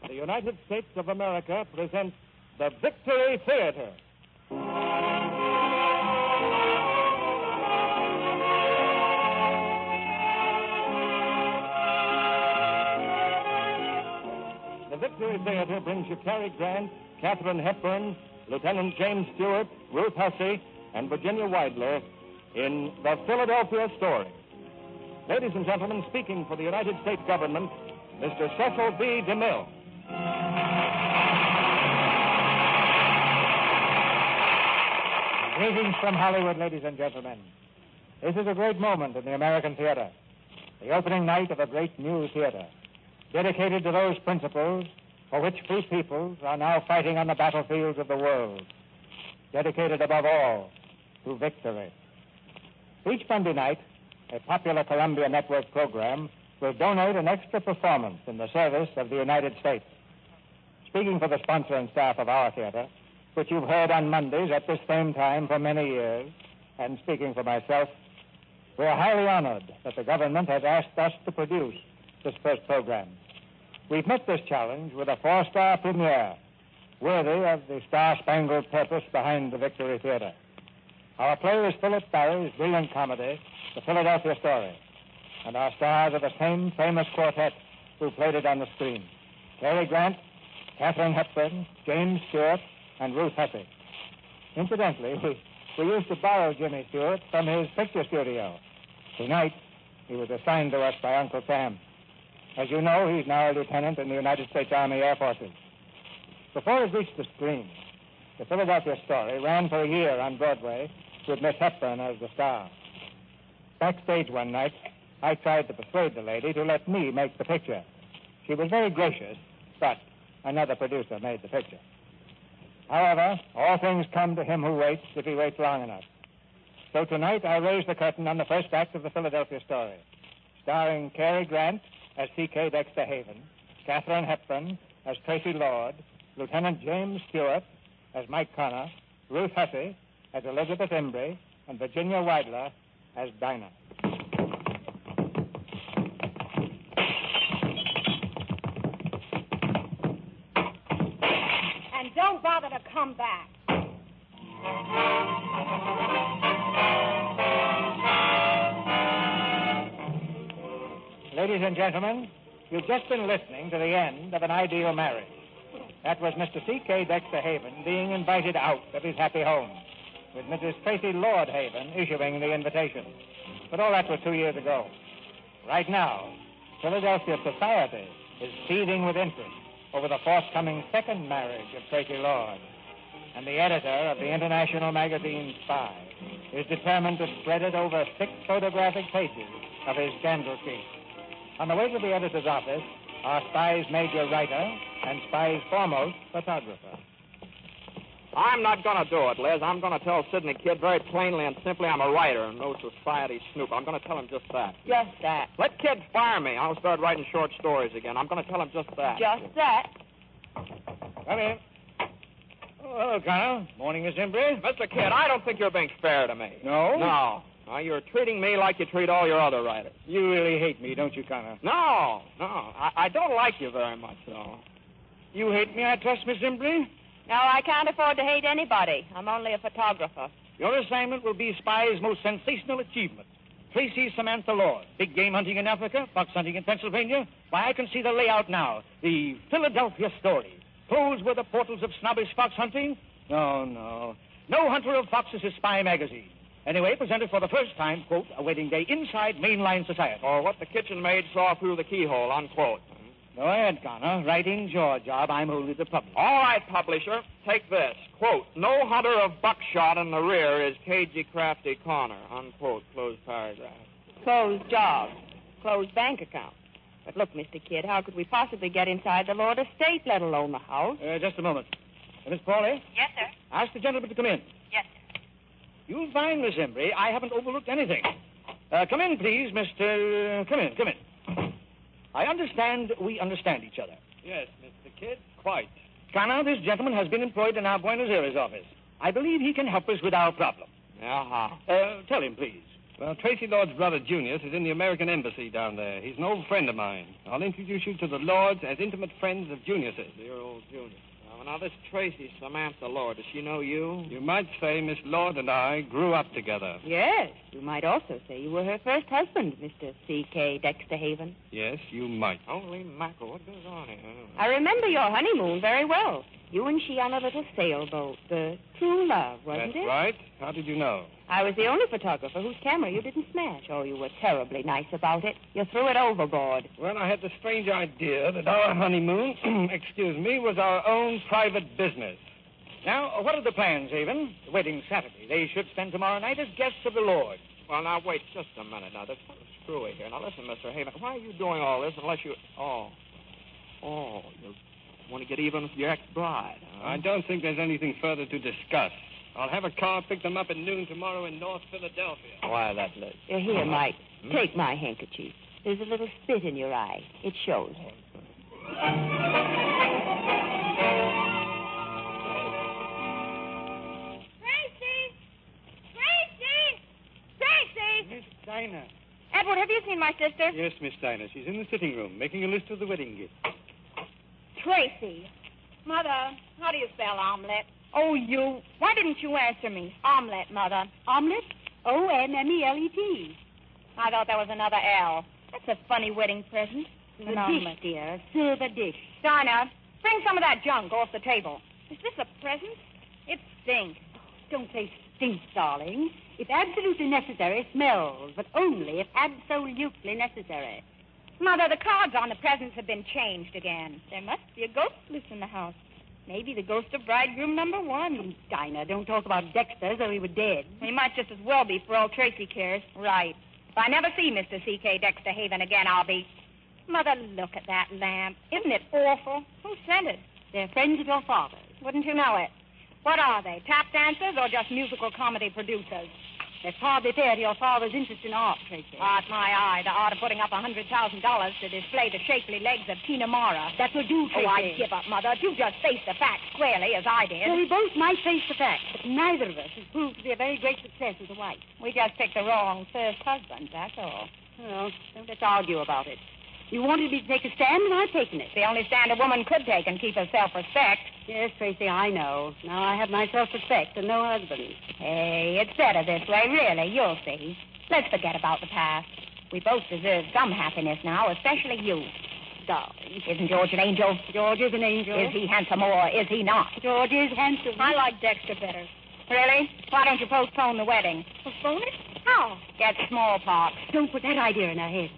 The United States of America presents the Victory Theater. The Victory Theater brings you Cary Grant, Katharine Hepburn, Lieutenant James Stewart, Ruth Hussey, and Virginia Weidler in The Philadelphia Story. Ladies and gentlemen, speaking for the United States government, Mr. Cecil B. DeMille. Greetings from Hollywood, ladies and gentlemen. This is a great moment in the American theater. The opening night of a great new theater, dedicated to those principles for which free peoples are now fighting on the battlefields of the world. Dedicated above all to victory. Each Monday night, a popular Columbia Network program will donate an extra performance in the service of the United States. Speaking for the sponsor and staff of our theater, which you've heard on Mondays at this same time for many years, and speaking for myself, we're highly honored that the government has asked us to produce this first program. We've met this challenge with a 4-star premiere, worthy of the star-spangled purpose behind the Victory Theater. Our play is Philip Barry's brilliant comedy, The Philadelphia Story, and our stars are the same famous quartet who played it on the screen. Cary Grant, Katharine Hepburn, James Stewart, and Ruth Hussey. Incidentally, we used to borrow Jimmy Stewart from his picture studio. Tonight, he was assigned to us by Uncle Sam. As you know, he's now a lieutenant in the United States Army Air Forces. Before it reached the screen, the Philadelphia Story ran for a year on Broadway with Miss Hepburn as the star. Backstage one night, I tried to persuade the lady to let me make the picture. She was very gracious, but another producer made the picture. However, all things come to him who waits if he waits long enough. So tonight I raise the curtain on the first act of the Philadelphia Story, starring Cary Grant as C.K. Dexter Haven, Katharine Hepburn as Tracy Lord, Lieutenant James Stewart as Mike Connor, Ruth Hussey as Elizabeth Embry, and Virginia Weidler as Dinah. And don't bother to come back. Ladies and gentlemen, you've just been listening to the end of An Ideal Marriage. That was Mr. C.K. Dexter Haven being invited out of his happy home, with Mrs. Tracy Lord Haven issuing the invitation. But all that was 2 years ago. Right now, Philadelphia society is seething with interest over the forthcoming second marriage of Tracy Lord. And the editor of the international magazine Spy is determined to spread it over 6 photographic pages of his scandal sheet. On the way to the editor's office are Spy's major writer and Spy's foremost photographer. I'm not going to do it, Liz. I'm going to tell Sidney Kid very plainly and simply I'm a writer and no society snoop. I'm going to tell him just that. Just that. Let Kid fire me. I'll start writing short stories again. I'm going to tell him just that. Just that. Come in. Oh, hello, Connor. Morning, Miss Embry. Mr. Kid, I don't think you're being fair to me. No? No. No, you're treating me like you treat all your other writers. You really hate me, don't you, Connor? No. I don't like you very much, though. You hate me, I trust, Miss Embry? No, I can't afford to hate anybody. I'm only a photographer. Your assignment will be Spy's most sensational achievement. Tracy Samantha Lord. Big game hunting in Africa, fox hunting in Pennsylvania. Why, I can see the layout now. The Philadelphia Story. Closed were the portals of snobbish fox hunting? No. No hunter of foxes is Spy magazine. Anyway, presented for the first time, quote, a wedding day inside mainline society. Or what the kitchen maid saw through the keyhole, unquote. Go ahead, Connor. Writing's your job. I'm only the publisher. All right, publisher. Take this. Quote, no hunter of buckshot in the rear is cagey, crafty Connor. Unquote. Closed paragraph. Closed job. Closed bank account. But look, Mr. Kidd, how could we possibly get inside the Lord estate, let alone the house? Just a moment. Miss Pauly? Yes, sir. Ask the gentleman to come in. Yes, sir. You'll find, Miss Embry, I haven't overlooked anything. Come in, please, Mr. Come in. I understand we understand each other. Yes, Mr. Kidd, quite. Connor, this gentleman has been employed in our Buenos Aires office. I believe he can help us with our problem. Tell him, please. Well, Tracy Lord's brother, Junius, is in the American Embassy down there. He's an old friend of mine. I'll introduce you to the Lords as intimate friends of Junius's. Dear old Junius. Now, this Tracy Samantha Lord, does she know you? You might say Miss Lord and I grew up together. Yes. You might also say you were her first husband, Mr. C.K. Dexter Haven. Yes, you might. Holy mackerel, what goes on here? I remember your honeymoon very well. You and she on a little sailboat. The True Love, wasn't it? That's right. How did you know? I was the only photographer whose camera you didn't smash. Oh, you were terribly nice about it. You threw it overboard. Well, I had the strange idea that our honeymoon, was our own private business. Now, what are the plans, Haven? The wedding's Saturday. They should spend tomorrow night as guests of the Lord. Well, now, wait just a minute. Now, there's something screwy here. Now, listen, Mr. Haven, why are you doing all this unless you... you want to get even with your ex-bride, huh? I don't think there's anything further to discuss. I'll have a car pick them up at noon tomorrow in North Philadelphia. Why that, Liz? Here, Mike. Take my handkerchief. There's a little spit in your eye. It shows. Tracy! Miss Dinah. Edward, have you seen my sister? Yes, Miss Dinah. She's in the sitting room, making a list of the wedding gifts. Tracy. Mother, how do you spell omelet? Oh, you. Why didn't you answer me? Omelet, Mother. Omelet? O-M-M-E-L-E-T. I thought that was another L. That's a funny wedding present. The An dish, omelet. dear. A silver dish. Dinah, bring some of that junk off the table. Is this a present? It stinks. Don't say stink, darling. If absolutely necessary, smells, but only if absolutely necessary. Mother, the cards on the presents have been changed again. There must be a ghost loose in the house. Maybe the ghost of bridegroom number 1. Dinah, don't talk about Dexter as though he were dead. He might just as well be for all Tracy cares. Right. If I never see Mr. C.K. Dexter Haven again, I'll be... Mother, look at that lamp. Isn't it awful? Who sent it? They're friends of your father's. Wouldn't you know it? What are they, tap dancers or just musical comedy producers? That's hardly fair to your father's interest in art, Tracy. Art my eye, the art of putting up $100,000 to display the shapely legs of Tina Mara. That will do, Tracy. Oh, I give up, Mother. If you just face the facts squarely, as I did. Well, we both might face the facts, but neither of us has proved to be a very great success as a wife. We just picked the wrong first husband, that's all. Well, don't let's argue about it. You wanted me to take a stand, and I've taken it. The only stand a woman could take and keep her self-respect. Yes, Tracy, I know. Now I have my self-respect and no husband. Hey, it's better this way, really. You'll see. Let's forget about the past. We both deserve some happiness now, especially you. Darling. Isn't George an angel? George is an angel. Is he handsome or is he not? George is handsome. I like Dexter better. Really? Why don't you postpone the wedding? Postpone it? How? Get smallpox. Don't put that idea in our heads.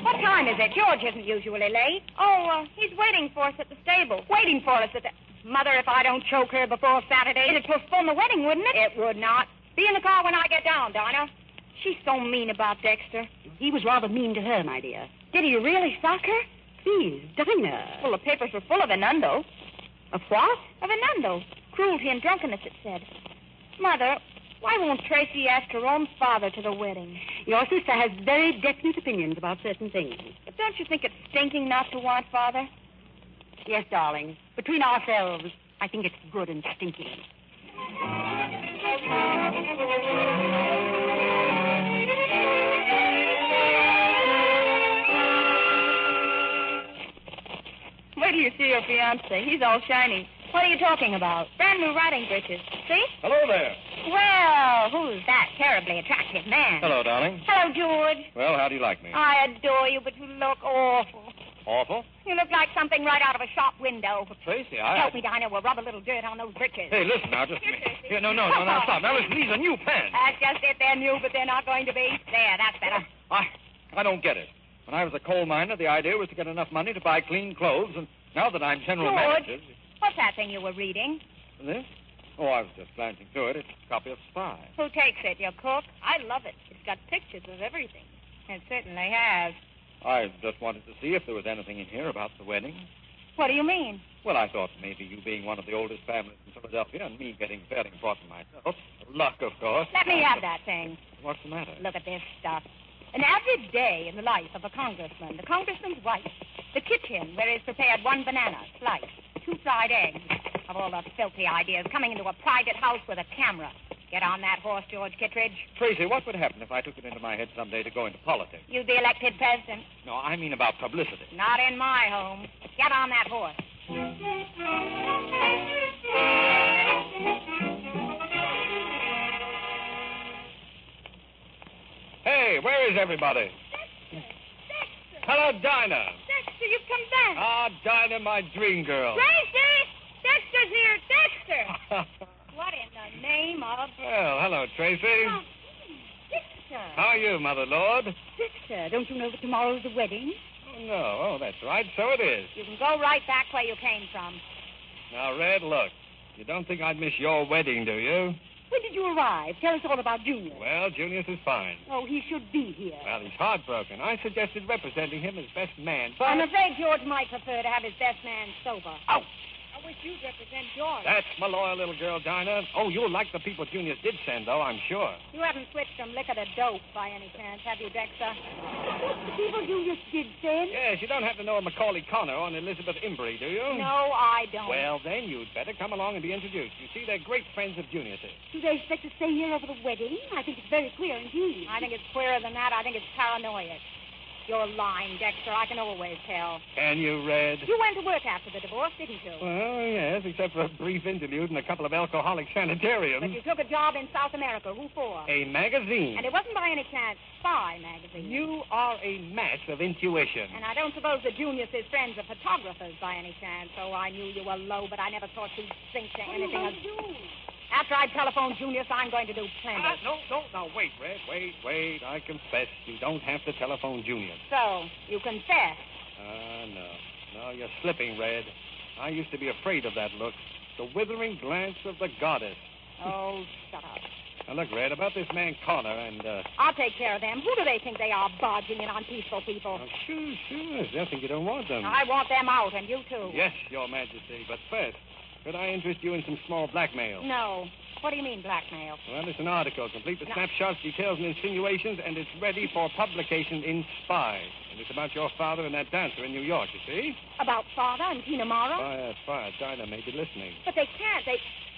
What time is it? George isn't usually late. Oh, he's waiting for us at the stable. Waiting for us at the... Mother, if I don't choke her before Saturday... It'd postpone the wedding, wouldn't it? It would not. Be in the car when I get down, Dinah. She's so mean about Dexter. He was rather mean to her, my dear. Did he really sock her? Please, Dinah. Well, the papers were full of innuendo. Of what? Of innuendo. Cruelty and drunkenness, it said. Mother, why won't Tracy ask her own father to the wedding? Your sister has very definite opinions about certain things. But don't you think it's stinking not to want father? Yes, darling. Between ourselves, I think it's good and stinking. Wait till you see your fiancé. He's all shiny. What are you talking about? Brand new riding breeches. See? Hello there. Well, who's that terribly attractive man? Hello, darling. Hello, George. Well, how do you like me? I adore you, but you look awful. Awful? You look like something right out of a shop window. Tracy, Help me, Dinah. We'll rub a little dirt on those breeches. Hey, listen now, just a minute. Here, no, stop. Now, listen, these are new pants. That's just it. They're new, but they're not going to be. There, that's better. I don't get it. When I was a coal miner, the idea was to get enough money to buy clean clothes, and now that I'm general George, manager... what's that thing you were reading? This? Oh, I was just glancing through it. It's a copy of Spy. Who takes it? Your cook? I love it. It's got pictures of everything. It certainly has. I just wanted to see if there was anything in here about the wedding. What do you mean? Well, I thought maybe you being one of the oldest families in Philadelphia and me getting fairly important myself. Luck, of course. Let me have that thing. What's the matter? Look at this stuff. An average day in the life of a congressman. The congressman's wife. The kitchen where he's prepared 1 banana, sliced, 2 fried eggs. Of all the filthy ideas, coming into a private house with a camera. Get on that horse, George Kittredge. Tracy, what would happen if I took it into my head someday to go into politics? You'd be elected president. No, I mean about publicity. Not in my home. Get on that horse. Hey, where is everybody? Dexter! Hello, Dinah. Dexter, you've come back. Ah, Dinah, my dream girl. Tracy! Dexter's here! Dexter! What in the name of... Well, hello, Tracy. Oh, Dexter. How are you, Mother Lord? Dexter, don't you know that tomorrow's the wedding? Oh, no. Oh, that's right. So it is. You can go right back where you came from. Now, Red, look. You don't think I'd miss your wedding, do you? When did you arrive? Tell us all about Junior. Well, Junius is fine. Oh, he should be here. Well, he's heartbroken. I suggested representing him as best man, but... I'm afraid George might prefer to have his best man sober. Ouch! I wish you'd represent George. That's my loyal little girl, Dinah. Oh, you'll like the people Junius did send, though, I'm sure. You haven't switched from liquor to dope by any chance, have you, Dexter? The people Junius did send? Yes, you don't have to know a Macaulay Connor or an Elizabeth Imbrie, do you? No, I don't. Well, then you'd better come along and be introduced. You see, they're great friends of Junius's. Do they expect to stay here over the wedding? I think it's very queer indeed. I think it's queerer than that. I think it's paranoid. You're lying, Dexter. I can always tell. Can you, Red? You went to work after the divorce, didn't you? Well, yes, except for a brief interlude in a couple of alcoholic sanitariums. But you took a job in South America. Who for? A magazine. And it wasn't by any chance Spy magazine. You are a match of intuition. And I don't suppose the Junius' friends are photographers by any chance. Oh, I knew you were low, but I never thought you'd sink to anything. After I telephone Junius, I'm going to do plenty. No, now, wait, Red, wait. I confess you don't have to telephone Junior. So, you confess? No, you're slipping, Red. I used to be afraid of that look. The withering glance of the goddess. Oh, shut up. Now, look, Red, about this man Connor and, I'll take care of them. Who do they think they are, barging in on peaceful people? Oh, sure. There's nothing you don't want them. I want them out, and you too. Yes, Your Majesty, but first, could I interest you in some small blackmail? No. What do you mean, blackmail? Well, it's an article, complete with snapshots, details, and insinuations, and it's ready for publication in Spy. And it's about your father and that dancer in New York, you see? About Father and Tina Mara? Oh, yes, fine. Dinah may be listening. But they can't.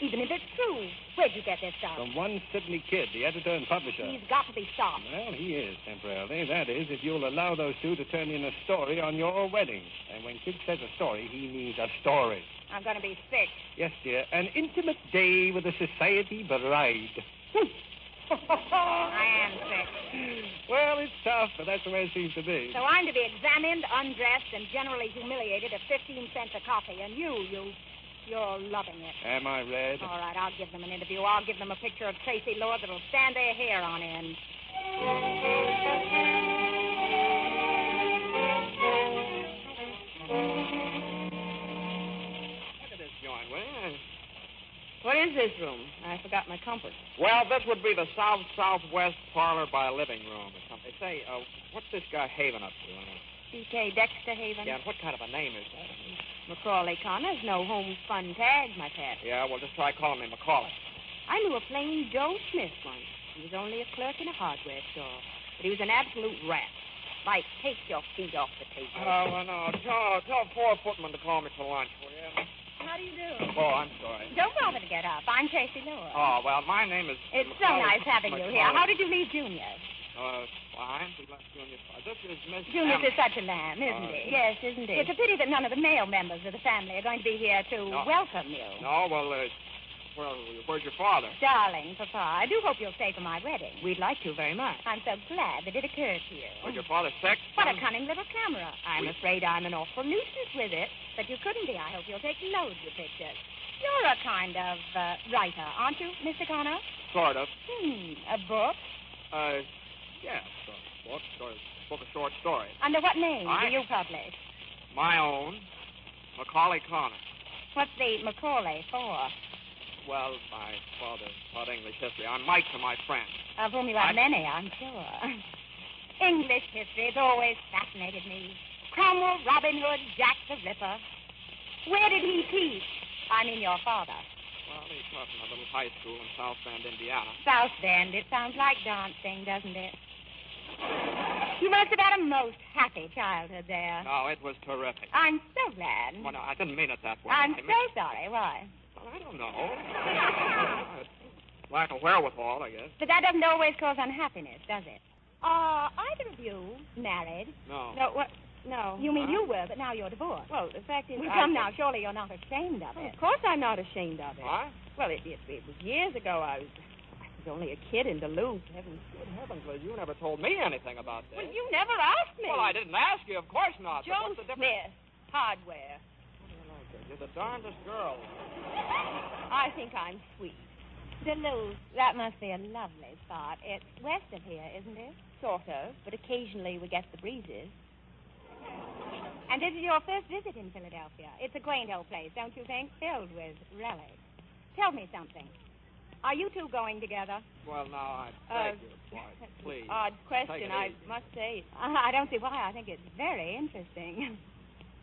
Even if it's true. Where'd you get this stuff? From one Sidney Kidd, the editor and publisher. He's got to be stopped. Well, he is, temporarily. That is, if you'll allow those two to turn in a story on your wedding. And when Kidd says a story, he means a story. I'm going to be sick. Yes, dear. An intimate day with a society bride. I am sick. Well, it's tough, but that's the way it seems to be. So I'm to be examined, undressed, and generally humiliated at 15 cents a coffee. And you're loving it. Am I, Red? All right, I'll give them an interview. I'll give them a picture of Tracy Lord that'll stand their hair on end. Look at this joint, will you? What is this room? I forgot my compass. Well, this would be the south-southwest parlor by living room or something. Say, what's this guy Haven up to? C.K. Dexter Haven? Yeah, and what kind of a name is that? Macaulay Connor's no home fun tag, my pet. Yeah, well, just try calling me Macaulay. I knew a plain Joe Smith once. He was only a clerk in a hardware store. But he was an absolute rat. Like, take your feet off the table. Oh, well, no. Tell poor footman to call me for lunch, will you? How do you do? Oh, I'm sorry. Don't bother to get up. I'm Tracy Lewis. Oh, well, my name is... It's so nice having you here. How did you leave Junior? Fine. We left Junior. This is Miss... Junior is such a lamb, isn't he? Yes, isn't he? It's a pity that none of the male members of the family are going to be here to welcome you. No, well, where's your father? Darling, Papa, I do hope you'll stay for my wedding. We'd like to very much. I'm so glad that it occurred to you. Was your father sick? What a cunning little camera. I'm afraid I'm an awful nuisance with it. But you couldn't be. I hope you'll take loads of pictures. You're a kind of writer, aren't you, Mr. Connor? Sort of. A book? Yeah, book of short stories. Under what name do you publish? My own, Macaulay Connor. What's the Macaulay for? Well, my father taught English history. I'm Mike to my friend. Of whom you have many, I'm sure. English history has always fascinated me. Cromwell, Robin Hood, Jack the Ripper. Where did he teach? I mean your father. Well, he taught in a little high school in South Bend, Indiana. South Bend. It sounds like dancing, doesn't it? You must have had a most happy childhood there. No, it was terrific. I'm so glad. Well, no, I didn't mean it that way. I'm so sorry. Why? Well, I don't know. Lack of wherewithal, I guess. But that doesn't always cause unhappiness, does it? Are either of you married? No. No, what? No. You mean you were, but now you're divorced. Well, the fact is... Well, come now, surely you're not ashamed of it. Of course I'm not ashamed of it. What? Well, it was years ago. I was only a kid in Duluth. Good heavens, Liz, you never told me anything about this. Well, you never asked me. Well, I didn't ask you, of course not. Joe Smith, hardware. You're the darndest girl. I think I'm sweet. Duluth, that must be a lovely spot. It's west of here, isn't it? Sort of, but occasionally we get the breezes. And this is your first visit in Philadelphia. It's a quaint old place, don't you think? Filled with relics. Tell me something. Are you two going together? Well, now, I beg your pardon, please. Odd question, I must say. I don't see why. I think it's very interesting.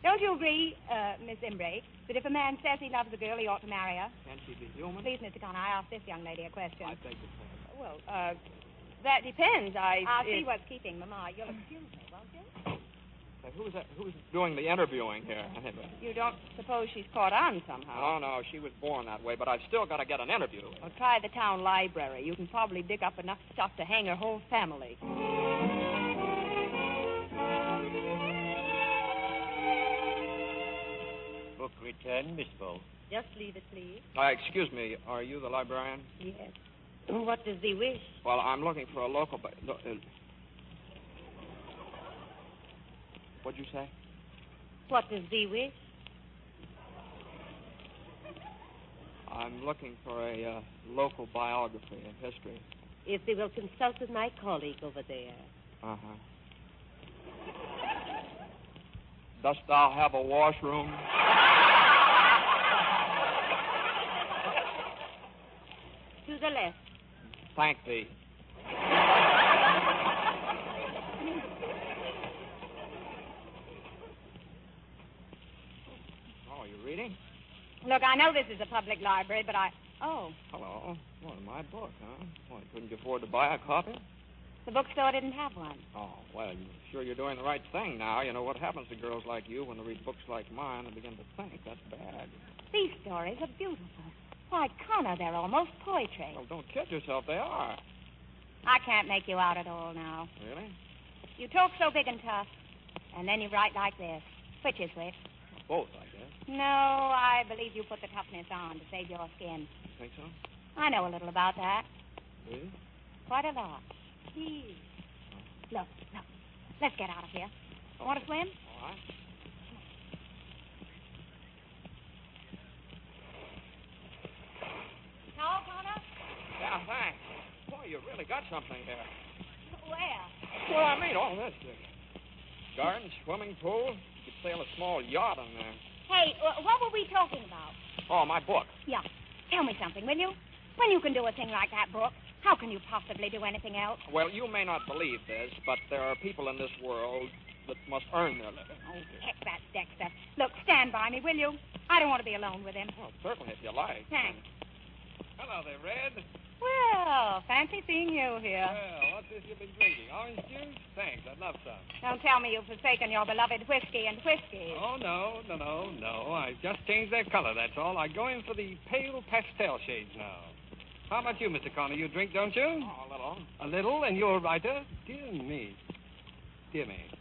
Don't you agree, Miss Imbrake, that if a man says he loves a girl, he ought to marry her? Can she be human? Please, Mr. Connor, I asked this young lady a question. I beg your pardon. Well, that depends. I'll see what's keeping Mama. You'll excuse me, won't you? Who's doing the interviewing here? You don't suppose she's caught on somehow? Oh, no, she was born that way, but I've still got to get an interview. Well, try the town library. You can probably dig up enough stuff to hang her whole family. inadmissible. Just leave it, please. Excuse me, are you the librarian? Yes. What does thee wish? Well, I'm looking for a local... What'd you say? What does thee wish? I'm looking for a local biography and history. If thee will consult with my colleague over there. Uh-huh. Dost thou have a washroom? To the left. Thank thee. Oh, you reading? Look, I know this is a public library, but Oh, hello. Well, my book, huh? Well, couldn't you afford to buy a copy? The bookstore didn't have one. Oh, well, sure you're doing the right thing now. You know what happens to girls like you when they read books like mine and begin to think. That's bad. These stories are beautiful. Why, Connor, they're almost poetry. Well, don't kid yourself. They are. I can't make you out at all now. Really? You talk so big and tough, and then you write like this. Which is which? Both, I guess. No, I believe you put the toughness on to save your skin. You think so? I know a little about that. Really? Quite a lot. Gee. Look. Let's get out of here. Want to swim? All right. Towel, Connor? Yeah, thanks. Boy, you really got something there. Where? Well, I mean, all this. Garden, swimming pool. You could sail a small yacht in there. Hey, what were we talking about? Oh, my book. Yeah. Tell me something, will you? When you can do a thing like that book, how can you possibly do anything else? Well, you may not believe this, but there are people in this world that must earn their living. Oh, heck that Dexter. Look, stand by me, will you? I don't want to be alone with him. Well, certainly, if you like. Thanks. Hello there, Red. Well, fancy seeing you here. Well, what's this you've been drinking? Orange juice? Thanks, I'd love some. Don't tell me you've forsaken your beloved whiskey and whiskey. Oh, no. I've just changed their color, that's all. I go in for the pale pastel shades now. How about you, Mr. Connor? You drink, don't you? Oh, a little. A little, and you're a writer? Dear me.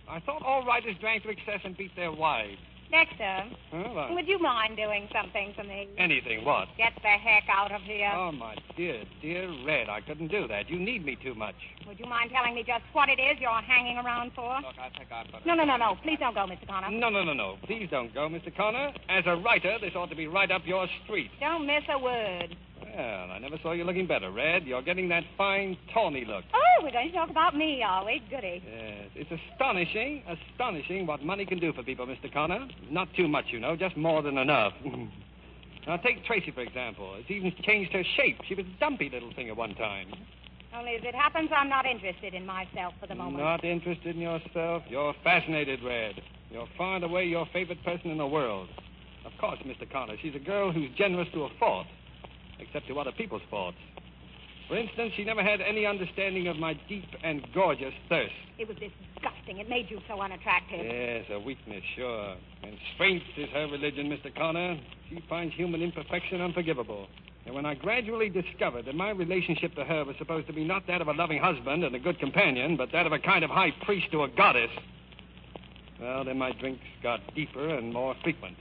I thought all writers drank to excess and beat their wives. Dexter, What? would you mind doing something for me? Anything, what? Get the heck out of here. Oh, my dear Red, I couldn't do that. You need me too much. Would you mind telling me just what it is you're hanging around for? Look, I think I'd better... No. Please don't go, Mr. Connor. No. Please don't go, Mr. Connor. As a writer, this ought to be right up your street. Don't miss a word. Well, I never saw you looking better, Red. You're getting that fine, tawny look. Oh, we're going to talk about me, are we? Goody. Yes, it's astonishing what money can do for people, Mr. Connor. Not too much, you know, just more than enough. Now, take Tracy, for example. It's even changed her shape. She was a dumpy little thing at one time. Only as it happens, I'm not interested in myself for the moment. Not interested in yourself? You're fascinated, Red. You're far and away your favorite person in the world. Of course, Mr. Connor, she's a girl who's generous to a fault, except to other people's faults. For instance, she never had any understanding of my deep and gorgeous thirst. It was disgusting. It made you so unattractive. Yes, a weakness, sure. And strength is her religion, Mr. Connor. She finds human imperfection unforgivable. And when I gradually discovered that my relationship to her was supposed to be not that of a loving husband and a good companion, but that of a kind of high priest to a goddess, well, then my drinks got deeper and more frequent.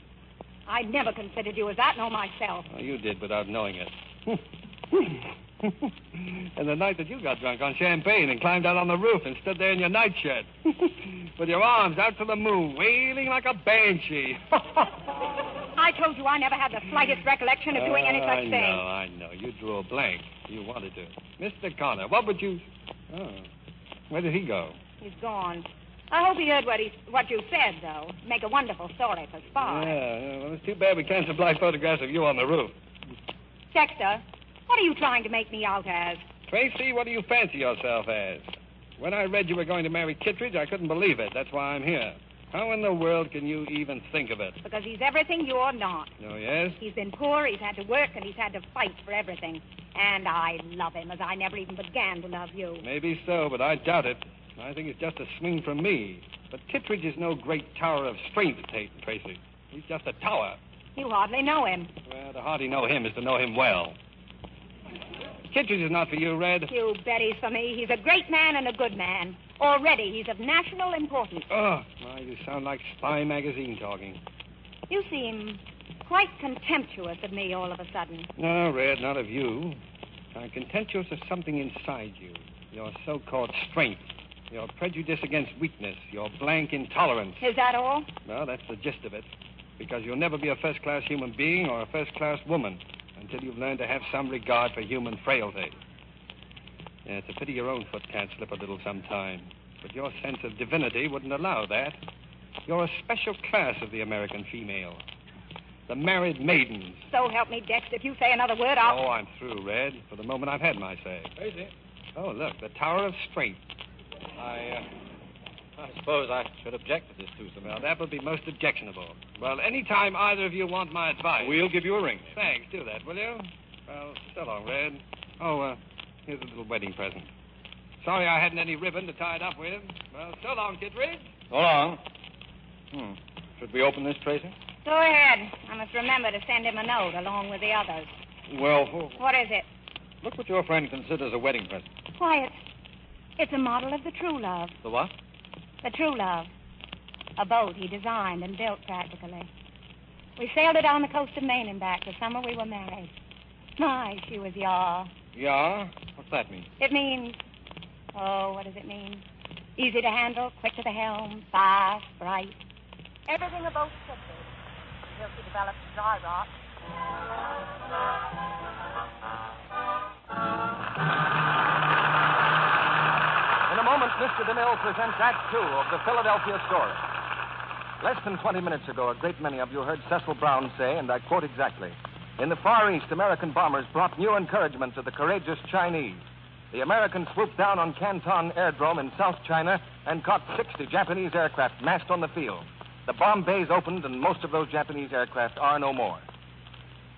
I never considered you as that, nor myself. Oh, you did without knowing it. And the night that you got drunk on champagne and climbed out on the roof and stood there in your nightshirt with your arms out to the moon, wailing like a banshee. I told you I never had the slightest recollection of doing any such thing. I know. You drew a blank. You wanted to. Mr. Connor, what would you... Oh, where did he go? He's gone. I hope he heard what you said, though. Make a wonderful story for Spy. Yeah, well, it's too bad we can't supply photographs of you on the roof. Dexter, what are you trying to make me out as? Tracy, what do you fancy yourself as? When I read you were going to marry Kittredge, I couldn't believe it. That's why I'm here. How in the world can you even think of it? Because he's everything you're not. Oh, yes? He's been poor, he's had to work, and he's had to fight for everything. And I love him as I never even began to love you. Maybe so, but I doubt it. I think it's just a swing from me. But Kittredge is no great tower of strength, Tracy. He's just a tower. You hardly know him. Well, to hardly know him is to know him well. Kittredge is not for you, Red. You bet he's for me. He's a great man and a good man. Already, he's of national importance. Oh, you sound like Spy magazine talking. You seem quite contemptuous of me all of a sudden. No, Red, not of you. I'm contemptuous of something inside you. Your so-called strength. Your prejudice against weakness. Your blank intolerance. Is that all? Well, that's the gist of it. Because you'll never be a first-class human being or a first-class woman until you've learned to have some regard for human frailty. Yeah, it's a pity your own foot can't slip a little sometime. But your sense of divinity wouldn't allow that. You're a special class of the American female. The married maidens. So help me, Dex. If you say another word, I'll... Oh, I'm through, Red. For the moment, I've had my say. Crazy. Oh, look, the Tower of Strength. I suppose I should object to this, twosome. Well, that would be most objectionable. Well, any time either of you want my advice... We'll give you a ring. Thanks. Do that, will you? Well, so long, Red. Oh, here's a little wedding present. Sorry I hadn't any ribbon to tie it up with. Well, so long, Kittredge. So long. Should we open this, Tracy? Go ahead. I must remember to send him a note along with the others. Well, What is it? look what your friend considers a wedding present. Why, it's a model of the True Love. The what? The True Love. A boat he designed and built practically. We sailed it down the coast of Maine and back the summer we were married. My, she was yaw. Yeah? What's that mean? It means... Oh, what does it mean? Easy to handle, quick to the helm, fast, bright. Everything a boat should be. Until she develops dry rot. In a moment, Mr. DeMille presents Act Two of the Philadelphia Story. Less than 20 minutes ago, a great many of you heard Cecil Brown say, and I quote exactly, "In the Far East, American bombers brought new encouragement to the courageous Chinese. The Americans swooped down on Canton Airdrome in South China and caught 60 Japanese aircraft massed on the field. The bomb bays opened, and most of those Japanese aircraft are no more."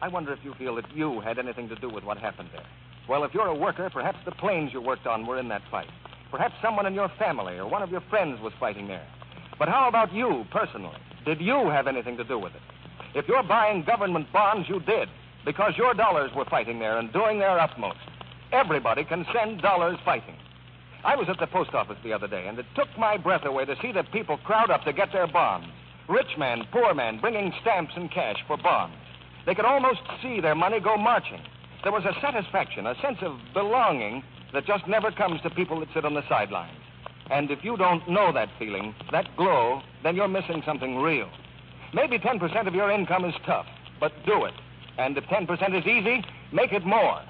I wonder if you feel that you had anything to do with what happened there. Well, if you're a worker, perhaps the planes you worked on were in that fight. Perhaps someone in your family or one of your friends was fighting there. But how about you, personally? Did you have anything to do with it? If you're buying government bonds, you did, because your dollars were fighting there and doing their utmost. Everybody can send dollars fighting. I was at the post office the other day, and it took my breath away to see the people crowd up to get their bonds. Rich man, poor man, bringing stamps and cash for bonds. They could almost see their money go marching. There was a satisfaction, a sense of belonging that just never comes to people that sit on the sidelines. And if you don't know that feeling, that glow, then you're missing something real. Maybe 10% of your income is tough, but do it. And if 10% is easy, make it more.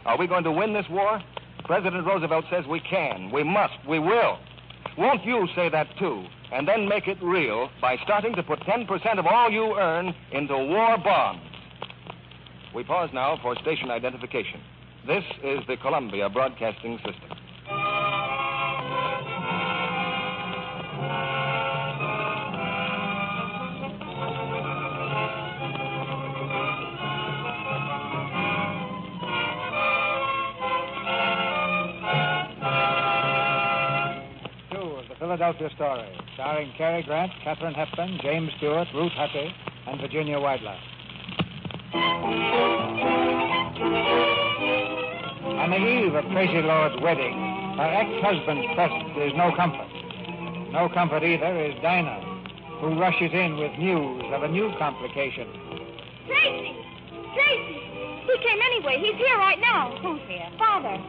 Are we going to win this war? President Roosevelt says we can, we must, we will. Won't you say that too, and then make it real by starting to put 10% of all you earn into war bonds? We pause now for station identification. This is the Columbia Broadcasting System. Philadelphia Story, starring Cary Grant, Katharine Hepburn, James Stewart, Ruth Hussey, and Virginia Weidler. On the eve of Tracy Lord's wedding, her ex-husband's presence is no comfort. No comfort either is Dinah, who rushes in with news of a new complication. Tracy! Tracy! He came anyway. He's here right now. Who's here? Father.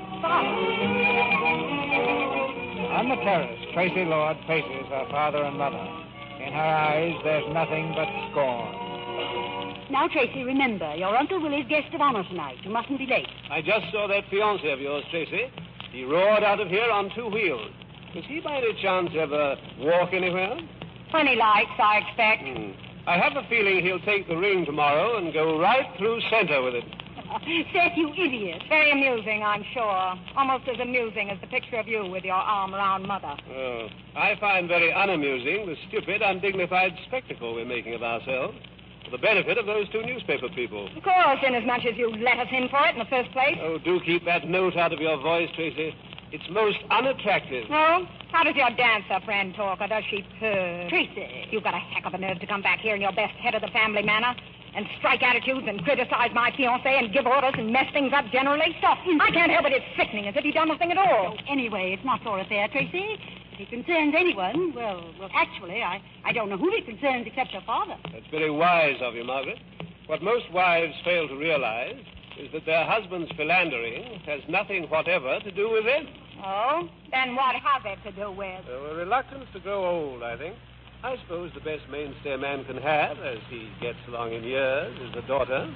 On the terrace, Tracy Lord faces her father and mother. In her eyes, there's nothing but scorn. Now, Tracy, remember, your Uncle Willie's guest of honor tonight. You mustn't be late. I just saw that fiancé of yours, Tracy. He roared out of here on 2 wheels. Does he by any chance ever walk anywhere? When he likes, I expect. I have a feeling he'll take the ring tomorrow and go right through center with it. Seth, you idiot. Very amusing, I'm sure. Almost as amusing as the picture of you with your arm around Mother. Oh, I find very unamusing the stupid, undignified spectacle we're making of ourselves for the benefit of those 2 newspaper people. Of course, inasmuch as you let us in for it in the first place. Oh, do keep that note out of your voice, Tracy. It's most unattractive. No? How does your dancer friend talk, or does she purr? Tracy, you've got a heck of a nerve to come back here in your best head of the family manner and strike attitudes and criticize my fiancé and give orders and mess things up generally. Stop. I can't help it. It's sickening, as if you'd done nothing at all. Anyway, it's not your affair, Tracy. If it concerns anyone, well, actually, I don't know who it concerns except her father. That's very wise of you, Margaret. What most wives fail to realize is that their husband's philandering has nothing whatever to do with them. Oh? Then what has it to do with? A reluctance to grow old, I think. I suppose the best mainstay a man can have as he gets along in years is a daughter.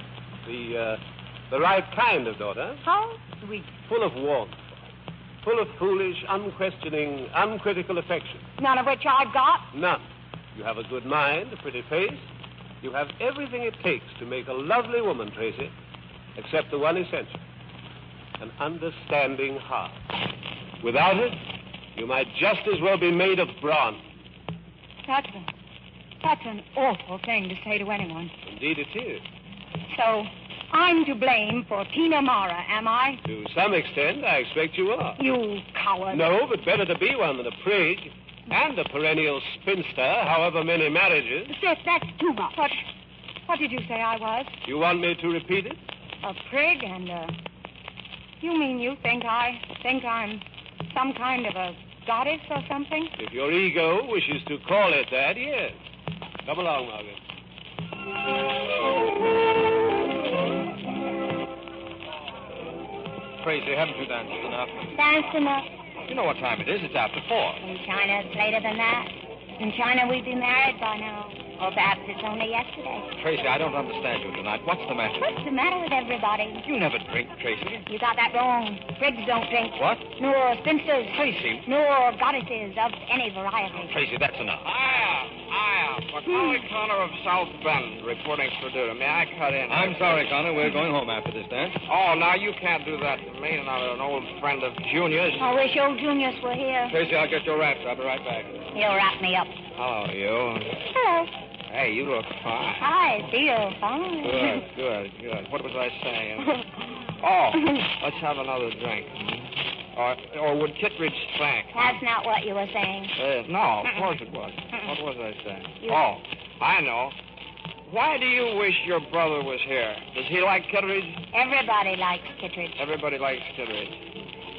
The right kind of daughter. How sweet. Full of warmth. Full of foolish, unquestioning, uncritical affection. None of which I've got? None. You have a good mind, a pretty face. You have everything it takes to make a lovely woman, Tracy, except the one essential. An understanding heart. Without it, you might just as well be made of bronze. That's an awful thing to say to anyone. Indeed it is. So, I'm to blame for Tina Mara, am I? To some extent, I expect you are. You coward. No, but better to be one than a prig and a perennial spinster, however many marriages. Seth, that's too much. What did you say I was? You want me to repeat it? A prig and You mean you think I'm some kind of a goddess or something? If your ego wishes to call it that, yes. Come along, Margaret. Tracy, haven't you danced enough? Danced enough. You know what time it is. It's after 4. In China, it's later than that. In China, we'd be married by now. Or perhaps it's only yesterday. Tracy, I don't understand you tonight. What's the matter? What's the matter with everybody? You never drink, Tracy. You got that wrong. Prigs don't drink. What? Nor spinsters. Tracy. Nor goddesses of any variety. Tracy, that's enough. Macaulay Connor of South Bend reporting for duty. May I cut in? I'm sorry, Connor. We're going home after this dance. Oh, now you can't do that to me. And I'm an old friend of Junior's. I wish old Junior's were here. Tracy, I'll get your wraps. I'll be right back. He'll wrap me up. Hello, you. Hello. Hey, you look fine. I feel fine. Good. What was I saying? Oh, let's have another drink. Or would Kittredge spank? That's not what you were saying. No, of course it was. What was I saying? Oh, I know. Why do you wish your brother was here? Does he like Kittredge? Everybody likes Kittredge. Everybody likes Kittredge.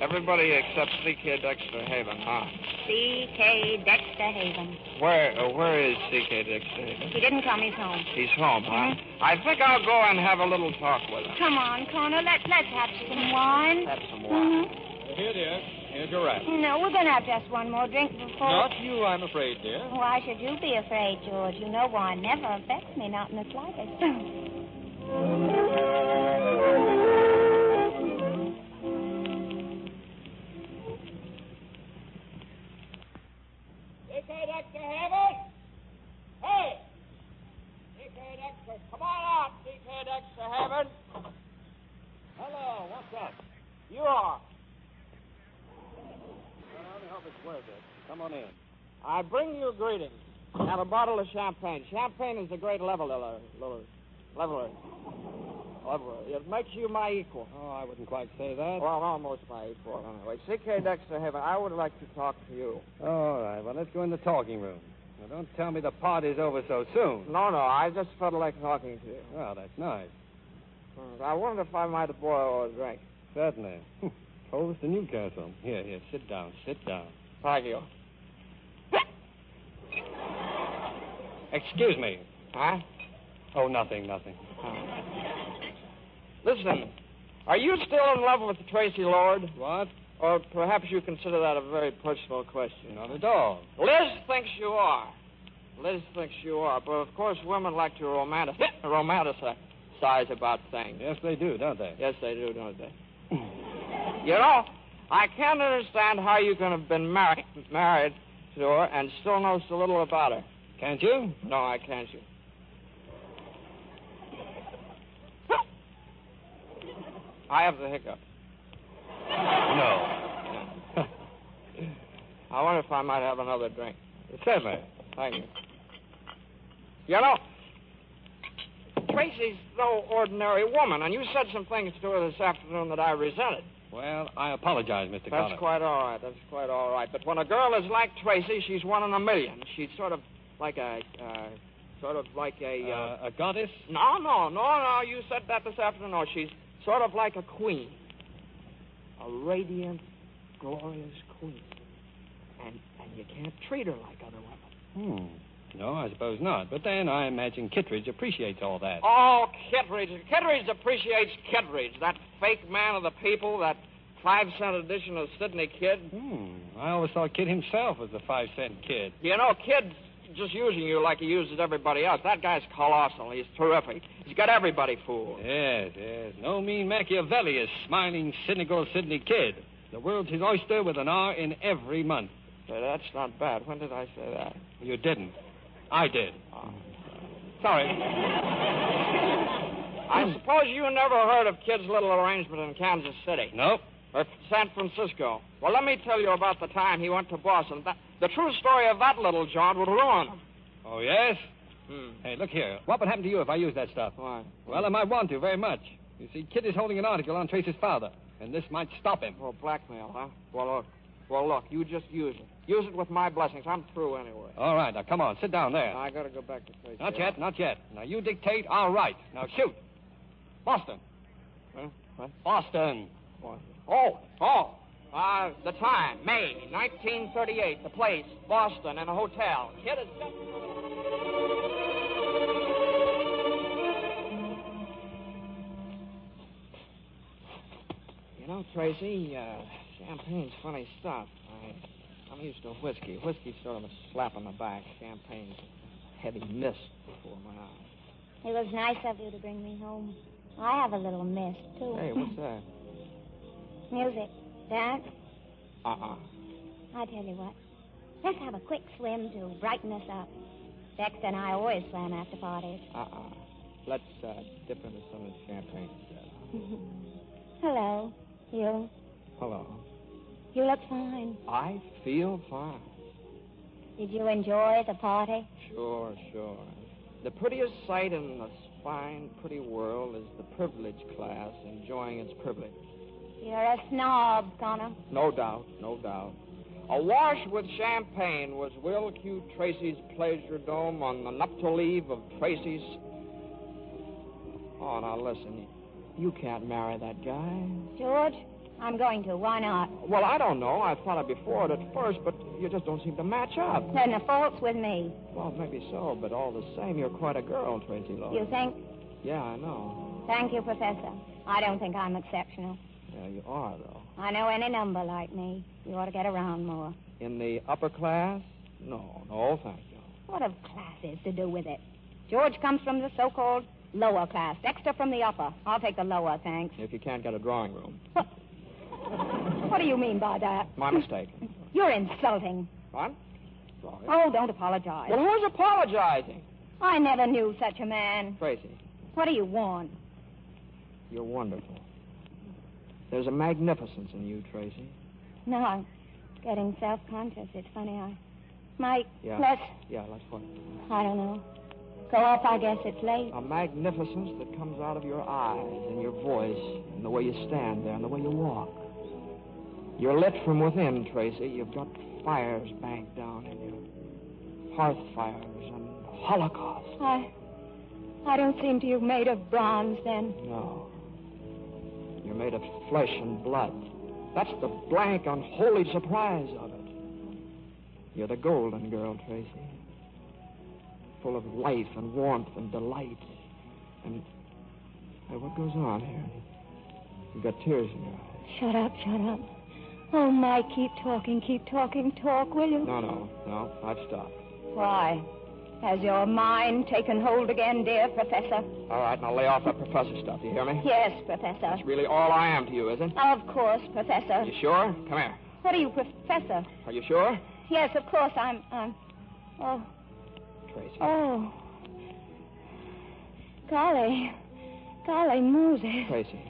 Everybody except C.K. Dexter Haven, huh? C.K. Dexter Haven. Where is C.K. Dexter Haven? He didn't come. He's home. He's home, huh? I think I'll go and have a little talk with him. Come on, Connor. Let's have some wine. Have some wine. Here, dear. Here's your wrap. No, we're going to have just one more drink before... Not you, I'm afraid, dear. Why should you be afraid, George? You know wine never affects me, not in the slightest. C.K. Dexter Haven? Hey! C.K. Dexter, come on out, C.K. Dexter Haven. Hello, what's up? You are. I hope it's worth it. Come on in. I bring you greetings and a bottle of champagne. Champagne is a great leveler. It makes you my equal. Oh, I wouldn't quite say that. Well, almost my equal. Anyway, C.K. Dexter Haven, I would like to talk to you. All right, well, let's go in the talking room. Now, don't tell me the party's over so soon. No, I just felt like talking to you. Well, that's nice. I wonder if I might borrow a drink. Certainly. Toast to Newcastle. Here, sit down. Thank you. Excuse me. Huh? Oh, nothing. Listen, are you still in love with Tracy Lord? What? Or perhaps you consider that a very personal question. Not at all. Liz thinks you are. But of course, women like to romanticize about things. Yes, they do, don't they? Yes, they do, don't they? You know, I can't understand how you can have been married to her and still know so little about her. Can't you? No, I can't. You. I have the hiccup. No. I wonder if I might have another drink. Certainly. Thank you. You know, Tracy's no ordinary woman, and you said some things to her this afternoon that I resented. Well, I apologize, Mr. Connor. That's quite all right. But when a girl is like Tracy, she's one in a million. She's sort of like a a goddess? No. You said that this afternoon. No, she's sort of like a queen. A radiant, glorious queen. And you can't treat her like other women. No, I suppose not. But then I imagine Kittredge appreciates all that. Oh, Kittredge. Kittredge appreciates Kittredge, that fake man of the people, that 5-cent edition of Sydney Kid. I always thought Kid himself was a 5-cent kid. You know, Kid's just using you like he uses everybody else. That guy's colossal. He's terrific. He's got everybody fooled. Yes. No mean Machiavelli is smiling, cynical Sydney Kid. The world's his oyster with an R in every month. Say, that's not bad. When did I say that? You didn't. I did. Sorry. I suppose you never heard of Kid's little arrangement in Kansas City. Nope. Or San Francisco. Well, let me tell you about the time he went to Boston. The true story of that little jaunt would ruin him. Oh, yes? Hey, look here. What would happen to you if I used that stuff? Why? Well, I might want to very much. You see, Kid is holding an article on Tracy's father, and this might stop him. Oh, blackmail, huh? Well, look, you just use it. Use it with my blessings. I'm through anyway. All right, now come on, sit down there. I gotta go back to Tracy. Not yet. Now, you dictate, I'll write. Now, shoot. Boston. Huh? What? Boston. The time, May 1938. The place, Boston, in a hotel. Kid is just... You know, Tracy, champagne's funny stuff. I'm used to whiskey. Whiskey's sort of a slap on the back. Champagne's heavy mist before my eyes. It was nice of you to bring me home. I have a little mist, too. Hey, what's that? Music. Dance? Uh-uh. I tell you what. Let's have a quick swim to brighten us up. Dexter and I always swam after parties. Let's dip into some of the champagne instead. Hello. You. Hello. You look fine. I feel fine. Did you enjoy the party? Sure. The prettiest sight in this fine, pretty world is the privileged class enjoying its privilege. You're a snob, Connor. No doubt. Awash with champagne was Will Q. Tracy's pleasure dome on the nuptial eve of Tracy's... Oh, now listen. You can't marry that guy. George, I'm going to. Why not? Well, I don't know. I thought I'd be for it at first, but you just don't seem to match up. Then the fault's with me. Well, maybe so, but all the same, you're quite a girl, Tracy Lord. You think? Yeah, I know. Thank you, Professor. I don't think I'm exceptional. Yeah, you are, though. I know any number like me. You ought to get around more. In the upper class? No, thank you. What have classes to do with it? George comes from the so-called lower class. Dexter from the upper. I'll take the lower, thanks. If you can't get a drawing room. What do you mean by that? My mistake. You're insulting. What? Sorry. Oh, don't apologize. Well, who's apologizing? I never knew such a man. Tracy. What do you want? You're wonderful. There's a magnificence in you, Tracy. No, I'm getting self-conscious. It's funny. Mike, Yeah, let's what? I don't know. Go off, I guess it's late. A magnificence that comes out of your eyes and your voice and the way you stand there and the way you walk. You're lit from within, Tracy. You've got fires banked down in you. Hearth fires and holocaust. I don't seem to you made of bronze, then. No. You're made of flesh and blood. That's the blank, unholy surprise of it. You're the golden girl, Tracy. Full of life and warmth and delight. And what goes on here? You've got tears in your eyes. Shut up. Oh, Mike, keep talking. Talk, will you? No, I've stopped. Why? Has your mind taken hold again, dear Professor? All right, now lay off that professor stuff, you hear me? Yes, Professor. That's really all I am to you, is it? Of course, Professor. You sure? Come here. What are you, Professor? Are you sure? Yes, of course, I'm... Oh. Tracy. Oh. Golly, Moses. Tracy.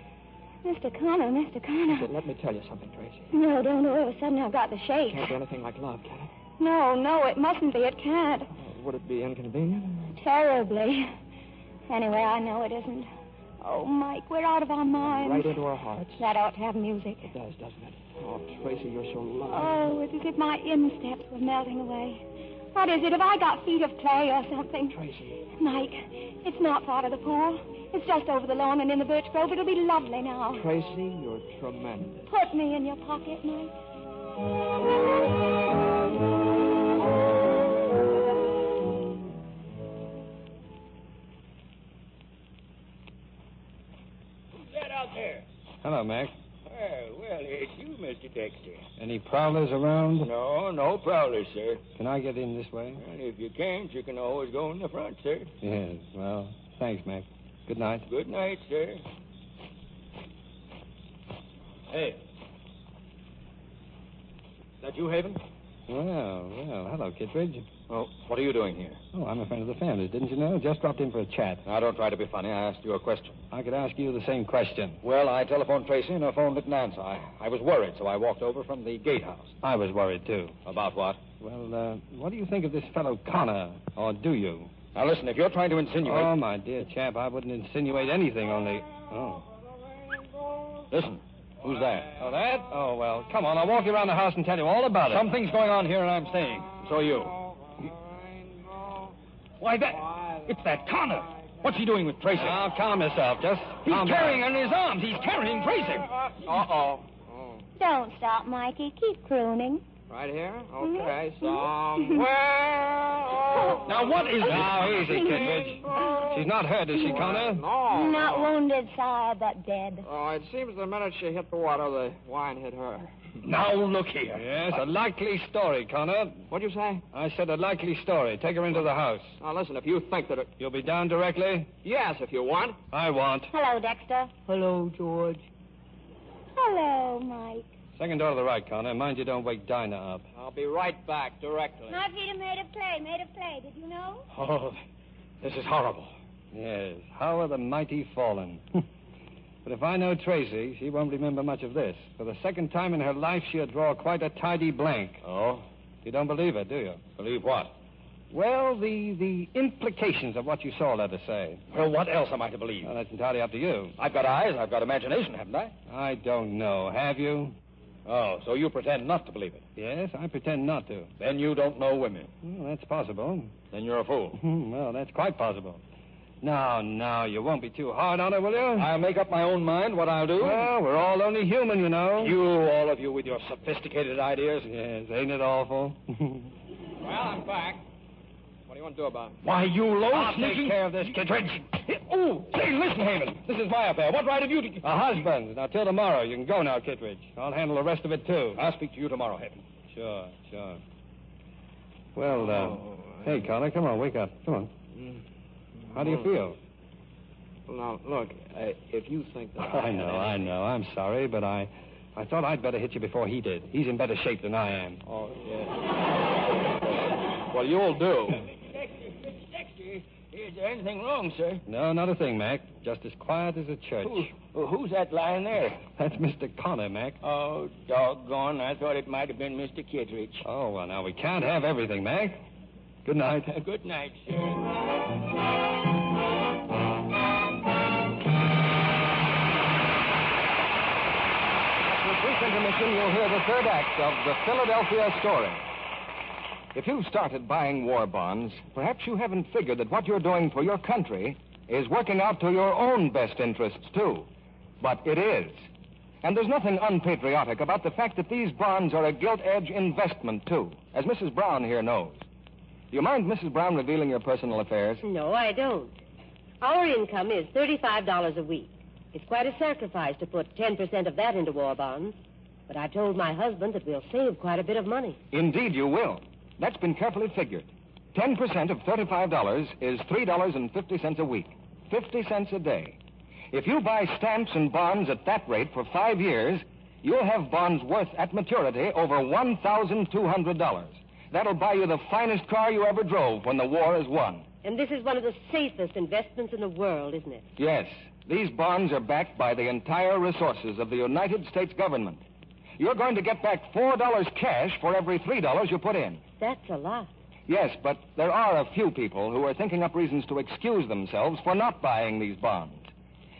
Mr. Connor. Listen, let me tell you something, Tracy. No, don't. All of a sudden I've got the shakes. Can't be anything like love, can it? No, it mustn't be. It can't. Would it be inconvenient? Terribly. Anyway, I know it isn't. Oh, Mike, we're out of our minds. Right into our hearts. That ought to have music. It does, doesn't it? Oh, Tracy, you're so lovely. Oh, it's as if my insteps were melting away. What is it? Have I got feet of clay or something? Tracy. Mike, it's not far to the pool. It's just over the lawn and in the birch grove. It'll be lovely now. Tracy, you're tremendous. Put me in your pocket, Mike. Hello, Mac. Well, it's you, Mr. Dexter. Any prowlers around? No prowlers, sir. Can I get in this way? And if you can't, you can always go in the front, sir. Yes, well, thanks, Mac. Good night. Good night, sir. Hey. Is that you, Haven? Well, hello, Kittredge. Oh, what are you doing here? Oh, I'm a friend of the family's, didn't you know? Just dropped in for a chat. Now, don't try to be funny. I asked you a question. I could ask you the same question. Well, I telephoned Tracy, and her phone didn't answer. I was worried, so I walked over from the gatehouse. I was worried, too. About what? Well, what do you think of this fellow Connor? Or do you? Now, listen, if you're trying to insinuate... Oh, my dear chap, I wouldn't insinuate anything, only... Oh. Listen, who's that? Oh, that? Oh, well, come on. I'll walk you around the house and tell you all about it. Something's going on here, and I'm staying. So are you. Why, it's that Connor. What's he doing with Tracy? Now, calm yourself. Just He's carrying her in his arms. He's carrying Tracy. Uh-oh. Don't stop, Mikey. Keep crooning. Right here? Okay, somewhere. Now, what is it? Now, easy, Kittredge. She's not hurt, is she, Connor? No. Not wounded, sire, but dead. Oh, it seems the minute she hit the water, the wine hit her. Now, look here. Yes, a likely story, Connor. What'd you say? I said a likely story. Take her into the house. Now, listen, if you think that it... You'll be down directly? Yes, if you want. I want. Hello, Dexter. Hello, George. Hello, Mike. Second door to the right, Connor. Mind you don't wake Dinah up. I'll be right back directly. My feet are made of clay. Did you know? Oh, this is horrible. Yes, how are the mighty fallen? But if I know Tracy, she won't remember much of this. For the second time in her life, she'll draw quite a tidy blank. Oh? You don't believe it, do you? Believe what? Well, the implications of what you saw, let us say. Well, what else am I to believe? Well, that's entirely up to you. I've got eyes. I've got imagination, haven't I? I don't know. Have you? Oh, so you pretend not to believe it? Yes, I pretend not to. Then you don't know women. Well, that's possible. Then you're a fool. Well, that's quite possible. Now, you won't be too hard on her, will you? I'll make up my own mind what I'll do. Well, we're all only human, you know. You, all of you, with your sophisticated ideas. Yes, ain't it awful? Well, I'm back. What do you want to do about it? Why, you low I'll sneaking... take care of this, Kittredge. Oh, say, listen, Haven. This is my affair. What right have you to... A husband. Now, till tomorrow. You can go now, Kittredge. I'll handle the rest of it, too. I'll speak to you tomorrow, Haven. Sure. Well, hey, Connor, come on, wake up. Come on. How do you feel? Well, now, look, if you think that... I know. I'm sorry, but I thought I'd better hit you before he did. He's in better shape than I am. Oh, yeah. Well, you'll do. Dexter, is there anything wrong, sir? No, not a thing, Mac. Just as quiet as a church. Who's that lying there? That's Mr. Connor, Mac. Oh, doggone. I thought it might have been Mr. Kittredge. Oh, well, now, we can't have everything, Mac. Good night. Good night, sir. This intermission, you'll hear the third act of the Philadelphia story. If you've started buying war bonds, perhaps you haven't figured that what you're doing for your country is working out to your own best interests, too. But it is. And there's nothing unpatriotic about the fact that these bonds are a gilt-edge investment, too, as Mrs. Brown here knows. Do you mind, Mrs. Brown, revealing your personal affairs? No, I don't. Our income is $35 a week. It's quite a sacrifice to put 10% of that into war bonds. But I told my husband that we'll save quite a bit of money. Indeed, you will. That's been carefully figured. 10% of $35 is $3.50 a week. 50 cents a day. If you buy stamps and bonds at that rate for 5 years, you'll have bonds worth at maturity over $1,200. That'll buy you the finest car you ever drove when the war is won. And this is one of the safest investments in the world, isn't it? Yes. These bonds are backed by the entire resources of the United States government. You're going to get back $4 cash for every $3 you put in. That's a lot. Yes, but there are a few people who are thinking up reasons to excuse themselves for not buying these bonds.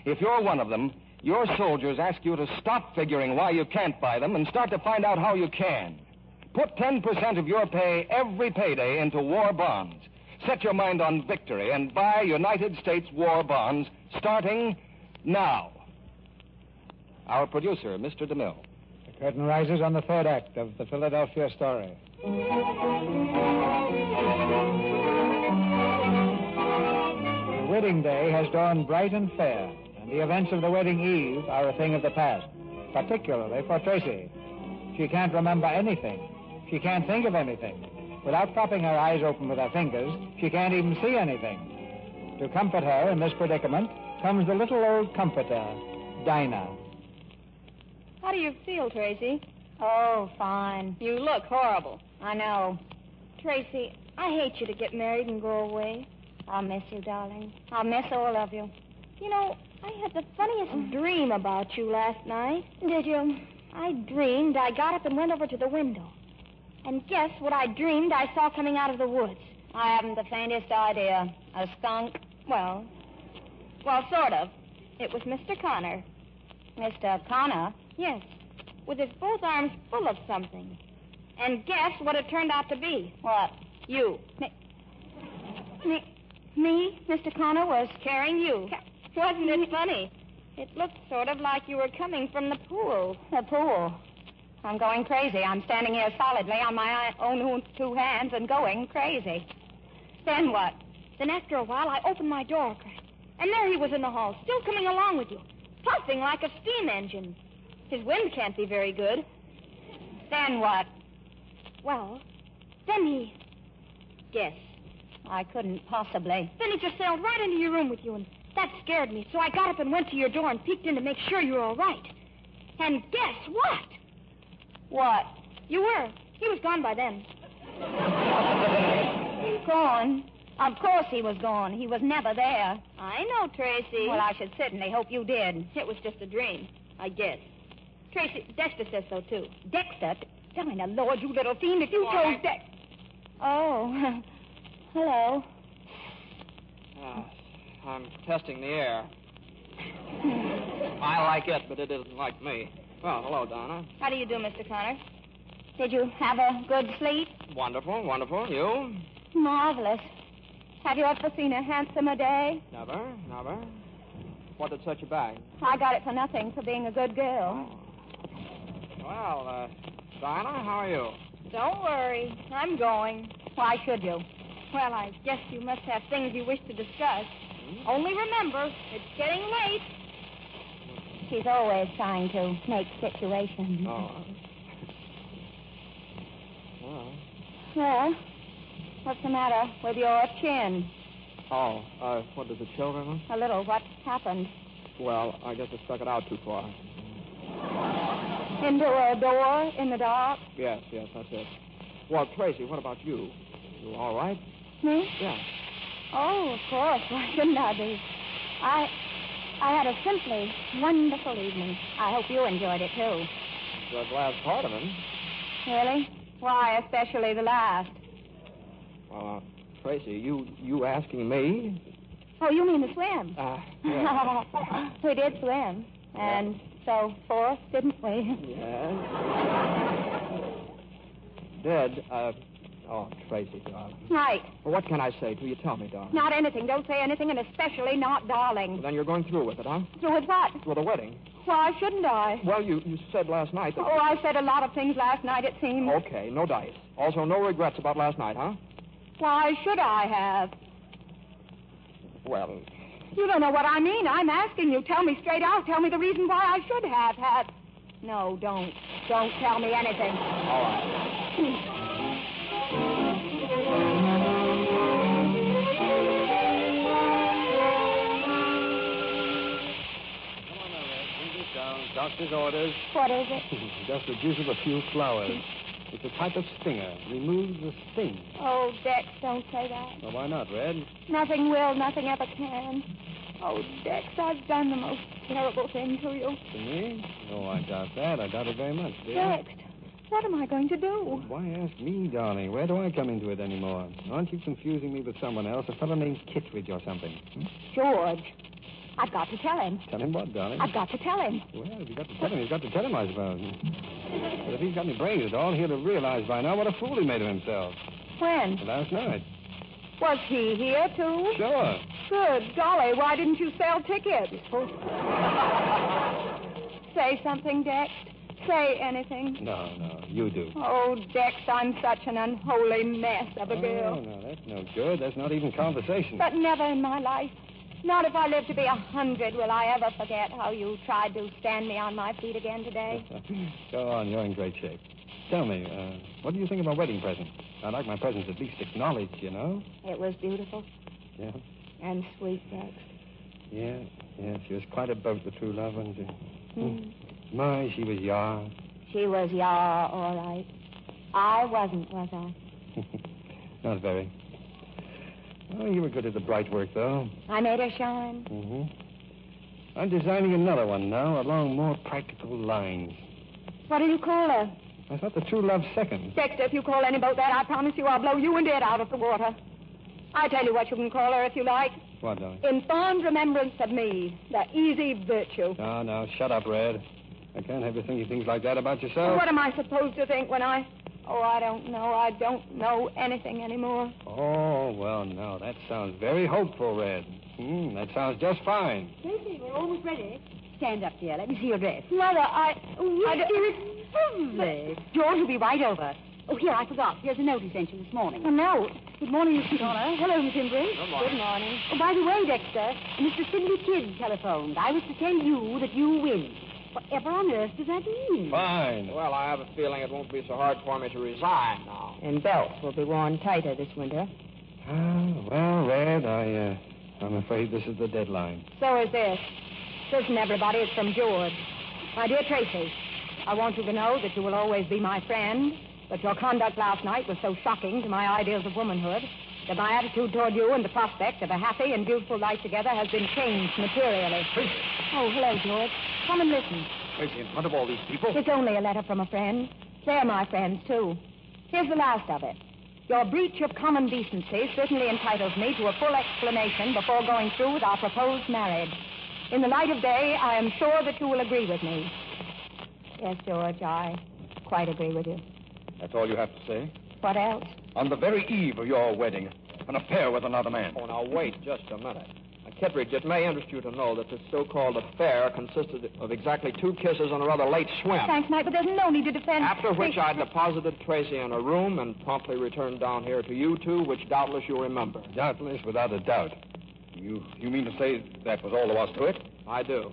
If you're one of them, your soldiers ask you to stop figuring why you can't buy them and start to find out how you can. Put 10% of your pay every payday into war bonds. Set your mind on victory and buy United States war bonds starting now. Our producer, Mr. DeMille. The curtain rises on the third act of the Philadelphia story. The wedding day has dawned bright and fair, and The events of the wedding eve are a thing of the past, particularly for Tracy. She can't remember anything. She can't think of anything. Without propping her eyes open with her fingers, she can't even see anything. To comfort her in this predicament comes the little old comforter, Dinah. How do you feel, Tracy? Oh, fine. You look horrible. I know. Tracy, I hate you to get married and go away. I'll miss you, darling. I'll miss all of you. You know, I had the funniest dream about you last night. Did you? I dreamed I got up and went over to the window. And guess what I dreamed I saw coming out of the woods? I haven't the faintest idea. A skunk? Well, sort of. It was Mr. Connor. Mr. Connor? Yes, with his both arms full of something. And guess what it turned out to be? What? You. Me, Mr. Connor, was carrying you. Wasn't it funny? It looked sort of like you were coming from the pool. The pool? I'm going crazy. I'm standing here solidly on my own two hands and going crazy. Then what? Then after a while, I opened my door, and there he was in the hall, still coming along with you, puffing like a steam engine. His wind can't be very good. Then what? Well, then he... Guess. I couldn't possibly. Then he just sailed right into your room with you, and that scared me. So I got up and went to your door and peeked in to make sure you were all right. And guess what? What? You were. He was gone by then. Gone? Of course he was gone. He was never there. I know, Tracy. Well, I should certainly hope you did. It was just a dream, I guess. Tracy, Dexter says so, too. Dexter? Dinah, Lord, you little fiend, if you told Dexter... Oh, hello. I'm testing the air. I like it, but it isn't like me. Well, hello, Donna. How do you do, Mr. Connor? Did you have a good sleep? Wonderful, wonderful. You? Marvelous. Have you ever seen a handsomer day? Never. What did set you back? I got it for nothing, for being a good girl. Well, Dinah, how are you? Don't worry. I'm going. Why should you? Well, I guess you must have things you wish to discuss. Only remember, it's getting late. She's always trying to make situations. Oh. Well, what's the matter with your chin? Oh, what did the children? A little. What happened? Well, I guess I stuck it out too far. Into a door in the dark? Yes, that's it. Well, Tracy, what about you? You all right? Me? Yeah. Oh, of course. Why shouldn't I be? I had a simply wonderful evening. I hope you enjoyed it, too. The last part of it. Really? Why, especially the last? Tracy, you asking me? Oh, you mean the swim? Yeah. We did swim. And so forth, didn't we? Yes. Did, Tracy, darling. Right. Well, what can I say to you? Tell me, darling. Not anything. Don't say anything, and especially not darling. Well, then you're going through with it, huh? Through with what? With the wedding. Why shouldn't I? Well, you said last night that... Oh, I said a lot of things last night, it seems. Okay, no dice. Also, no regrets about last night, huh? Why should I have? Well... You don't know what I mean. I'm asking you. Tell me straight out. Tell me the reason why I should have had... No, don't. Don't tell me anything. All right. Doctor's orders. What is it? Just the juice of a few flowers. It's a type of stinger. Removes the sting. Oh, Dex, don't say that. Well, why not, Red? Nothing will, nothing ever can. Oh, Dex, I've done the most terrible thing to you. To me? Oh, I doubt that. I doubt it very much, dear. Dex, what am I going to do? Why ask me, darling? Where do I come into it anymore? Aren't you confusing me with someone else? A fellow named Kittredge or something? George. I've got to tell him. Tell him what, darling? I've got to tell him. Well, if you've got to tell him, he's got to tell him, I suppose. But if he's got any brains at all, he'll have realized by now what a fool he made of himself. When? Last night. Was he here, too? Sure. Good golly, why didn't you sell tickets? Say something, Dex. Say anything. No, you do. Oh, Dex, I'm such an unholy mess of a girl. No, that's no good. That's not even conversation. But never in my life Not if I live to be 100 will I ever forget how you tried to stand me on my feet again today. Go on, you're in great shape. Tell me, what do you think of my wedding present? I'd like my presents at least acknowledged, you know? It was beautiful. Yeah? And sweet, Rex. Yeah, she was quite a boat, the true love, wasn't she? My, she was yar. She was all right. I wasn't, was I? Not very. Oh, you were good at the bright work, though. I made her shine. Mm-hmm. I'm designing another one now along more practical lines. What'll you call her? I thought the true love's second. Dexter, if you call any boat that, I promise you I'll blow you and it out of the water. I tell you what you can call her if you like. What, darling? In fond remembrance of me, the easy virtue. No, shut up, Red. I can't have you thinking things like that about yourself. What am I supposed to think when I... Oh, I don't know. I don't know anything anymore. Oh, well, no, that sounds very hopeful, Red. That sounds just fine. Tracy, we're almost ready. Stand up, dear. Let me see your dress. Mother, It's lovely. George will be right over. Oh, here, I forgot. Here's a note he sent you this morning. A note? Good morning, Mr. Connor. Hello, Miss Embry. Good morning. Good morning. Oh, by the way, Dexter, Mr. Sidney Kidd telephoned. I was to tell you that you win. Whatever on earth does that mean? Fine. Well, I have a feeling it won't be so hard for me to resign now. And belts will be worn tighter this winter. Well, Red, I'm afraid this is the deadline. So is this. Listen, everybody, it's from George. My dear Tracy, I want you to know that you will always be my friend, but your conduct last night was so shocking to my ideals of womanhood that my attitude toward you and the prospect of a happy and beautiful life together has been changed materially. Tracy. Oh, hello, George. Come and listen. Tracy, in front of all these people? It's only a letter from a friend. They're my friends, too. Here's the last of it. Your breach of common decency certainly entitles me to a full explanation before going through with our proposed marriage. In the light of day, I am sure that you will agree with me. Yes, George, I quite agree with you. That's all you have to say? What else? On the very eve of your wedding, an affair with another man. Oh, now, wait just a minute. Kittredge, it may interest you to know that this so-called affair consisted of exactly 2 kisses and a rather late swim. Thanks, Mike, but there's no need to defend... After which I deposited Tracy in a room and promptly returned down here to you two, which doubtless you remember. Doubtless, without a doubt. You mean to say that was all there was to it? I do.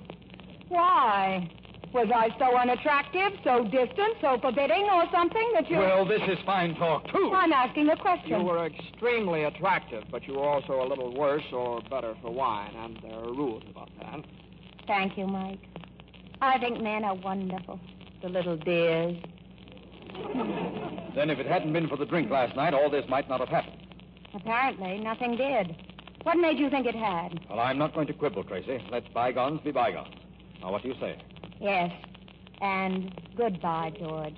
Why? Was I so unattractive, so distant, so forbidding, or something that you... Well, this is fine talk, too. I'm asking a question. You were extremely attractive, but you were also a little worse or better for wine, and there are rules about that. Thank you, Mike. I think men are wonderful. The little dears. Then if it hadn't been for the drink last night, all this might not have happened. Apparently, nothing did. What made you think it had? Well, I'm not going to quibble, Tracy. Let bygones be bygones. Now, what do you say? Yes. And goodbye, George.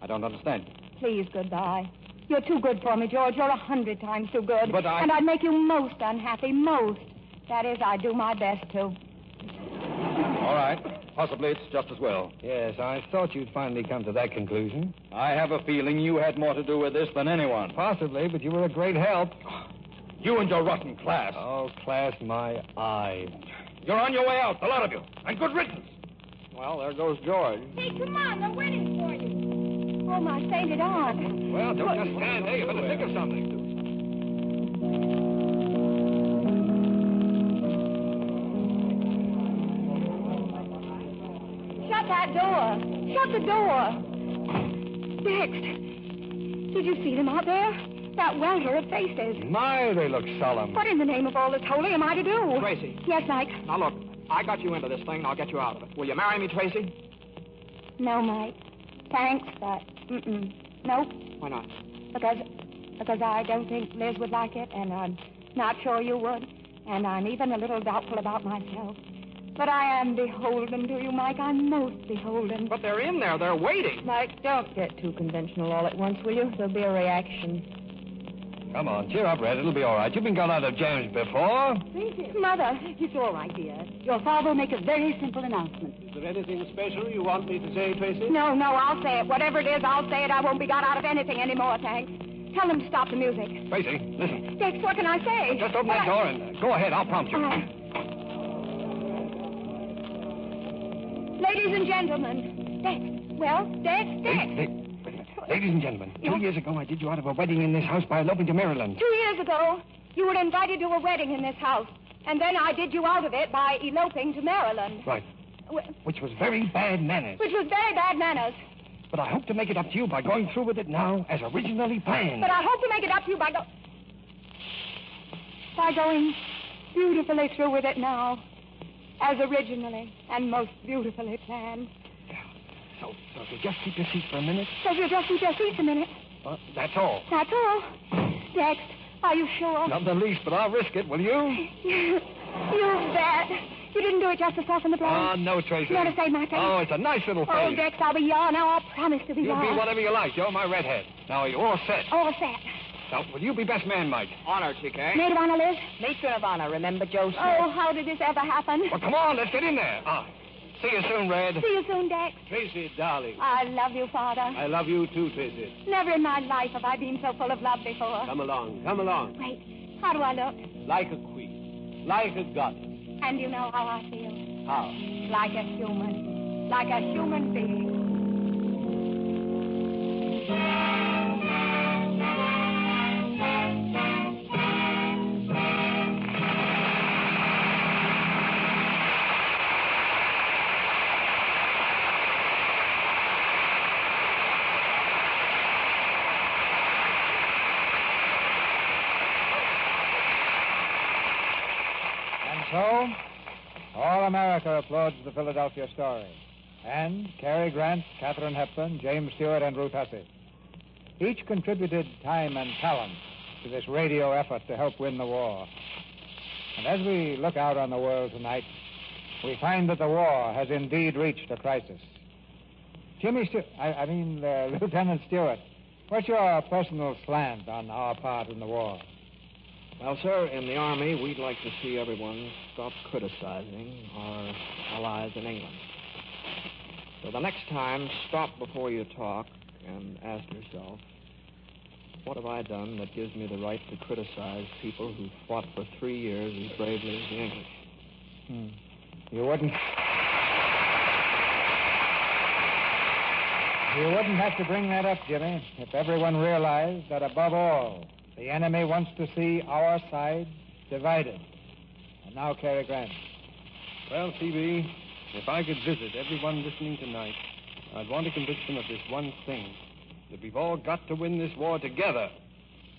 I don't understand. Please, goodbye. You're too good for me, George. You're 100 times too good. But And I'd make you most unhappy, most. That is, I'd do my best to. All right. Possibly it's just as well. Yes, I thought you'd finally come to that conclusion. I have a feeling you had more to do with this than anyone. Possibly, but you were a great help. You and your rotten class. Oh, class, my eye. You're on your way out, the lot of you. And good riddance. Well, there goes George. Hey, come on. They're waiting for you. Oh, my sainted aunt. Well, don't just stand there. You better think of something. Shut that door. Shut the door. Dex, did you see them out there? That welter of faces. My, they look solemn. What in the name of all that's holy am I to do? Tracy. Yes, Mike. Now, look, I got you into this thing, and I'll get you out of it. Will you marry me, Tracy? No, Mike. Thanks, but nope. Why not? Because I don't think Liz would like it, and I'm not sure you would, and I'm even a little doubtful about myself. But I am beholden to you, Mike. I'm most beholden. But they're in there. They're waiting. Mike, don't get too conventional all at once, will you? There'll be a reaction. Come on, cheer up, Red. It'll be all right. You've been gone out of James before. Mother. It's all right, dear. Your father will make a very simple announcement. Is there anything special you want me to say, Tracy? No, I'll say it. Whatever it is, I'll say it. I won't be got out of anything anymore, thanks. Tell them to stop the music. Tracy, listen. Dex, what can I say? Just open that door and go ahead. I'll prompt you. Ladies and gentlemen. Dex. Well, Dex. Ladies and gentlemen, 2 years ago I did you out of a wedding in this house by eloping to Maryland. 2 years ago, you were invited to a wedding in this house. And then I did you out of it by eloping to Maryland. Right. Which was very bad manners. Which was very bad manners. But I hope to make it up to you by going through with it now as originally planned. But I hope to make it up to you by going beautifully through with it now, as originally and most beautifully planned. So if you just keep your seat for a minute. So if you just keep your seats a minute. Well, that's all. That's all. Dex, are you sure? Not the least, but I'll risk it, will you? You bet. You didn't do it just to soften the blow. Oh, no, Tracy. You want to save my face? Oh, it's a nice little face. Oh, Dex, I'll be yours. Now, I'll promise to be You'll yours. be whatever you like. You're my redhead. Now, are you all set? All set. Now, will you be best man, Mike? Honor, TK. Maid of honor, Liz? Matron of honor, remember Joe Smith? Oh, how did this ever happen? Well, come on, let's get in there. See you soon, Red. See you soon, Dex. Tracy, darling. I love you, Father. I love you too, Tracy. Never in my life have I been so full of love before. Come along, come along. Wait, how do I look? Like a queen. Like a goddess. And you know how I feel? How? Like a human. Like a human being. So, all America applauds the Philadelphia story. And Cary Grant, Katharine Hepburn, James Stewart, and Ruth Hussey. Each contributed time and talent to this radio effort to help win the war. And as we look out on the world tonight, we find that the war has indeed reached a crisis. Lieutenant Stewart, what's your personal slant on our part in the war? Well, sir, in the Army, we'd like to see everyone stop criticizing our allies in England. So the next time, stop before you talk and ask yourself, what have I done that gives me the right to criticize people who fought for 3 years as bravely as the English? You wouldn't have to bring that up, Jimmy, if everyone realized that above all, the enemy wants to see our side divided. And now, Cary Grant. Well, C.B., if I could visit everyone listening tonight, I'd want to convince them of this one thing, that we've all got to win this war together.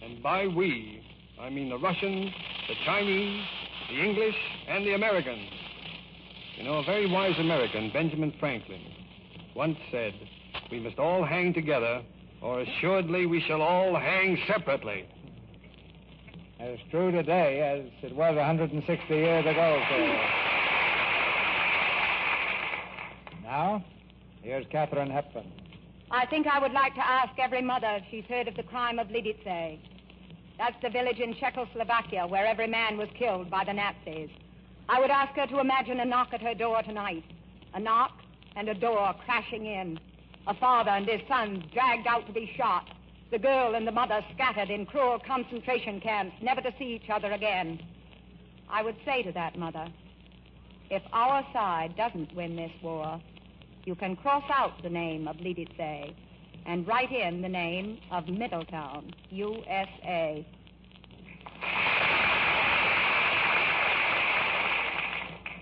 And by we, I mean the Russians, the Chinese, the English, and the Americans. You know, a very wise American, Benjamin Franklin, once said, we must all hang together, or assuredly we shall all hang separately. As true today as it was 160 years ago, sir. Now, here's Katharine Hepburn. I think I would like to ask every mother if she's heard of the crime of Lidice. That's the village in Czechoslovakia where every man was killed by the Nazis. I would ask her to imagine a knock at her door tonight. A knock and a door crashing in. A father and his sons dragged out to be shot. The girl and the mother scattered in cruel concentration camps, never to see each other again. I would say to that mother, if our side doesn't win this war, you can cross out the name of Lidice and write in the name of Middletown, USA.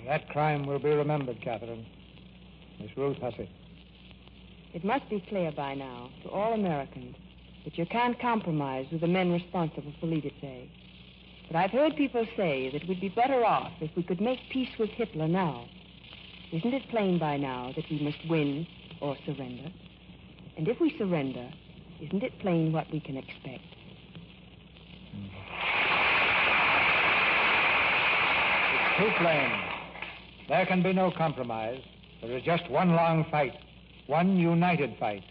That crime will be remembered, Katharine. Miss Ruth Hussey. It must be clear by now to all Americans that you can't compromise with the men responsible for Lidice. But I've heard people say that we'd be better off if we could make peace with Hitler now. Isn't it plain by now that we must win or surrender? And if we surrender, isn't it plain what we can expect? It's too plain. There can be no compromise. There is just one long fight, one united fight,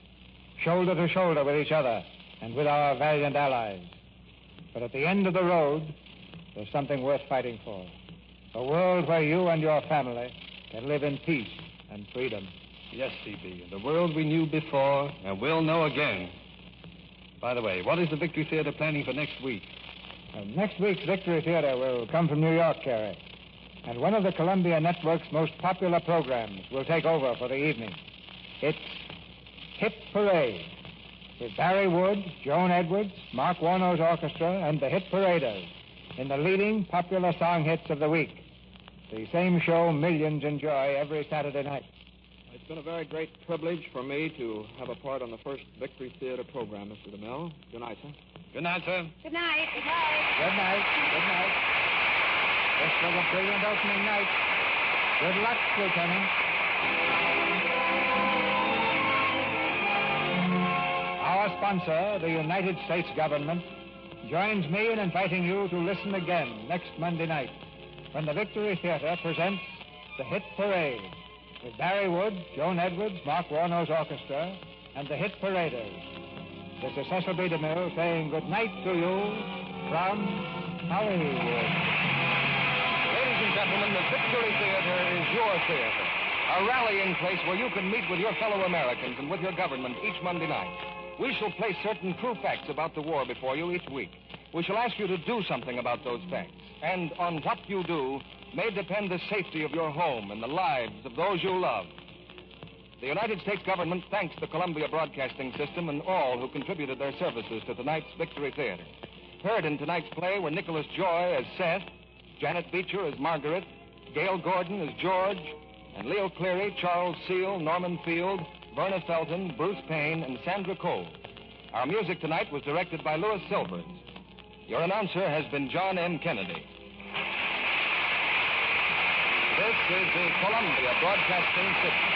shoulder to shoulder with each other and with our valiant allies. But at the end of the road, there's something worth fighting for. A world where you and your family can live in peace and freedom. Yes, C.B., the world we knew before and will know again. By the way, what is the Victory Theater planning for next week? Next week's Victory Theater will come from New York, Cary. And one of the Columbia Network's most popular programs will take over for the evening. It's Hit Parade, with Barry Wood, Joan Edwards, Mark Warno's orchestra, and the Hit Paraders. in the leading popular song hits of the week. The same show millions enjoy every Saturday night. It's been a very great privilege for me to have a part on the first Victory Theater program, Mr. DeMille. Good night, sir. Good night, sir. Good night. Good night. Good night. Good night. This was a brilliant opening night. Good luck, Lieutenant. Our sponsor, the United States government, joins me in inviting you to listen again next Monday night when the Victory Theater presents the Hit Parade with Barry Wood, Joan Edwards, Mark Warno's orchestra, and the Hit Paraders. This is Cecil B. DeMille saying good night to you from Hollywood. Ladies and gentlemen, the Victory Theater is your theater, a rallying place where you can meet with your fellow Americans and with your government each Monday night. We shall place certain true facts about the war before you each week. We shall ask you to do something about those facts. And on what you do may depend the safety of your home and the lives of those you love. The United States government thanks the Columbia Broadcasting System and all who contributed their services to tonight's Victory Theater. Heard in tonight's play were Nicholas Joy as Seth, Janet Beecher as Margaret, Gail Gordon as George, and Leo Cleary, Charles Seal, Norman Field, Verna Felton, Bruce Payne, and Sandra Cole. Our music tonight was directed by Louis Silvers. Your announcer has been John M. Kennedy. This is the Columbia Broadcasting System.